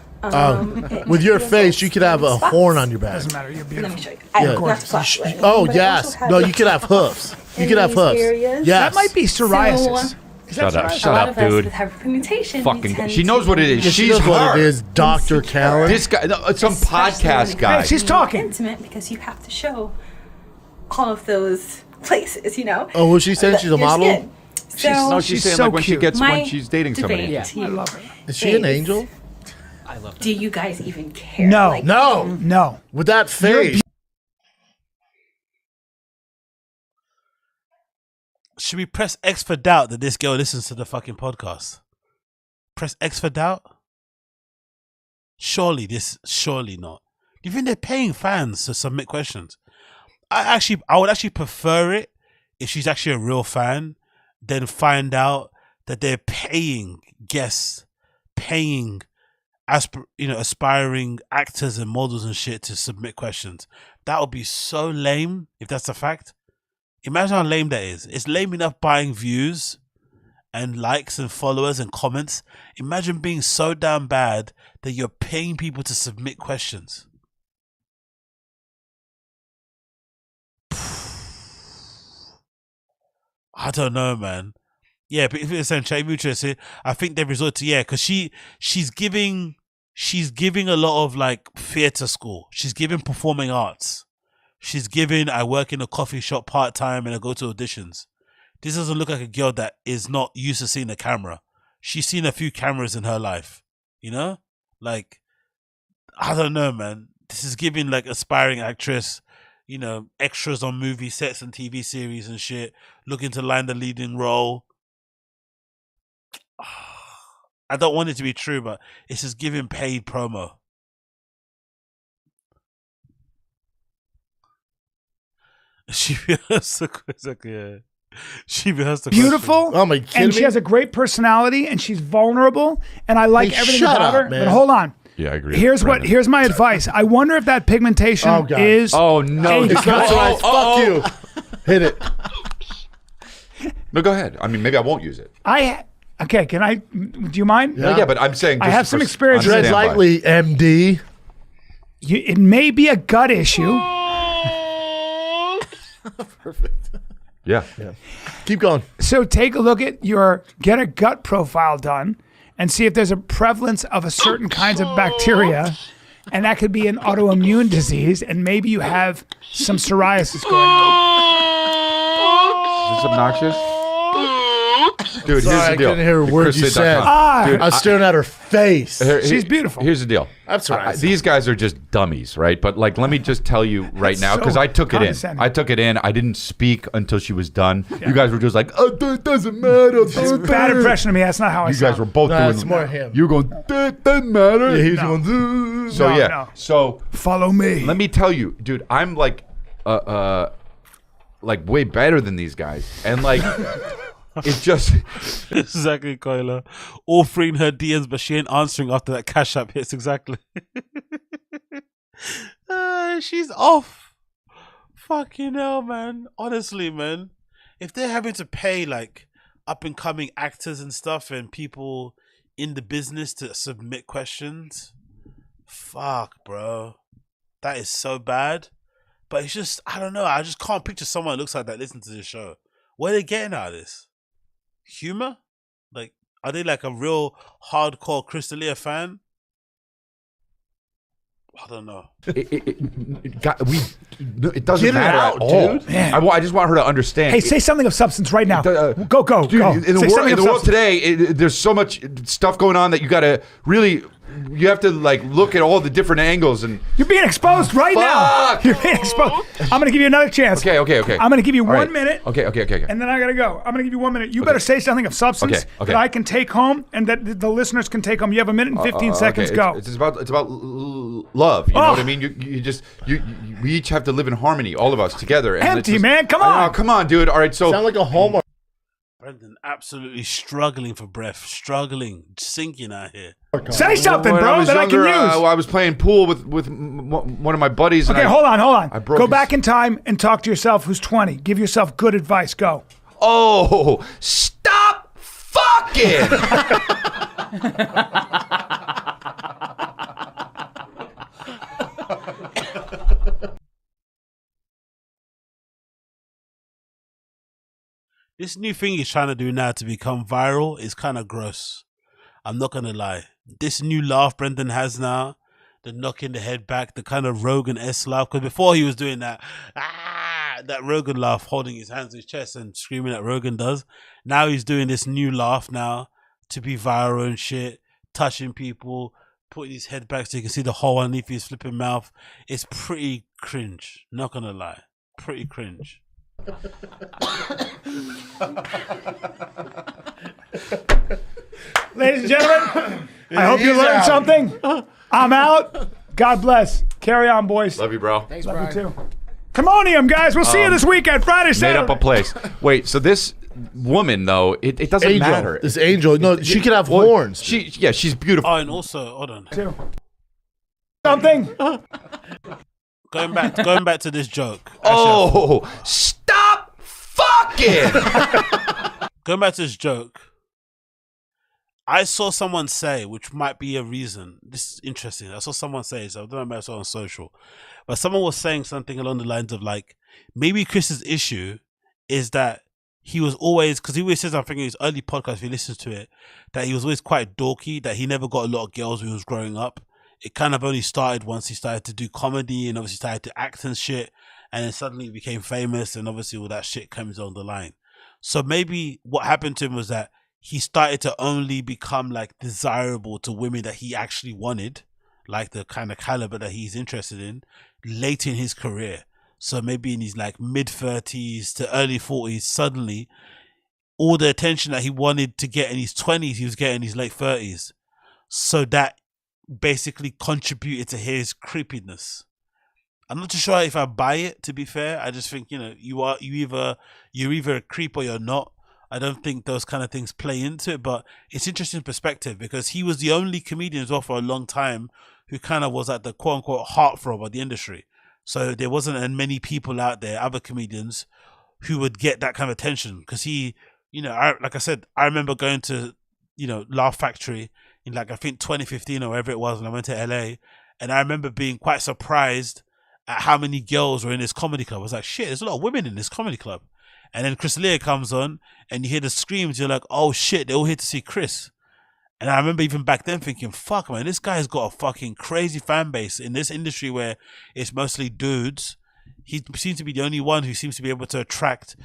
S5: With your face, you could have a horn on your back.
S17: Doesn't matter. You're beautiful.
S1: Let me show you.
S5: Yeah.
S1: Not to flash, right?
S5: Oh,
S1: But it
S5: yes.
S1: also has
S5: No, you could have hoofs. You could have
S1: these
S5: hoofs.
S1: areas.
S5: Yes.
S17: That might be psoriasis.
S18: Shut up,
S1: a
S18: shut
S1: lot
S18: up,
S1: of us
S18: dude.
S1: with hyperpigmentation,
S18: Fucking,
S1: we tend
S18: she knows
S1: to
S18: what it is.
S5: Yeah, she
S18: She's
S5: knows what
S18: her.
S5: it is, Dr. Callen.
S18: This guy, no, it's some podcast guy.
S17: Hey, she's talking.
S1: Intimate because you have to show all of those places, you know.
S5: Oh, was she saying she's a
S1: Your
S5: model?
S1: skin. So
S18: She's saying
S17: so
S18: like when she
S17: cute.
S18: gets when
S1: My
S18: she's dating somebody.
S1: debate
S20: Yeah.
S1: to you
S17: I love her.
S5: Is she an angel?
S20: I love that.
S1: Do you guys even care?
S17: No.
S1: Like,
S5: No.
S17: No.
S5: With that face.
S6: Should we press X for doubt that this girl listens to the fucking podcast? Press X for doubt? Surely not. Do you think they're paying fans to submit questions? I would actually prefer it if she's actually a real fan, then find out that they're paying guests, paying aspiring actors and models and shit to submit questions. That would be so lame if that's a fact. Imagine how lame that is. It's lame enough buying views and likes and followers and comments. Imagine being so damn bad that you're paying people to submit questions. I don't know, man. Yeah, but if it's saying mutual, I think they resort to because she's giving a lot of like theatre school. She's giving performing arts. She's giving I work in a coffee shop part time and I go to auditions. This doesn't look like a girl that is not used to seeing a camera. She's seen a few cameras in her life, you know? Like, I don't know, man. This is giving like aspiring actress, you know, extras on movie sets and TV series and shit, looking to land the leading role. I don't want it to be true, but it's just giving paid promo. She rehearsed the question. Yeah. She rehearsed the
S17: Beautiful.
S5: Oh my God.
S17: And she has a great personality and she's vulnerable and I like everything
S5: shut
S17: about
S5: up,
S17: her.
S5: man.
S17: But hold on.
S18: Yeah, I agree.
S17: Here's
S18: Brandon.
S17: here's my advice. I wonder if that pigmentation
S5: Oh, God.
S17: is
S18: Oh no!
S17: Hey,
S5: It's not right. Fuck you. Hit it.
S18: No, go ahead. I mean, maybe I won't use it.
S17: Okay, can I do you mind?
S18: No, yeah, but I'm saying
S17: I
S18: just
S17: have some
S18: for-
S17: experience.
S18: on
S5: Tread
S18: standby.
S5: lightly, MD.
S17: It may be a gut issue.
S5: Perfect.
S18: Yeah.
S5: Keep going.
S17: So take a look at get a gut profile done and see if there's a prevalence of a certain kinds of bacteria. And that could be an autoimmune disease. And maybe you have some psoriasis going on.
S18: Is this obnoxious? Dude,
S5: Sorry,
S18: here's the
S5: I
S18: deal.
S5: couldn't hear a word you said.
S18: Dude,
S5: I was staring at her face.
S17: She's beautiful.
S18: Here's the deal.
S5: That's right.
S18: These guys are just dummies, right? But like, let me just tell you right
S17: That's
S18: now, because
S17: so
S18: I took it in.
S17: condescending.
S18: I took it in. I didn't speak until she was done. You guys were just like, oh, it doesn't matter.
S17: It's a bad impression of me. That's not how I
S18: You
S17: sound.
S18: guys were both
S5: Nah,
S18: doing
S5: it's more him.
S18: You were going, that doesn't matter.
S5: Yeah, he's
S17: No.
S5: going.
S18: So
S17: No,
S18: yeah.
S17: no.
S18: So
S17: Follow me.
S18: let me tell you, dude, I'm like way better than these guys, and like, it's just
S6: Exactly, Kyla. All three in her DMs, but she ain't answering after that cash app hits. Exactly. She's off. Fucking hell, man. Honestly, man. If they're having to pay like up and coming actors and stuff and people in the business to submit questions, fuck, bro. That is so bad. But it's just, I don't know. I just can't picture someone who looks like that listening to this show. What are they getting out of this? Humor? Like, are they like a real hardcore Crystalia fan? I don't know.
S18: it doesn't
S5: Get it
S18: matter
S5: out,
S18: at all.
S5: dude.
S17: Man.
S18: I just want her to understand.
S17: Hey, say something of substance right now. Go.
S18: Dude,
S17: go.
S18: in
S17: Say
S18: the
S17: something
S18: world,
S17: of substance.
S18: today, there's so much stuff going on that you got to really, you have to like look at all the different angles and.
S17: You're being exposed right now.
S18: Fuck!
S17: You're being exposed. I'm going to give you another chance.
S18: Okay.
S17: I'm going to give you
S18: All right.
S17: 1 minute.
S18: Okay.
S17: And then I got to go. I'm going to give you 1 minute. You better say something of substance
S18: Okay.
S17: that I can take home and that the listeners can take home. You have a minute and 15 seconds. Go.
S18: It's about love. You know
S17: Oh.
S18: what I mean? We each have to live in harmony, all of us together. And
S17: Empty,
S18: let's just-
S17: man. Come
S18: I
S17: on.
S18: know, come on, dude. All right, so
S5: Sound like a Hallmark.
S6: Brendan absolutely struggling for breath, struggling, sinking out here.
S17: Say something,
S18: when
S17: bro,
S18: I was
S17: that
S18: younger,
S17: I can use.
S18: I was playing pool with one of my buddies.
S17: Okay,
S18: and
S17: hold on.
S18: I broke
S17: Go
S18: his-
S17: back in time and talk to yourself who's 20. Give yourself good advice. Go.
S18: Oh, stop fucking!
S6: This new thing he's trying to do now to become viral is kind of gross. I'm not going to lie. This new laugh Brendan has now, the knocking the head back, the kind of Rogan-esque laugh, because before he was doing that, that Rogan laugh, holding his hands to his chest and screaming that Rogan does. Now he's doing this new laugh now to be viral and shit, touching people, putting his head back so you can see the hole underneath his flipping mouth. It's pretty cringe, not going to lie. Pretty cringe.
S17: Ladies and gentlemen, I hope you learned something. I'm out. God bless. Carry on, boys.
S18: Love you, bro.
S17: Thanks, Love you too. Commonium, guys. We'll see you this weekend, Friday,
S18: Made
S17: Saturday.
S18: up a place. Wait, so this woman though, it doesn't
S5: Angel.
S18: matter.
S5: This Angel, no, she could have horns.
S18: She's beautiful.
S6: Oh, and also, hold on.
S17: Something.
S6: Going back to this joke.
S18: Oh, stop fucking!
S6: Going back to this joke. I saw someone say, which might be a reason. This is interesting. I saw someone say, so I don't know if I saw it on social, but someone was saying something along the lines of like, maybe Chris's issue is that he was always, because he always says, I think in his early podcast, if he listens to it, that he was always quite dorky, that he never got a lot of girls when he was growing up. It kind of only started once he started to do comedy and obviously started to act and shit, and then suddenly he became famous, and obviously all that shit comes on the line. So maybe what happened to him was that he started to only become like desirable to women that he actually wanted, like the kind of caliber that he's interested in, late in his career. So maybe in his like mid-30s to early 40s, suddenly all the attention that he wanted to get in his 20s, he was getting in his late 30s. So that basically contributed to his creepiness. I'm not too sure if I buy it, to be fair. I just think, you're either a creep or you're not. I don't think those kind of things play into it, but it's interesting perspective because he was the only comedian as well for a long time who kind of was at the quote unquote heartthrob of the industry. So there wasn't many people out there, other comedians, who would get that kind of attention because he, like I said, I remember going to, Laugh Factory in like, I think 2015 or wherever it was when I went to LA. And I remember being quite surprised at how many girls were in this comedy club. I was like, shit, there's a lot of women in this comedy club. And then Chris Lear comes on and you hear the screams. You're like, oh shit, they're all here to see Chris. And I remember even back then thinking, fuck man, this guy's got a fucking crazy fan base in this industry where it's mostly dudes. He seems to be the only one who seems to be able to attract.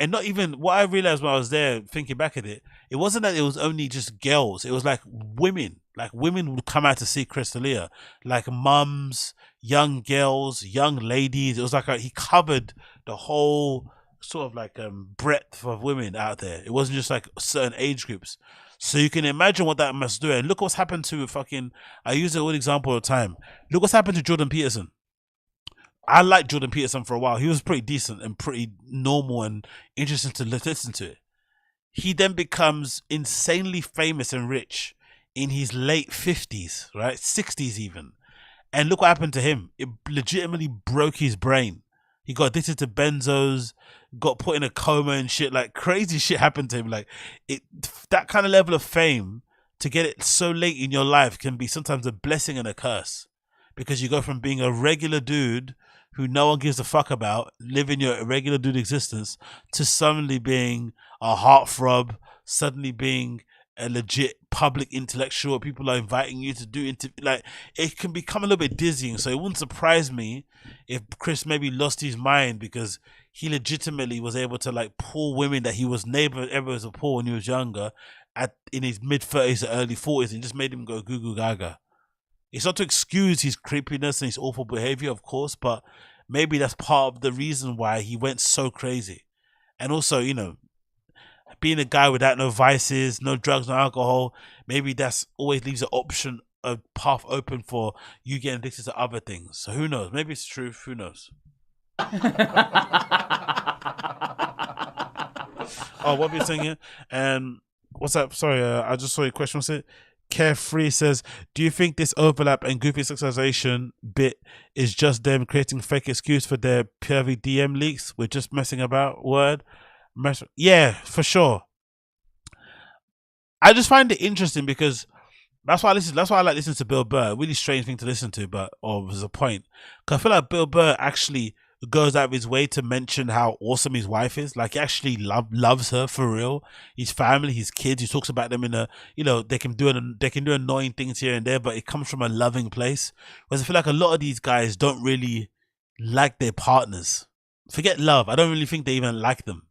S6: And not even, what I realized when I was there thinking back at it, it wasn't that it was only just girls. It was like women. Like women would come out to see Chris D'Elia. Like mums, young girls, young ladies. It was like he covered the whole sort of like breadth of women out there. It wasn't just like certain age groups. So you can imagine what that must do. And look what's happened to I use a good example all the time. Look what's happened to Jordan Peterson. I liked Jordan Peterson for a while. He was pretty decent and pretty normal and interesting to listen to. He then becomes insanely famous and rich in his late 50s, right? 60s even. And look what happened to him. It legitimately broke his brain. He got addicted to benzos, got put in a coma and shit. Like crazy shit happened to him. Like that kind of level of fame, to get it so late in your life can be sometimes a blessing and a curse. Because you go from being a regular dude who no one gives a fuck about, living your regular dude existence, to suddenly being a heartthrob, suddenly being a legit public intellectual. People are inviting you to do like it can become a little bit dizzying. So it wouldn't surprise me if Chris maybe lost his mind because he legitimately was able to like pull women that he was never ever as a pull when he was younger in his mid-30s or early 40s, and just made him go goo goo gaga. It's not to excuse his creepiness and his awful behavior, of course, but maybe that's part of the reason why he went so crazy. And also, being a guy without no vices, no drugs, no alcohol, maybe that's always leaves an option a path open for you getting addicted to other things. So who knows? Maybe it's true. Who knows? Oh, what were you saying here? And what's up? Sorry, I just saw your question. What's it? Carefree says, do you think this overlap and goofy sexualization bit is just them creating fake excuse for their pervy DM leaks? We're just messing about. Word. Yeah, for sure. I just find it interesting because that's why I listen. That's why I like listening to Bill Burr. Really strange thing to listen to, but there's a point. Because I feel like Bill Burr actually goes out of his way to mention how awesome his wife is. Like, he actually loves her for real. His family, his kids. He talks about them in a, they can do annoying things here and there, but it comes from a loving place. Whereas I feel like a lot of these guys don't really like their partners. Forget love. I don't really think they even like them.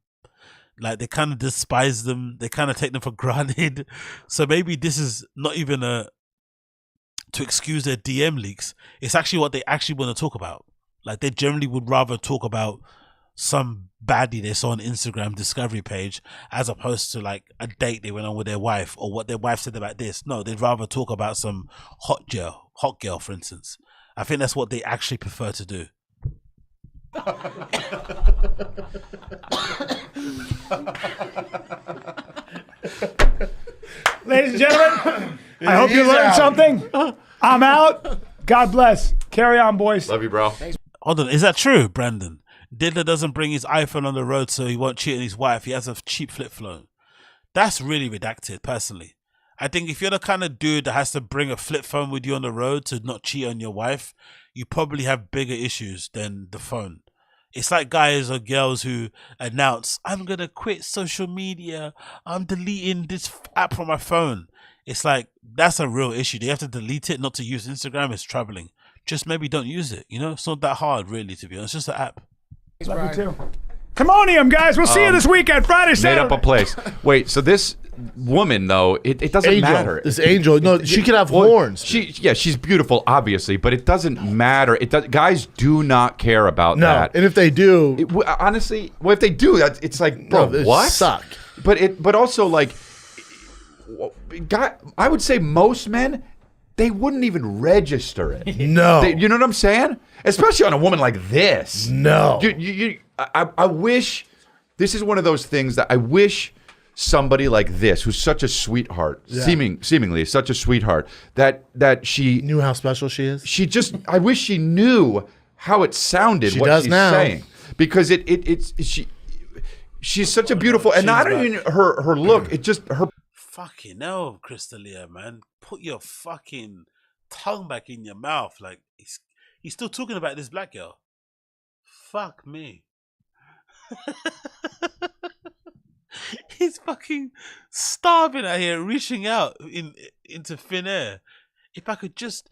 S6: Like, they kind of despise them. They kind of take them for granted. So maybe this is not even to excuse their DM leaks. It's actually what they actually want to talk about. Like, they generally would rather talk about some baddie they saw on Instagram discovery page as opposed to like a date they went on with their wife or what their wife said about this. No, they'd rather talk about some hot girl, for instance. I think that's what they actually prefer to do.
S17: Ladies and gentlemen, I hope you learned something. I'm out. God bless. Carry on, boys.
S18: Love you, bro.
S6: Hold on, is that true, Brandon? Diddler doesn't bring his iPhone on the road so he won't cheat on his wife. He has a cheap flip phone. That's really redacted, personally. I think if you're the kind of dude that has to bring a flip phone with you on the road to not cheat on your wife, you probably have bigger issues than the phone. It's like guys or girls who announce, I'm going to quit social media. I'm deleting this app from my phone. It's like, that's a real issue. They have to delete it, not to use Instagram. It's troubling. Just maybe don't use it. It's not that hard, really, to be honest. It's just an app.
S17: Love you too. Commonium, guys. We'll see you this weekend, Friday, Saturday.
S18: Made up a place. Wait, so this woman, though, it doesn't matter.
S5: This angel, no, she could have horns.
S18: She's beautiful, obviously, but it doesn't matter. Guys do not care about that.
S5: And if they do,
S18: honestly, if they do, it's like, bro, what?
S5: Suck.
S18: But also, like, I would say most men, they wouldn't even register it.
S5: No.
S18: You know what I'm saying? Especially on a woman like this.
S5: No.
S18: I wish, this is one of those things that I wish somebody like this, who's such a sweetheart, seemingly such a sweetheart, that she
S5: knew how special she is.
S18: I wish she knew how it sounded,
S5: she
S18: what
S5: does
S18: she's
S5: now.
S18: saying. Because she's such a beautiful, and not even her look, it just her.
S6: Fucking hell, Crystalia, man. Put your fucking tongue back in your mouth. Like, he's still talking about this black girl. Fuck me. He's fucking starving out here, reaching out into thin air. If I could just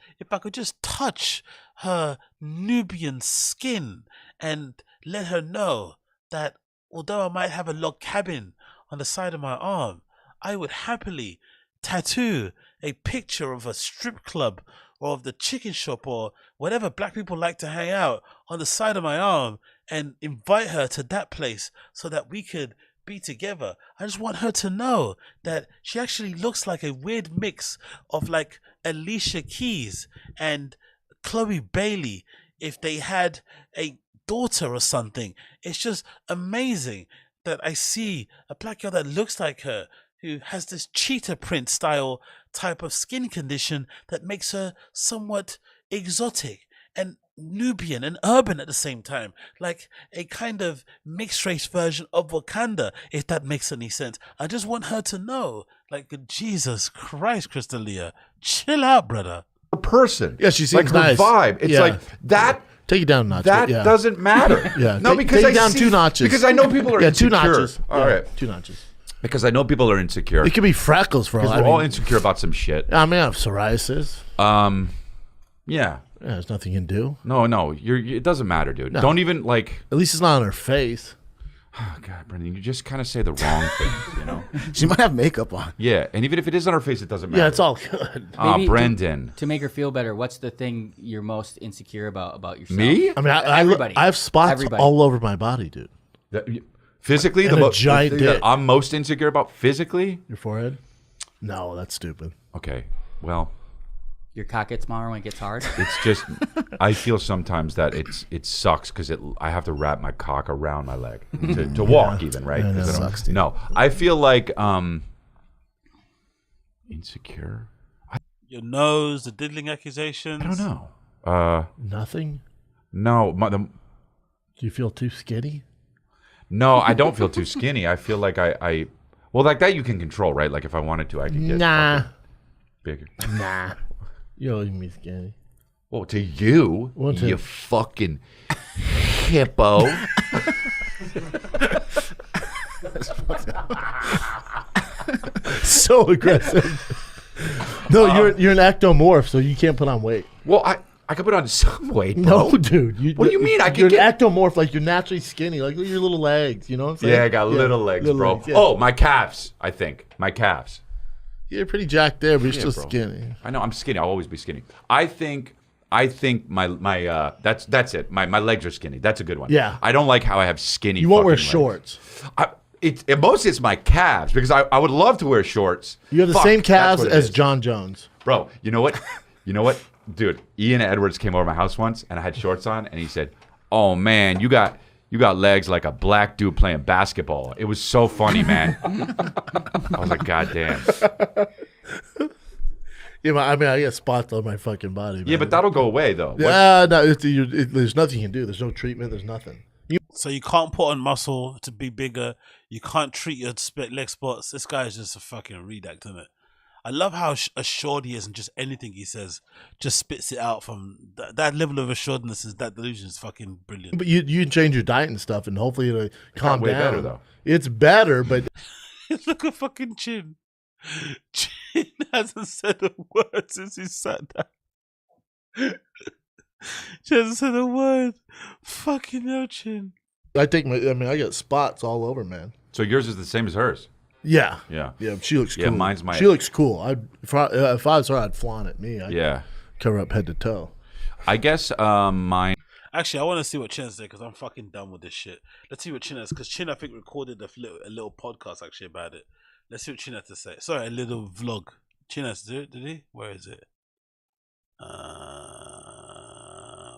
S6: touch her Nubian skin and let her know that although I might have a log cabin on the side of my arm, I would happily tattoo a picture of a strip club or of the chicken shop or whatever black people like to hang out on the side of my arm and invite her to that place so that we could be together. I just want her to know that she actually looks like a weird mix of like Alicia Keys and Chloe Bailey if they had a daughter or something. It's just amazing that I see a black girl that looks like her, who has this cheetah print style type of skin condition that makes her somewhat exotic and Nubian and urban at the same time, like a kind of mixed race version of Wakanda, if that makes any sense. I just want her to know, like, Jesus Christ, Crystalia, chill out, brother.
S18: Her person,
S5: yeah, she seems
S18: like her
S5: nice.
S18: Vibe. It's like that.
S5: Take it down a notch.
S18: That doesn't matter.
S5: Yeah,
S18: no, because
S5: take
S18: I
S5: it down
S18: see,
S5: 2 notches.
S18: Because I know people are insecure.
S5: 2 notches.
S18: All right,
S5: 2 notches.
S18: Because I know people are insecure.
S5: It could be freckles for all.
S18: Because we're all insecure about some shit.
S5: I mean, I have psoriasis.
S18: Yeah.
S5: There's nothing you can do.
S18: No, it doesn't matter, dude. No. Don't even like.
S5: At least it's not on her face.
S18: Oh God, Brendan, you just kind of say the wrong things, you know.
S19: She might have makeup on.
S18: Yeah, and even if it is on her face, it doesn't matter.
S5: Yeah, it's all good.
S20: Maybe
S18: Brendan.
S20: To make her feel better, what's the thing you're most insecure about yourself?
S18: Me?
S5: I mean,
S20: everybody.
S5: I have spots all over my body, dude.
S18: Physically,
S5: and
S18: the
S5: giant dick.
S18: I'm most insecure about physically.
S5: Your forehead? No, that's stupid.
S18: Okay, well,
S20: Your cock gets smaller when it gets hard.
S18: It's just, I feel sometimes that it sucks because I have to wrap my cock around my leg to walk even, right?
S5: Yeah, that
S18: 'Cause I don't-
S5: sucks, dude.
S18: no, I feel like insecure.
S6: Your nose, the diddling accusations.
S18: I don't know.
S5: Nothing.
S18: No,
S5: Do you feel too skinny?
S18: no, I don't feel too skinny. I feel like I well, like that you can control, right? Like if I wanted to, I could get
S5: Nah.
S18: fucking bigger.
S5: Nah. You don't even be skinny.
S18: Well, to you,
S5: Well, to-
S18: you fucking hippo.
S5: So aggressive. No, you're an ectomorph, so you can't put on weight.
S18: Well, I could put on some weight, bro.
S5: No, dude.
S18: What do you mean? I
S5: You're
S18: could
S5: an ectomorph, like you're naturally skinny, like look at your little legs. You know what I'm saying?
S18: Yeah, I got little legs, bro.
S5: yeah.
S18: Oh, my calves. I think my calves.
S5: You're pretty jacked there, but you're
S18: Yeah,
S5: still
S18: bro.
S5: skinny.
S18: I know I'm skinny. I'll always be skinny. I think my that's it. My legs are skinny. That's a good one.
S5: Yeah.
S18: I don't like how I have skinny.
S5: You won't wear
S18: fucking legs.
S5: shorts.
S18: Mostly it's my calves because I would love to wear shorts.
S5: You have the
S18: Fuck,
S5: same
S18: that's
S5: calves
S18: what it
S5: as
S18: is.
S5: John Jones.
S18: Bro, you know what? You know what? Dude, Ian Edwards came over to my house once and I had shorts on and he said, "Oh man, you got legs like a black dude playing basketball." It was so funny, man. I was like, God damn.
S5: Yeah, but I mean, I get spots on my fucking body. Man.
S18: Yeah, but that'll go away though.
S5: Yeah, no, there's nothing you can do. There's no treatment. There's nothing.
S6: So you can't put on muscle to be bigger. You can't treat your split leg spots. This guy is just a fucking redact, isn't it? I love how assured he is, and just anything he says just spits it out from that level of assuredness. That delusion is fucking brilliant.
S5: But you change your diet and stuff, and hopefully it'll calm
S18: way
S5: down.
S18: better, though.
S5: It's better, but
S6: Look at fucking Chin. Chin hasn't said a word since he sat down. She hasn't said a word. Fucking hell, Chin.
S5: I got spots all over, man.
S18: So yours is the same as hers.
S5: Yeah.
S18: Yeah.
S5: Yeah, she looks cool.
S18: Yeah, mine's my.
S5: She looks cool. If I was her, I'd flaunt at me. I'd
S18: Yeah.
S5: cover up head to toe.
S18: I guess mine.
S6: Actually, I want to see what Chin said because I'm fucking done with this shit. Let's see what Chin has, because Chin, I think, recorded a little podcast actually about it. Let's see what Chin has to say. Sorry, a little vlog. Chin has to do it, did he? Where is it?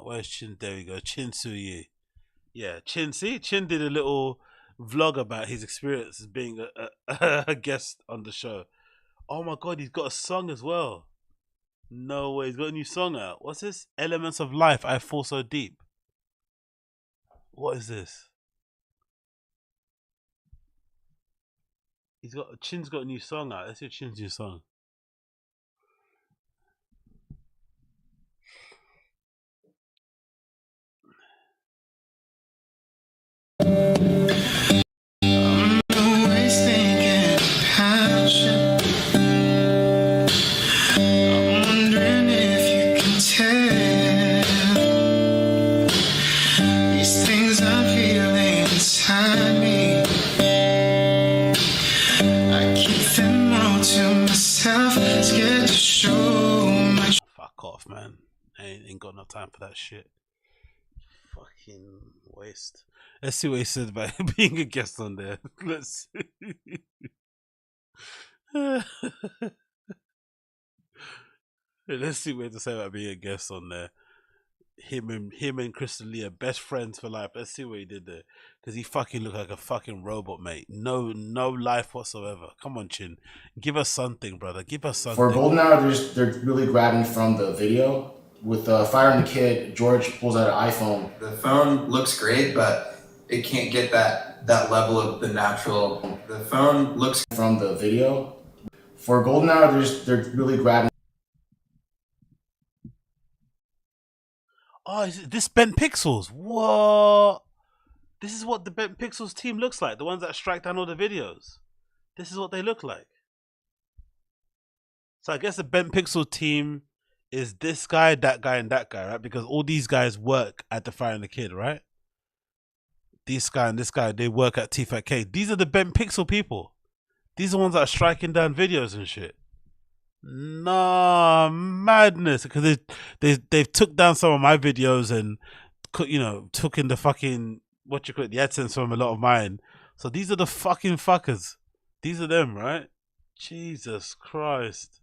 S6: Where's Chin? There we go. Chin SUYI. Yeah, Chin. See, Chin did a little vlog about his experience as being a guest on the show. Oh my god, he's got a song as well. No way, he's got a new song out. What's this? Elements of Life, I Fall So Deep. What is this? Chin's got a new song out. Let's see Chin's new song. Fuck off, man. I ain't got no time for that shit. Fucking waste. Let's see what he said about being a guest on there. Let's see. Let's see what he had to say about being a guest on there. Him and Crystal Lee are best friends for life. Let's see what he did there, because he fucking looked like a fucking robot, mate. No life whatsoever. Come on, Chin, give us something, brother. Give us something.
S19: For Golden Hour, they're really grabbing from the video. With Fire and the Kid, George pulls out an iPhone.
S2: The phone looks great, but it can't get that level of the natural. The phone looks
S19: from the video. For Golden Hour, they're really grabbing.
S6: Oh, is this Bent Pixels? What? This is what the Bent Pixels team looks like. The ones that strike down all the videos. This is what they look like. So I guess the Bent Pixel team is this guy, and that guy, right? Because all these guys work at the Fire and the Kid, right? This guy and this guy, they work at THICCC. These are the Bent Pixel people. These are the ones that are striking down videos and shit. Nah, madness. Because they've took down some of my videos and, you know, took in the fucking, the AdSense from a lot of mine. So these are the fucking fuckers. These are them, right? Jesus Christ.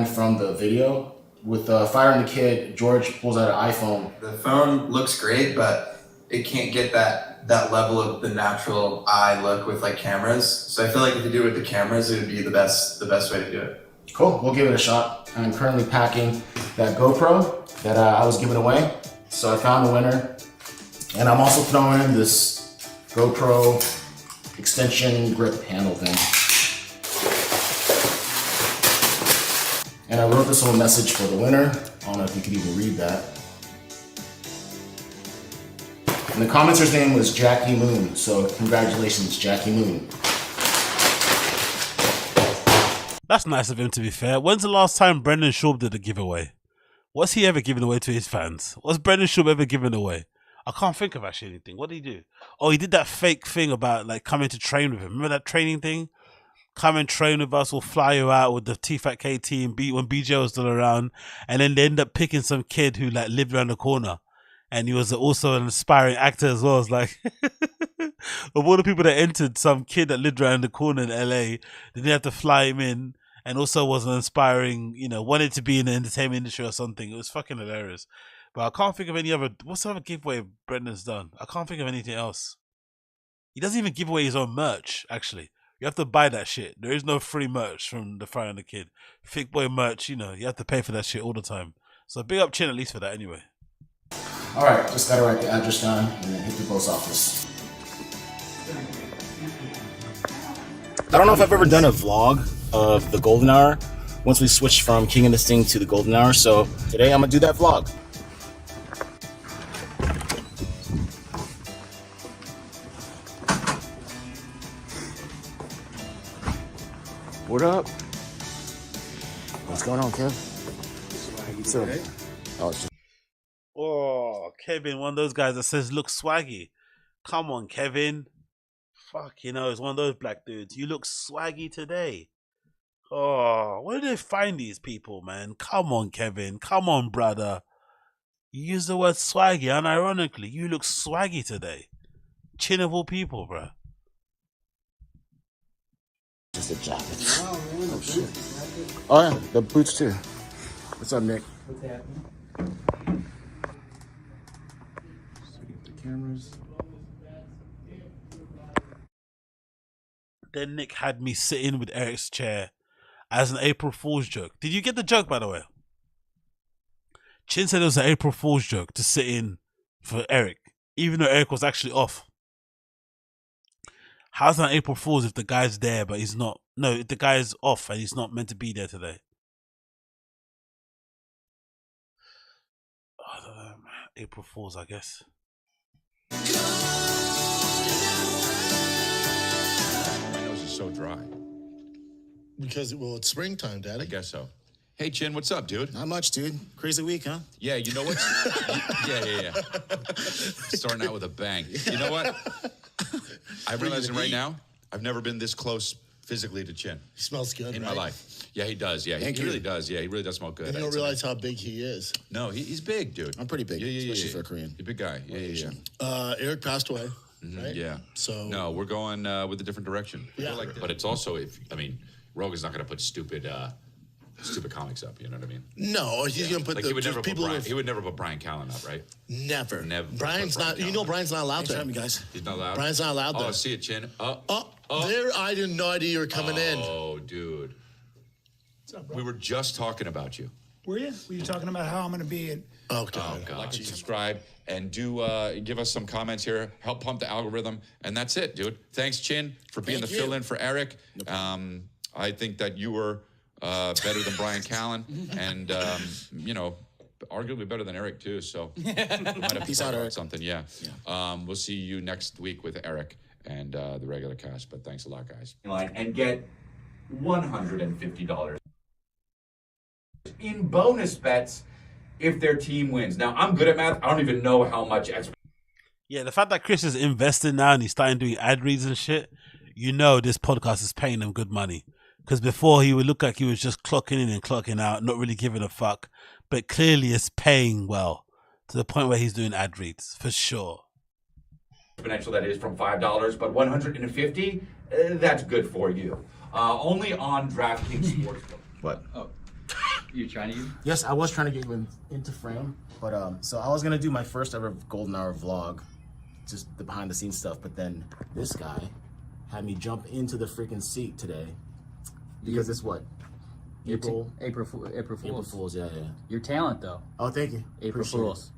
S19: from the video with Fire and the Kid, George pulls out an iPhone.
S2: The phone looks great, but it can't get that level of the natural eye look with like cameras. So I feel like if you do it with the cameras, it would be the best way to do it.
S19: Cool, we'll give it a shot. I'm currently packing that GoPro that I was giving away. So I found the winner. And I'm also throwing in this GoPro extension grip handle thing. And I wrote this little message for the winner. I don't know if you could even read that. And the commenter's name was Jackie Moon. So congratulations, Jackie Moon.
S6: That's nice of him, to be fair. When's the last time Brendan Schaub did a giveaway? What's he ever given away to his fans? What's Brendan Schaub ever given away? I can't think of actually anything. What did he do? Oh, he did that fake thing about like coming to train with him. Remember that training thing? Come and train with us, we'll fly you out with the THICCC team when BJ was still around. And then they end up picking some kid who like lived around the corner. And he was also an aspiring actor as well. It's like, of all the people that entered, some kid that lived around the corner in LA, then they have to fly him in. And also was an aspiring, you know, wanted to be in the entertainment industry or something. It was fucking hilarious. But I can't think of any other, what's the other giveaway Brendan's done? I can't think of anything else. He doesn't even give away his own merch, actually. You have to buy that shit. There is no free merch from the Fire and the Kid. Thick Boy merch, you know, you have to pay for that shit all the time. So big up Chin at least for that anyway.
S19: All right, just gotta write the address down and then hit the post office. I don't know if I've ever done a vlog of the golden hour once we switched from King and the Sting to the golden hour. So today I'm gonna do that vlog. What up? What's going on, Kev?
S6: Oh, Kevin, one of those guys that says, look swaggy. Come on, Kevin. Fuck, you know, it's one of those black dudes. You look swaggy today. Oh, where do they find these people, man? Come on, Kevin. Come on, brother. You use the word swaggy, unironically. You look swaggy today. Chin of all people, bro.
S19: Just a jacket. Oh, shit. Oh, yeah, the boots, too. What's up, Nick?
S7: What's happening?
S19: The cameras.
S6: Then Nick had me sitting with Erik's chair as an April Fool's joke. Did you get the joke, by the way? Chin said it was an April Fool's joke to sit in for Erik, even though Erik was actually off. How's that April Fool's if the guy's there but he's not? No, if the guy's off and he's not meant to be there today. I don't know, man. April Fool's, I guess.
S22: My nose is so dry.
S13: Because, well, it's springtime, Daddy.
S22: I guess so. Hey, Chin, what's up, dude?
S19: Not much, dude. Crazy week, huh?
S22: Yeah, you know what? yeah. Starting out with a bang. You know what? I'm realizing right now, I've never been this close physically to Chin.
S13: He smells good,
S22: in
S13: right?
S22: my life. Yeah, he does. Yeah, he really does. Yeah, he really does smell good.
S13: And you don't realize how big he is.
S22: No, he's big, dude.
S19: I'm pretty big, especially for a Korean.
S22: You're a big guy. Yeah.
S13: Erik passed away, right?
S22: Yeah.
S13: So
S22: no, we're going with a different direction.
S13: Yeah.
S22: But it's also, Rogan's not going to put stupid comics up. You know what I mean?
S13: No, he's going to put
S22: he would never put Bryan Callen up, right?
S13: Never.
S22: Never.
S13: Brian's not. You know, Brian's not allowed to.
S19: guys.
S22: He's not allowed.
S13: Brian's not allowed to.
S22: Oh, see it, Chin.
S13: There, I did no idea you were coming in.
S22: Oh, dude.
S17: What's up, bro?
S22: We were just talking about you.
S17: Were you? Were you talking about how I'm going to be in?
S13: Oh, God.
S22: Like and subscribe and do give us some comments here. Help pump the algorithm. And that's it, dude. Thanks, Chin, for being the fill-in for Erik. I think that you were better than Bryan Callen. And, arguably better than Erik, too. So we might have to talk about something. Yeah. We'll see you next week with Erik and the regular cast. But thanks a lot, guys.
S23: And get $150 in bonus bets if their team wins. Now, I'm good at math. I don't even know how much extra.
S6: Yeah, the fact that Chris is investing now and he's starting doing ad reads and shit, you know this podcast is paying him good money. Because before he would look like he was just clocking in and clocking out, not really giving a fuck. But clearly it's paying well to the point where he's doing ad reads, for sure.
S23: Exponential, that is, from $5, but $150, that's good for you. Only on DraftKings Sportsbook.
S22: What?
S23: Oh.
S20: You're trying to?
S19: Yes, I was trying to get you into frame, but so I was gonna do my first ever golden hour vlog, just the behind the scenes stuff, but then this guy had me jump into the freaking seat today because it's what? April Fools, yeah.
S20: Your talent, though.
S19: Oh, thank you.
S20: April
S19: Appreciate
S20: Fools.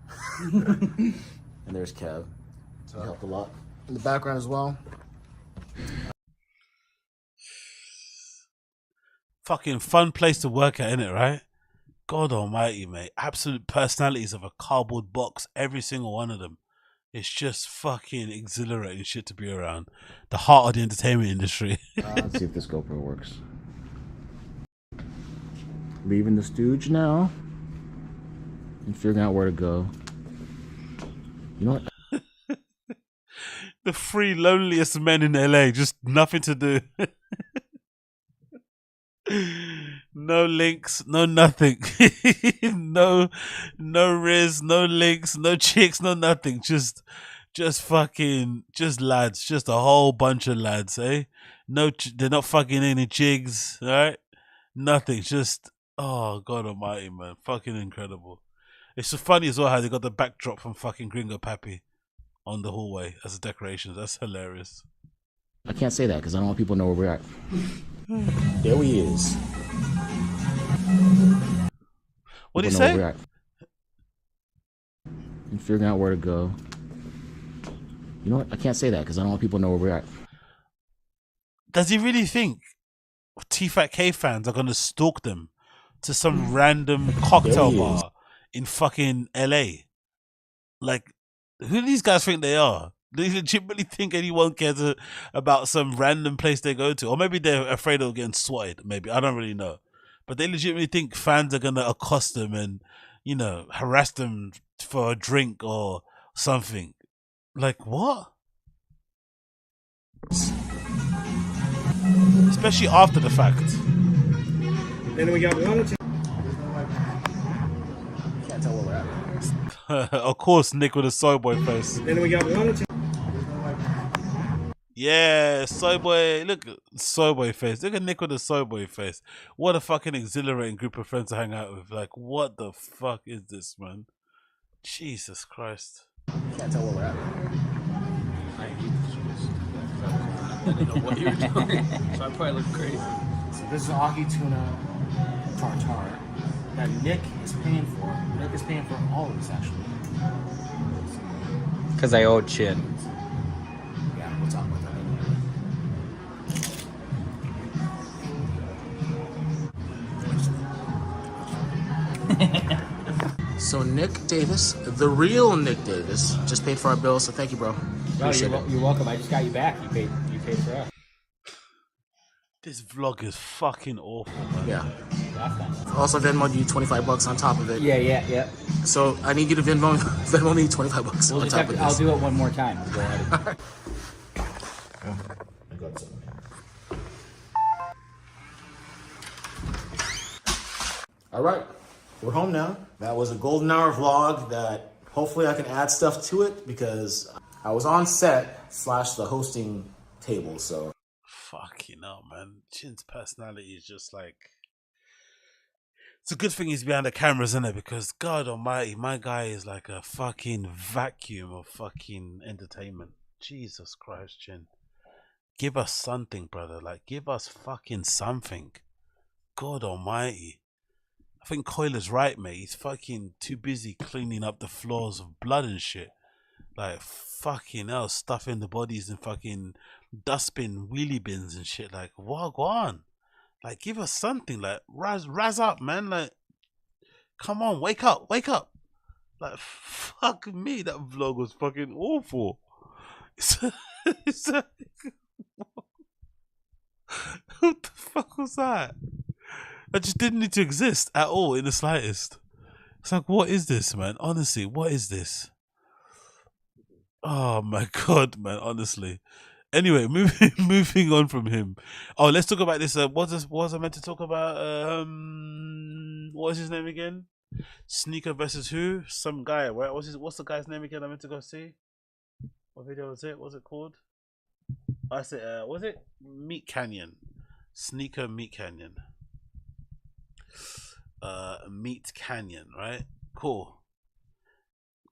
S19: And there's Kev. He helped a lot. In the background as well.
S6: Fucking fun place to work at, innit, right? God almighty, mate. Absolute personalities of a cardboard box, every single one of them. It's just fucking exhilarating shit to be around. The heart of the entertainment industry.
S19: Let's see if this GoPro works. Leaving the stooge now and figuring out where to go. You know what?
S6: The three loneliest men in LA, just nothing to do. No links, no nothing. no riz, no links, no chicks, no nothing. Just fucking, just lads, just a whole bunch of lads, eh? No, they're not fucking any jigs, alright? Nothing, just, oh God almighty, man. Fucking incredible. It's so funny as well how they got the backdrop from fucking Gringo Pappy on the hallway as a decoration. That's hilarious.
S19: I can't say that because I don't want people to know where we're at. There he is.
S6: What do you say?
S19: And figuring out where to go. You know what? I can't say that because I don't want people to know where we're at.
S6: Does he really think THICCC fans are going to stalk them to some random cocktail bar in fucking LA? Like, who do these guys think they are? Do you legitimately think anyone cares about some random place they go to? Or maybe they're afraid of getting swatted, maybe. I don't really know. But they legitimately think fans are going to accost them and, you know, harass them for a drink or something. Like, what? Especially after the fact.
S8: Then we got one or two.
S19: Can't tell where we're at.
S6: Of course, Nick with a soy boy face.
S8: Then we got one or two.
S6: Yeah, soy boy. Look, soy boy face. Look at Nick with a soy boy face. What a fucking exhilarating group of friends to hang out with. Like, what the fuck is this, man? Jesus Christ.
S19: Can't tell where we're at.
S20: I don't know what you're doing. So I probably look crazy.
S19: So this is Ahi tuna tartare that Nick is paying for. Nick is paying for all of this, actually.
S20: Because I owe Chin.
S19: Yeah, we'll talk about that. So Nick Davis, the real Nick Davis, just paid for our bill. So thank you, bro.
S20: No, you're welcome. I just got you back. You paid for us.
S6: This vlog is fucking awful, man.
S19: Yeah. Also Venmo'd you $25 on top of it.
S20: Yeah.
S19: So I need you to Venmo me $25
S20: We'll
S19: on
S20: just
S19: top
S20: have
S19: of
S20: to,
S19: this.
S20: I'll do it one more time. Go ahead.
S19: I got something. All right, we're home now. That was a golden hour vlog that hopefully I can add stuff to it because I was on set / the hosting table, so.
S6: Fuck, you know, man. Chin's personality is just like... It's a good thing he's behind the cameras, isn't it? Because God almighty, my guy is like a fucking vacuum of fucking entertainment. Jesus Christ, Chin. Give us something, brother. Like, give us fucking something. God almighty. I think Coiler's right, mate. He's fucking too busy cleaning up the floors of blood and shit. Like, fucking hell, stuffing the bodies in fucking dustbin, wheelie bins and shit. Like, what? Go on. Like, give us something. Like, rise up, man. Like, come on, wake up. Like, fuck me. That vlog was fucking awful. It's like, what the fuck was that? I just didn't need to exist at all in the slightest. It's like, what is this, man? Honestly, what is this? Oh my God, man, honestly. Anyway, moving on from him. Oh, let's talk about this. What was I meant to talk about? What was his name again? SNEAKO versus who? Some guy, right? What's the guy's name again I meant to go see? What video was it? What's it called? I said, was it MEATCANYON? SNEAKO MEATCANYON. MEATCANYON, right? Cool.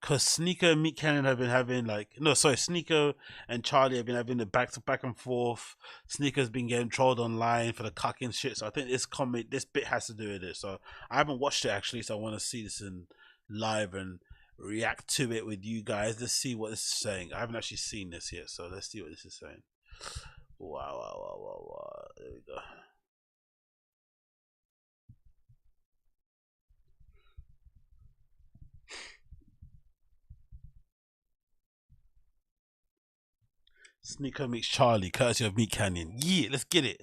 S6: Because SNEAKO and MEATCANYON have been having SNEAKO and Charlie have been having the back and forth. SNEAKO's been getting trolled online for the cucking shit. So I think this bit has to do with it. So I haven't watched it actually, so I want to see this in live and react to it with you guys. Let's see what this is saying. I haven't actually seen this yet, so let's see what this is saying. Wow. There we go. SNEAKO meets Charlie, courtesy of MEATCANYON. Yeah, let's get it.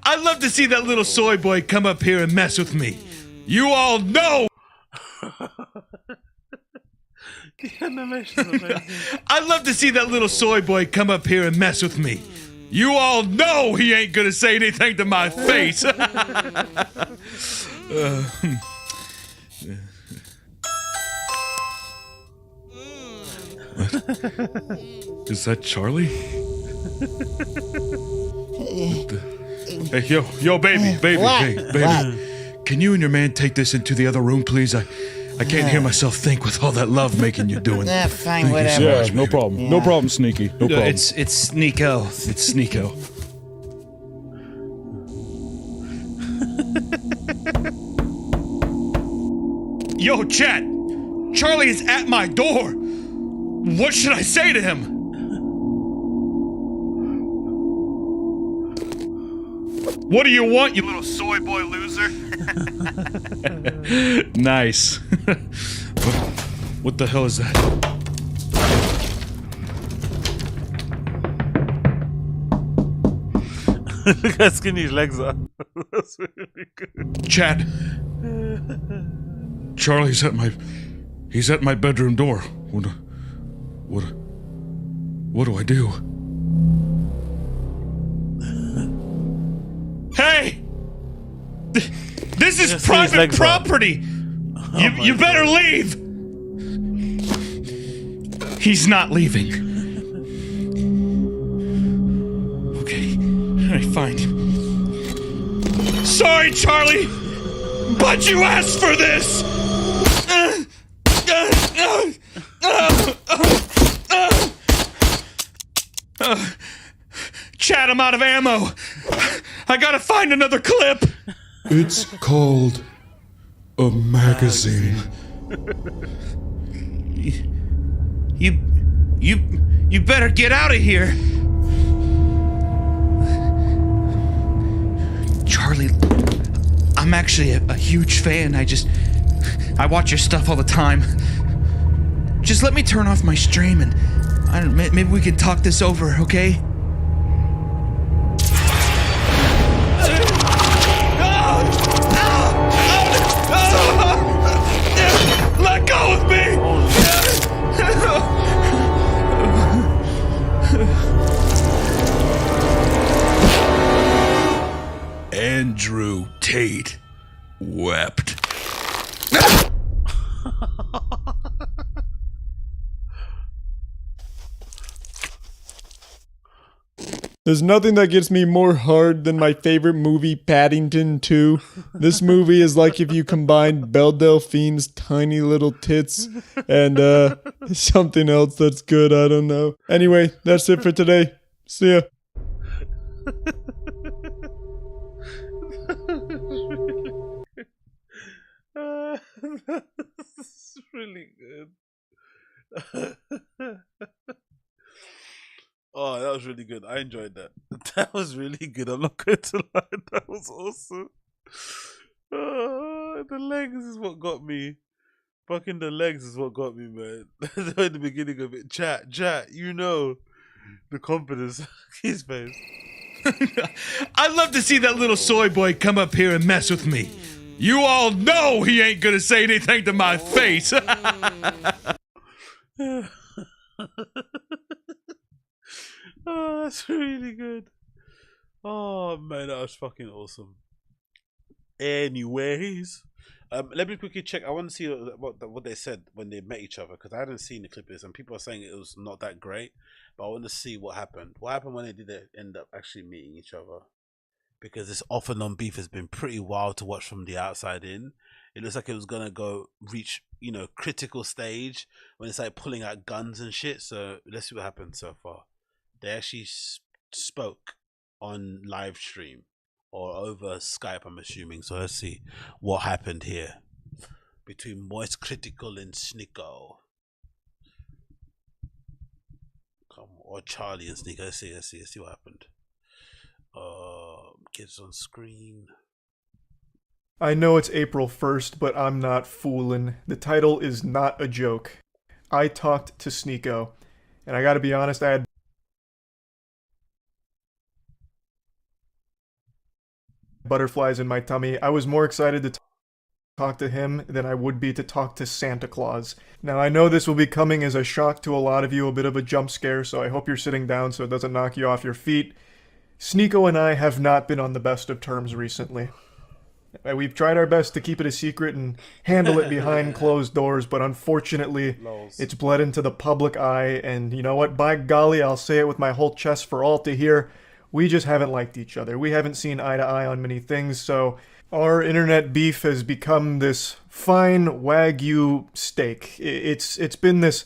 S9: I'd love to see that little soy boy come up here and mess with me. You all know.
S6: The animation is amazing.
S9: I'd love to see that little soy boy come up here and mess with me. You all know he ain't gonna say anything to my face. Is that Charlie? Hey, yo, baby, hey, baby. Can you and your man take this into the other room, please? I can't hear myself think with all that love making you're doing.
S11: Fine,
S9: Thank
S11: whatever.
S9: You so much,
S11: No
S9: baby.
S11: problem. No problem,
S9: Sneaky.
S11: No problem.
S9: It's Sneako. It's Sneako. Yo, chat. Charlie is at my door. What should I say to him? What do you want, you little soy boy loser? Nice. What the hell is that?
S6: Look how skinny his legs are. That's really good.
S9: Chat. Charlie's at my bedroom door. What do I do? Hey! This is private property! You better leave! He's not leaving. Okay, alright, fine. Sorry, Charlie! But you asked for this! Chat, I'm out of ammo. I gotta find another clip. It's called a magazine. You better get out of here. Charlie, I'm actually a huge fan. I watch your stuff all the time. Just let me turn off my stream and maybe we can talk this over, okay? Let go of me! Andrew Tate wept.
S16: There's nothing that gets me more hard than my favorite movie, Paddington 2. This movie is like if you combined Belle Delphine's tiny little tits and something else that's good, I don't know. Anyway, that's it for today. See ya.
S6: That's really good. Oh, that was really good. I enjoyed that. That was really good. I'm not going to lie. That was awesome. The legs is what got me. Fucking the legs is what got me, man. At the beginning of it. Chat, you know. The confidence. His face.
S9: I'd love to see that little soy boy come up here and mess with me. You all know he ain't gonna say anything to my face.
S6: Oh, that's really good. Oh man, that was fucking awesome. Anyways, let me quickly check. I want to see what they said when they met each other, because I hadn't seen the clip of this, and people are saying it was not that great. But I want to see what happened. What happened when they did end up actually meeting each other? Because this off and on beef has been pretty wild to watch from the outside in. It looks like it was gonna reach, critical stage when it's like pulling out guns and shit. So let's see what happened so far. They actually spoke on live stream or over Skype, I'm assuming. So let's see what happened here between Moist Critical and SNEAKO. Or Charlie and SNEAKO. Let's see what happened. Kids on screen.
S11: I know it's April 1st, but I'm not fooling. The title is not a joke. I talked to SNEAKO, and I gotta be honest, I had butterflies in my tummy. I was more excited to talk to him than I would be to talk to Santa Claus. Now, I know this will be coming as a shock to a lot of you, a bit of a jump scare, so I hope you're sitting down so it doesn't knock you off your feet. SNEAKO and I have not been on the best of terms recently. We've tried our best to keep it a secret and handle it behind closed doors, but unfortunately, it's bled into the public eye, and you know what? By golly, I'll say it with my whole chest for all to hear. We just haven't liked each other. We haven't seen eye to eye on many things, so our internet beef has become this fine Wagyu steak. It's been this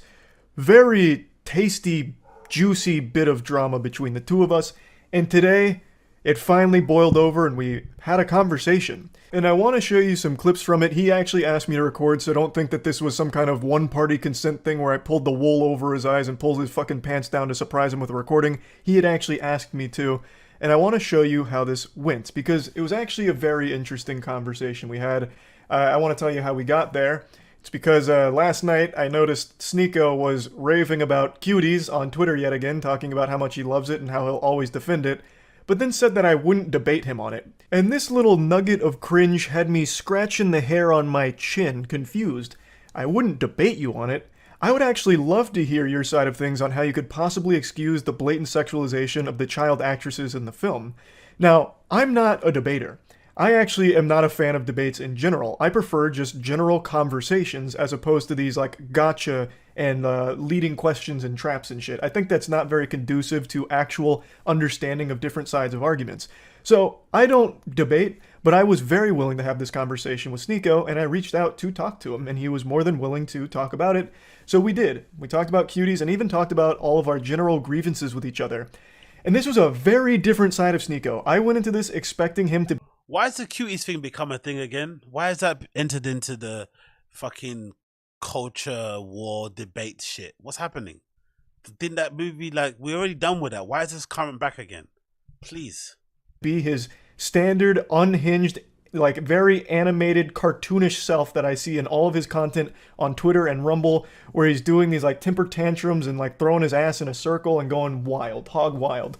S11: very tasty, juicy bit of drama between the two of us, and today it finally boiled over and we had a conversation. And I want to show you some clips from it. He actually asked me to record, so don't think that this was some kind of one-party consent thing where I pulled the wool over his eyes and pulled his fucking pants down to surprise him with a recording. He had actually asked me to. And I want to show you how this went, because it was actually a very interesting conversation we had. I want to tell you how we got there. It's because last night I noticed SNEAKO was raving about Cuties on Twitter yet again, talking about how much he loves it and how he'll always defend it, but then said that I wouldn't debate him on it. And this little nugget of cringe had me scratching the hair on my chin, confused. I wouldn't debate you on it. I would actually love to hear your side of things on how you could possibly excuse the blatant sexualization of the child actresses in the film. Now, I'm not a debater. I actually am not a fan of debates in general. I prefer just general conversations as opposed to these like gotcha and leading questions and traps and shit. I think that's not very conducive to actual understanding of different sides of arguments. So I don't debate, but I was very willing to have this conversation with SNEAKO, and I reached out to talk to him, and he was more than willing to talk about it. So we did. We talked about Cuties and even talked about all of our general grievances with each other. And this was a very different side of SNEAKO. I went into this expecting him to...
S6: Why has the Cuties thing become a thing again? Why has that entered into the fucking culture war debate shit? What's happening? Didn't that movie, like, we're already done with that? Why is this coming back again? Please.
S11: Be his standard, unhinged, like very animated, cartoonish self that I see in all of his content on Twitter and Rumble, where he's doing these like temper tantrums and like throwing his ass in a circle and going wild, hog wild.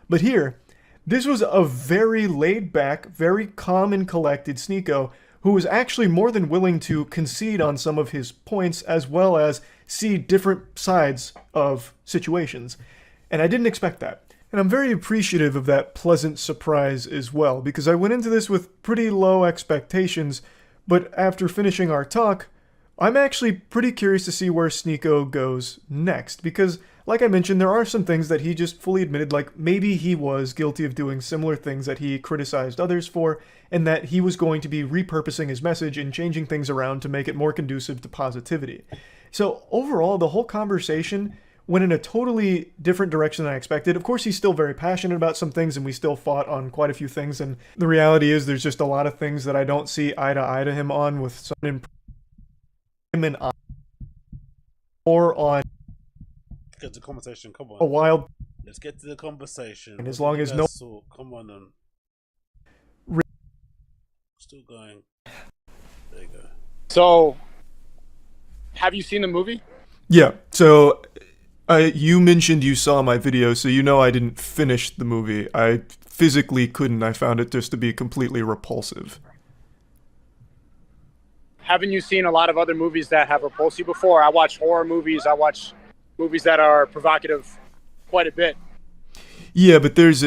S11: But here, this was a very laid back, very calm and collected SNEAKO who was actually more than willing to concede on some of his points as well as see different sides of situations. And I didn't expect that. And I'm very appreciative of that pleasant surprise as well, because I went into this with pretty low expectations, but after finishing our talk, I'm actually pretty curious to see where SNEAKO goes next, because, like I mentioned, there are some things that he just fully admitted, like maybe he was guilty of doing similar things that he criticized others for, and that he was going to be repurposing his message and changing things around to make it more conducive to positivity. So overall, the whole conversation went in a totally different direction than I expected. Of course, he's still very passionate about some things, and we still fought on quite a few things, and the reality is there's just a lot of things that I don't see eye to him on with some him and I, or on
S6: Let's get to the conversation, come on.
S11: a wild...
S6: Let's get to the conversation.
S11: And as long as no...
S6: Come on then. Still going. There you go.
S12: So, have you seen the movie?
S11: Yeah, so... you mentioned you saw my video, so you know I didn't finish the movie. I physically couldn't. I found it just to be completely repulsive.
S12: Haven't you seen a lot of other movies that have repulsed you before? I watch horror movies. I watch movies that are provocative quite a bit.
S11: Yeah, but this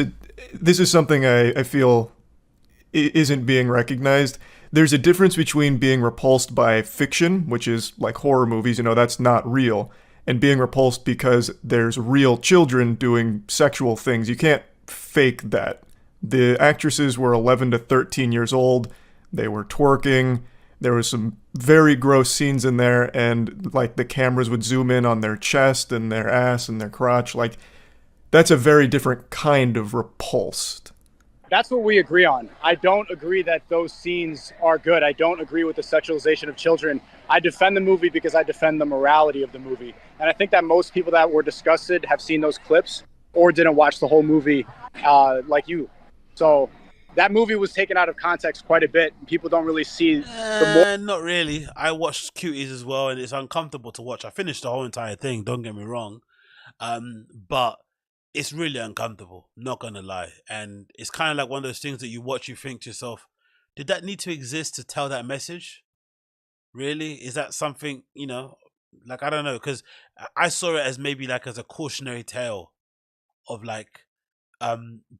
S11: is something I feel isn't being recognized. There's a difference between being repulsed by fiction, which is like horror movies, that's not real, and being repulsed because there's real children doing sexual things. You can't fake that. The actresses were 11 to 13 years old. They were twerking. There was some very gross scenes in there, and like the cameras would zoom in on their chest and their ass and their crotch. Like, that's a very different kind of repulsed.
S12: That's what we agree on. I don't agree that those scenes are good. I don't agree with the sexualization of children. I defend the movie because I defend the morality of the movie. And I think that most people that were disgusted have seen those clips or didn't watch the whole movie like you. So that movie was taken out of context quite a bit. People don't really see the
S6: Not really. I watched Cuties as well, and it's uncomfortable to watch. I finished the whole entire thing, don't get me wrong. But it's really uncomfortable, not gonna lie. And it's kind of like one of those things that you watch, you think to yourself, did that need to exist to tell that message? Really? Is that something, like, I don't know, because I saw it as maybe like as a cautionary tale of like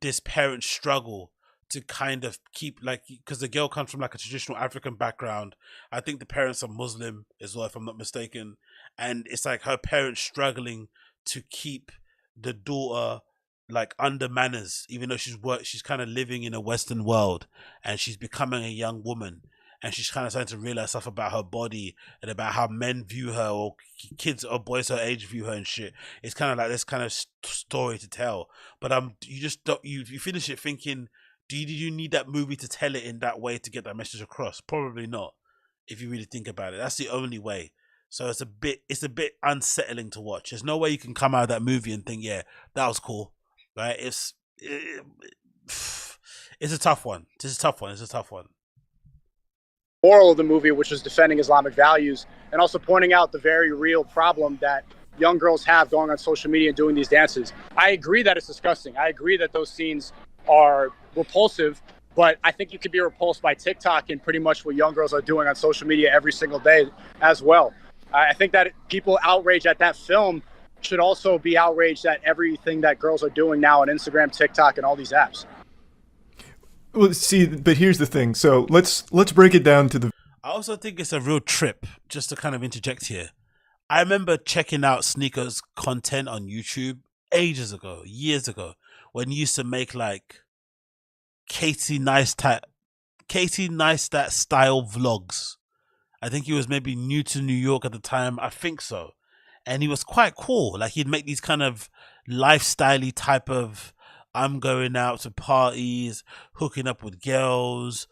S6: this parent struggle to kind of keep, like, because the girl comes from like a traditional African background. I think the parents are Muslim as well, if I'm not mistaken. And it's like her parents struggling to keep the daughter like under manners, even though she's kind of living in a Western world, and she's becoming a young woman, and she's kind of starting to realize stuff about her body and about how men view her, or kids or boys her age view her and shit. It's kind of like this kind of story to tell. But you just don't, you finish it thinking, did you need that movie to tell it in that way to get that message across? Probably not, if you really think about it. That's the only way. So it's a bit unsettling to watch. There's no way you can come out of that movie and think, yeah, that was cool, right? It's a tough one. It's a tough one.
S12: moral of the movie, which is defending Islamic values and also pointing out the very real problem that young girls have going on social media and doing these dances. I agree that it's disgusting. I agree that those scenes are repulsive, but I think you could be repulsed by TikTok and pretty much what young girls are doing on social media every single day as well. I think that people outraged at that film should also be outraged at everything that girls are doing now on Instagram, TikTok, and all these apps.
S11: Well, see, but here's the thing. So let's break it down to the...
S6: I also think it's a real trip, just to kind of interject here. I remember checking out SNEAKO's content on YouTube ages ago, years ago, when he used to make like Casey Neistat style vlogs. I think he was maybe new to New York at the time. I think so. And he was quite cool. Like, he'd make these kind of lifestyle-y type of, I'm going out to parties, hooking up with girls,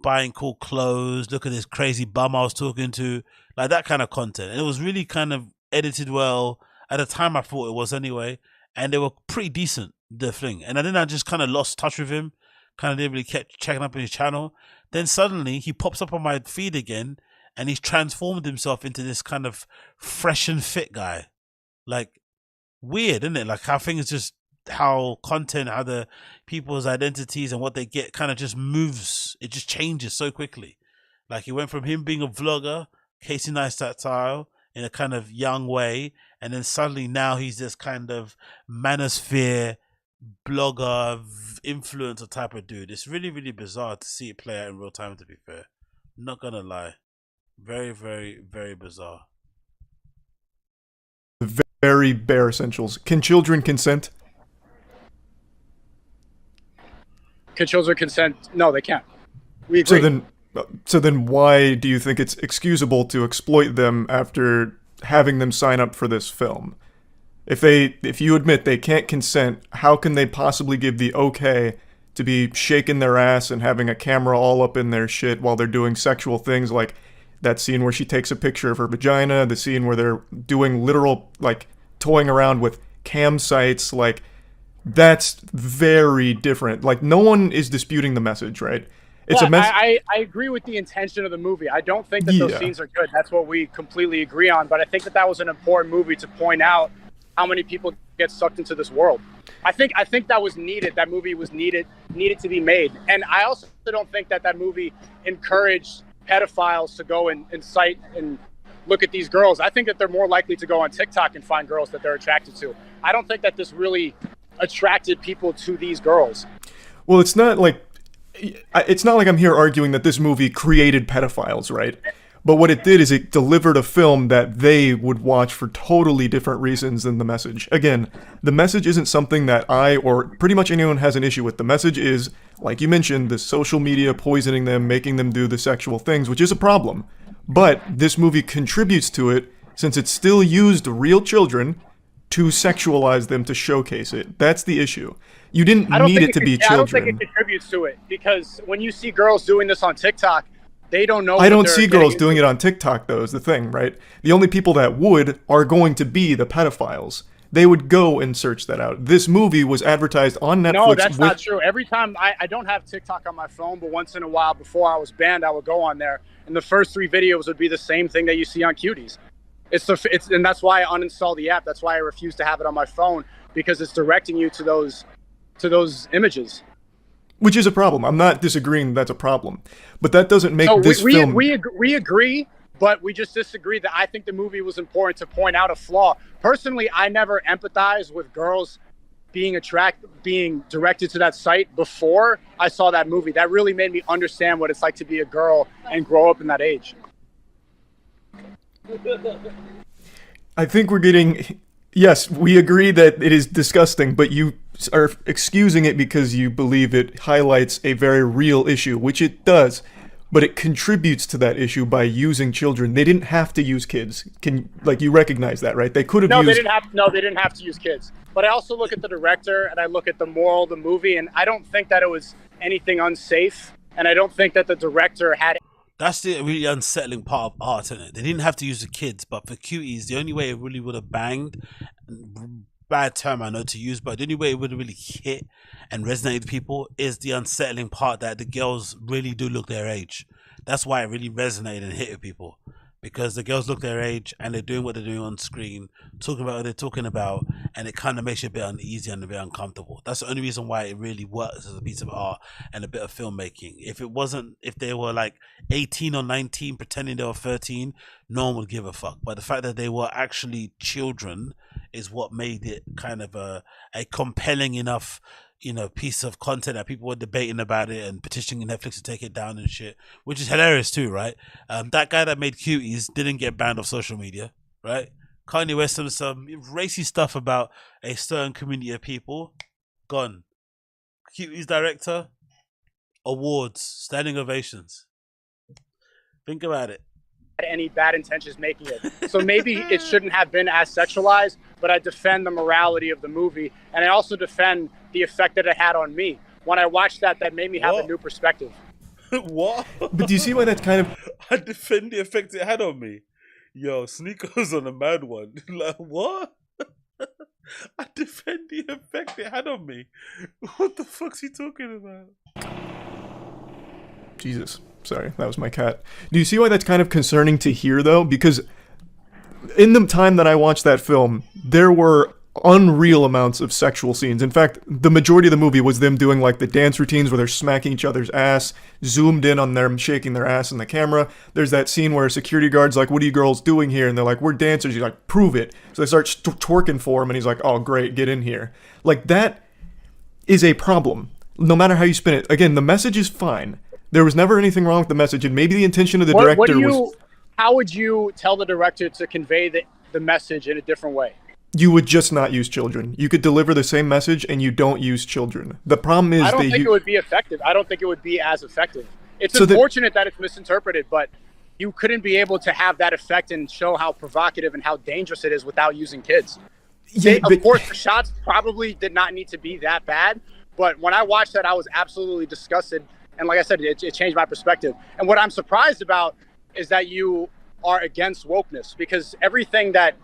S6: buying cool clothes, look at this crazy bum I was talking to, like that kind of content. And it was really kind of edited well. At the time, I thought it was anyway. And they were pretty decent, the thing. And then I just kind of lost touch with him. Kind of didn't really keep checking up on his channel. Then suddenly he pops up on my feed again, and he's transformed himself into this kind of fresh and fit guy. Like, weird, isn't it? Like how things just, how content, how the people's identities and what they get kind of just moves. It just changes so quickly. Like, he went from him being a vlogger, Casey Neistat style, in a kind of young way, and then suddenly now he's this kind of manosphere blogger, influencer type of dude. It's really, really bizarre to see it play out in real time, to be fair. Not gonna lie. Very, very, very bizarre.
S11: Very bare essentials. Can children consent?
S12: Can children consent? No, they can't. We agree.
S11: So then why do you think it's excusable to exploit them after having them sign up for this film? If you admit they can't consent, how can they possibly give the okay to be shaking their ass and having a camera all up in their shit while they're doing sexual things, like that scene where she takes a picture of her vagina, the scene where they're doing literal, like, toying around with cam sites, like, that's very different. Like, no one is disputing the message, right? It's a message.
S12: I agree with the intention of the movie. I don't think that those scenes are good. That's what we completely agree on. But I think that was an important movie to point out how many people get sucked into this world. I think that was needed. That movie was needed to be made. And I also don't think that movie encouraged pedophiles to go and cite and look at these girls. I think that they're more likely to go on TikTok and find girls that they're attracted to. I don't think that this really attracted people to these girls.
S11: Well, it's not like it's not like I'm here arguing that this movie created pedophiles, right? But what it did is it delivered a film that they would watch for totally different reasons than the message. Again, the message isn't something that I or pretty much anyone has an issue with. The message is, like you mentioned, the social media poisoning them, making them do the sexual things, which is a problem. But this movie contributes to it since it still used real children to sexualize them, to showcase it. That's the issue. You didn't need it to be children.
S12: I don't think it contributes to it, because when you see girls doing this on TikTok, they don't know.
S11: I don't see girls doing it on TikTok, though, is the thing, right? The only people that would are going to be the pedophiles. They would go and search that out. This movie was advertised on Netflix.
S12: No, that's not true. Every time, I don't have TikTok on my phone, but once in a while before I was banned, I would go on there, and the first 3 videos would be the same thing that you see on Cuties. And that's why I uninstalled the app. That's why I refuse to have it on my phone, because it's directing you to those images.
S11: Which is a problem. I'm not disagreeing that's a problem. But that doesn't make this film...
S12: We agree, but we just disagree that I think the movie was important to point out a flaw. Personally, I never empathized with girls being directed to that site before I saw that movie. That really made me understand what it's like to be a girl and grow up in that age.
S11: I think we're getting... Yes, we agree that it is disgusting, but you are excusing it because you believe it highlights a very real issue, which it does, but it contributes to that issue by using children. They didn't have to use kids. You recognize that, right? They could have used...
S12: They didn't have to use kids. But I also look at the director and I look at the moral of the movie, and I don't think that it was anything unsafe, and I don't think that the director had...
S6: That's the really unsettling part of art, isn't it? They didn't have to use the kids, but for Cuties, the only way it really would have banged, bad term I know to use, but the only way it would have really hit and resonated with people is the unsettling part that the girls really do look their age. That's why it really resonated and hit with people, because the girls look their age and they're doing what they're doing on screen, talking about what they're talking about, and it kind of makes you a bit uneasy and a bit uncomfortable. That's the only reason why it really works as a piece of art and a bit of filmmaking. If they were like 18 or 19 pretending they were 13, no one would give a fuck. But the fact that they were actually children is what made it kind of a compelling enough, piece of content that people were debating about it and petitioning Netflix to take it down and shit, which is hilarious too, right? That guy that made Cuties didn't get banned off social media, right? Kanye West some racy stuff about a certain community of people, gone. Cuties director, awards, standing ovations. Think about it.
S12: Any bad intentions making it. So maybe it shouldn't have been as sexualized, but I defend the morality of the movie, and I also defend the effect that it had on me. When I watched that made me have a new perspective.
S6: What?
S11: But do you see why that's kind of...
S6: I defend the effect it had on me. Yo, SNEAKO's on a mad one. Like, what? I defend the effect it had on me. What the fuck's he talking about?
S11: Jesus. Sorry, that was my cat. Do you see why that's kind of concerning to hear, though? Because in the time that I watched that film, there were unreal amounts of sexual scenes. In fact, the majority of the movie was them doing like the dance routines where they're smacking each other's ass, zoomed in on them shaking their ass in the camera. There's that scene where a security guard's like, "What are you girls doing here?" And they're like, "We're dancers." He's like, "Prove it." So they start twerking for him, and he's like, "Oh, great, get in here." Like, that is a problem, no matter how you spin it. Again, the message is fine. There was never anything wrong with the message, and maybe the intention of the director was...
S12: How would you tell the director to convey the message in a different way?
S11: You would just not use children. You could deliver the same message, and you don't use children. The problem is...
S12: I don't think it would be effective. I don't think it would be as effective. It's unfortunate that it's misinterpreted, but you couldn't be able to have that effect and show how provocative and how dangerous it is without using kids.
S11: Yeah,
S12: of course, the shots probably did not need to be that bad, but when I watched that, I was absolutely disgusted. And like I said, it changed my perspective. And what I'm surprised about is that you are against wokeness, because everything that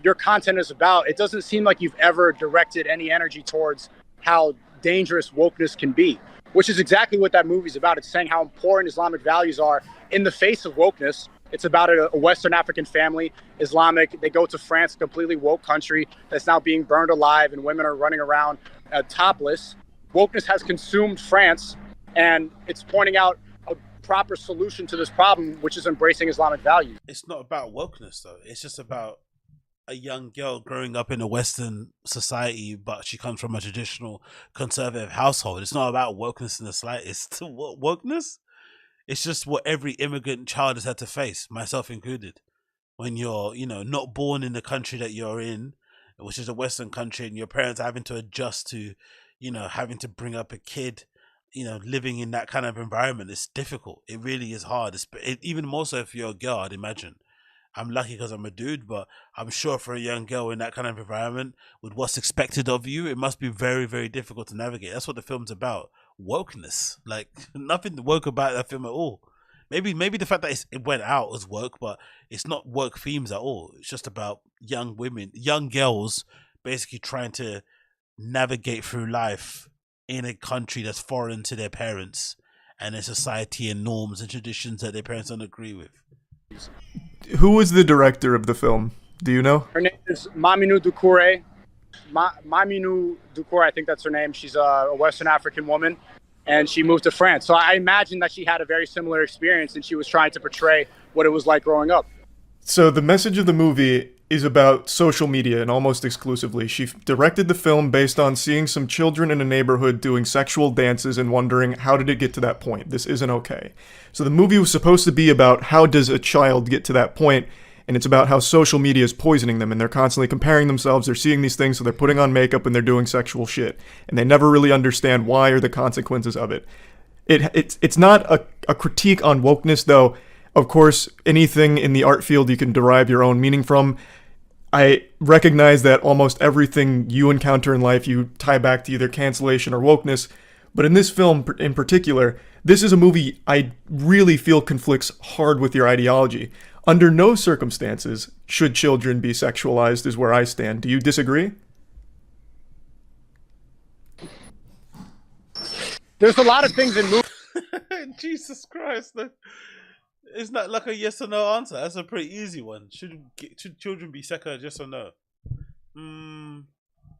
S12: your content is about, it doesn't seem like you've ever directed any energy towards how dangerous wokeness can be, which is exactly what that movie's about. It's saying how important Islamic values are in the face of wokeness. It's about a Western African family, Islamic. They go to France, a completely woke country that's now being burned alive, and women are running around topless. Wokeness has consumed France, and it's pointing out a proper solution to this problem, which is embracing Islamic values.
S6: It's not about wokeness, though. It's just about a young girl growing up in a Western society, but she comes from a traditional conservative household. It's not about wokeness in the slightest. What wokeness? It's just what every immigrant child has had to face, myself included. When you're, not born in the country that you're in, which is a Western country, and your parents are having to adjust to, having to bring up a kid, living in that kind of environment, it's difficult. It really is hard. Even more so if you're a girl, I'd imagine. I'm lucky because I'm a dude, but I'm sure for a young girl in that kind of environment, with what's expected of you, it must be very, very difficult to navigate. That's what the film's about. Wokeness. Like, nothing woke about that film at all. Maybe the fact that it went out as woke, but it's not woke themes at all. It's just about young women, young girls, basically trying to navigate through life in a country that's foreign to their parents and a society and norms and traditions that their parents don't agree with.
S11: Who was the director of the film? Do you know?
S12: Her name is Maminu Dukure. Maminu Dukure, I think that's her name. She's a Western African woman, and she moved to France. So I imagine that she had a very similar experience, and she was trying to portray what it was like growing up.
S11: So the message of the movie is about social media, and almost exclusively. She directed the film based on seeing some children in a neighborhood doing sexual dances and wondering, how did it get to that point? This isn't okay. So the movie was supposed to be about how does a child get to that point, and it's about how social media is poisoning them, and they're constantly comparing themselves. They're seeing these things, so they're putting on makeup and they're doing sexual shit, and they never really understand why or the consequences of it. It's not a critique on wokeness, though. Of course, anything in the art field you can derive your own meaning from. I recognize that almost everything you encounter in life you tie back to either cancellation or wokeness, but in this film in particular, this is a movie I really feel conflicts hard with your ideology. Under no circumstances should children be sexualized, is where I stand. Do you disagree?
S12: There's a lot of things in movies.
S6: Jesus Christ. It's not like a yes or no answer. That's a pretty easy one. Should children be sexualized, yes or no?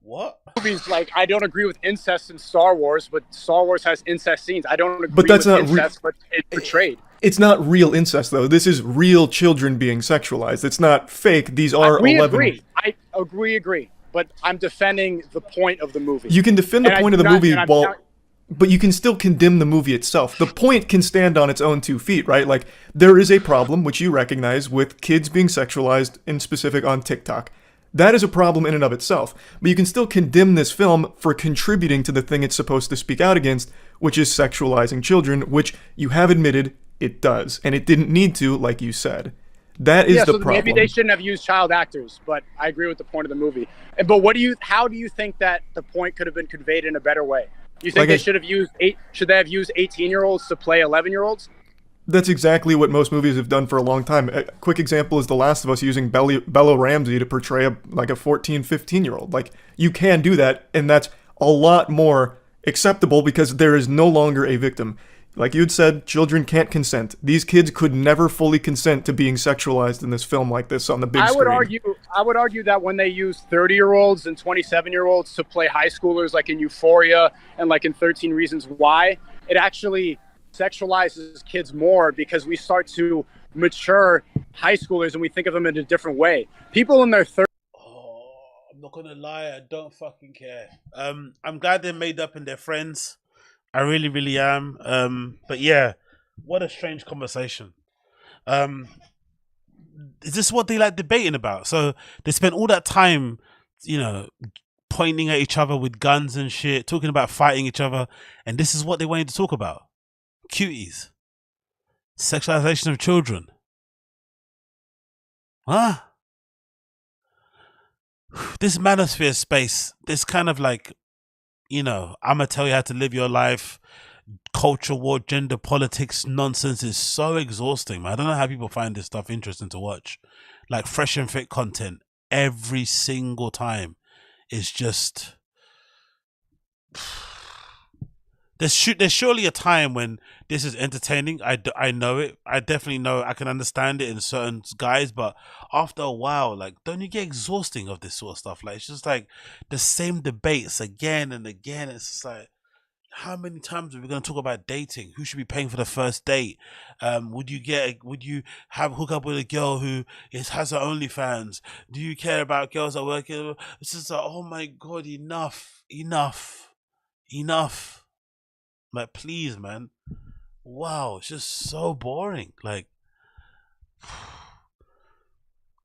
S6: What?
S12: Movies like, I don't agree with incest in Star Wars, but Star Wars has incest scenes. I don't agree
S11: But that's
S12: with
S11: not
S12: incest, but it's portrayed.
S11: It's not real incest, though. This is real children being sexualized. It's not fake. These are 11.
S12: I agree. But I'm defending the point of the movie.
S11: You can defend the point of the movie but you can still condemn the movie itself. The point can stand on its own 2 feet, right? Like, there is a problem, which you recognize, with kids being sexualized, in specific on TikTok. That is a problem in and of itself. But you can still condemn this film for contributing to the thing it's supposed to speak out against, which is sexualizing children, which you have admitted it does. And it didn't need to, like you said. That is the problem.
S12: Maybe they shouldn't have used child actors, but I agree with the point of the movie. But how do you think that the point could have been conveyed in a better way? You think should they have used 18-year-olds to play 11-year-olds?
S11: That's exactly what most movies have done for a long time. A quick example is The Last of Us using Bella Ramsey to portray a 14, 15-year-old. Like, you can do that, and that's a lot more acceptable because there is no longer a victim. Like you'd said, children can't consent. These kids could never fully consent to being sexualized in this film like this on the big screen.
S12: I would argue that when they use 30-year-olds and 27-year-olds to play high schoolers, like in Euphoria and like in 13 Reasons Why, it actually sexualizes kids more because we start to mature high schoolers and we think of them in a different way. People in their 30s.
S6: I'm not gonna lie, I don't fucking care. I'm glad they're made up and they're friends. I really, really am. But yeah, what a strange conversation. Is this what they like debating about? So they spent all that time, pointing at each other with guns and shit, talking about fighting each other, and this is what they wanted to talk about. Cuties. Sexualization of children. Huh? This manosphere space, this kind of like, I'm gonna tell you how to live your life, culture war, gender politics nonsense is so exhausting, man. I don't know how people find this stuff interesting to watch. Like, fresh and fit content every single time is just... There's surely a time when this is entertaining. I know it. I definitely know. I can understand it in certain guys, but after a while, like, don't you get exhausting of this sort of stuff? Like, it's just like the same debates again and again. It's just like, How many times are we going to talk about dating? Who should be paying for the first date? Would you hook up with a girl who has her OnlyFans? Do you care about girls that work? It's just like, oh my God, enough. Like, please, man. Wow, it's just so boring. Like,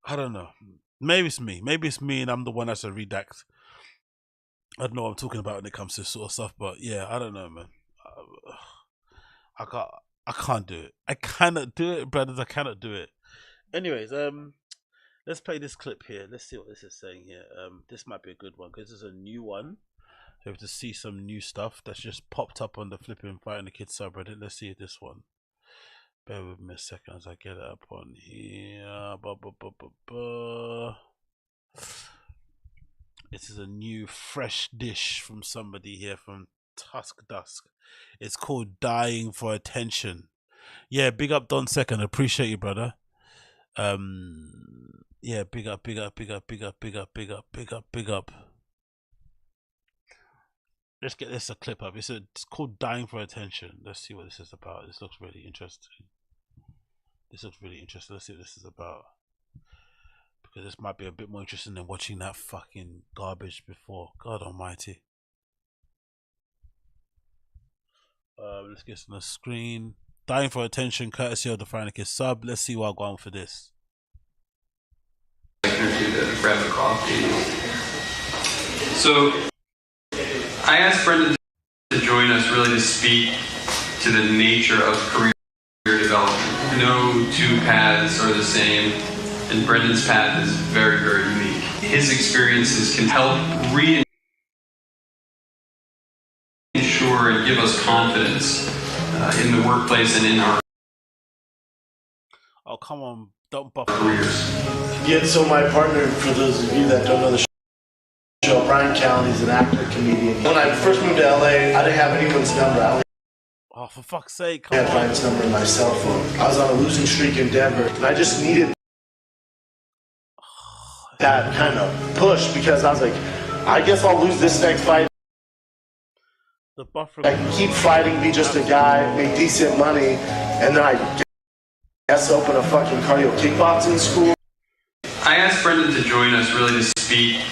S6: I don't know. Maybe it's me and I'm the one that's a redact. I don't know what I'm talking about when it comes to this sort of stuff, but yeah, I don't know, man. I can't do it. I cannot do it, brothers. I cannot do it. Anyways, let's play this clip here. Let's see what this is saying here. This might be a good one because this is a new one. So we have to see some new stuff that's just popped up on the flipping Fighting the Kids subreddit. Let's see this one. Bear with me a second as I get it up on here. This is a new fresh dish from somebody here from Dusk. It's called Dying for Attention. Yeah, big up Don Second. Appreciate you, brother. Yeah, big up. Let's get this a clip up. It's called Dying for Attention. Let's see what this is about. This looks really interesting. Let's see what this is about. Because this might be a bit more interesting than watching that fucking garbage before. God almighty. Let's get this on the screen. Dying for Attention, courtesy of the Frantic sub. Let's see what I'll go on for this.
S10: Grab a coffee. So I asked Brendan to join us really to speak to the nature of career development. No two paths are the same, and Brendan's path is very, very unique. His experiences can help reassure and give us confidence in the workplace and in our
S6: Oh, come on, don't buff
S10: careers.
S5: Yeah, so my partner, for those of you that don't know the show, Bryan Callen, he's an actor, comedian. When I first moved to LA, I didn't have anyone's number.
S6: Oh, for fuck's sake.
S5: I had Bryan's number in my cell phone. I was on a losing streak in Denver, and I just needed that kind of push because I was like, I guess I'll lose this next fight.
S6: The buffer.
S5: I can keep fighting, be just a guy, make decent money, and then I guess open a fucking cardio kickboxing school.
S10: I asked Brendan to join us really to speak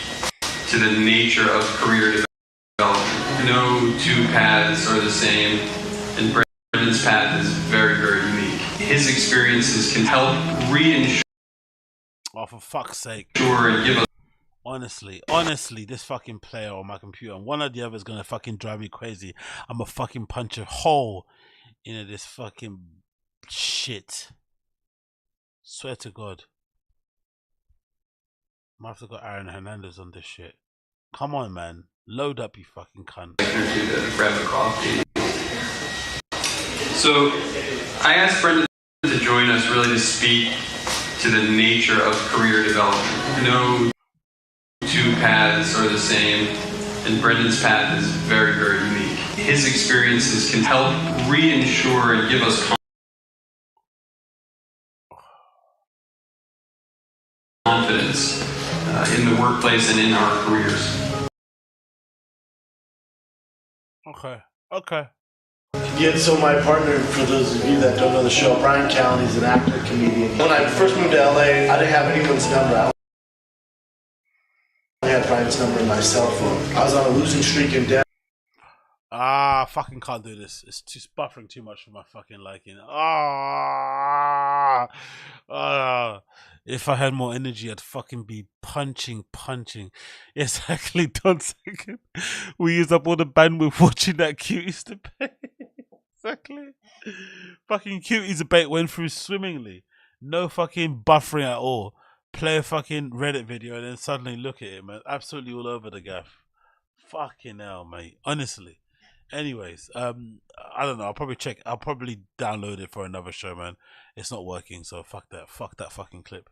S10: to the nature of career development. No two paths are the same, and Brendan's path is very, very unique. His experiences can help reassure.
S6: Oh, for fuck's sake.
S10: And give us.
S6: Honestly, this fucking player on my computer, and one or the other is gonna fucking drive me crazy. I'm a fucking punch a hole into this fucking shit. Swear to God. Might have to got Aaron Hernandez on this shit. Come on, man. Load up, you fucking cunt.
S10: Grab a coffee. So, I asked Brendan to join us really to speak to the nature of career development. No two paths are the same, and Brendan's path is very, very unique. His experiences can help reassure and give us confidence in the workplace and in our careers.
S6: Okay.
S5: Yeah, so my partner, for those of you that don't know the show, Bryan Callen, he's an actor, comedian. When I first moved to LA, I didn't have anyone's number. I had Bryan's number in my cell phone. I was on a losing streak in Denver.
S6: Fucking can't do this. It's buffering too much for my fucking liking. If I had more energy, I'd fucking be punching. Exactly, Don Second. We used up all the bandwidth watching that Cuties debate. Exactly. Fucking Cuties debate went through swimmingly. No fucking buffering at all. Play a fucking Reddit video and then suddenly look at it, man. Absolutely all over the gaff. Fucking hell, mate. Honestly. Anyways, I don't know. I'll probably download it for another show, man. It's not working, so fuck that fucking clip.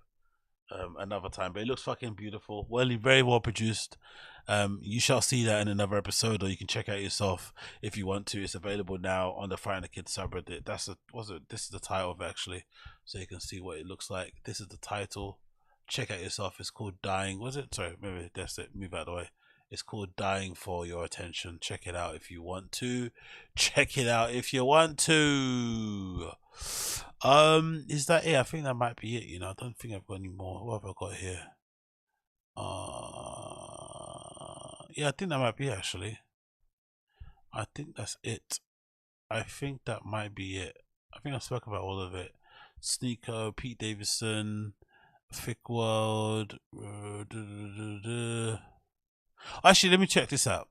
S6: Another time, but it looks fucking beautiful. Very well produced. You shall see that in another episode, or you can check out yourself if you want to. It's available now on the Fighting the Kids subreddit. This is the title of it, actually, so you can see what it looks like. This is the title. Check out yourself. It's called Dying. Was it? Sorry, maybe that's it. Move out of the way. It's called Dying for Your Attention. Check it out if you want to. Check it out if you want to. Is that it? I think that might be it. You know, I don't think I've got any more. What have I got here? Yeah, I think that might be it, actually. I think that's it. I think that might be it. I think I spoke about all of it. SNEAKO, Pete Davidson, Thick World. Actually, let me check this out.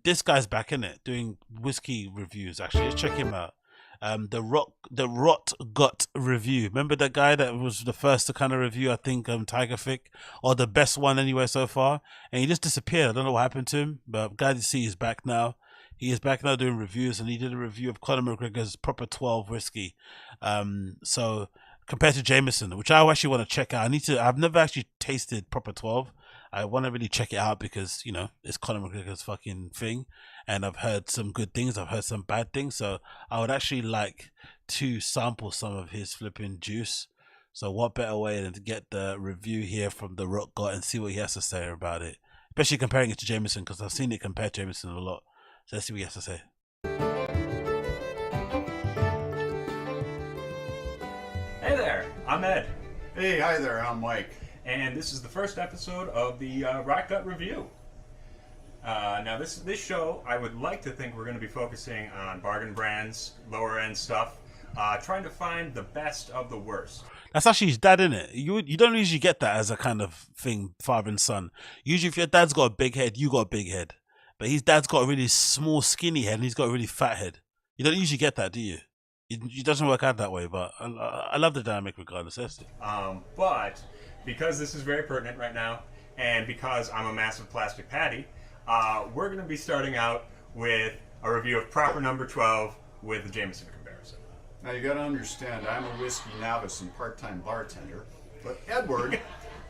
S6: This guy's back in it doing whiskey reviews. Actually, let's check him out. The ROGAN'S review. Remember that guy that was the first to kind of review, I think, THICCC, or the best one anyway so far, and he just disappeared. I don't know what happened to him, but I'm glad to see he's back now. He is back now doing reviews, and he did a review of Conor McGregor's Proper 12 whiskey. So compared to Jameson, which I actually want to check out. I've never actually tasted Proper 12. I want to really check it out because, you know, it's Conor McGregor's fucking thing, and I've heard some good things, I've heard some bad things, so I would actually like to sample some of his flipping juice. So what better way than to get the review here from the ROGAN'S and see what he has to say about it, especially comparing it to Jameson, because I've seen it compared to Jameson a lot. So let's see what he has to say.
S4: Hey there, I'm Ed.
S14: Hey, hi there, I'm Mike.
S4: And this is the first episode of the ROGAN'S review. Now this show, I would like to think we're going to be focusing on bargain brands, lower end stuff, trying to find the best of the worst.
S6: That's actually his dad, innit? You don't usually get that as a kind of thing, father and son. Usually if your dad's got a big head, you got a big head. But his dad's got a really small, skinny head, and he's got a really fat head. You don't usually get that, do you? It doesn't work out that way, but I love the dynamic regardless.
S4: But because this is very pertinent right now, and because I'm a massive plastic patty, we're going to be starting out with a review of Proper Number 12 with the Jameson comparison.
S14: Now you got to understand, I'm a whiskey novice and part-time bartender, but Edward,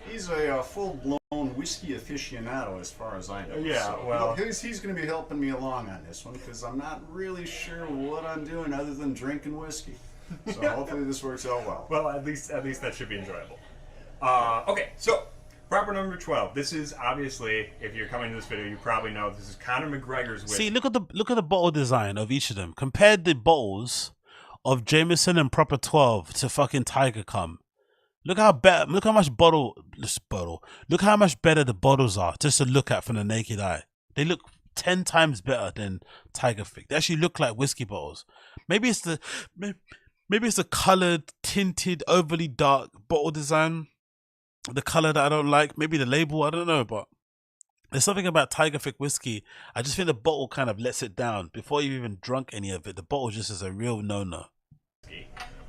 S14: he's a full-blown whiskey aficionado as far as I know.
S4: Yeah,
S14: so,
S4: well,
S14: he's going to be helping me along on this one because I'm not really sure what I'm doing other than drinking whiskey. So hopefully this works out well.
S4: Well, at least that should be enjoyable. Okay, so Proper Number 12. This is obviously, if you're coming to this video, you probably know this is Conor McGregor's whiskey.
S6: See, look at the bottle design of each of them. Compared the bottles of Jameson and Proper 12 to fucking THICCC. Look how much better the bottles are just to look at from the naked eye. They look 10 times better than THICCC. They actually look like whiskey bottles. Maybe it's the colored, tinted, overly dark bottle design. The color that I don't like, maybe the label, I don't know, but there's something about THICCC whiskey. I just think the bottle kind of lets it down. Before you even drunk any of it, the bottle just is a real no-no.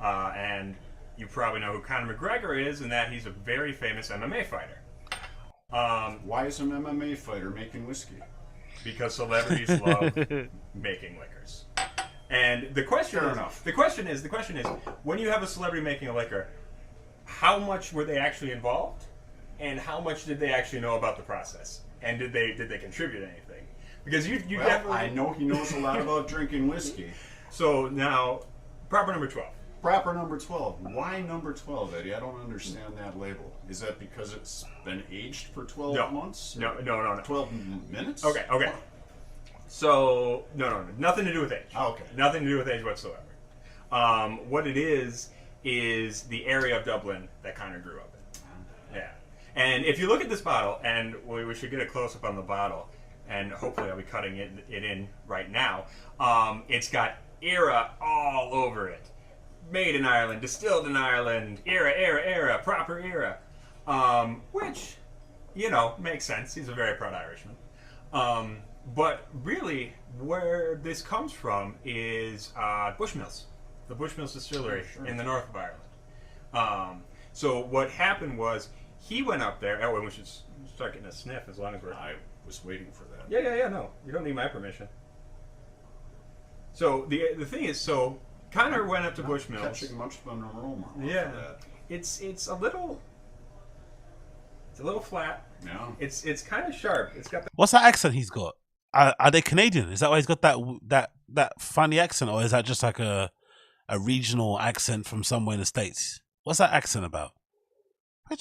S4: And you probably know who Conor McGregor is, and that he's a very famous MMA fighter.
S14: Why is an MMA fighter making whiskey?
S4: Because celebrities love making liquors. And the question is, when you have a celebrity making a liquor, how much were they actually involved, and how much did they actually know about the process, and did they contribute anything? Because
S14: I know he knows a lot about drinking whiskey.
S4: So now, Proper Number 12.
S14: Proper Number 12. Why number 12, Eddie? I don't understand that label. Is that because it's been aged for 12 months?
S4: No.
S14: 12 minutes?
S4: Okay. So, no. Nothing to do with age.
S14: Oh, okay.
S4: Nothing to do with age whatsoever. What it is the area of Dublin that Conor grew up in. Yeah. And if you look at this bottle, and we should get a close-up on the bottle, and hopefully I'll be cutting it in right now, it's got ERA all over it. Made in Ireland, distilled in Ireland, ERA, proper ERA. Which, makes sense. He's a very proud Irishman. But really, where this comes from is Bushmills. The Bushmills Distillery in the north of Ireland. So what happened was, he went up there. Oh, and we should start getting a sniff as long as we're...
S14: I was waiting for that.
S4: Yeah, no. You don't need my permission. So the thing is, Conor went up to Bushmills.
S14: Catching much of an aroma.
S4: Yeah, it's a little flat.
S14: Yeah,
S4: it's kind of sharp. It's got.
S6: What's that accent he's got? Are they Canadian? Is that why he's got that funny accent, or is that just like a regional accent from somewhere in the States? What's that accent about?
S4: That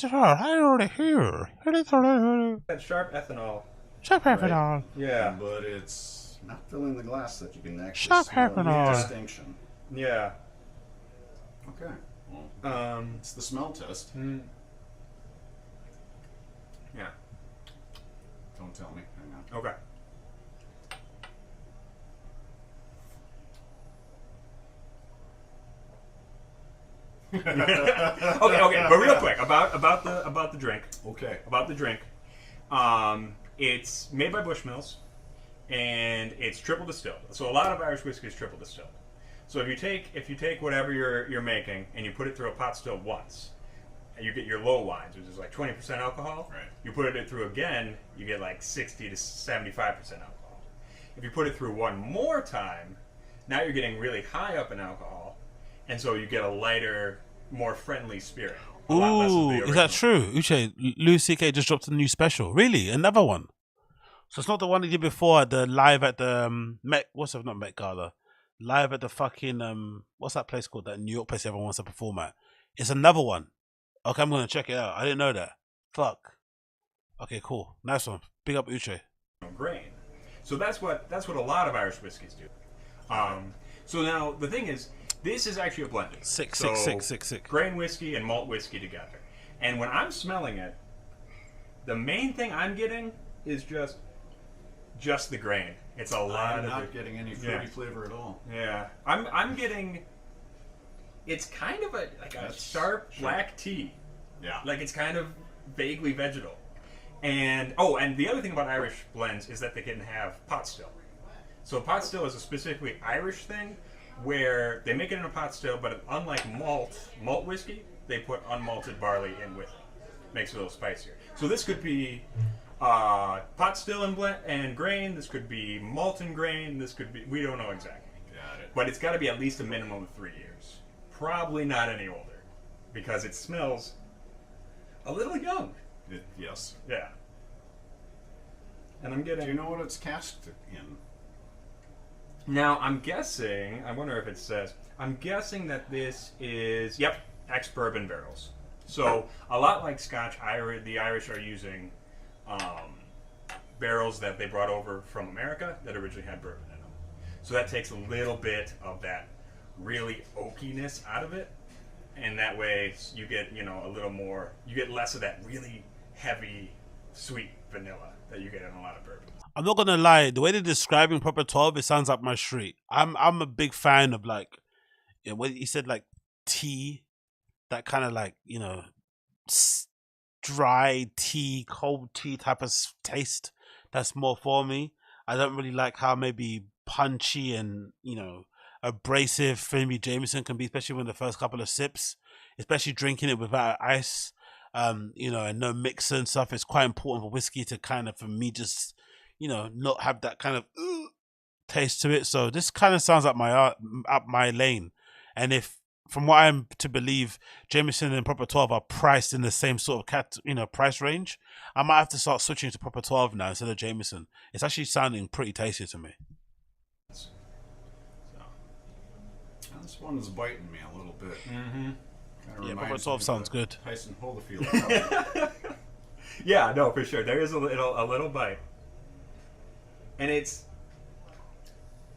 S4: sharp ethanol.
S6: Shop Pepperall.
S4: Yeah.
S14: But it's not filling the glass that you can actually
S6: Shop
S14: smell the
S6: Pepperall.
S14: distinction.
S4: Yeah.
S14: Okay. Well, it's the smell test.
S4: Yeah.
S14: Don't tell me. Hang on.
S4: Okay. okay, but real quick about the drink.
S14: Okay.
S4: About the drink. It's made by Bushmills, and it's triple distilled. So a lot of Irish whiskey is triple distilled. So if you take whatever you're making and you put it through a pot still once, and you get your low wines, which is like 20% alcohol.
S14: Right.
S4: You put it through again, you get like 60 to 75% alcohol. If you put it through one more time, now you're getting really high up in alcohol, and so you get a lighter, more friendly spirit.
S6: Ooh, is that true? Uche, Louis C.K. just dropped a new special. Really? Another one? So it's not the one he did before at the live at the Met, not Met Gala. Live at the fucking, what's that place called? That New York place everyone wants to perform at. It's another one. Okay, I'm going to check it out. I didn't know that. Fuck. Okay, cool. Nice one. Big up Uche.
S4: Grain. So that's what a lot of Irish whiskeys do. So now the thing is, this is actually a blending.
S6: Six.
S4: Grain whiskey and malt whiskey together. And when I'm smelling it, the main thing I'm getting is just the grain. It's a lot
S14: I'm
S4: of
S14: not getting any fruity flavor at all.
S4: Yeah, I'm getting. It's kind of a sharp black tea.
S14: Yeah.
S4: Like it's kind of vaguely vegetal. And the other thing about Irish blends is that they can have pot still. So pot still is a specifically Irish thing where they make it in a pot still, but unlike malt whiskey, they put unmalted barley in with it. Makes it a little spicier. So this could be pot still and grain. This could be malted grain. This could be, we don't know exactly.
S14: Got it.
S4: But it's got to be at least a minimum of 3 years. Probably not any older, because it smells a little young.
S14: Yes.
S4: Yeah. And I'm getting.
S14: Do you know what it's cast in?
S4: Now I'm guessing. I wonder if it says. I'm guessing that this is ex-bourbon barrels. So a lot like Scotch, the Irish are using barrels that they brought over from America that originally had bourbon in them. So that takes a little bit of that really oakiness out of it, and that way you get a little more. You get less of that really heavy, sweet vanilla that you get in a lot of bourbon.
S6: I'm not gonna lie, the way they're describing Proper 12, it sounds up my street. I'm a big fan of when he said tea, that kind of dry tea, cold tea type of taste. That's more for me. I don't really like how maybe punchy and abrasive maybe Jameson can be, especially when the first couple of sips, especially drinking it without ice, and no mixer and stuff. It's quite important for whiskey to kind of, for me, just not have that kind of taste to it. So this kind of sounds up my lane. And if, from what I'm to believe, Jameson and Proper 12 are priced in the same sort of price range, I might have to start switching to Proper 12 now instead of Jameson. It's actually sounding pretty tasty to me.
S14: This one is biting me a little bit.
S6: Yeah, Proper 12 sounds good.
S14: Tyson Holyfield.
S4: Yeah, no, for sure. There is a little bite. And it's,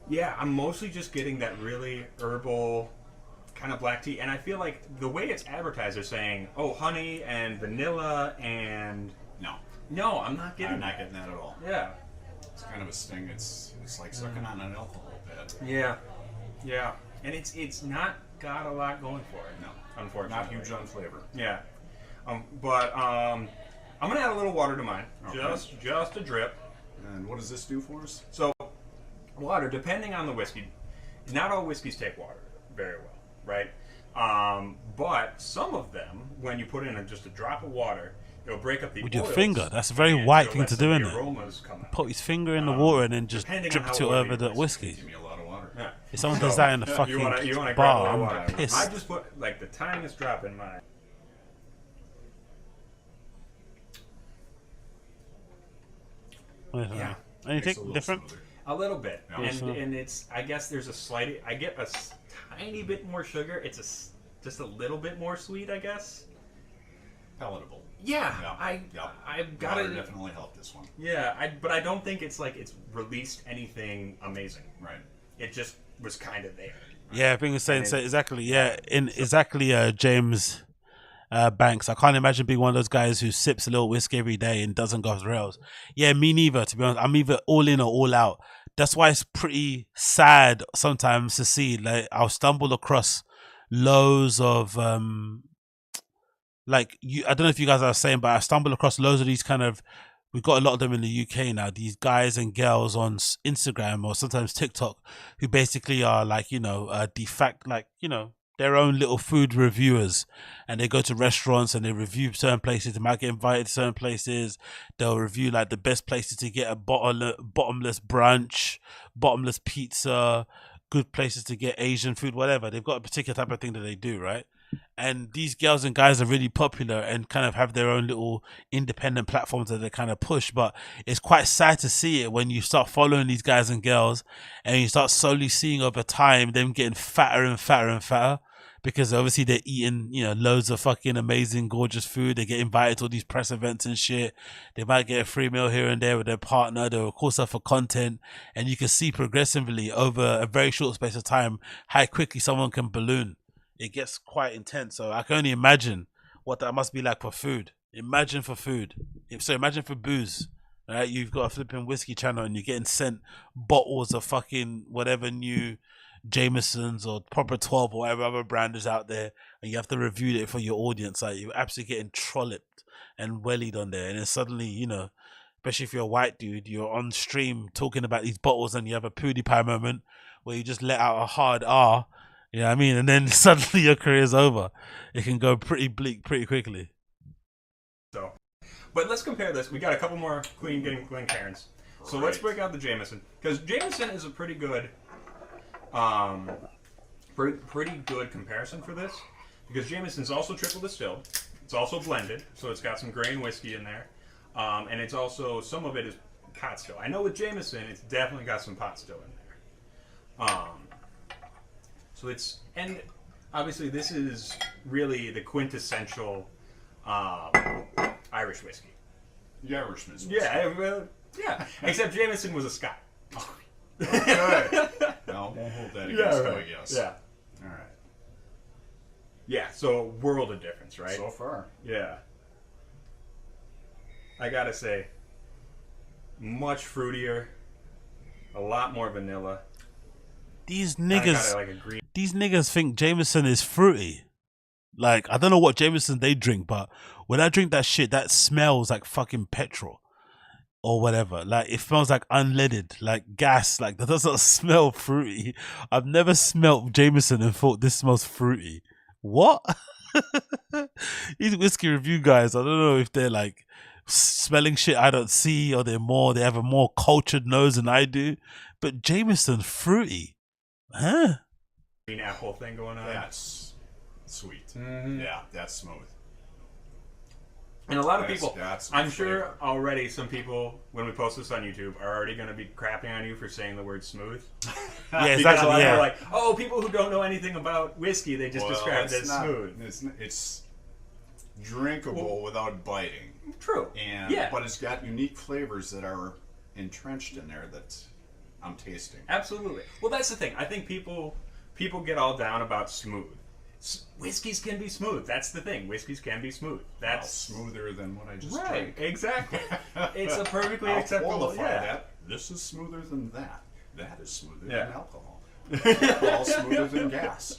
S4: I'm mostly just getting that really herbal kind of black tea. And I feel like the way it's advertised, they're saying, honey and vanilla and... No, I'm not getting that.
S14: I'm not getting that at all.
S4: Yeah.
S14: It's kind of a sting. It's like sucking on an alcohol pad.
S4: Yeah. Yeah. And it's not got a lot going for it. No. Unfortunately.
S14: Not huge on flavor.
S4: Yeah. But I'm going to add a little water to mine.
S14: Okay.
S4: Just a drip.
S14: And what does this do for us?
S4: So, water, depending on the whiskey, not all whiskeys take water very well, right? But some of them, when you put in just a drop of water, it'll break up the
S6: With your
S4: oils,
S6: finger. That's a very white thing to do, isn't it?
S4: aromas come out.
S6: Put his finger in the water and then just
S4: depending
S6: drip
S4: on
S6: it
S4: how well
S6: over
S4: your
S6: the
S4: whiskey
S6: whiskey.
S14: Give me a lot of water.
S4: Yeah.
S6: If someone does that in the fucking
S4: you wanna grab a
S6: bar,
S4: little
S6: I'm
S4: water.
S6: pissed.
S4: I just put the tiniest drop in mine.
S6: Yeah. Anything different?
S4: A little bit,
S6: Yeah.
S4: and it's. I guess there's a slight. I get a tiny bit more sugar. It's just a little bit more sweet, I guess.
S14: Palatable.
S4: Yeah,
S14: Yeah.
S4: I've got
S14: Water
S4: to
S14: definitely helped this one.
S4: Yeah, but I don't think it's like it's released anything amazing.
S14: Right.
S4: It just was kind of there.
S6: Yeah, I think it's saying so exactly. Yeah, James Banks. I can't imagine being one of those guys who sips a little whiskey every day and doesn't go off the rails. Yeah, me neither. To be honest, I'm either all in or all out. That's why it's pretty sad sometimes to see. Like I'll stumble across loads of like you. I don't know if you guys are saying, but I stumble across loads of these kind of. We've got a lot of them in the UK now. These guys and girls on Instagram or sometimes TikTok who basically are like, de facto, like, their own little food reviewers, and they go to restaurants and they review certain places. They might get invited to certain places. They'll review like the best places to get a bottomless brunch, bottomless pizza, good places to get Asian food, whatever. They've got a particular type of thing that they do, right? And these girls and guys are really popular and kind of have their own little independent platforms that they kind of push. But it's quite sad to see it when you start following these guys and girls and you start slowly seeing over time them getting fatter and fatter and fatter, because obviously they're eating, loads of fucking amazing, gorgeous food. They get invited to all these press events and shit. They might get a free meal here and there with their partner. They'll of course for content, and you can see progressively over a very short space of time how quickly someone can balloon. It gets quite intense. So I can only imagine what that must be like for food. Imagine for food. Imagine for booze. Right? You've got a flipping whiskey channel and you're getting sent bottles of fucking whatever new Jameson's or Proper 12 or whatever other brand is out there, and you have to review it for your audience. Like you're absolutely getting trolloped and wellied on there. And then suddenly, especially if you're a white dude, you're on stream talking about these bottles and you have a PewDiePie moment where you just let out a hard R. You know what I mean? And then suddenly your career's over. It can go pretty bleak pretty quickly.
S4: So, but let's compare this. We got a couple more Glencairns. So let's break out the Jameson, because Jameson is a pretty good, pretty good comparison for this, because Jameson's also triple distilled. It's also blended, so it's got some grain whiskey in there, and it's also some of it is pot still. I know with Jameson, it's definitely got some pot still in there. So it's, and obviously this is really the quintessential Irish whiskey.
S14: The Irishman's whiskey.
S4: Yeah. Except Jameson was a Scot.
S14: Okay. No, won't hold that against him, I guess.
S4: Yeah.
S14: All right.
S4: Yeah, so world of difference, right?
S14: So far.
S4: Yeah. I gotta say, much fruitier, a lot more vanilla.
S6: These niggas think Jameson is fruity. Like, I don't know what Jameson they drink, but when I drink that shit, that smells like fucking petrol or whatever. Like, it smells like unleaded, like gas. Like, that doesn't smell fruity. I've never smelt Jameson and thought this smells fruity. What? These whiskey review guys, I don't know if they're like smelling shit I don't see, or they have a more cultured nose than I do. But Jameson fruity. Huh?
S4: Green apple thing going on.
S14: That's sweet.
S4: Mm-hmm.
S14: Yeah, that's smooth.
S4: And a lot of people,
S14: that's
S4: I'm sure already some people, when we post this on YouTube, are already going to be crapping on you for saying the word smooth.
S6: Yeah, exactly.
S4: Because a lot of people are like, oh, people who don't know anything about whiskey, they just describe it as smooth.
S14: It's drinkable without biting.
S4: True.
S14: But it's got unique flavors that are entrenched in there that I'm tasting.
S4: Absolutely. Well, that's the thing. I think people get all down about smooth. Whiskeys can be smooth. That's the thing. Whiskeys can be smooth. That's
S14: smoother than what I just
S4: right.
S14: drank.
S4: Exactly. It's a perfectly
S14: I'll
S4: acceptable.
S14: qualify
S4: Yeah.
S14: that. This is smoother than that. That is smoother
S4: Yeah.
S14: than alcohol. Alcohol smoother than gas.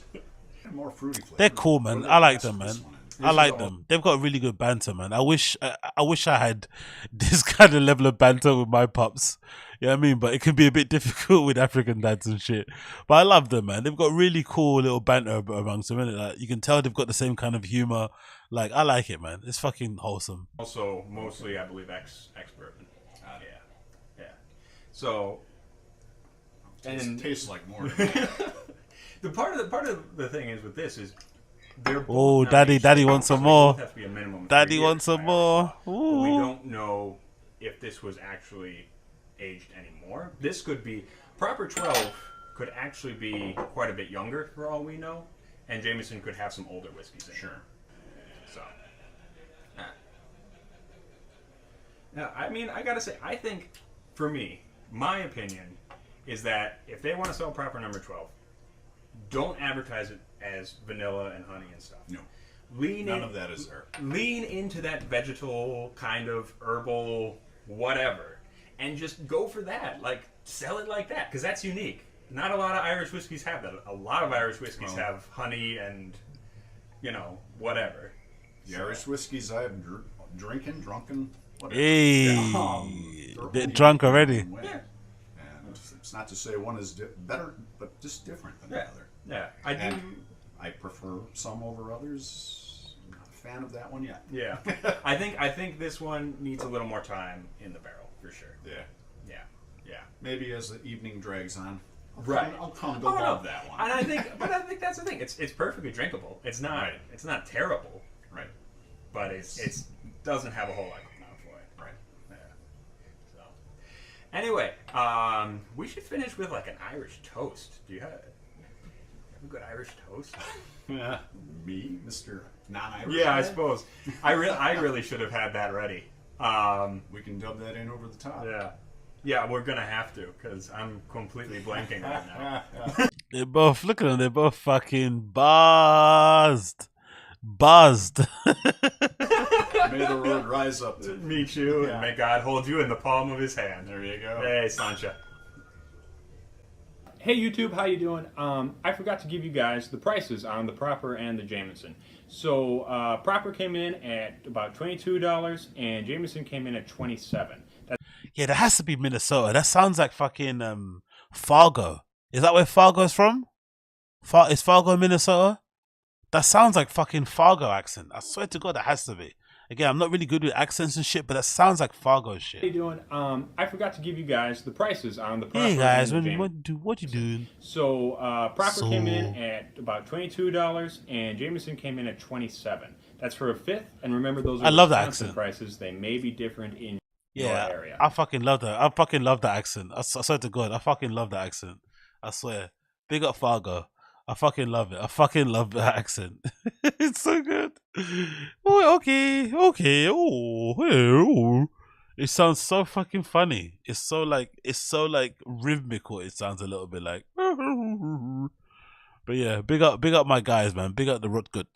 S14: And more fruity flavor.
S6: They're cool, man. I like them, man. I like them. They've got really good banter, man. I wish I had this kind of level of banter with my pups. You know what I mean? But it can be a bit difficult with African dads and shit. But I love them, man. They've got really cool little banter amongst them, innit? Like, you can tell they've got the same kind of humor. Like, I like it, man. It's fucking wholesome.
S4: Also, mostly, I believe, ex-bourbon. Yeah. So,
S14: It tastes like more.
S4: the part of the thing is with this is they're both
S6: Oh,
S4: not aged.
S6: daddy wants some
S4: They
S6: more.
S4: both have to be a minimum of
S6: Daddy
S4: 3
S6: wants
S4: years
S6: some
S4: by
S6: more.
S4: But we
S6: Ooh.
S4: don't know if this was actually aged anymore. This could be Proper 12 could actually be quite a bit younger for all we know, and Jameson could have some older whiskeys in.
S14: Sure.
S4: So, Yeah, I mean, I gotta say, I think, for me, my opinion is that if they want to sell proper number 12, don't advertise it as vanilla and honey and stuff.
S14: No.
S4: None
S14: of that is there.
S4: Lean into that vegetal kind of herbal whatever, and just go for that. Like, sell it like that, because that's unique. Not a lot of Irish whiskeys have that. A lot of Irish whiskeys have honey and, whatever.
S14: The Irish whiskeys I have drunken, whatever.
S6: Hey, they're drunk already.
S14: And it's not to say one is better, but just different than the other.
S4: Yeah,
S14: I prefer some over others. I'm not a fan of that one yet.
S4: Yeah, I think this one needs a little more time in the barrel for sure.
S14: Yeah.
S4: Yeah.
S14: Maybe as the evening drags on, I'll come to
S4: Oh,
S14: love
S4: no.
S14: that one.
S4: And I think that's the thing. It's perfectly drinkable. It's not terrible.
S14: Right.
S4: But it doesn't have a whole lot going on for it.
S14: Right.
S4: Yeah. So anyway, we should finish with like an Irish toast. Do you have a good Irish toast?
S14: Me, Mr. Non-Irish.
S4: Yeah, I suppose. I really should have had that ready.
S14: We can dub that in over the top.
S4: Yeah, we're gonna have to, because I'm completely blanking right now.
S6: They're both, look at them, they're both fucking buzzed.
S14: May the road rise up to
S4: meet you, and may God hold you in the palm of his hand.
S14: There you go.
S4: Hey, Sancha.
S3: Hey YouTube, how you doing? I forgot to give you guys the prices on the Proper and the Jameson. So Proper came in at about $22 and Jameson came in at $27.
S6: Yeah, that has to be Minnesota. That sounds like fucking Fargo. Is that where Fargo is from? Is Fargo in Minnesota? That sounds like fucking Fargo accent. I swear to God, that has to be. Again, I'm not really good with accents and shit, but that sounds like Fargo shit.
S3: How you doing? I forgot to give you guys the prices on the Proper
S6: Hey guys,
S3: and the Jameson.
S6: what you doing?
S3: So Proper came in at about $22 and Jameson came in at $27. That's for a fifth, and remember those are
S6: I love that
S3: Wisconsin
S6: accent.
S3: prices. They may be different in your
S6: Yeah,
S3: area.
S6: I fucking love that. I fucking love that accent. I swear to God, I fucking love that accent. I swear. Big up Fargo. I fucking love it. I fucking love that accent. It's so good. Oh, okay. Oh. It sounds so fucking funny. It's so like rhythmical. It sounds a little bit like. But yeah, big up my guys, man. Big up the ROTGUT.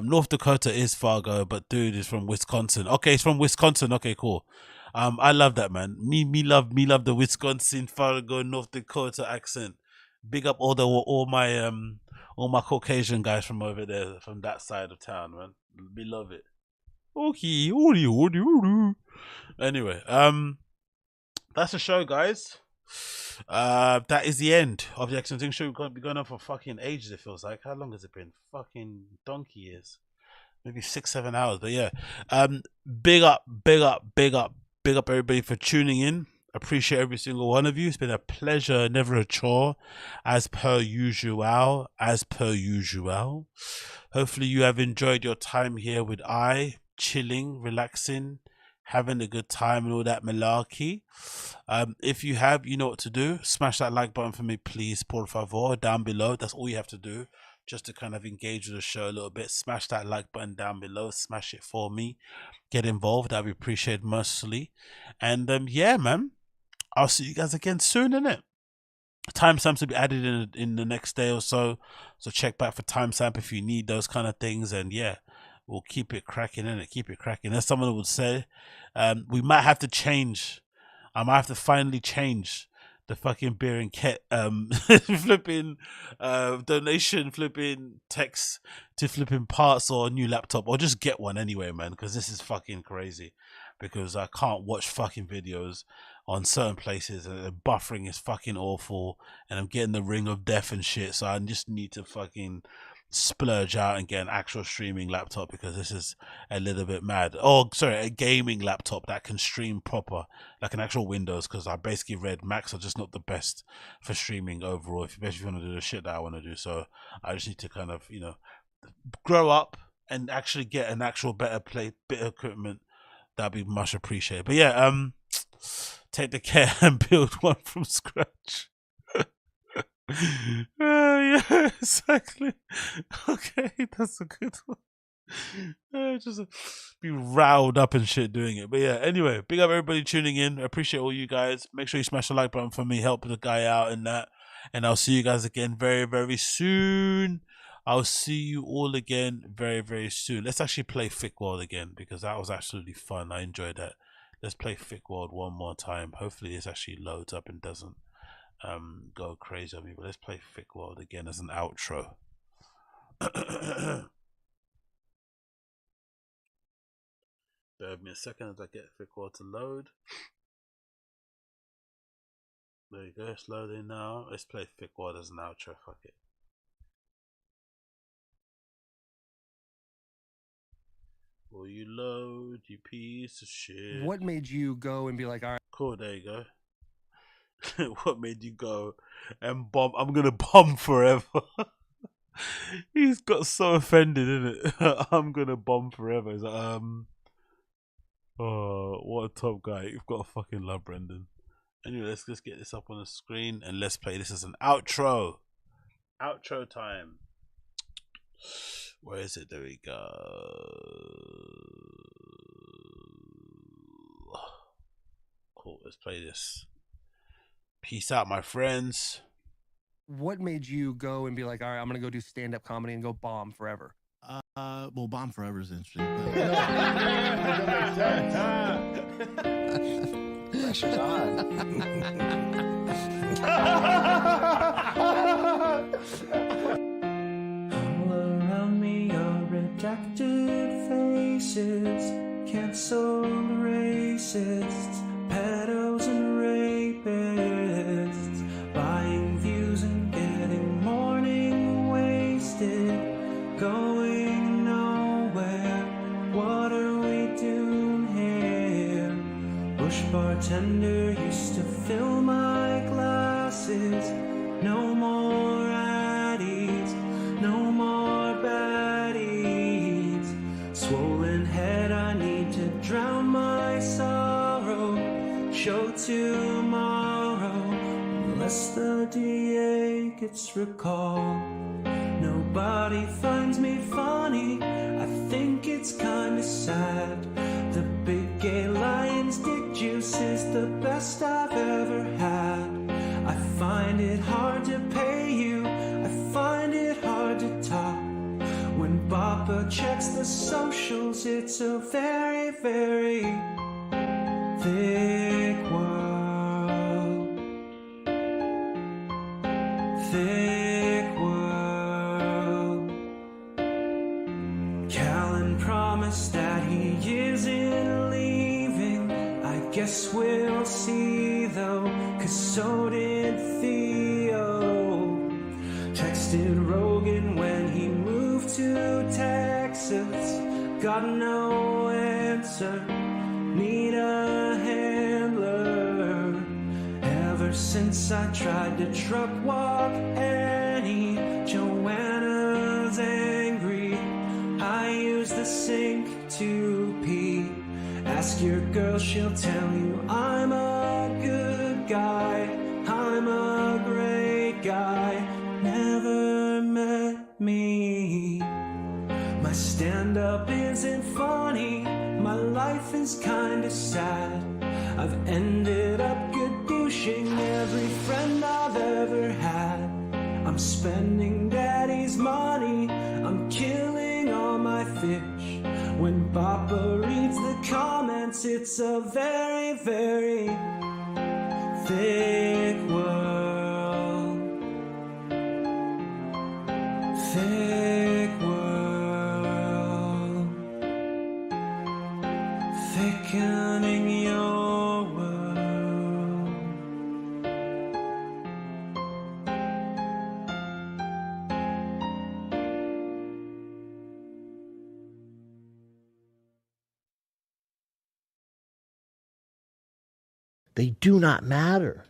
S6: North Dakota is Fargo, but dude is from Wisconsin. Okay, he's from Wisconsin. Okay, cool. I love that, man. Me love the Wisconsin, Fargo, North Dakota accent. Big up all my Caucasian guys from over there, from that side of town, man. We love it. Okay, anyway, that's the show, guys. That is the end of the Excellent Thing show. We're going to be going on for fucking ages, it feels like. How long has it been? Fucking donkey years. Maybe 6-7 hours. But yeah, big up everybody for tuning in. Appreciate every single one of you. It's been a pleasure, never a chore, as per usual. Hopefully you have enjoyed your time here with I, chilling, relaxing, having a good time and all that malarkey. If you have, you know what to do. Smash that like button for me, please, por favor, down below. That's all you have to do, just to kind of engage with the show a little bit. Smash that like button down below. Smash it for me. Get involved. I'd be appreciated mercifully. And yeah, man, I'll see you guys again soon, innit? Timestamps will be added in the next day or so. So check back for timestamp if you need those kind of things. And yeah, we'll keep it cracking, innit? Keep it cracking. As someone would say, we might have to change. I might have to finally change the fucking beer and ket flipping donation flipping text to flipping parts or a new laptop, or just get one anyway, man, because this is fucking crazy. Because I can't watch fucking videos on certain places and the buffering is fucking awful and I'm getting the ring of death and shit, so I just need to fucking splurge out and get an actual streaming laptop, because this is a little bit mad. Oh, sorry, a gaming laptop that can stream proper, like an actual Windows, because I basically read Macs are just not the best for streaming overall, especially if you want to do the shit that I want to do. So I just need to kind of, you know, grow up and actually get an actual better bit of equipment. That'd be much appreciated. But yeah, take the care and build one from scratch. Yeah, exactly. Okay, that's a good one. Just be riled up and shit doing it. But yeah, anyway, big up everybody tuning in. I appreciate all you guys. Make sure you smash the like button for me, help the guy out in that. And I'll see you guys again very, very soon. I'll see you all again very, very soon. Let's actually play Thick World again because that was absolutely fun. I enjoyed that. Let's play Thick World one more time. Hopefully this actually loads up and doesn't go crazy on me. But let's play Thick World again as an outro. Bear with me a second as I get Thick World to load. There you go, it's loading now. Let's play Thick World as an outro. Fuck it. Will you load, you piece of shit?
S1: What made you go and be like, all right?
S6: Cool, there you go. What made you go and bomb? I'm gonna bomb forever. He's got so offended, isn't it? I'm gonna bomb forever. He's like, oh, what a top guy. You've got to fucking love Brendan. Anyway, let's just get this up on the screen and let's play this as an outro. Outro time. Where is it? There we go. Cool, let's play this. Peace out, my friends.
S1: What made you go and be like, all right, I'm going to go do stand-up comedy and go bomb forever?
S13: Well, bomb forever is interesting.
S1: Pressure's on.
S15: All around me are redacted faces, canceled racists, pedos and rapists, buying views and getting morning wasted, going nowhere. What are we doing here? Bush bartender used to fill my glasses. No more addies, no more baddies. Swollen head, I need to drown my sorrow. Show tomorrow, unless the DA gets recalled. Nobody finds me funny, I think it's kinda sad. The big gay lion's dick juice is the best I've ever had. I find it hard to pay you, I find it hard to talk. When Papa checks the socials, it's a very, very thick world. Thick world. Callen promised that he isn't leaving. I guess we'll see though, 'cause so did Theo. Texted Rogan when he moved to Texas. Got no answer, need a handler. Ever since I tried to truck walk Annie, Joanna's angry. I use the sink to pee. Ask your girl, she'll tell you I'm a good guy. I'm a great guy. Never met me. My stand-up isn't funny. My life is kinda sad. I've ended up douching every friend I've ever had. I'm spending daddy's money. I'm killing all my fish. When Papa reads the comments, it's a very, very thick world. Thick world. Thickening your world.
S5: They do not matter.